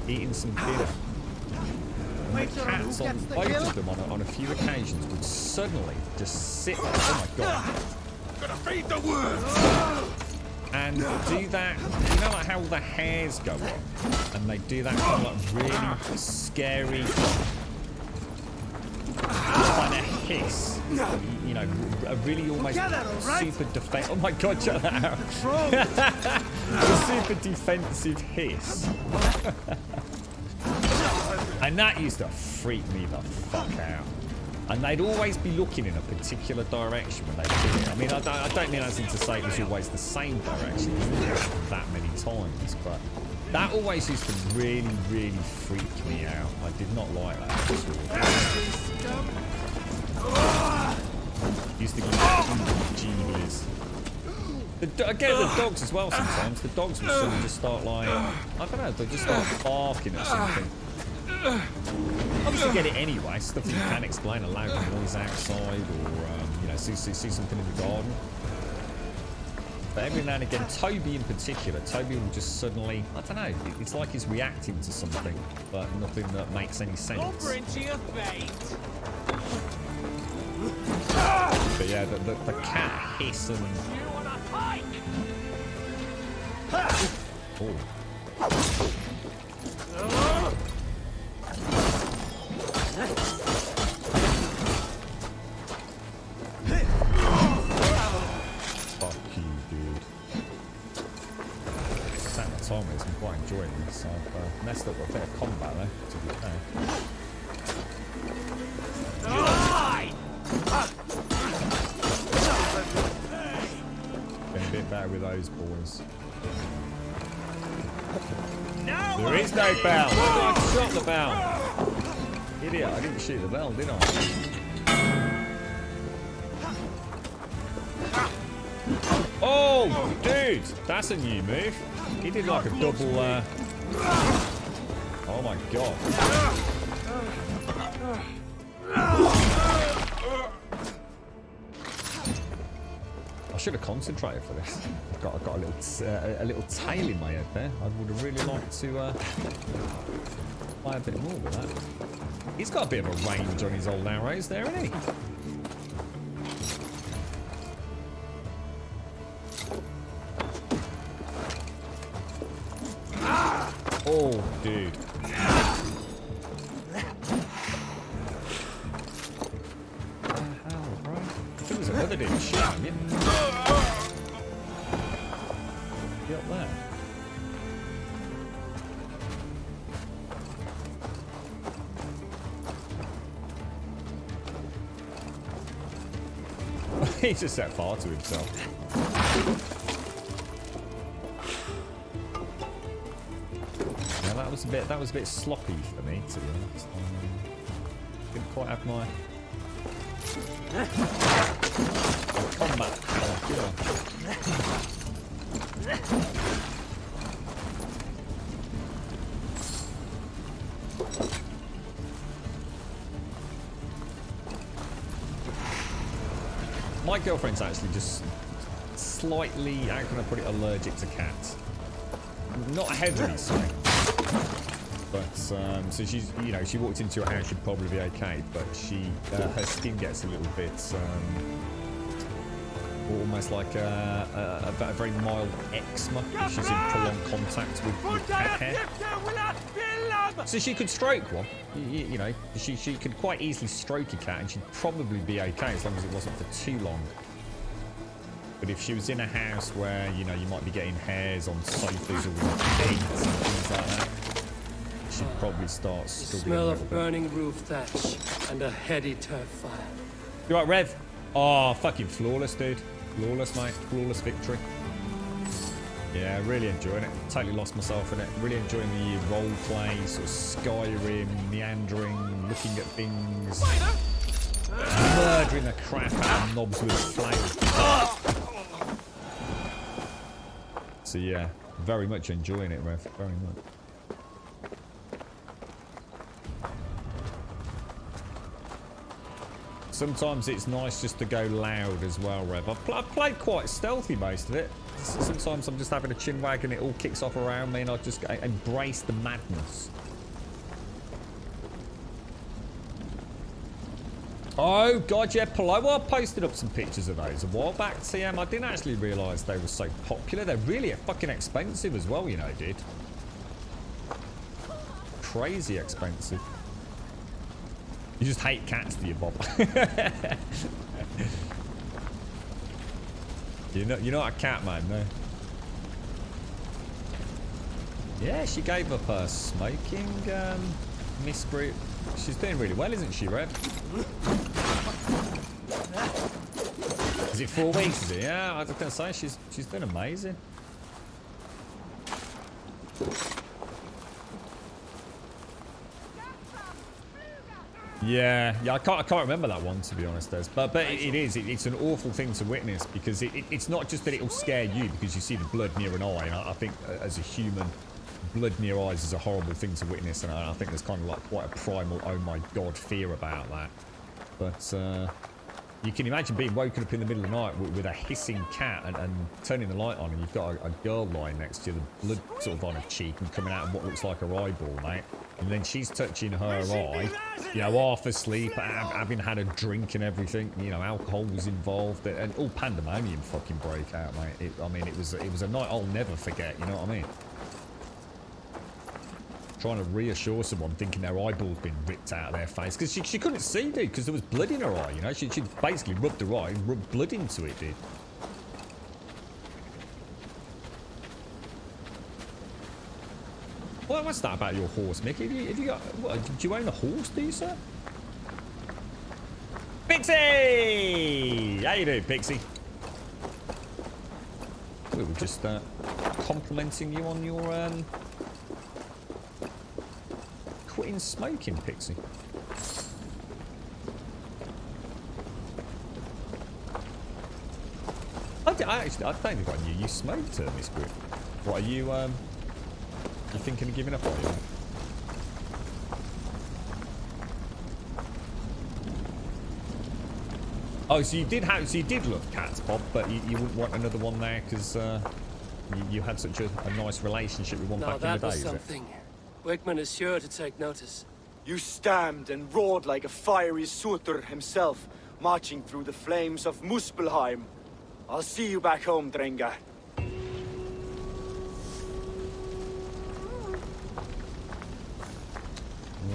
eating some dinner. And the cats on both of them on a few occasions would suddenly just sit there. Oh my god. Gonna feed the worms! And do that, you know like how the hairs go up? And they do that kind of like really scary you know, a really almost super defense. Oh my god, check that out. A super defensive hiss. And that used to freak me the fuck out. And they'd always be looking in a particular direction when they did it. I mean, I don't mean as in to say it was always the same direction that many times, but that always used to really, really freak me out. I did not like that. Used to give me jeebies. Again, the dogs as well sometimes. The dogs would sort of just start like, I don't know, they'd just start barking at something. Obviously get it anyway, stuff you can explain, a loud noise outside, or you know, see something in the garden. But every now and again, Toby in particular, Toby will just suddenly, I don't know, it's like he's reacting to something, but nothing that makes any sense. Over into your fate. But yeah, the cat hiss and... Oh. Fuck you, dude. Sat my time with, I'm quite enjoying this. I've messed up a bit of combat though, to be fair. Been a bit better with those boys. There is no bell! I shot the bell! Idiot, I didn't shoot the bell, did I? Oh, dude! That's a new move. He did like a double, Oh my god. I should have concentrated for this. I've got a little tail in my head there. I would have really liked to buy a bit more with that. He's got a bit of a range on his old arrows there, isn't he? Oh, dude. There was another dude shooting him. Get up there. He just set fire to himself. Yeah, that was a bit sloppy for me, to be honest. Didn't quite have my combat power, did I? My girlfriend's actually just slightly, how can I put it, allergic to cats. Not heavily so. But, so she's, you know, she walked into a house, she'd probably be okay, but her skin gets a little bit, almost like a very mild eczema if she's in prolonged contact with cat hair. So she could stroke one, you know, she could quite easily stroke a cat and she'd probably be okay as long as it wasn't for too long. But if she was in a house where, you know, you might be getting hairs on sofas or in beds and things like that, she'd probably start struggling. Smell of burning roof thatch and a heady turf fire. You right, Rev? Oh, fucking flawless, dude. Flawless, mate. Flawless victory. Yeah, really enjoying it. Totally lost myself in it. Really enjoying the role play, sort of Skyrim, meandering, looking at things, murdering the crap out of knobs with a flame. So yeah, very much enjoying it, Rev. Very much. Sometimes it's nice just to go loud as well, Rev. I've played quite stealthy most of it. Sometimes I'm just having a chin wag and it all kicks off around me and I just embrace the madness. Oh god, yeah, Paloma posted up some pictures of those a while back, TM. I didn't actually realise they were so popular. They're really fucking expensive as well, you know, dude. Crazy expensive. You just hate cats, do you, Bob? You're not a cat man, no. Yeah, she gave up her smoking Miss Group. She's doing really well, isn't she, Rev? Is it 4 weeks, is it? Yeah, I was going to say, she's doing amazing. Yeah, I can't remember that one, to be honest, Des. But it's an awful thing to witness, because it's not just that it'll scare you because you see the blood near an eye, and I think as a human, blood near eyes is a horrible thing to witness, and I think there's kind of like quite a primal, oh my god, fear about that. But you can imagine being woken up in the middle of the night with a hissing cat and turning the light on, and you've got a girl lying next to you, the blood sort of on her cheek and coming out of what looks like her eyeball, mate. And then she's touching her eye, you know, half asleep, having had a drink and everything. You know, alcohol was involved, and all pandemonium fucking break out, mate. I mean, it was a night I'll never forget. You know what I mean? Trying to reassure someone, thinking their eyeball's been ripped out of their face, because she couldn't see, dude, because there was blood in her eye. You know, she basically rubbed her eye and rubbed blood into it, dude. Well, what's that about your horse, Mickey? Have you got? What, do you own a horse, do you, sir? Pixie! How you doing, Pixie? We were just complimenting you on your quitting smoking, Pixie. I don't think I knew you smoked, Miss Group. What are you? You thinking of giving up on it? Oh, so you did love cats, Bob, but you wouldn't want another one there because you had such a nice relationship with one back in the day. That was something. Wickman is sure to take notice. You stamped and roared like a fiery Surtur himself, marching through the flames of Muspelheim. I'll see you back home, Drenga.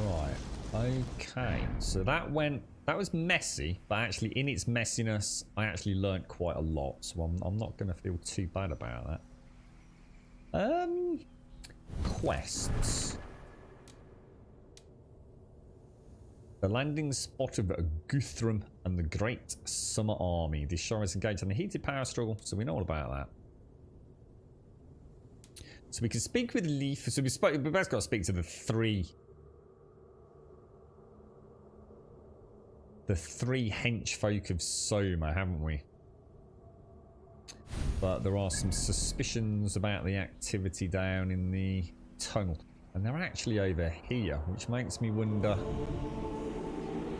Right, okay, so that was messy, but actually in its messiness, I actually learnt quite a lot, so I'm not going to feel too bad about that. Quests. The landing spot of Guthrum and the Great Summer Army. The shore is engaged in a heated power struggle, so we know all about that. So we can speak with Leaf, so we've both got to speak to the three hench folk of Soma, haven't we? But there are some suspicions about the activity down in the tunnel, and they're actually over here, which makes me wonder,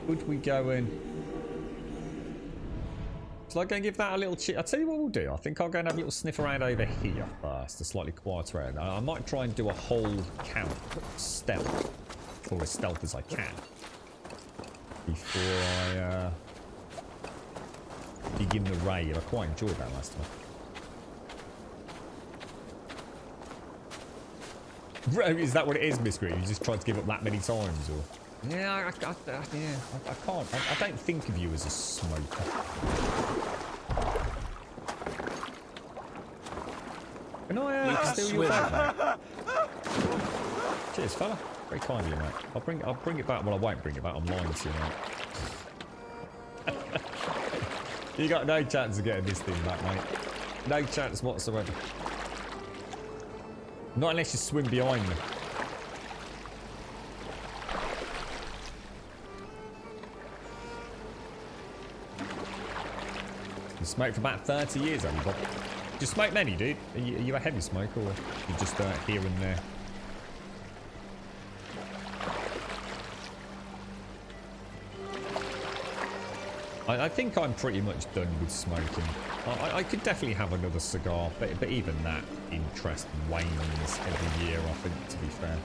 would we go in? Shall I go and give that a little check? I'll tell you what we'll do. I think I'll go and have a little sniff around over here first, a slightly quieter area. I might try and do a whole count stealth, or as stealth as I can, before I begin the raid. I quite enjoyed that last time. Is that what it is, Miss Green? You just tried to give up that many times, or? Yeah, I can't. I don't think of you as a smoker. Can I steal your boat, mate? Cheers, fella. Very kind of you, mate. I'll bring it back. Well, I won't bring it back. I'm lying to you, mate. You got no chance of getting this thing back, mate. No chance whatsoever. Not unless you swim behind me. You smoked for about 30 years, have you, Bob? Do you smoke many, dude? Are you a heavy smoker, or you just here and there? I think I'm pretty much done with smoking. I could definitely have another cigar, but even that interest wanes every year, I think, to be fair.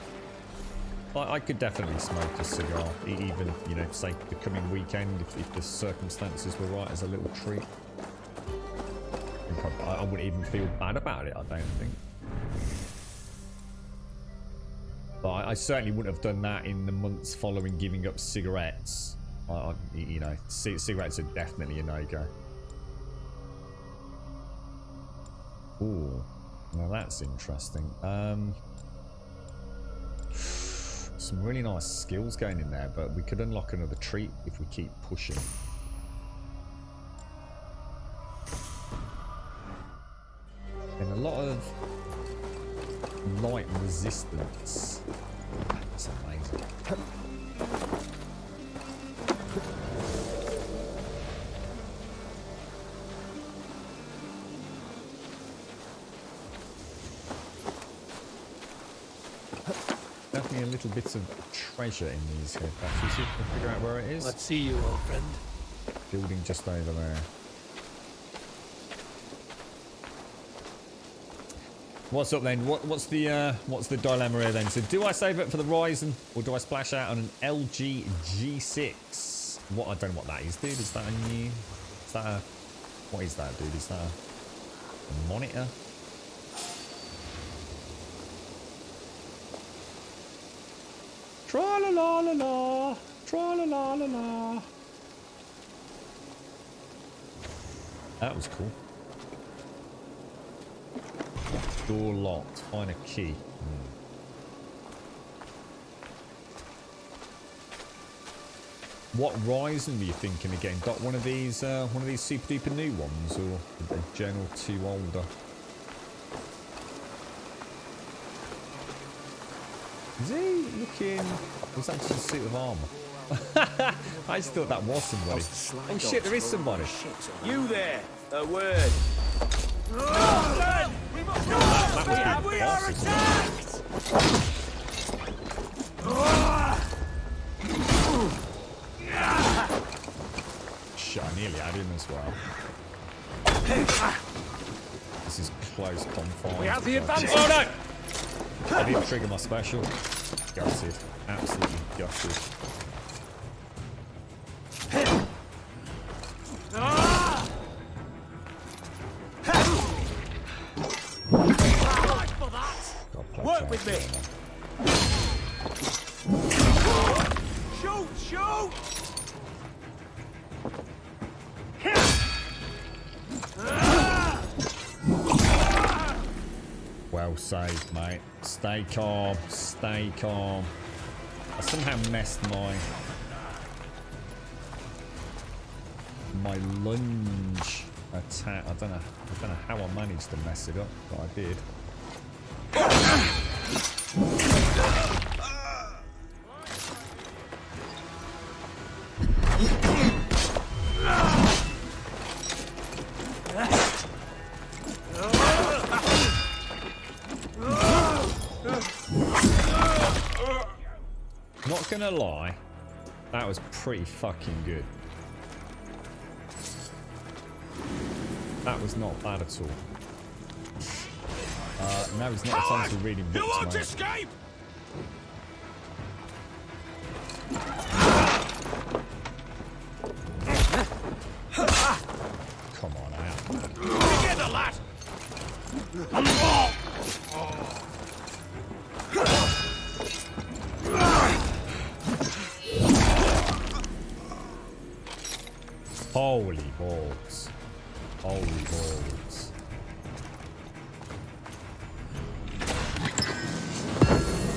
I could definitely smoke a cigar, even, you know, say the coming weekend, if the circumstances were right, as a little treat. I wouldn't even feel bad about it, I don't think. But I certainly wouldn't have done that in the months following giving up cigarettes. You know, cigarettes are definitely a no-go. Ooh, now that's interesting. Some really nice skills going in there, but we could unlock another treat if we keep pushing. And a lot of light resistance. That's amazing. Definitely a little bit of treasure in these here. Perhaps we see if we can figure out where it is. Let's see you, old friend. Building just over there. What's up then? What's the dilemma here then? So do I save it for the Ryzen or do I splash out on an LG G6? What, I don't know what that is, dude. Is that a new? Is that a? What is that, dude? Is that a monitor? Tra la la la la, tra la la la la. That was cool. Door locked. Find a key. What Ryzen were you thinking again? Got one of these super duper new ones, or the general 2 older? Is he looking? Was that just a suit of armor? I just thought that was somebody. Oh shit, there is somebody. You there? A word. We are attacked! Shit, I nearly had him as well. This is close confines. We have the advantage. Oh no! I didn't trigger my special. Gutted. Absolutely gutted. Work with me. Shoot! Shoot! Well saved, mate. Stay calm. Stay calm. I somehow messed my lunge attack. I don't know how I managed to mess it up, but I did. Not gonna lie, that was pretty fucking good. That was not bad at all. Now is not the time to really mix, You won't mate. escape! Come on out. Together, lad! Holy balls. Holy balls.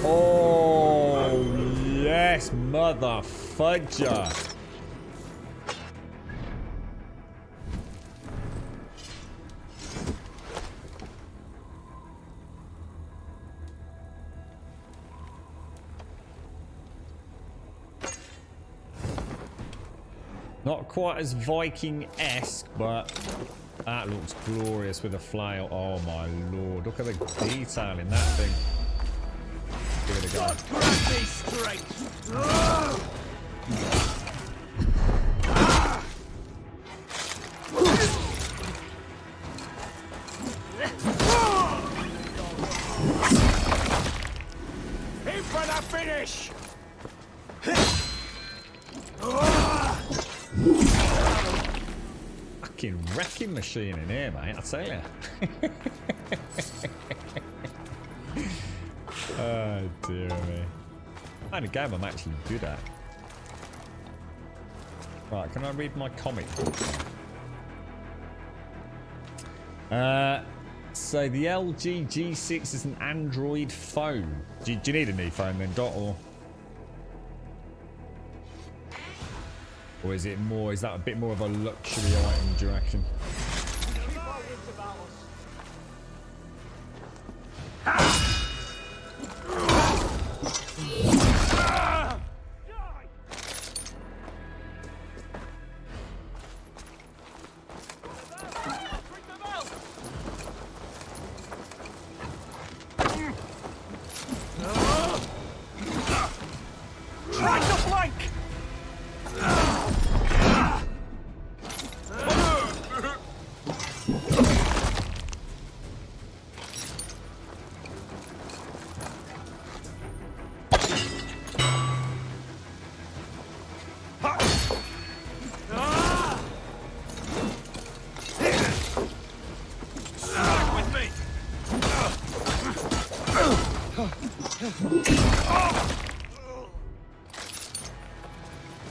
Oh, yes, mother fudger. Not quite as Viking-esque, but that looks glorious with a flail. Oh my lord, look at the detail in that thing. Give it a go. Grant me strength! In for the finish! Fucking wrecking machine in here, mate, I tell ya. Oh dear me. Kind of game I'm actually good at. Right, can I read my comic book? So the LG G6 is an Android phone. Do you need a new phone then, Dot, or is it more? Is that a bit more of a luxury item? Do you reckon? Try to flank!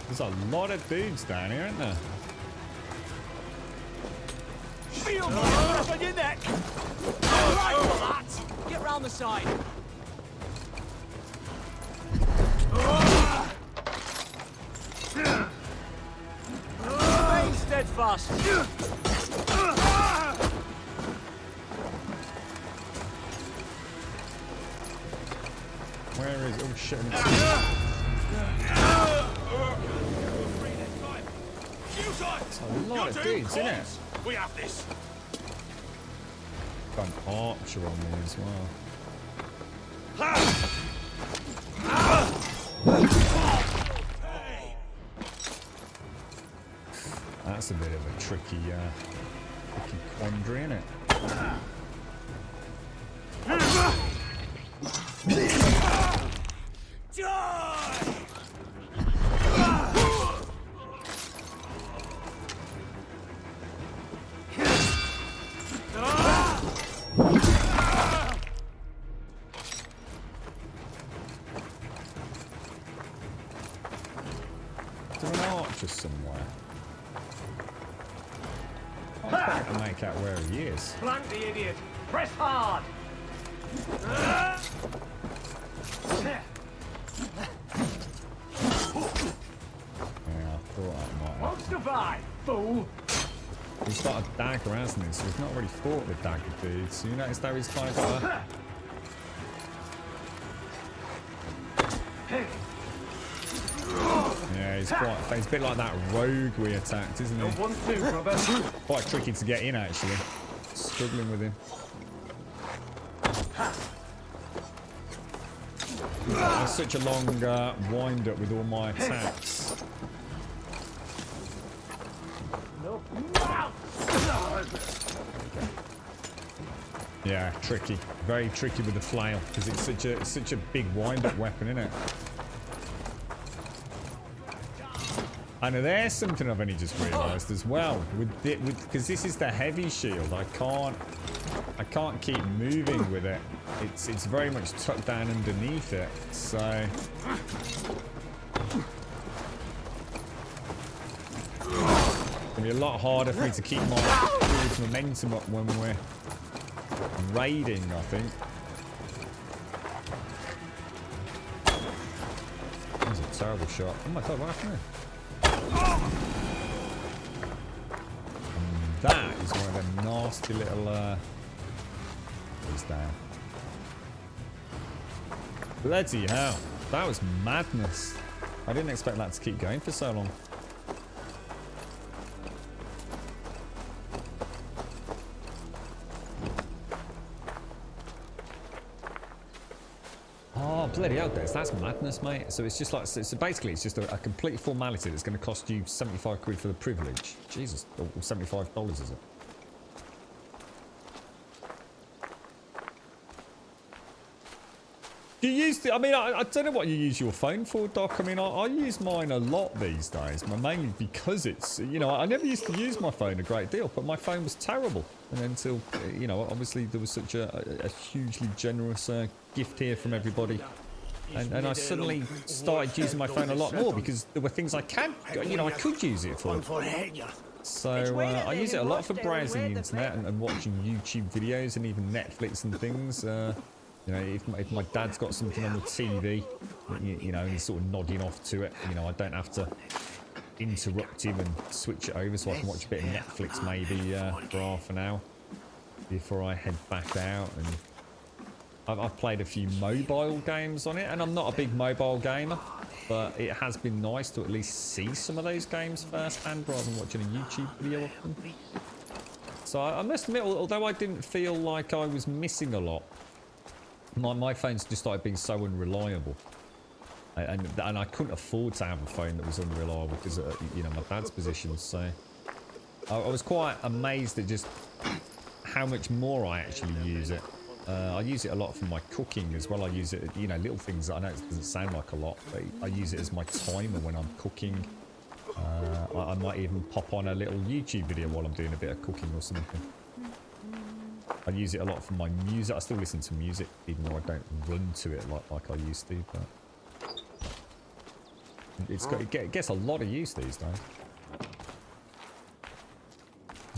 There's a lot of dudes down here, aren't there? Feel my breath on your neck! Right for that! Get round the side. Remain steadfast! Where is... Oh shit. It's a lot of dudes, isn't it? We have this. Got an archer on me as well. That's a bit of a tricky quandary, isn't it? Is there an archer somewhere? I can't quite make out where he is. Flank the idiot! Press hard! Yeah, I thought that might Won't happen. survive, fool! He's got a dagger, hasn't he? So he's not really fought with dagger dudes. So you notice how he's kind of got a... Yeah, he's quite... He's a bit like that rogue we attacked, isn't he? Quite tricky to get in, actually. Struggling with him. There's such a long wind-up with all my attacks. Yeah, tricky. Very tricky with the flail because it's such a big wind-up weapon, isn't it? And there's something I've only just realised as well because this is the heavy shield. I can't keep moving with it. It's very much tucked down underneath it. So it's gonna be a lot harder for me to keep my forward momentum up when we're raiding, I think. That was a terrible shot. Oh my god, what happened there? And that is one of them nasty little he's down. Bloody hell. That was madness. I didn't expect that to keep going for so long. Oh, bloody hell, that's madness, mate. So it's just like, so basically it's just a complete formality that's going to cost you 75 quid for the privilege. Jesus, or $75 is it? Do you use the, I mean, I don't know what you use your phone for, Doc. I mean, I use mine a lot these days, mainly because it's, you know, I never used to use my phone a great deal, but my phone was terrible. And until, you know, obviously there was such a hugely generous gift here from everybody. And I suddenly started using my phone a lot more because there were things I could use it for. So I use it a lot for browsing the internet and watching YouTube videos and even Netflix and things. You know, if my dad's got something on the TV, you know, and he's sort of nodding off to it, you know, I don't have to interrupt him and switch it over, so I can watch a bit of Netflix maybe for half an hour before I head back out. And I've played a few mobile games on it, and I'm not a big mobile gamer, but it has been nice to at least see some of those games firsthand rather than watching a YouTube video of them. So I must admit, although I didn't feel like I was missing a lot, my phone's just started being so unreliable, and I couldn't afford to have a phone that was unreliable because you know, my dad's position. So I was quite amazed at just how much more I actually use it. I use it a lot for my cooking as well. I use it, you know, little things that I know it doesn't sound like a lot, but I use it as my timer when I'm cooking. I might even pop on a little YouTube video while I'm doing a bit of cooking or something. I use it a lot for my music. I still listen to music, even though I don't run to it like I used to. But it gets a lot of use these days.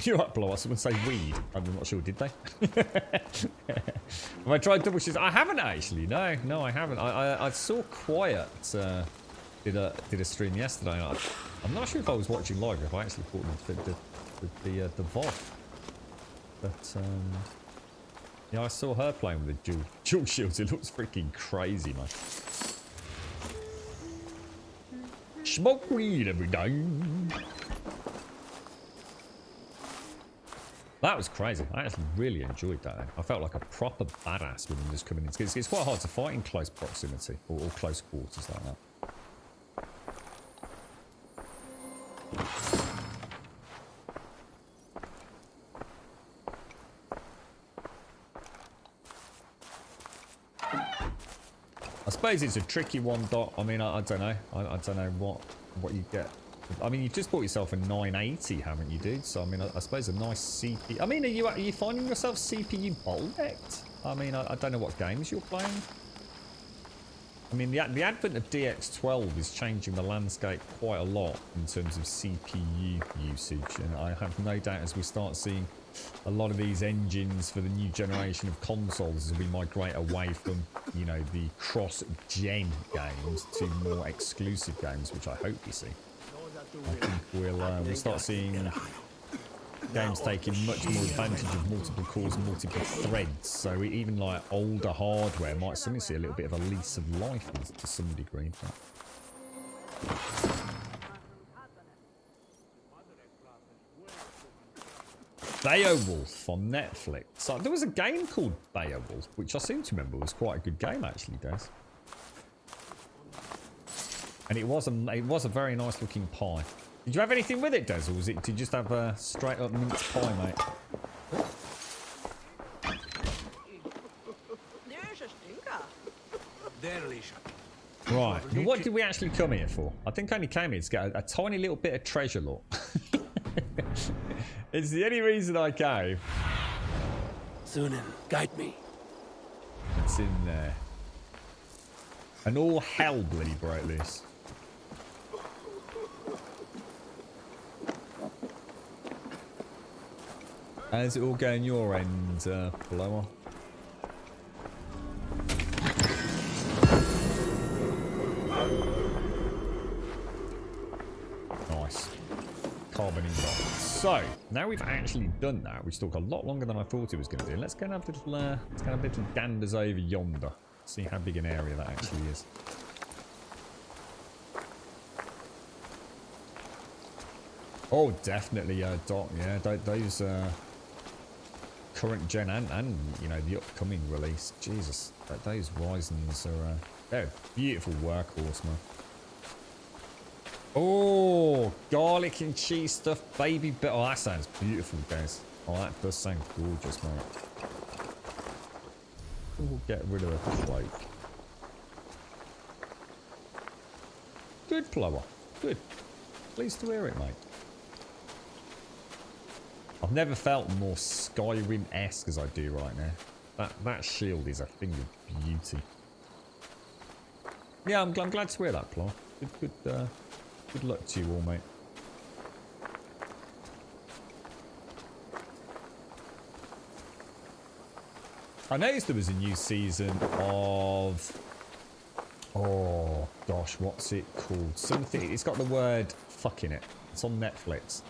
You're right, Blow. Someone say weed. I'm not sure, did they? Have I tried double shift? I haven't actually. No, I haven't. I saw Quiet did a stream yesterday. And I'm not sure if I was watching live. If I actually caught the VOD. But yeah, I saw her playing with the dual shields. It looks freaking crazy, man. Smoke weed every day. That was crazy. I actually really enjoyed that. I felt like a proper badass with them just coming in. It's quite hard to fight in close proximity or close quarters like that. I suppose it's a tricky one, Dot. I mean, I don't know. I don't know what you get. I mean, you've just bought yourself a 980, haven't you, dude? So, I mean, I suppose a nice CPU... I mean, are you finding yourself CPU bottlenecked? I mean, I don't know what games you're playing. I mean, the advent of DX12 is changing the landscape quite a lot in terms of CPU usage. And I have no doubt as we start seeing a lot of these engines for the new generation of consoles as we migrate away from, you know, the cross-gen games to more exclusive games, which I hope we see. I think we'll start seeing games taking much more advantage of multiple cores and multiple threads. So even like older hardware might suddenly see a little bit of a lease of life to some degree. Beowulf on Netflix. So there was a game called Beowulf, which I seem to remember was quite a good game actually, Des. And it was a very nice looking pie. Did you have anything with it, Des, or did you just have a straight up mince pie, mate? There's a stinker. There, Alicia. Right. Now what did we actually come here for? I think I only came here to get a tiny little bit of treasure, look. It's the only reason I came. Sunan, guide me. It's in there. And all hell bloody broke loose. How's it all going your end, Blower? Nice. Carbon ingot. So, now we've actually done that, which took a lot longer than I thought it was going to do. Let's go and have a little danders over yonder. See how big an area that actually is. Oh, definitely, Doc. Yeah, those current gen and you know the upcoming release. Jesus, those Ryzens are they're a beautiful workhorse, man. Oh, garlic and cheese stuff, baby. Oh, that sounds beautiful, guys. Oh, that does sound gorgeous, mate. We'll get rid of the cloak. Good, Plower. Good. Pleased to hear it, mate. I've never felt more Skyrim-esque as I do right now. That shield is a thing of beauty. Yeah, I'm glad to hear that, Plower. Good luck to you all, mate. I noticed there was a new season of... Oh, gosh, what's it called? Something... It's got the word fuck in it. It's on Netflix.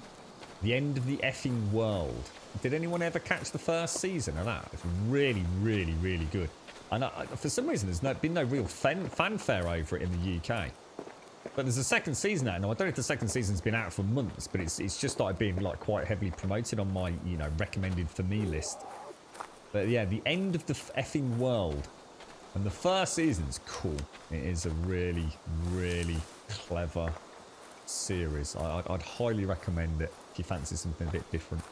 The End of the Effing World. Did anyone ever catch the first season of that? It's really, really, really good. And for some reason, there's been no real fanfare over it in the UK. But there's a second season out now. I don't know if the second season's been out for months, but it's just started being like quite heavily promoted on my, you know, recommended for me list. But yeah, The End of the Effing World. And the first season's cool. It is a really, really clever series. I'd highly recommend it if you fancy something a bit different.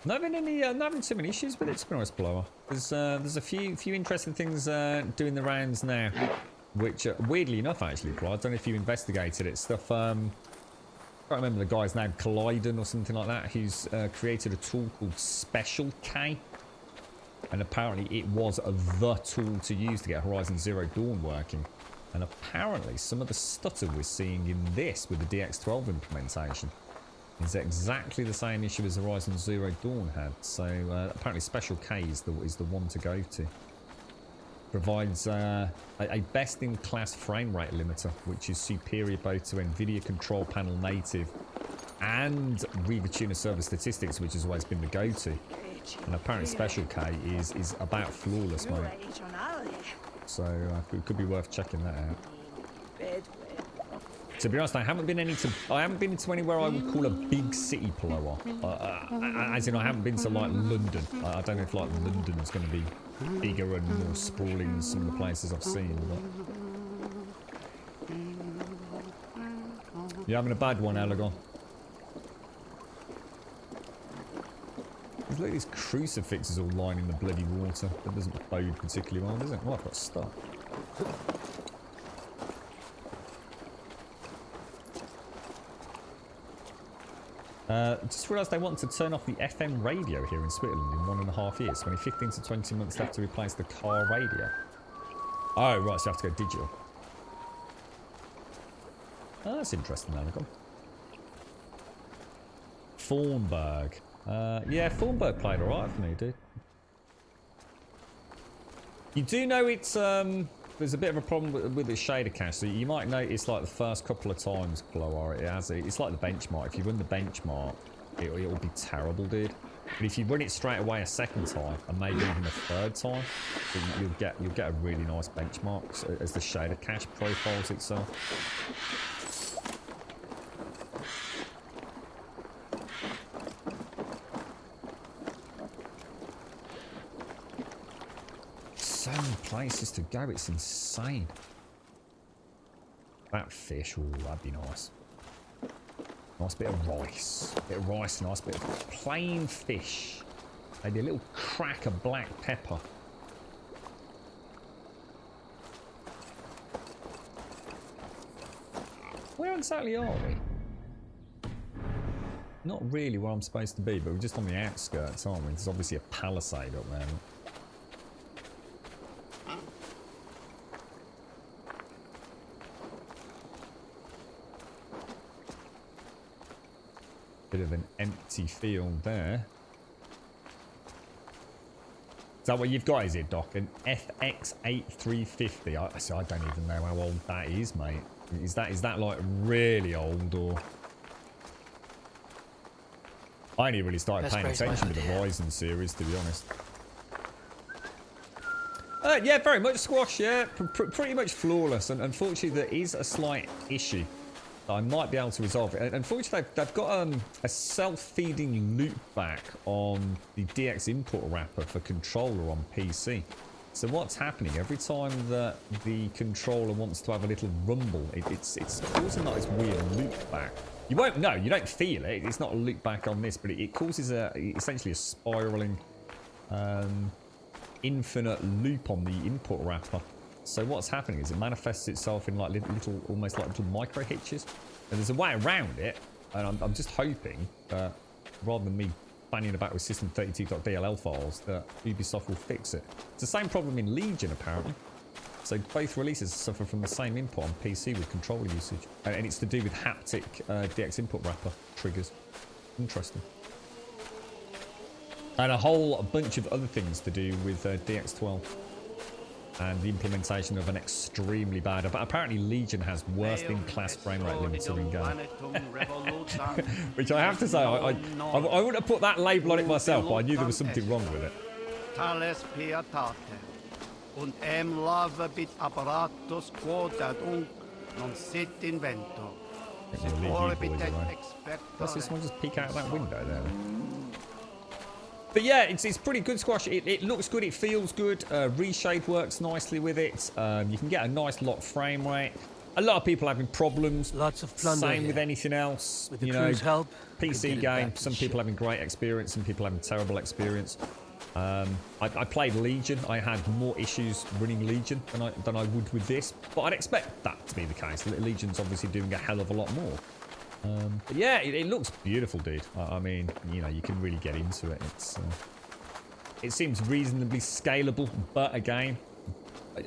Not having too many issues with it, to be honest, Blower. There's a few interesting things doing the rounds now, which weirdly enough, actually, Blower, I don't know if you investigated it. Stuff. I can't remember the guy's name, Colliden or something like that. Who's created a tool called Special K, and apparently it was the tool to use to get Horizon Zero Dawn working. And apparently some of the stutter we're seeing in this with the DX12 implementation is exactly the same issue as Horizon Zero Dawn had. So apparently Special K is the one to go to. Provides a best-in-class frame rate limiter, which is superior both to NVIDIA Control Panel Native and Riva Tuner Server Statistics, which has always been the go-to. And apparently Special K is about flawless, mate. So it could be worth checking that out. To be honest, I haven't been into anywhere I would call a big city Plower. As in, I haven't been to like London. I don't know if like London's going to be bigger and more sprawling than some of the places I've seen. But... You're having a bad one, Alagon. Look at these crucifixes all lining the bloody water. That doesn't bode particularly well, does it? Oh, I've got stuff. Just realised they want to turn off the FM radio here in Switzerland in 1.5 years. Only 15 to 20 months they have to replace the car radio. Oh, right, so you have to go digital. Oh, that's interesting, Alagon. Thornburg. Yeah, Thornburg played alright for me, dude. You do know it's, there's a bit of a problem with the shader cache, so you might notice like the first couple of times, Blower, it's like the benchmark. If you run the benchmark, it'll be terrible, dude. But if you run it straight away a second time, and maybe even a third time, you'll get a really nice benchmark as the shader cache profiles itself. So many places to go, it's insane. That fish, ooh, that'd be nice. Nice bit of rice. Nice bit of plain fish. Maybe a little crack of black pepper. Where exactly are we? Not really where I'm supposed to be, but we're just on the outskirts, aren't we? There's obviously a palisade up there. Bit of an empty field there. Is that what you've got, is it, Doc? An FX8350. I don't even know how old that is, mate. Is that like really old, or? I only really started paying attention to the Horizon series, to be honest. Yeah, very much Squash, yeah. Pretty much flawless, and unfortunately there is a slight issue that I might be able to resolve it. Unfortunately, they've got a self-feeding loopback on the DX import wrapper for controller on PC. So what's happening, every time that the controller wants to have a little rumble, it's causing like this weird loopback. You won't know, you don't feel it, it's not a loopback on this, but it causes essentially a spiraling infinite loop on the input wrapper. So what's happening is it manifests itself in like little almost like little micro hitches. And there's a way around it, and I'm just hoping that rather than me fanning about with system32.dll files, that Ubisoft will fix it. It's the same problem in Legion apparently. So both releases suffer from the same input on PC with controller usage, and it's to do with haptic DX input wrapper triggers. Interesting. And a whole bunch of other things to do with DX12 and the implementation of an extremely bad. But apparently Legion has worst in class frame rate limiter in game, which I have to say I wouldn't have put that label on it myself, but I knew there was something wrong with it. Tales pietate, und lave bit apparatus quod unc non sit invento. Does this one just peek out of that window there? But yeah, it's pretty good, Squash. It looks good, it feels good. Reshade works nicely with it. You can get a nice locked frame rate. A lot of people having problems. Lots of plunder. Same with anything else. With the crew's help, PC game. Some people having great experience. Some people having terrible experience. I played Legion. I had more issues running Legion than I would with this. But I'd expect that to be the case. Legion's obviously doing a hell of a lot more. But yeah, it looks beautiful, dude. I mean, you know, you can really get into it. It seems reasonably scalable, but again,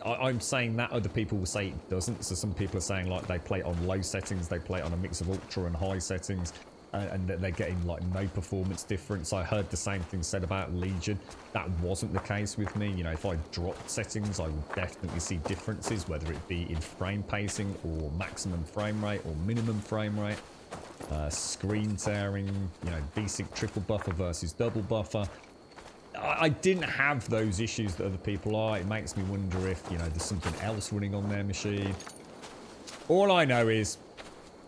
I'm saying that other people will say it doesn't. So some people are saying like they play it on low settings, they play it on a mix of ultra and high settings, and they're getting like no performance difference. I heard the same thing said about Legion. That wasn't the case with me. You know, if I dropped settings, I would definitely see differences, whether it be in frame pacing or maximum frame rate or minimum frame rate. Screen tearing, you know, basic triple buffer versus double buffer. I didn't have those issues that other people are. It makes me wonder if, you know, there's something else running on their machine. All I know is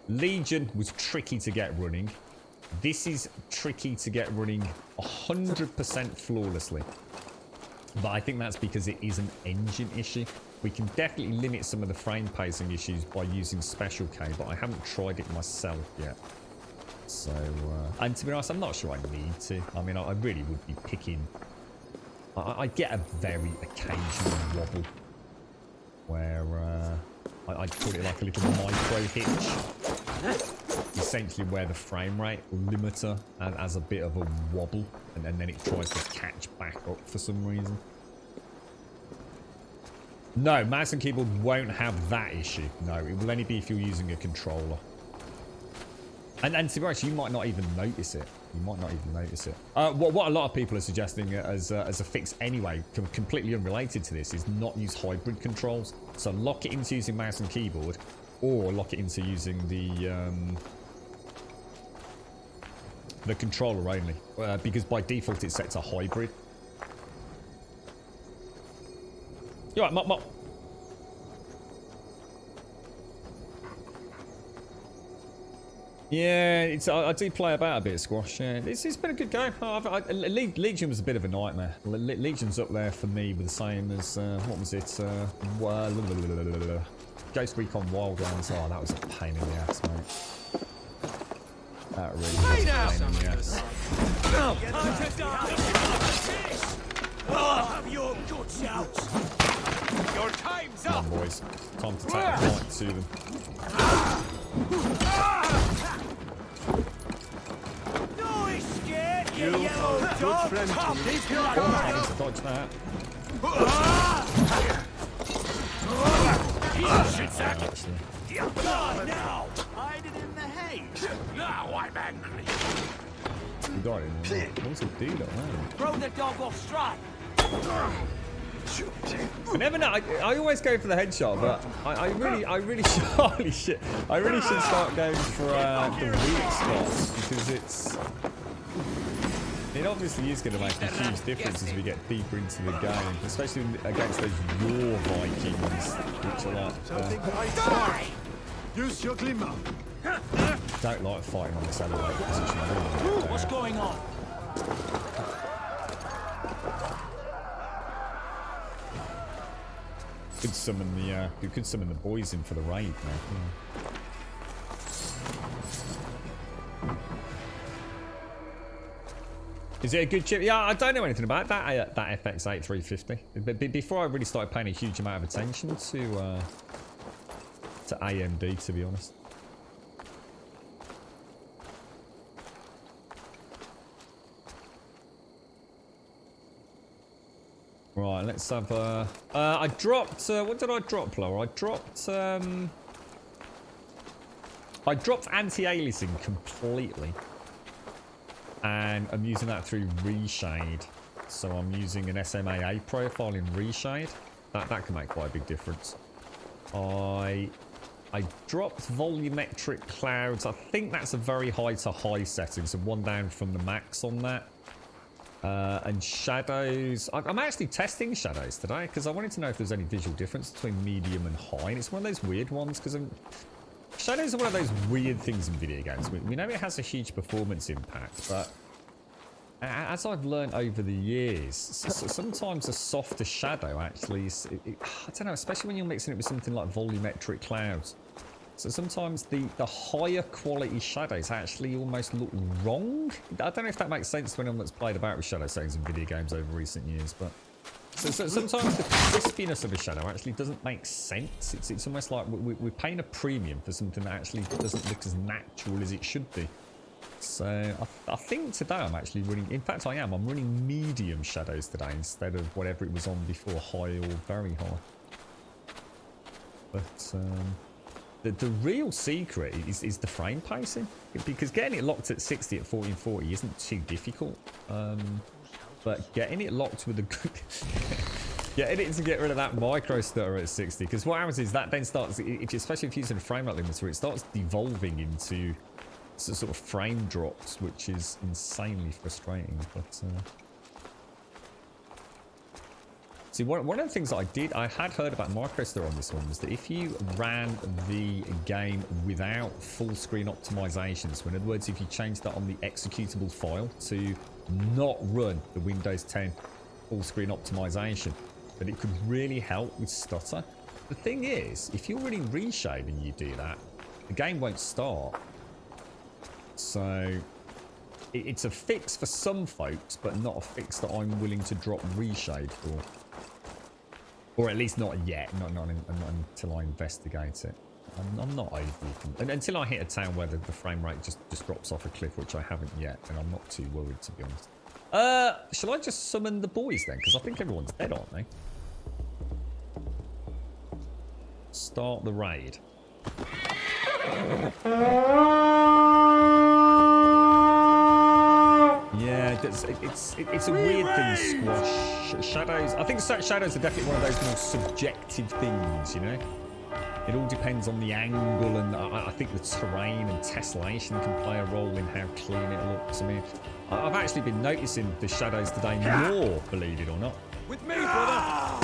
Legion was tricky to get running. This is tricky to get running 100% flawlessly. But I think that's because it is an engine issue. We can definitely limit some of the frame pacing issues by using Special K, but I haven't tried it myself yet. So, and to be honest, I'm not sure I need to. I mean, I really would be picking... I get a very occasional wobble where I'd put it like a little micro hitch. Essentially where the frame rate limiter has a bit of a wobble, and then it tries to catch back up for some reason. No, mouse and keyboard won't have that issue. No, it will only be if you're using a controller. And to be honest, you might not even notice it. You might not even notice it. What a lot of people are suggesting as a fix anyway, completely unrelated to this, is not use hybrid controls. So lock it into using mouse and keyboard, or lock it into using the controller only. Because by default it's set to hybrid. You're right, Mop. Yeah, I do play about a bit of Squash. Yeah, it's been a good game. Legion was a bit of a nightmare. Legion's up there for me with the same as what was it? Ghost Recon Wildlands. Oh, that was a pain in the ass, mate. That really was a pain in the ass. Have your guts out. Your time's Come on, boys. Time to take a fight to them. You yellow dog! Keep your I need to dodge that. Now! Hide it in the hay! Now I'm angry! You got it. What's it do though? Throw the dog off strike! I never know. I always go for the headshot, but I really should. Holy shit! I really should start going for the weak spots, because it obviously is going to make a huge difference as we get deeper into the game, especially against those War Vikings, which are like. Use your glimmer. Don't like fighting on this elevated position. What's going on? Could summon the boys in for the raid now. Yeah. Is it a good chip? Yeah, I don't know anything about that FX8350. But before I really started paying a huge amount of attention to AMD, to be honest. Right, let's have I dropped what did I drop, Laura? I dropped anti-aliasing completely. And I'm using that through Reshade. So I'm using an SMAA profile in Reshade. That can make quite a big difference. I dropped volumetric clouds. I think that's a very high to high setting, so one down from the max on that. And shadows. I'm actually testing shadows today because I wanted to know if there's any visual difference between medium and high. And it's one of those weird ones because shadows are one of those weird things in video games. We know it has a huge performance impact, but as I've learned over the years, sometimes a softer shadow actually is, I don't know, especially when you're mixing it with something like volumetric clouds. So sometimes the higher quality shadows actually almost look wrong. I don't know if that makes sense to anyone that's played about with shadow settings in video games over recent years, but so sometimes the crispiness of a shadow actually doesn't make sense. It's almost like we're paying a premium for something that actually doesn't look as natural as it should be. So I think today I'm actually running, in fact I am, I'm running medium shadows today instead of whatever it was on before, high or very high. But the real secret is the frame pacing, because getting it locked at 60 at 1440 isn't too difficult. But getting it locked with a good... getting it to get rid of that micro stutter at 60, because what happens is that then starts, especially if you're using a frame rate limiter, it starts devolving into sort of frame drops, which is insanely frustrating. But see, one of the things that I had heard about micro stutter on this one was that if you ran the game without full screen optimization, so in other words, if you changed that on the executable file to not run the Windows 10 full screen optimization, but it could really help with stutter. The thing is, if you're running Reshade and you do that, the game won't start. So it's a fix for some folks, but not a fix that I'm willing to drop Reshade for. Or at least not yet, not until I investigate it. I'm not overly and until I hit a town where the frame rate just drops off a cliff, which I haven't yet, and I'm not too worried, to be honest. Shall I just summon the boys then? Because I think everyone's dead, aren't they? Start the raid. Yeah, it's a weird thing, Squash. Shadows, I think shadows are definitely one of those more subjective things, you know? It all depends on the angle, and I think the terrain and tessellation can play a role in how clean it looks. I mean, I've actually been noticing the shadows today more, believe it or not. With me, brother!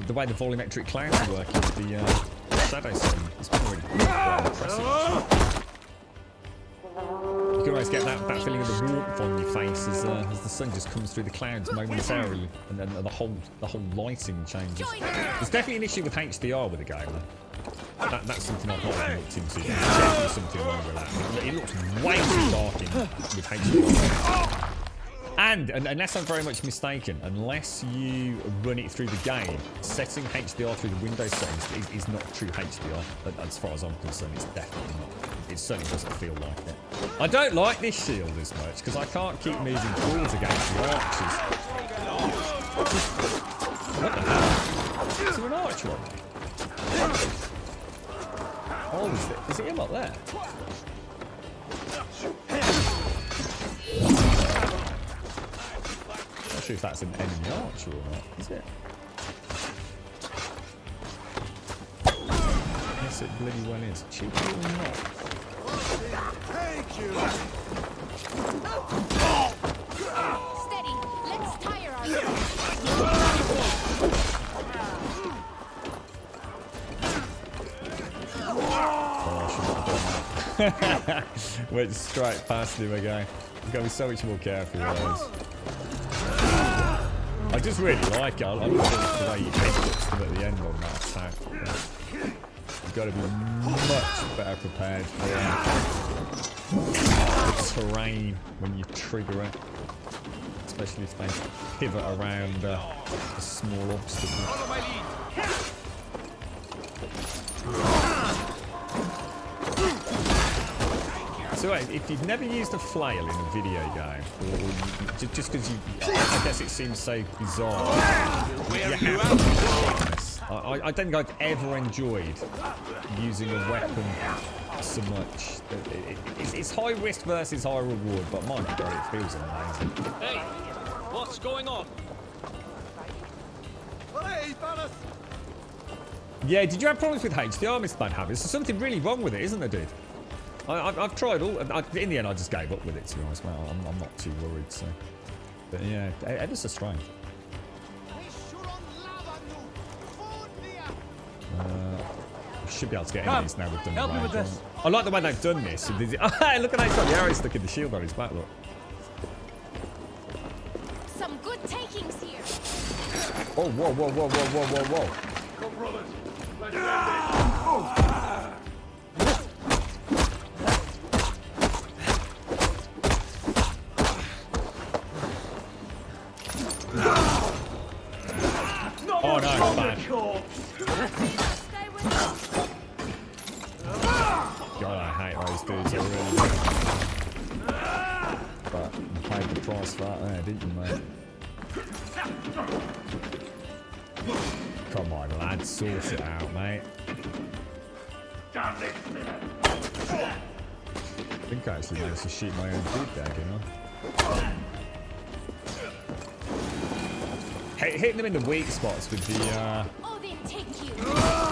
The way the volumetric clouds are working with the shadow setting. It's been really quite impressive. You can always get that feeling of the warmth on your face as the sun just comes through the clouds momentarily, and then the whole lighting changes. There's definitely an issue with HDR with the game. That's something I've not really looked into. There's definitely something wrong with that. It looks way too dark with HDR. And unless I'm very much mistaken, unless you run it through the game, setting HDR through the Windows settings is not true HDR. As far as I'm concerned, it's definitely not. It certainly doesn't feel like it. I don't like this shield as much because I can't keep moving forwards against the archers. What the hell? Is there an archer on me? Oh, is it him up there? Not sure if that's an enemy archer or not, is it? Yes, it bloody well is. Cheeky or not? Thank you. Steady. Let's tire Went straight past him again. He's got to be so much more careful with those. I just really like it. I love the way you headbutts them at the end on that attack. You've got to be much better prepared for the terrain when you trigger it. especially if they pivot around a small obstacle. Follow my lead. So if you've never used a flail in a video game, or just because I guess it seems so bizarre, I don't think I've ever enjoyed using a weapon so much. It's high risk versus high reward, but my God, it feels amazing. Hey, what's going on? Yeah, did you have problems with HDR, Mr. Bad Habits? There's something really wrong with it, isn't there, dude? I've tried all. In the end, I just gave up with it, to be honest. Well, I'm not too worried. So, but yeah, ever so strange. We should be able to get in these now. We've done the range one. I like the way they've done this. Oh, look at that! He's got the arrow stuck in the shield on his back. Look. Some good takings here. Oh, whoa, whoa, whoa, whoa, whoa, whoa, whoa! Come, brothers. Let's Oh no, it's bad. God, I hate those dudes already. But you paid the price for that there, didn't you, mate? Come on, lad, sort it out, mate. I think I actually managed to shoot my own dude there, you know? Hitting them in the weak spots with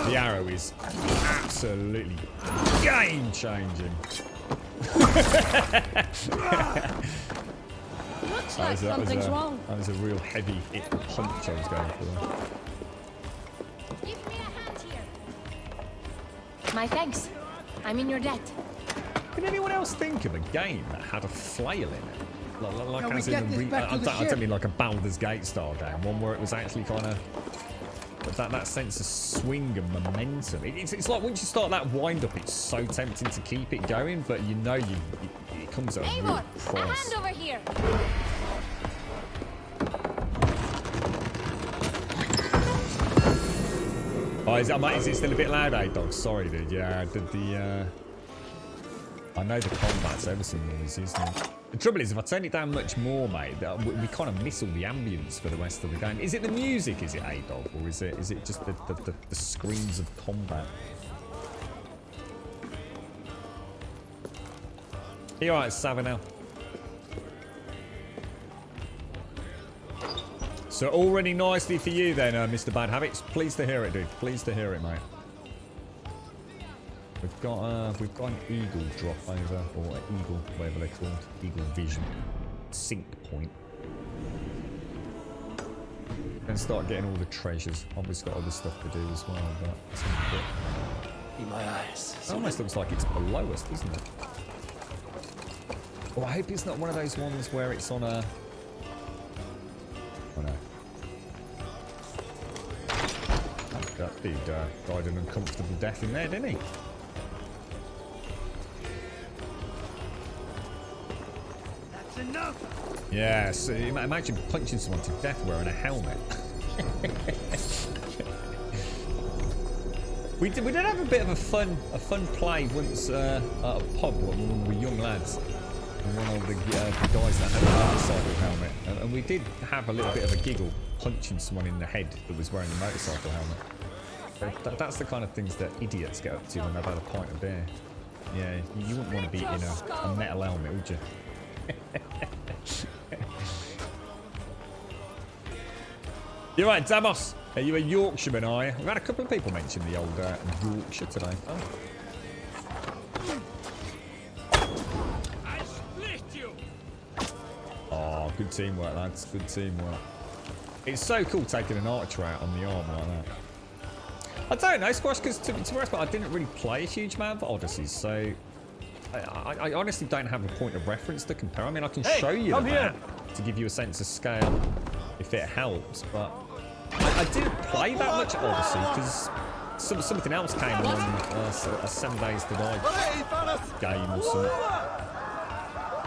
the arrow is absolutely game-changing. Looks like something's wrong. That was a real heavy punch I was going for. Give me a hand here. My thanks. I'm in your debt. Can anyone else think of a game that had a flail in it? Like Can as we in get this back to the I ship? don't mean like a Baldur's Gate style game, one where it was actually kind of that sense of swing and momentum. It's like once you start that wind up, it's so tempting to keep it going, but you know it comes at a real Eivor, a price. hand over here. Oh, is it still a bit loud, dog? Sorry, dude. Yeah, I know the combat's ever so noisy, isn't it? The trouble is, if I turn it down much more, mate, we kind of miss all the ambience for the rest of the game. Is it the music, is it, dog, or is it just the screams of combat? You alright, Savinel? So all running nicely for you then, Mr. Bad Habits. Pleased to hear it, dude. Pleased to hear it, mate. We've got an eagle drop over, or an eagle, whatever they're called, eagle vision, sync point. And start getting all the treasures. Obviously got other stuff to do as well, but it's a bit. In my eyes. It almost looks like it's below us, doesn't it? Oh, I hope it's not one of those ones where it's on a. Oh no. That dude died an uncomfortable death in there, didn't he? enough. Yeah, so imagine punching someone to death wearing a helmet. we did have a bit of a fun play once at a pub when we were young lads. And one of the guys that had a motorcycle helmet, and we did have a little bit of a giggle punching someone in the head that was wearing a motorcycle helmet. That's the kind of things that idiots get up to when they've had a pint of beer. Yeah, you wouldn't want to be in a metal helmet, would you? You're right, Damos. Are you a Yorkshireman, are you? We've had a couple of people mention the old Yorkshire today. Oh. I split you. Oh, good teamwork, lads. Good teamwork. It's so cool taking an archer out on the arm like that. I don't know, Squash, because to be honest, I didn't really play a huge amount of Odysseys, so I honestly don't have a point of reference to compare. I mean, I can show you the map to give you a sense of scale if it helps, but I didn't play that much Odyssey because something else came along, a 7 Days to Die game or something.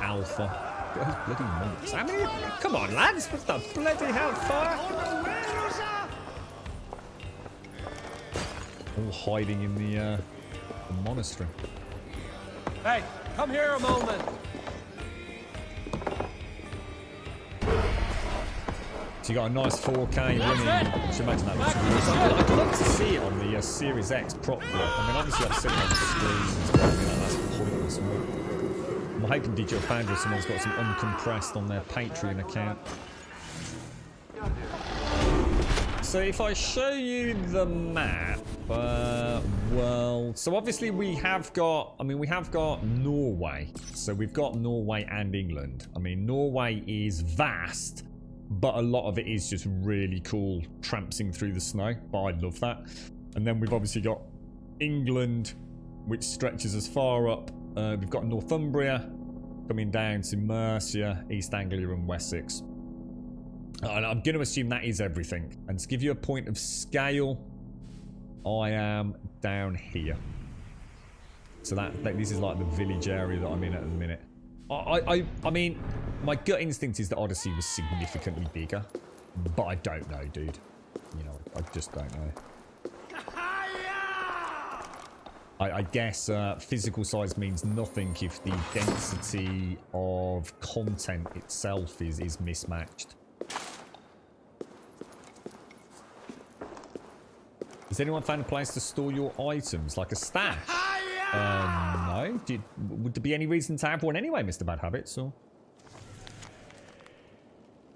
Alpha. Those bloody monks. How many? Come on, lads. What's the bloody hellfire? All hiding in the monastery. Hey, come here a moment. So you got a nice 4K running. I should imagine that looks good. I'd love to see it on the Series X properly. I mean, obviously I've seen it on the screens, but I mean, that's pointless. I'm hoping Digital Foundry or someone's got some uncompressed on their Patreon account. So if I show you the map, well, so obviously we have got Norway. So we've got Norway and England. I mean, Norway is vast, but a lot of it is just really cool trampsing through the snow, but I love that. And then we've obviously got England, which stretches as far up. We've got Northumbria coming down to Mercia, East Anglia and Wessex. And I'm going to assume that is everything. And to give you a point of scale, I am down here. So that this is like the village area that I'm in at the minute. I mean, my gut instinct is that Odyssey was significantly bigger, but I don't know, dude. You know, I just don't know. I guess physical size means nothing if the density of content itself is mismatched. Has anyone found a place to store your items, like a stash? No. Would there be any reason to have one anyway, Mr. Bad Habits? Or?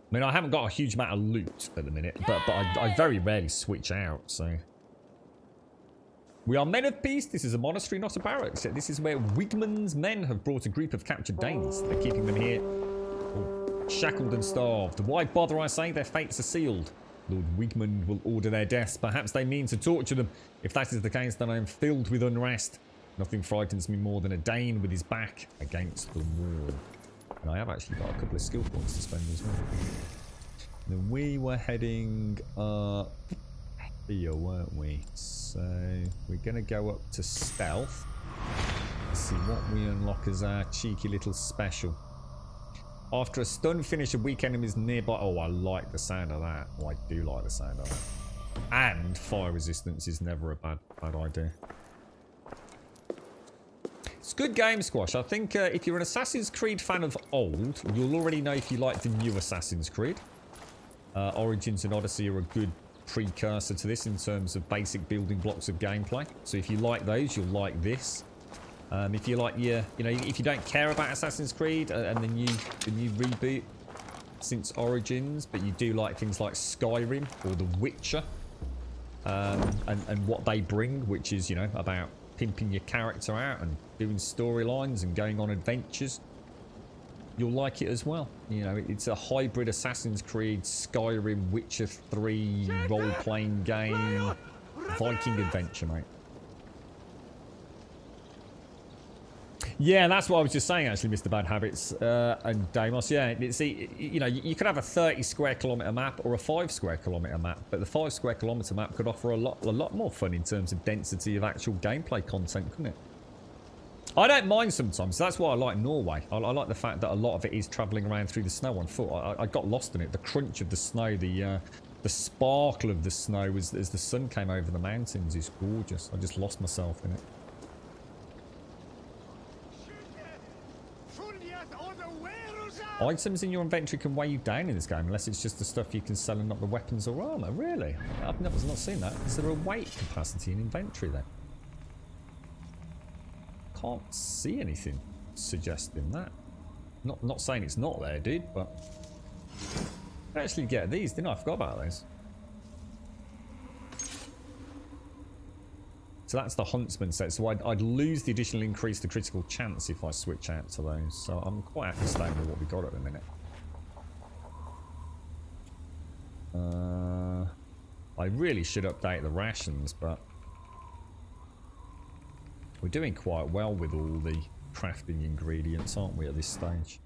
I mean, I haven't got a huge amount of loot at the minute, but I very rarely switch out, so... We are men of peace. This is a monastery, not a barracks. This is where Wigmund's men have brought a group of captured Danes. They're keeping them here, shackled and starved. Why bother, I say? Their fates are sealed. Lord Wigmund will order their deaths. Perhaps they mean to torture them. If that is the case, then I am filled with unrest. Nothing frightens me more than a Dane with his back against the wall. And I have actually got a couple of skill points to spend as well. And then we were heading up here, weren't we? So we're going to go up to stealth. Let's see what we unlock as our cheeky little special. After a stun finish, a weak enemy is nearby. Oh, I like the sound of that. Oh, I do like the sound of that. And fire resistance is never a bad idea. It's good game, Squash. I think if you're an Assassin's Creed fan of old, you'll already know if you like the new Assassin's Creed. Origins and Odyssey are a good precursor to this in terms of basic building blocks of gameplay. So if you like those, you'll like this. If you like if you don't care about Assassin's Creed and the new reboot since Origins, but you do like things like Skyrim or The Witcher, and what they bring, which is about pimping your character out and doing storylines and going on adventures, you'll like it as well. It's a hybrid Assassin's Creed, Skyrim, Witcher 3 role-playing game, Viking adventure, mate. Yeah, that's what I was just saying, actually, Mr. Bad Habits and Deimos. Yeah, see, you could have a 30 square kilometre map or a 5 square kilometre map, but the 5 square kilometre map could offer a lot more fun in terms of density of actual gameplay content, couldn't it? I don't mind sometimes. That's why I like Norway. I like the fact that a lot of it is travelling around through the snow on foot. I got lost in it. The crunch of the snow, the sparkle of the snow as the sun came over the mountains is gorgeous. I just lost myself in it. Items in your inventory can weigh you down in this game, unless it's just the stuff you can sell and not the weapons or armour. Really? I've not seen that. Is there a weight capacity in inventory then? Can't see anything suggesting that. Not saying it's not there, dude, but I actually get these, didn't I? I forgot about those. So that's the Huntsman set. So I'd lose the additional increase to critical chance if I switch out to those. So I'm quite happy staying with what we got at the minute. I really should update the rations, but we're doing quite well with all the crafting ingredients, aren't we, at this stage?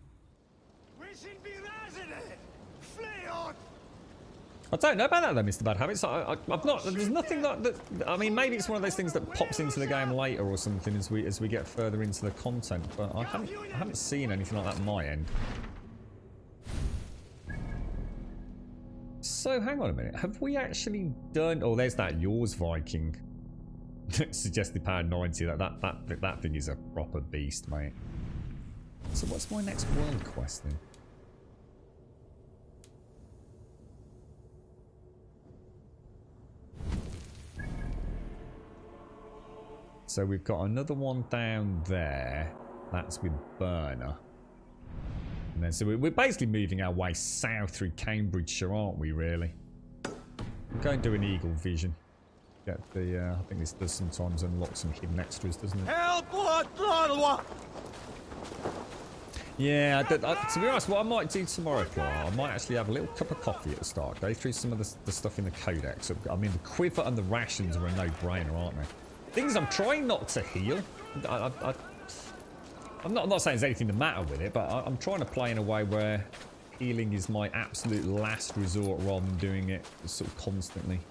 I don't know about that though, Mr. Bad Habits. I've not. There's nothing that. I mean, maybe it's one of those things that pops into the game later or something as we get further into the content. But I haven't seen anything like that on my end. So, hang on a minute. Have we actually done... Oh, there's that yours Viking. Suggested power 90. That thing is a proper beast, mate. So what's my next world quest then? So we've got another one down there. That's with Burner. And then so we're basically moving our way south through Cambridgeshire, aren't we, really? We'll go and do an eagle vision. Get the, I think this does sometimes unlock some hidden extras, doesn't it? Help! What? Yeah, to be honest, what I might do tomorrow, Clara, I might actually have a little cup of coffee at the start, go through some of the stuff in the codex. I mean, the quiver and the rations are a no-brainer, aren't they? Things I'm trying not to heal. I'm not saying there's anything the matter with it, but I'm trying to play in a way where healing is my absolute last resort rather than doing it sort of constantly.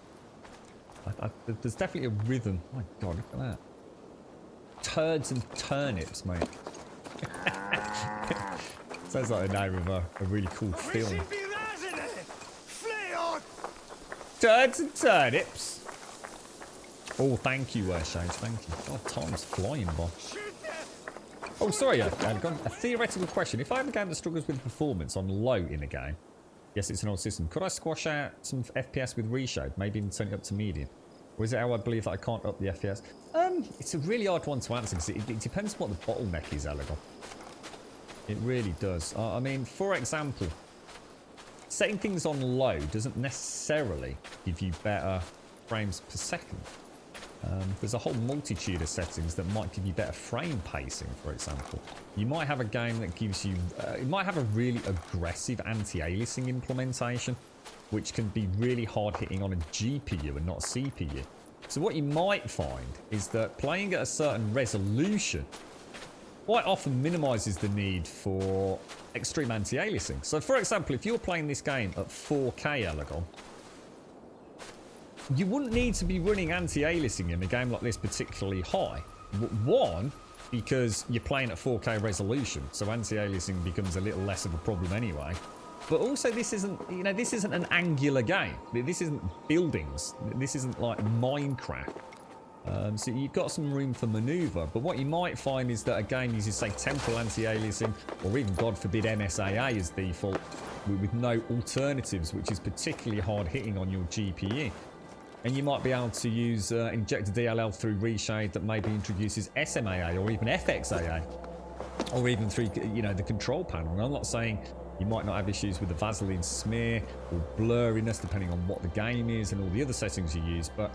There's definitely a rhythm. My God, look at that. Turds and turnips, mate. Sounds like the name of a really cool film. Turds and turnips. Oh, thank you, Shane. Thank you. God, time's flying by. Oh, sorry, a theoretical question. If I have a game that struggles with performance on low in a game, yes, it's an old system, could I squash out some FPS with reshade? Maybe even turn it up to medium? Or is it how I believe that I can't up the FPS? It's a really hard one to answer because it depends what the bottleneck is, Elegon. It really does. I mean, for example, setting things on low doesn't necessarily give you better frames per second. There's a whole multitude of settings that might give you better frame pacing, for example. You might have a game that gives you... it might have a really aggressive anti-aliasing implementation, which can be really hard-hitting on a GPU and not CPU. So what you might find is that playing at a certain resolution quite often minimises the need for extreme anti-aliasing. So, for example, if you're playing this game at 4K Elegon, you wouldn't need to be running anti-aliasing in a game like this particularly high. One, because you're playing at 4K resolution, so anti-aliasing becomes a little less of a problem anyway. But also, this isn't, you know, this isn't an angular game. This isn't buildings. This isn't like Minecraft. So you've got some room for manoeuvre. But what you might find is that a game uses, say, temporal anti-aliasing, or even, God forbid, MSAA as default, with no alternatives, which is particularly hard-hitting on your GPU. And you might be able to use injected DLL through reshade that maybe introduces SMAA or even FXAA, or even through, you know, the control panel. And I'm not saying you might not have issues with the Vaseline smear or blurriness, depending on what the game is and all the other settings you use, but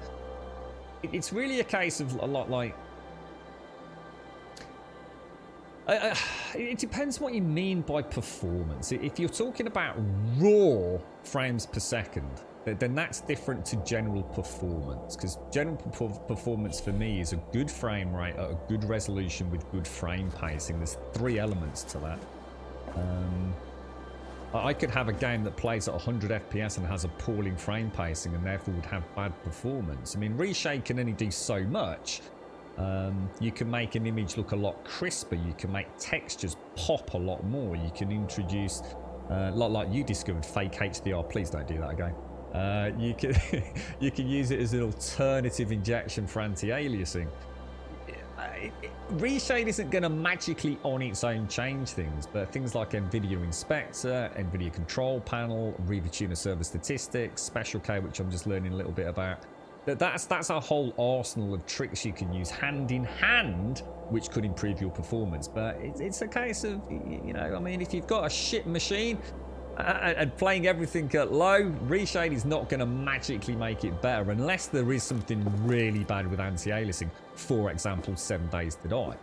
it's really a case of a lot like... it depends what you mean by performance. If you're talking about raw frames per second, then that's different to general performance, because general performance for me is a good frame rate at a good resolution with good frame pacing. There's three elements to that. I could have a game that plays at 100 FPS and has appalling frame pacing and therefore would have bad performance. I mean, reshade can only do so much. You can make an image look a lot crisper. You can make textures pop a lot more. You can introduce, like you discovered, fake HDR. Please don't do that again. You can use it as an alternative injection for anti-aliasing. Reshade isn't going to magically on its own change things, but things like NVIDIA Inspector, NVIDIA Control Panel, Riva Tuner Server Statistics, Special K, which I'm just learning a little bit about. That's a whole arsenal of tricks you can use hand in hand, which could improve your performance. But it's a case of, you know, I mean, if you've got a shit machine and playing everything at low, reshade is not going to magically make it better unless there is something really bad with anti-aliasing. For example, 7 Days to Die.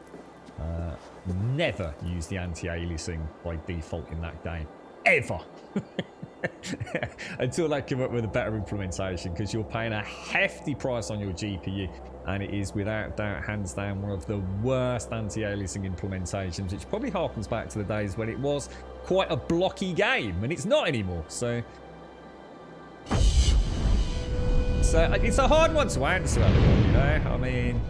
Never use the anti-aliasing by default in that game. Ever. Until they come up with a better implementation, because you're paying a hefty price on your GPU, and it is without doubt, hands down, one of the worst anti-aliasing implementations, which probably harkens back to the days when it was quite a blocky game, and it's not anymore. So it's a hard one to answer, you know. I mean,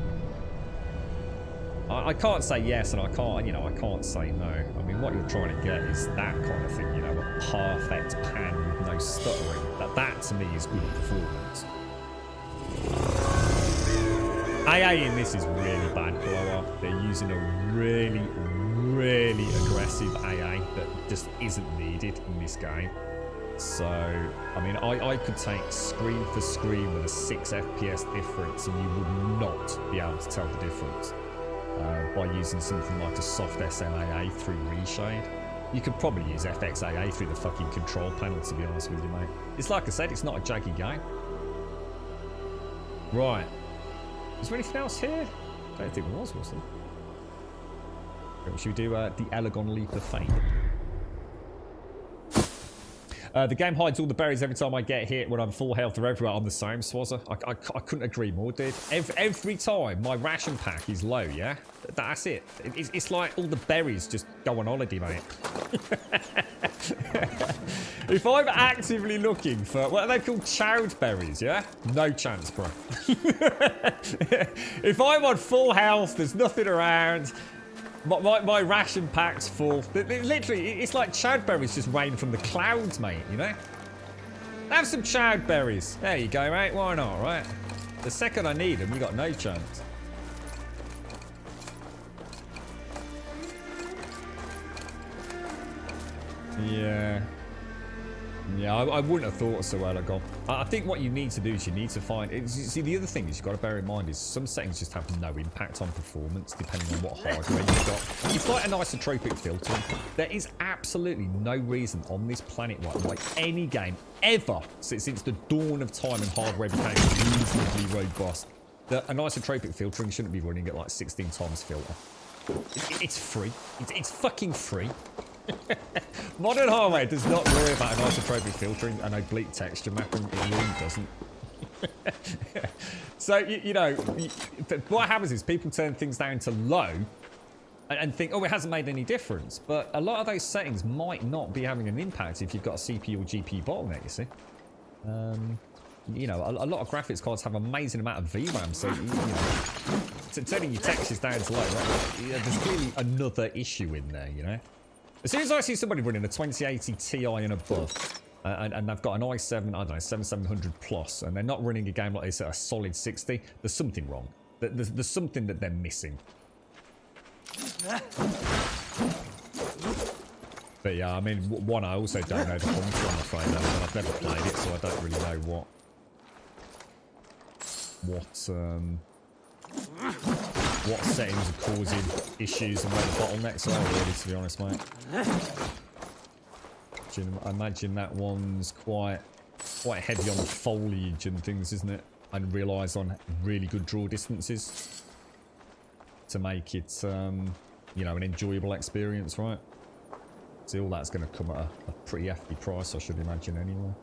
I can't say yes, and I can't say no. I mean, what you're trying to get is that kind of thing, you know, a perfect pan with no stuttering. That to me is good performance. AA in this is really bad blow up. They're using a really, really aggressive AA that just isn't needed in this game. So, I mean, I could take screen for screen with a 6 FPS difference and you would not be able to tell the difference by using something like a soft SMAA through reshade. You could probably use FXAA through the fucking control panel, to be honest with you, mate. It's like I said, it's not a jaggy game. Right. Is there anything else here? I don't think there was there? Should we do the Elegon Leap of Fate? The game hides all the berries every time I get hit when I'm full health or everywhere. I'm the same, Swazzer. I couldn't agree more, dude. Every time my ration pack is low, yeah? That's it. It's like all the berries just go on holiday, mate. If I'm actively looking for... What are they called? Chowd berries, yeah? No chance, bro. If I'm on full health, there's nothing around... My ration pack's full. Literally, it's like chowdberries just rain from the clouds, mate, you know? Have some chowdberries. There you go, mate. Why not, right? The second I need them, you got no chance. Yeah. Yeah, I wouldn't have thought so well, Elegon. I think what you need to do is you need to find... See, the other thing is you've got to bear in mind is some settings just have no impact on performance depending on what hardware you've got. It's like an isotropic filtering. There is absolutely no reason on this planet, like any game ever since the dawn of time and hardware became reasonably robust, that an isotropic filtering shouldn't be running at like 16 times filter. It's free. It's fucking free. Modern hardware does not worry about an isotropic filtering and oblique texture mapping. It really doesn't. So, you know, what happens is people turn things down to low and think, oh, it hasn't made any difference. But a lot of those settings might not be having an impact if you've got a CPU or GPU bottleneck, you see. You know, a lot of graphics cards have an amazing amount of VRAM, so, you know, turning your textures down to low, right, there's clearly another issue in there, you know. As soon as I see somebody running a 2080 Ti and above, and they've got an i7, I don't know, 7700 plus, and they're not running a game like this at a solid 60, there's something wrong. There's something that they're missing. But yeah, I mean, one, I also don't know the Hunter, I'm afraid, and I've never played it, so I don't really know what settings are causing issues and where the bottlenecks are, really, to be honest, mate. I imagine that one's quite heavy on the foliage and things, isn't it? And relies on really good draw distances to make it, you know, an enjoyable experience, right? So all that's going to come at a pretty hefty price, I should imagine, anyway.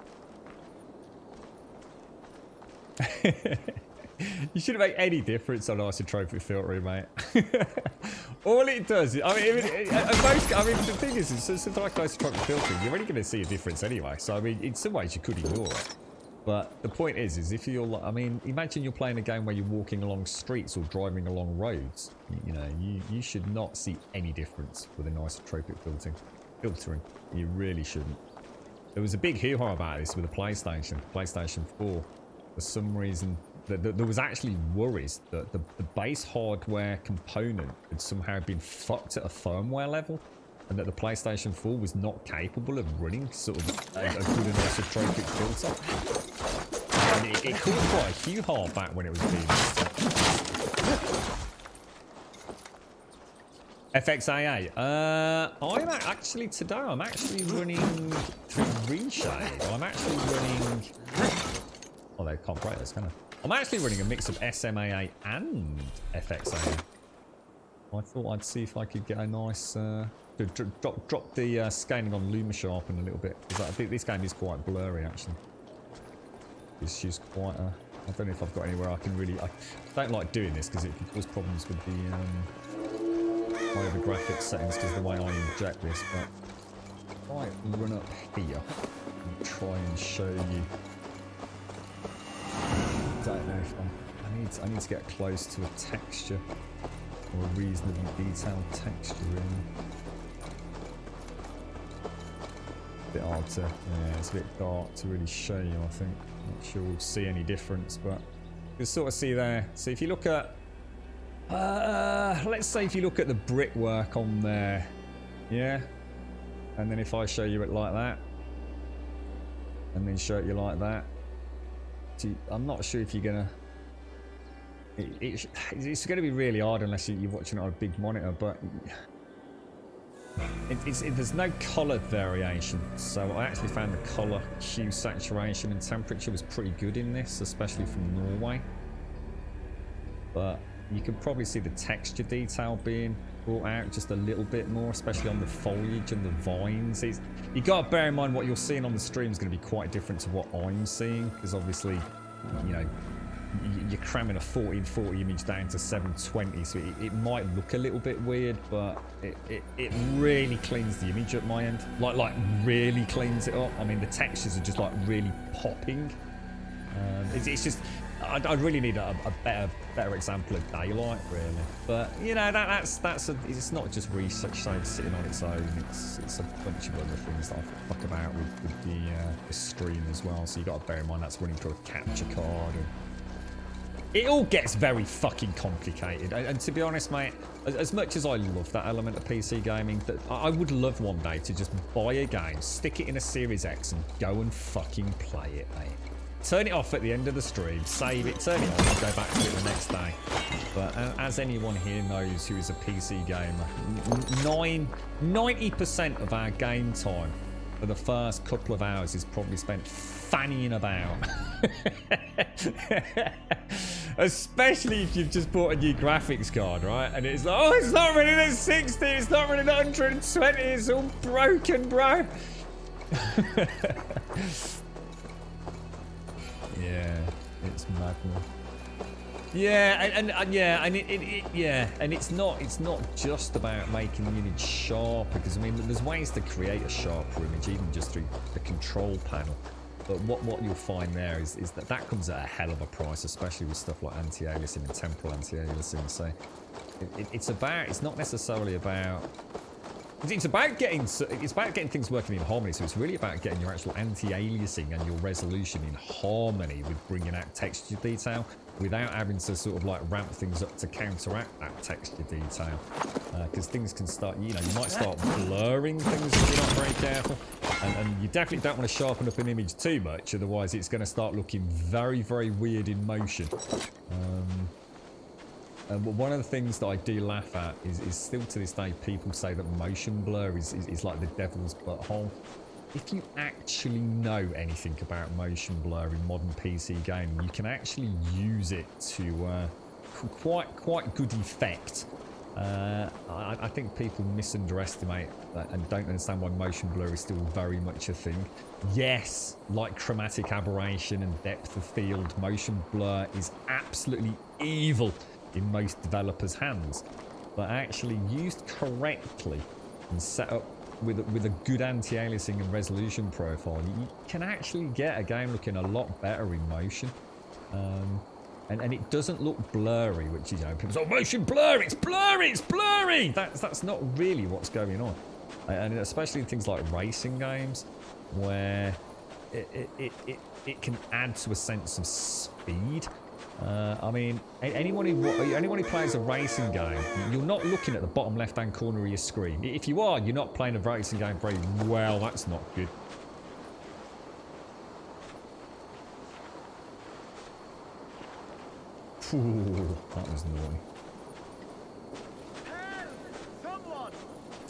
You shouldn't make any difference on isotropic filtering, mate. All it does is, I mean, the thing is, something like isotropic filtering, you're only going to see a difference anyway. So, I mean, in some ways, you could ignore it. But the point is if you're, I mean, imagine you're playing a game where you're walking along streets or driving along roads. You know, you should not see any difference with an isotropic filtering. You really shouldn't. There was a big hoo-ha about this with the PlayStation 4. For some reason, there was actually worries that the base hardware component had somehow been fucked at a firmware level, and that the PlayStation 4 was not capable of running sort of a good isotropic filter. And it caused quite a hoo-ha back when it was being FXAA. I'm actually today. I'm actually running through Reshade. I'm actually running. Oh, they can't break this, can they? I'm actually running a mix of SMAA and FXAA. I thought I'd see if I could get a nice drop the scaling on Luma Sharpen a little bit, because I think this game is quite blurry actually. It's just quite a. I don't know if I've got anywhere I can really. I don't like doing this because it can cause problems with the graphics settings because of the way I inject this. But if I run up here and try and show you. I don't know if I need to get close to a texture or a reasonably detailed texture really. bit hard to, yeah, it's a bit dark to really show you, I think. Not sure we'll see any difference, but you can sort of see there. So if you look at, let's say if you look at the brickwork on there, yeah? And then if I show you it like that, and then show it you like that, I'm not sure if you're gonna, it's gonna be really hard unless you're watching it on a big monitor, but there's no colour variation, so I actually found the colour, hue, saturation and temperature was pretty good in this, especially from Norway. But you can probably see the texture detail being brought out just a little bit more, especially on the foliage and the vines. You got to bear in mind what you're seeing on the stream is going to be quite different to what I'm seeing, because obviously, you know, you're cramming a 1440 image down to 720, so it might look a little bit weird, but it really cleans the image at my end. Like really cleans it up. I mean, the textures are just like really popping. It's just, I'd really need a better example of daylight, really. But you know, it's not just research side sitting on its own. It's a bunch of other things that I fuck about with the stream as well. So you got to bear in mind that's running through a capture card. And it all gets very fucking complicated. And to be honest, mate, as much as I love that element of PC gaming, that I would love one day to just buy a game, stick it in a Series X, and go and fucking play it, mate. Turn it off at the end of the stream, save it, turn it on, and go back to it the next day. But as anyone here knows who is a PC gamer, 90% of our game time for the first couple of hours is probably spent fannying about. Especially if you've just bought a new graphics card, right? And it's like, oh, it's not running at 60, it's not running at 120, it's all broken, bro. Yeah, it's madness. Yeah, and it's not just about making the image sharp, because I mean there's ways to create a sharper image even just through the control panel. But what you'll find there is that comes at a hell of a price, especially with stuff like anti-aliasing and temporal anti-aliasing. So it's not necessarily about. It's about getting things working in harmony. So it's really about getting your actual anti-aliasing and your resolution in harmony with bringing out texture detail without having to sort of like ramp things up to counteract that texture detail. Because things can start, you know, you might start blurring things if you're not very careful. And you definitely don't want to sharpen up an image too much, otherwise it's going to start looking very, very weird in motion. And one of the things that I do laugh at is still to this day people say that motion blur is like the devil's butthole. If you actually know anything about motion blur in modern PC gaming, you can actually use it to quite good effect. I think people misunderestimate that and don't understand why motion blur is still very much a thing. Yes, like chromatic aberration and depth of field, motion blur is absolutely evil in most developers' hands, but actually used correctly and set up with a good anti-aliasing and resolution profile, you can actually get a game looking a lot better in motion. And it doesn't look blurry, which is, you know, people say, oh, motion blur, it's blurry, it's blurry! That's not really what's going on. And especially in things like racing games, where it can add to a sense of speed. I mean, anyone who plays a racing game, you're not looking at the bottom left-hand corner of your screen. If you are, you're not playing a racing game very well. That's not good. Ooh, that was naughty.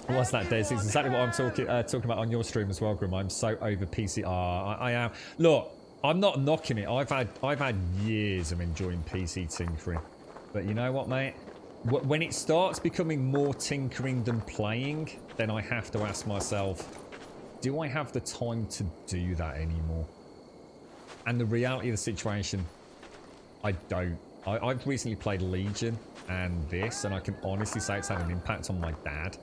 What's that, Des? It's exactly what I'm talking about on your stream as well, Grim. I'm so over PC. I am. Look, I'm not knocking it. I've had years of enjoying PC tinkering, but you know what, mate? When it starts becoming more tinkering than playing, then I have to ask myself, do I have the time to do that anymore? And the reality of the situation, I don't. I've recently played Legion and this, and I can honestly say it's had an impact on my dad.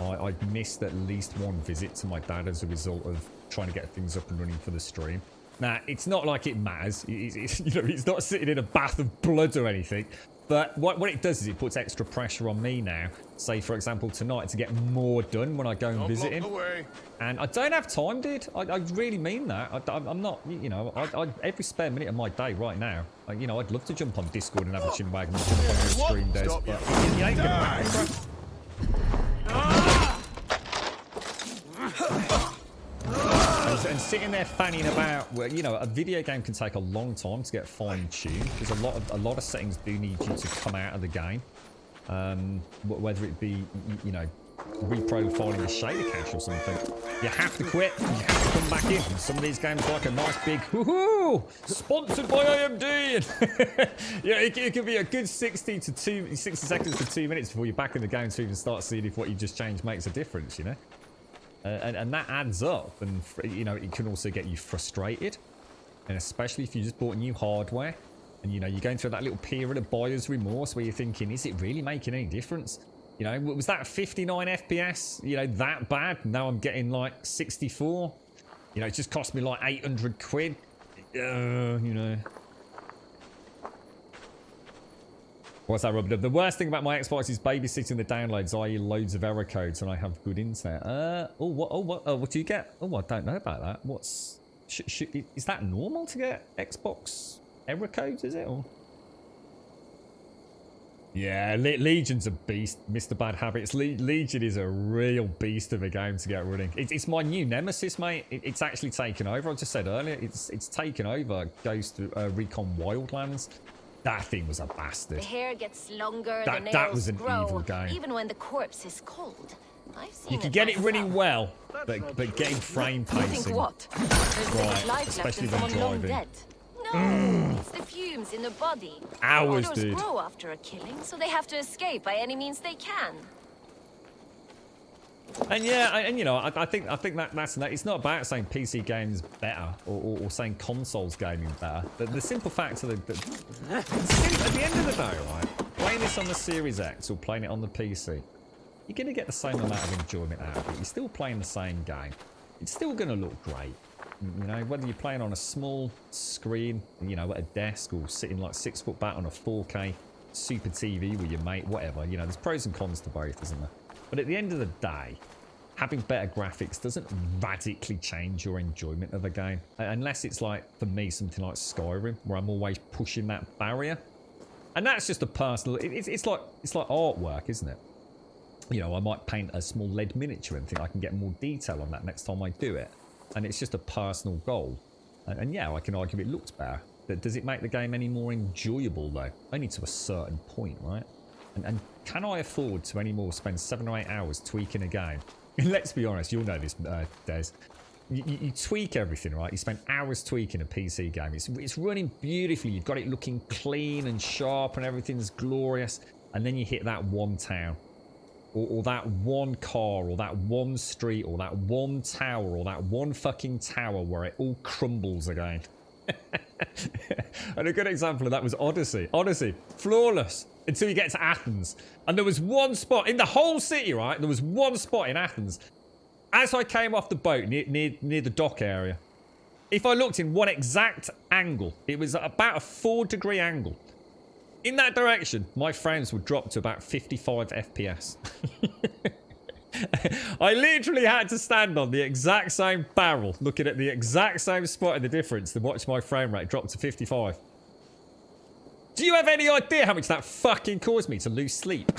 I've missed at least one visit to my dad as a result of trying to get things up and running for the stream. Now, it's not like it matters. It's not sitting in a bath of blood or anything. But what it does is it puts extra pressure on me now say, for example, tonight to get more done when I go and visit him. And I don't have time, dude. I really mean that. I'm not, you know, every spare minute of my day right now, you know, I'd love to jump on Discord and have a chin wag and jump on the stream days, but you ain't gonna happen, bro. And sitting there fanning about, where, you know, a video game can take a long time to get fine-tuned because a lot of settings do need you to come out of the game. Whether it be, you know, reprofiling the shader cache or something. You have to quit and you have to come back in. And some of these games like a nice big woohoo, sponsored by AMD. Yeah, it could be a good 60 seconds to 2 minutes before you're back in the game to even start seeing if what you just changed makes a difference, you know. And that adds up, and you know, it can also get you frustrated, and especially if you just bought new hardware and you know you're going through that little period of buyer's remorse where you're thinking, is it really making any difference? You know, was that 59 FPS, you know, that bad? Now I'm getting like 64. You know, it just cost me like 800 quid. You know. What's that, Rob? The worst thing about my Xbox is babysitting the downloads, i.e. loads of error codes, and I have good internet. What do you get? Oh, I don't know about that. What's... is that normal to get Xbox error codes, is it? Or... Yeah, Legion's a beast, Mr. Bad Habits. Legion is a real beast of a game to get running. It's my new nemesis, mate. It's actually taken over. I just said earlier, it's taken over Ghost Recon Wildlands. That thing was a bastard. The hair gets longer, the nails that was an grow, evil game. even when the corpse is cold. I've seen You can get it running well, but getting frame pacing. You think what? There's Right, life especially left when in someone long driving. dead. No, it's the fumes in the body. Hours, Odors dude. grow after a killing, so they have to escape by any means they can. And yeah, and you know, I think that's it's not about saying PC games better or saying consoles gaming better. The simple fact of at the end of the day, right, playing this on the Series X or playing it on the PC, you're gonna get the same amount of enjoyment out of it. You're still playing the same game. It's still gonna look great. You know, whether you're playing on a small screen, you know, at a desk or sitting like 6 foot back on a 4K super TV with your mate, whatever. You know, there's pros and cons to both, isn't there? But at the end of the day, having better graphics doesn't radically change your enjoyment of a game. Unless it's like, for me, something like Skyrim, where I'm always pushing that barrier. And that's just a personal... It's like artwork, isn't it? You know, I might paint a small lead miniature and think I can get more detail on that next time I do it. And it's just a personal goal. And yeah, I can argue it looks better. But does it make the game any more enjoyable, though? Only to a certain point, right? And can I afford to anymore spend 7 or 8 hours tweaking a game? Let's be honest, you'll know this, Des. You tweak everything, right? You spend hours tweaking a PC game. It's running beautifully. You've got it looking clean and sharp and everything's glorious. And then you hit that one town. Or that one car, or that one street, or that one tower, or that one fucking tower where it all crumbles again. And a good example of that was Odyssey. Odyssey, flawless until you get to Athens. And there was one spot in the whole city, right? There was one spot in Athens. As I came off the boat near the dock area, if I looked in one exact angle, it was about a 4-degree angle. In that direction, my frames would drop to about 55 FPS. I literally had to stand on the exact same barrel, looking at the exact same spot in the difference to watch my frame rate drop to 55. Do you have any idea how much that fucking caused me to lose sleep?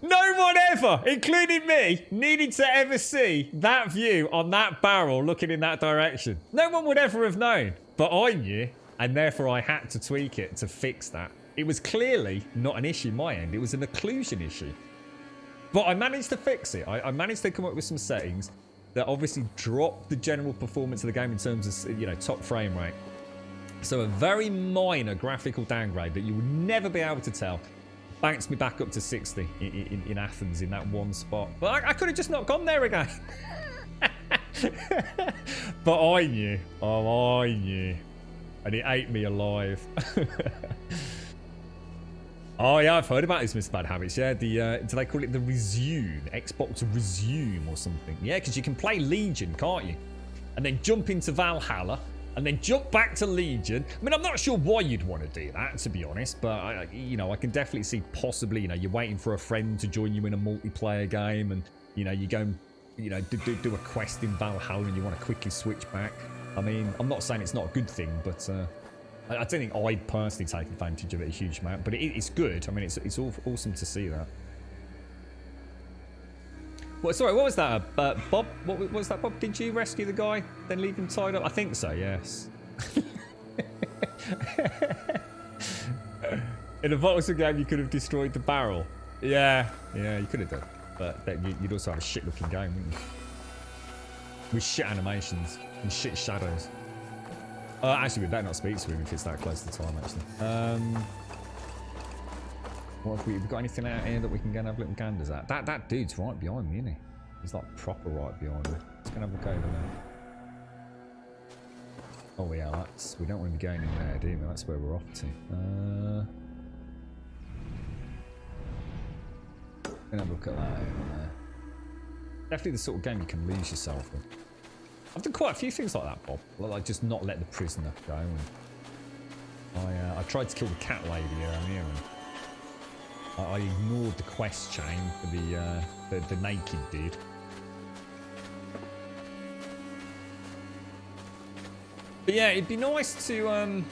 No one ever, including me, needed to ever see that view on that barrel looking in that direction. No one would ever have known, but I knew, and therefore I had to tweak it to fix that. It was clearly not an issue my end, it was an occlusion issue. But I managed to fix it. I managed to come up with some settings that obviously dropped the general performance of the game in terms of, you know, top frame rate. So a very minor graphical downgrade that you would never be able to tell bounced me back up to 60 in Athens in that one spot. But I could have just not gone there again. But I knew. Oh, I knew. And it ate me alive. Oh yeah, I've heard about this, Mr. Bad Habits. Yeah, do they call it the Resume? Xbox Resume or something? Yeah, because you can play Legion, can't you? And then jump into Valhalla, and then jump back to Legion. I mean, I'm not sure why you'd want to do that, to be honest, but I can definitely see possibly, you're waiting for a friend to join you in a multiplayer game, and you go and do a quest in Valhalla, and you want to quickly switch back. I mean, I'm not saying it's not a good thing, but I don't think I'd personally take advantage of it a huge amount. But it's good. I mean, it's awesome to see that. Well, sorry, what was that? Bob? What was that, Bob? Did you rescue the guy, then leave him tied up? I think so, yes. In a Voxel game, you could have destroyed the barrel. Yeah, you could have done. But you'd also have a shit-looking game, wouldn't you? With shit animations and shit shadows. Actually, we better not speak to him if it's that close to time, actually. What have we got anything out here that we can go and have little ganders at? That dude's right behind me, isn't he? He's like proper right behind me. Let's go and have a look over there. Oh yeah, we don't want to be going in there, do we? That's where we're off to. Gonna have a look at that over there. Definitely the sort of game you can lose yourself in. I've done quite a few things like that, Bob. Like just not let the prisoner go. And I tried to kill the cat lady earlier, and I ignored the quest chain for the naked dude. But yeah, it'd be nice to. I'm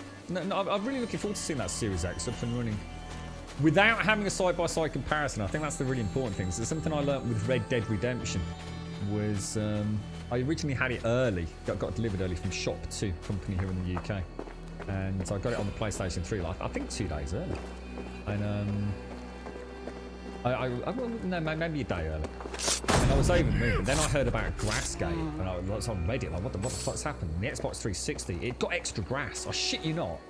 really looking forward to seeing that Series X up and running without having a side-by-side comparison. I think that's the really important thing. So something I learnt with Red Dead Redemption was I originally had it early, got delivered early from Shop 2 company here in the UK, and I got it on the PlayStation 3 like I think 2 days early, and no, maybe a day early. And I was over the moon. Then I heard about Grassgate, and I was on Reddit, like, what the fuck's happened? And the Xbox 360, it got extra grass. I shit you not.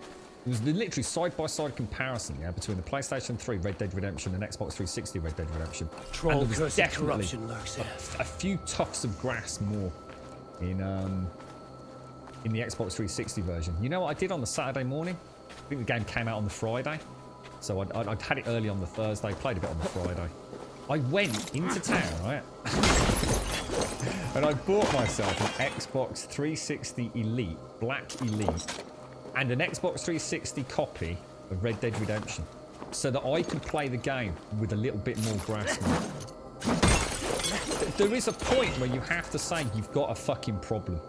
It was literally side-by-side comparison, between the PlayStation 3 Red Dead Redemption and Xbox 360 Red Dead Redemption. Troll and there was definitely corruption lurks here. a few tufts of grass more in the Xbox 360 version. You know what I did on the Saturday morning? I think the game came out on the Friday. So I'd had it early on the Thursday, played a bit on the Friday. I went into town, right? And I bought myself an Xbox 360 Elite, Black Elite, and an Xbox 360 copy of Red Dead Redemption, so that I could play the game with a little bit more grass. There is a point where you have to say you've got a fucking problem.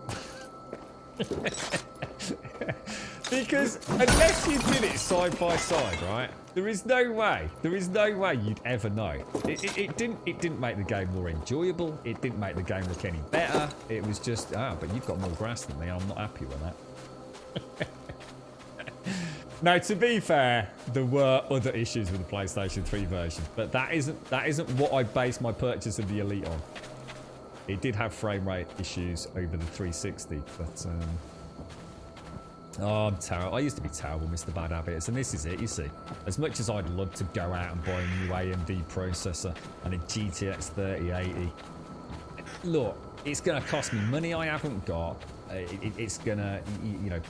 Because unless you did it side by side, right? There is no way you'd ever know. It didn't make the game more enjoyable. It didn't make the game look any better. It was just, but you've got more grass than me. I'm not happy with that. Now, to be fair, there were other issues with the PlayStation 3 version, but that isn't what I based my purchase of the Elite on. It did have frame rate issues over the 360, but oh, I'm terrible. I used to be terrible, Mr. Bad Habits, and this is it, you see. As much as I'd love to go out and buy a new AMD processor and a GTX 3080, look, it's going to cost me money I haven't got. It's going to,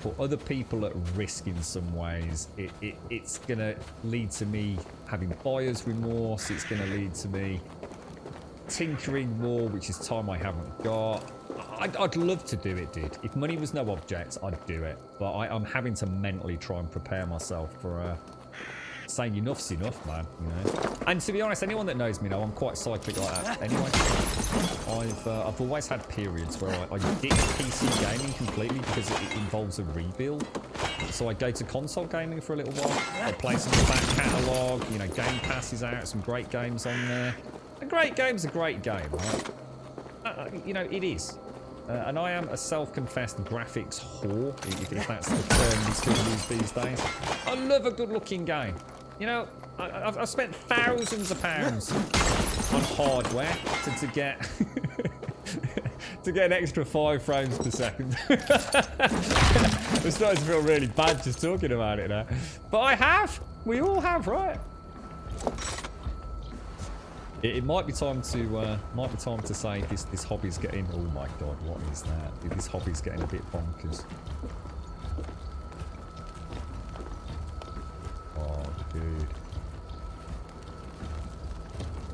put other people at risk in some ways. It's going to lead to me having buyer's remorse. It's going to lead to me tinkering more, which is time I haven't got. I'd love to do it, dude. If money was no object, I'd do it. But I'm having to mentally try and prepare myself for saying enough's enough, man. And to be honest, anyone that knows me know I'm quite cyclic like that. Anyway, I've always had periods where I ditch PC gaming completely because it involves a rebuild. So I go to console gaming for a little while. I play some back catalogue. Game Pass is out, some great games on there. A great game's a great game, right? It is. And I am a self-confessed graphics whore, if that's the term we still use these days. I love a good-looking game. I've spent thousands of pounds on hardware to get to get an extra 5 frames per second. I'm starting to feel really bad just talking about it now. But I have. We all have, right? It might be time to say this hobby's getting. Oh my god, what is that? This hobby's getting a bit bonkers. Oh, dude,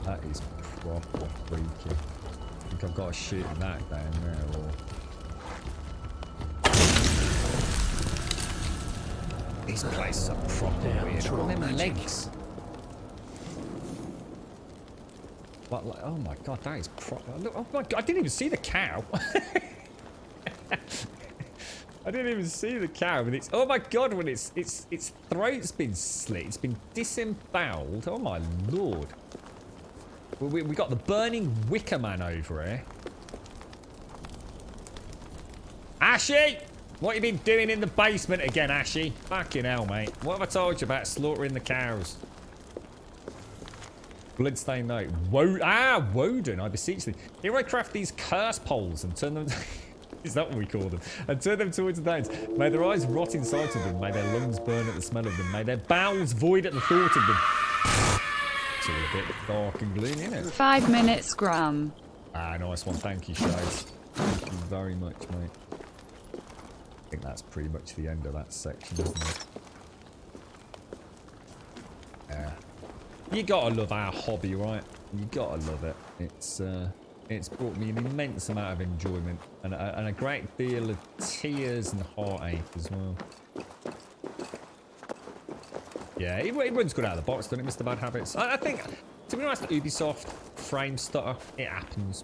that is proper freaky. I think I've got to shoot that down there, or These places are proper weird. Look at them legs. What, like, oh my god, that is proper. Look, oh my god, I didn't even see the cow. I didn't even see the cow. And it's, oh my god, when its throat's been slit, it's been disemboweled. Oh my lord. We got the burning wicker man over here. Ashy! What have you been doing in the basement again, Ashy? Fucking hell, mate. What have I told you about slaughtering the cows? Bloodstained note. Woden, I beseech thee. Here I craft these curse poles and turn them... Is that what we call them? And turn them towards the downs. May their eyes rot in sight of them. May their lungs burn at the smell of them. May their bowels void at the thought of them. It's all a bit dark and gloomy, isn't it? 5 minutes, scrum. Ah, nice one. Thank you, Shades. Thank you very much, mate. I think that's pretty much the end of that section, isn't it? Yeah. You gotta love our hobby, right? You gotta love it. It's brought me an immense amount of enjoyment and a great deal of tears and heartache as well. Yeah, it runs good out of the box, doesn't it, Mr. Bad Habits? I think, to be honest, Ubisoft frame stutter, it happens.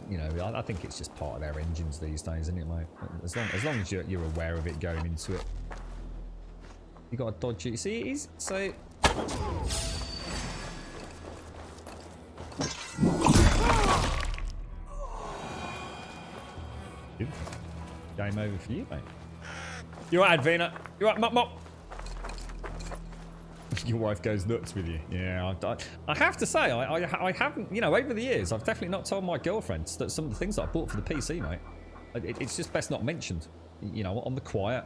You know, I think it's just part of their engines these days, isn't it, mate? As long as you're aware of it going into it. You got to dodge it. See, it is so. Game over for you, mate. You're right, Advina. You're right, Mop. Your wife goes nuts with you. Yeah, I have to say, I haven't, you know, over the years, I've definitely not told my girlfriends that some of the things that I bought for the PC, mate. It's just best not mentioned, you know, on the quiet.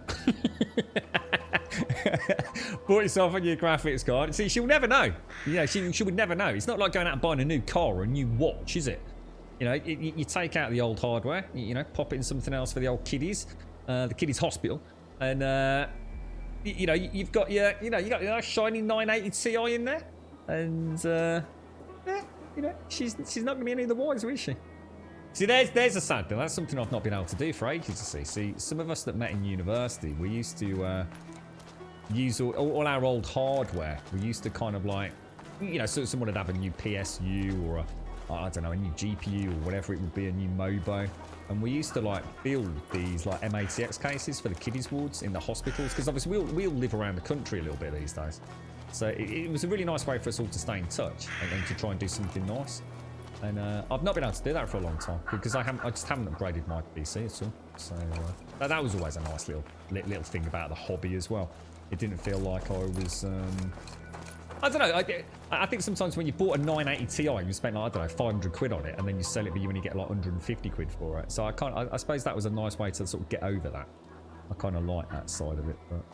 Bought yourself a new graphics card. See, she'll never know. You know, she would never know. It's not like going out and buying a new car or a new watch, is it? You know, you take out the old hardware, you know, pop it in something else for the old kiddies, the kiddies hospital, and you know, you've got your, you know, you got your shiny 980 Ti in there, and yeah, you know, she's not gonna be any of the wiser, is she? See, there's a sad thing. That's something I've not been able to do for ages. To see. See, some of us that met in university, we used to use all our old hardware. We used to kind of like, you know, so someone would have a new PSU or I don't know, a new GPU or whatever it would be, a new Mobo. And we used to like build these like MATX cases for the kiddies wards in the hospitals, because obviously we all live around the country a little bit these days. So it was a really nice way for us all to stay in touch and to try and do something nice. And I've not been able to do that for a long time because I just haven't upgraded my PC at all. So that was always a nice little thing about the hobby as well. It didn't feel like I was I don't know. I think sometimes when you bought a 980 Ti, you spent like, I don't know, 500 quid on it, and then you sell it, but you only get like 150 quid for it. So I suppose that was a nice way to sort of get over that. I kind of like that side of it, but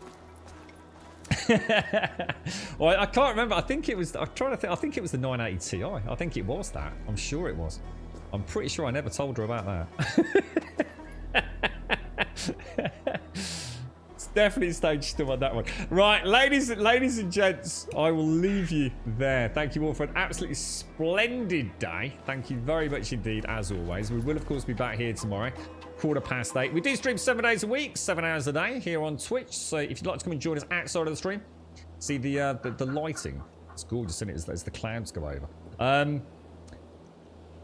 well, I can't remember. I think it was. I'm trying to think. I think it was the 980 Ti. I think it was that. I'm sure it was. I'm pretty sure I never told her about that. Definitely stage two on that one. Right, ladies and gents, I will leave you there. Thank you all for an absolutely splendid day. Thank you very much indeed, as always. We will, of course, be back here tomorrow, 8:15. We do stream 7 days a week, 7 hours a day here on Twitch. So if you'd like to come and join us outside of the stream, see the lighting. It's gorgeous, isn't it, as the clouds go over.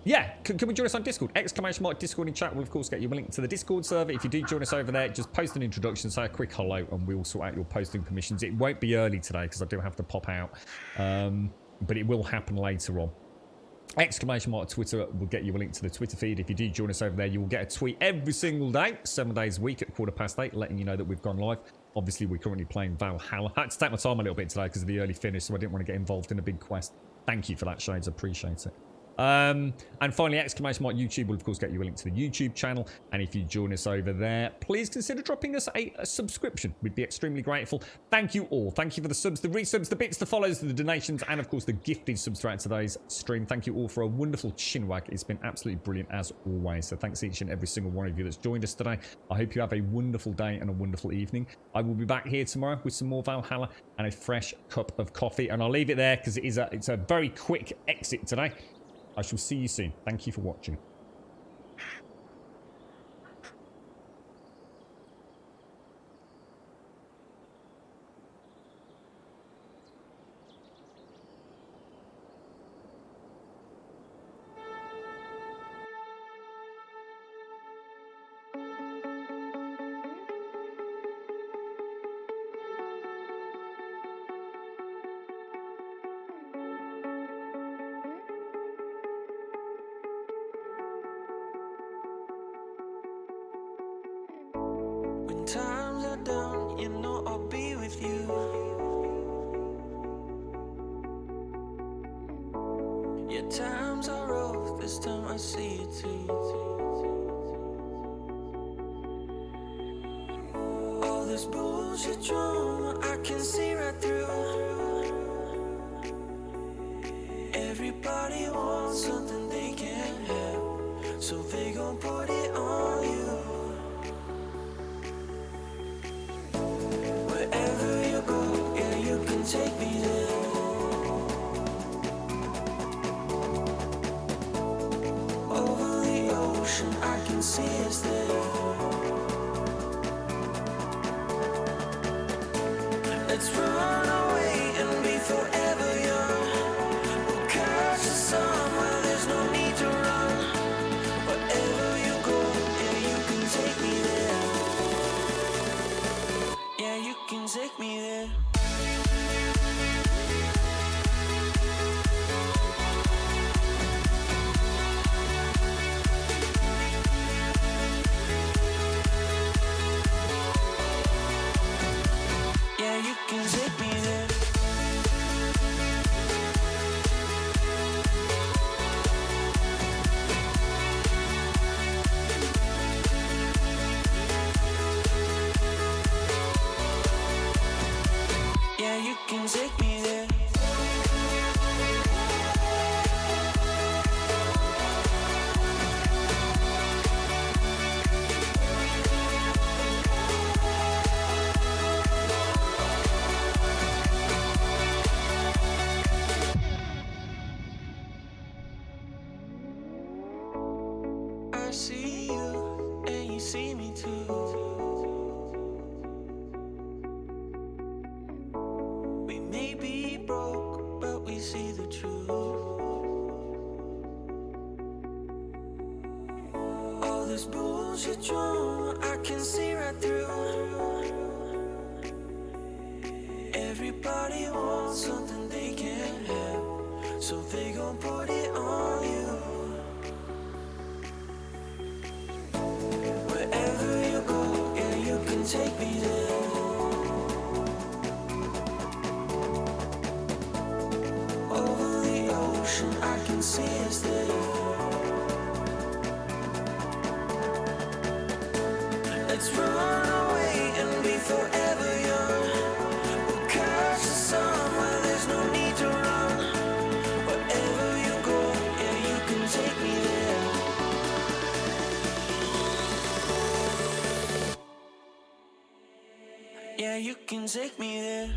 Yeah, can we join us on Discord? ! Discord in chat will, of course, get you a link to the Discord server. If you do join us over there, just post an introduction, say a quick hello, and we'll sort out your posting permissions. It won't be early today because I do have to pop out, but it will happen later on. ! Twitter will get you a link to the Twitter feed. If you do join us over there, you will get a tweet every single day, 7 days a week at 8:15, letting you know that we've gone live. Obviously, we're currently playing Valhalla. I had to take my time a little bit today because of the early finish, so I didn't want to get involved in a big quest. Thank you for that, Shades. I appreciate it. And finally, ! YouTube will, of course, get you a link to the YouTube channel. And if you join us over there, please consider dropping us a subscription. We'd be extremely grateful. Thank you all. Thank you for the subs, the resubs, the bits, the follows, the donations, and, of course, the gifted subs throughout today's stream. Thank you all for a wonderful chinwag. It's been absolutely brilliant, as always. So thanks each and every single one of you that's joined us today. I hope you have a wonderful day and a wonderful evening. I will be back here tomorrow with some more Valhalla and a fresh cup of coffee. And I'll leave it there because it's a very quick exit today. I shall see you soon. Thank you for watching. When times are down, you know I'll be with you. Yeah, times are rough, this time I see it too. All this bullshit drama, I can see right through. Everybody wants something they can't have, so they gon' put it on you. Wherever you go, yeah, you can take me there. Over the ocean, I can see us there. Let's run away and be forever young. We'll catch the sun where there's no need to run. Wherever you go, yeah, you can take me there. Yeah, you can take me there. Yeah, you can take me there. Yeah, you can take me there. I see you, and you see me too. We may be broke, but we see the truth. All this bullshit drama, I can see right through. Everybody wants something they can't have, so they gon' put it on you. Wherever you go, yeah, you can take me there. Over the ocean, I can see us there. Let's run away and be forever young. We'll catch the sun where there's no need to run. Wherever you go, yeah, you can take me there. Yeah, you can take me there.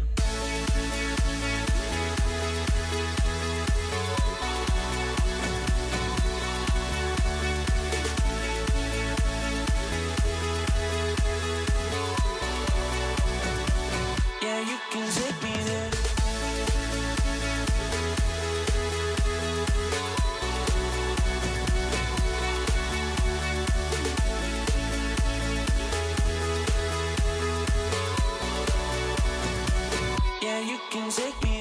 Yeah, you can take me there. Yeah, you can take me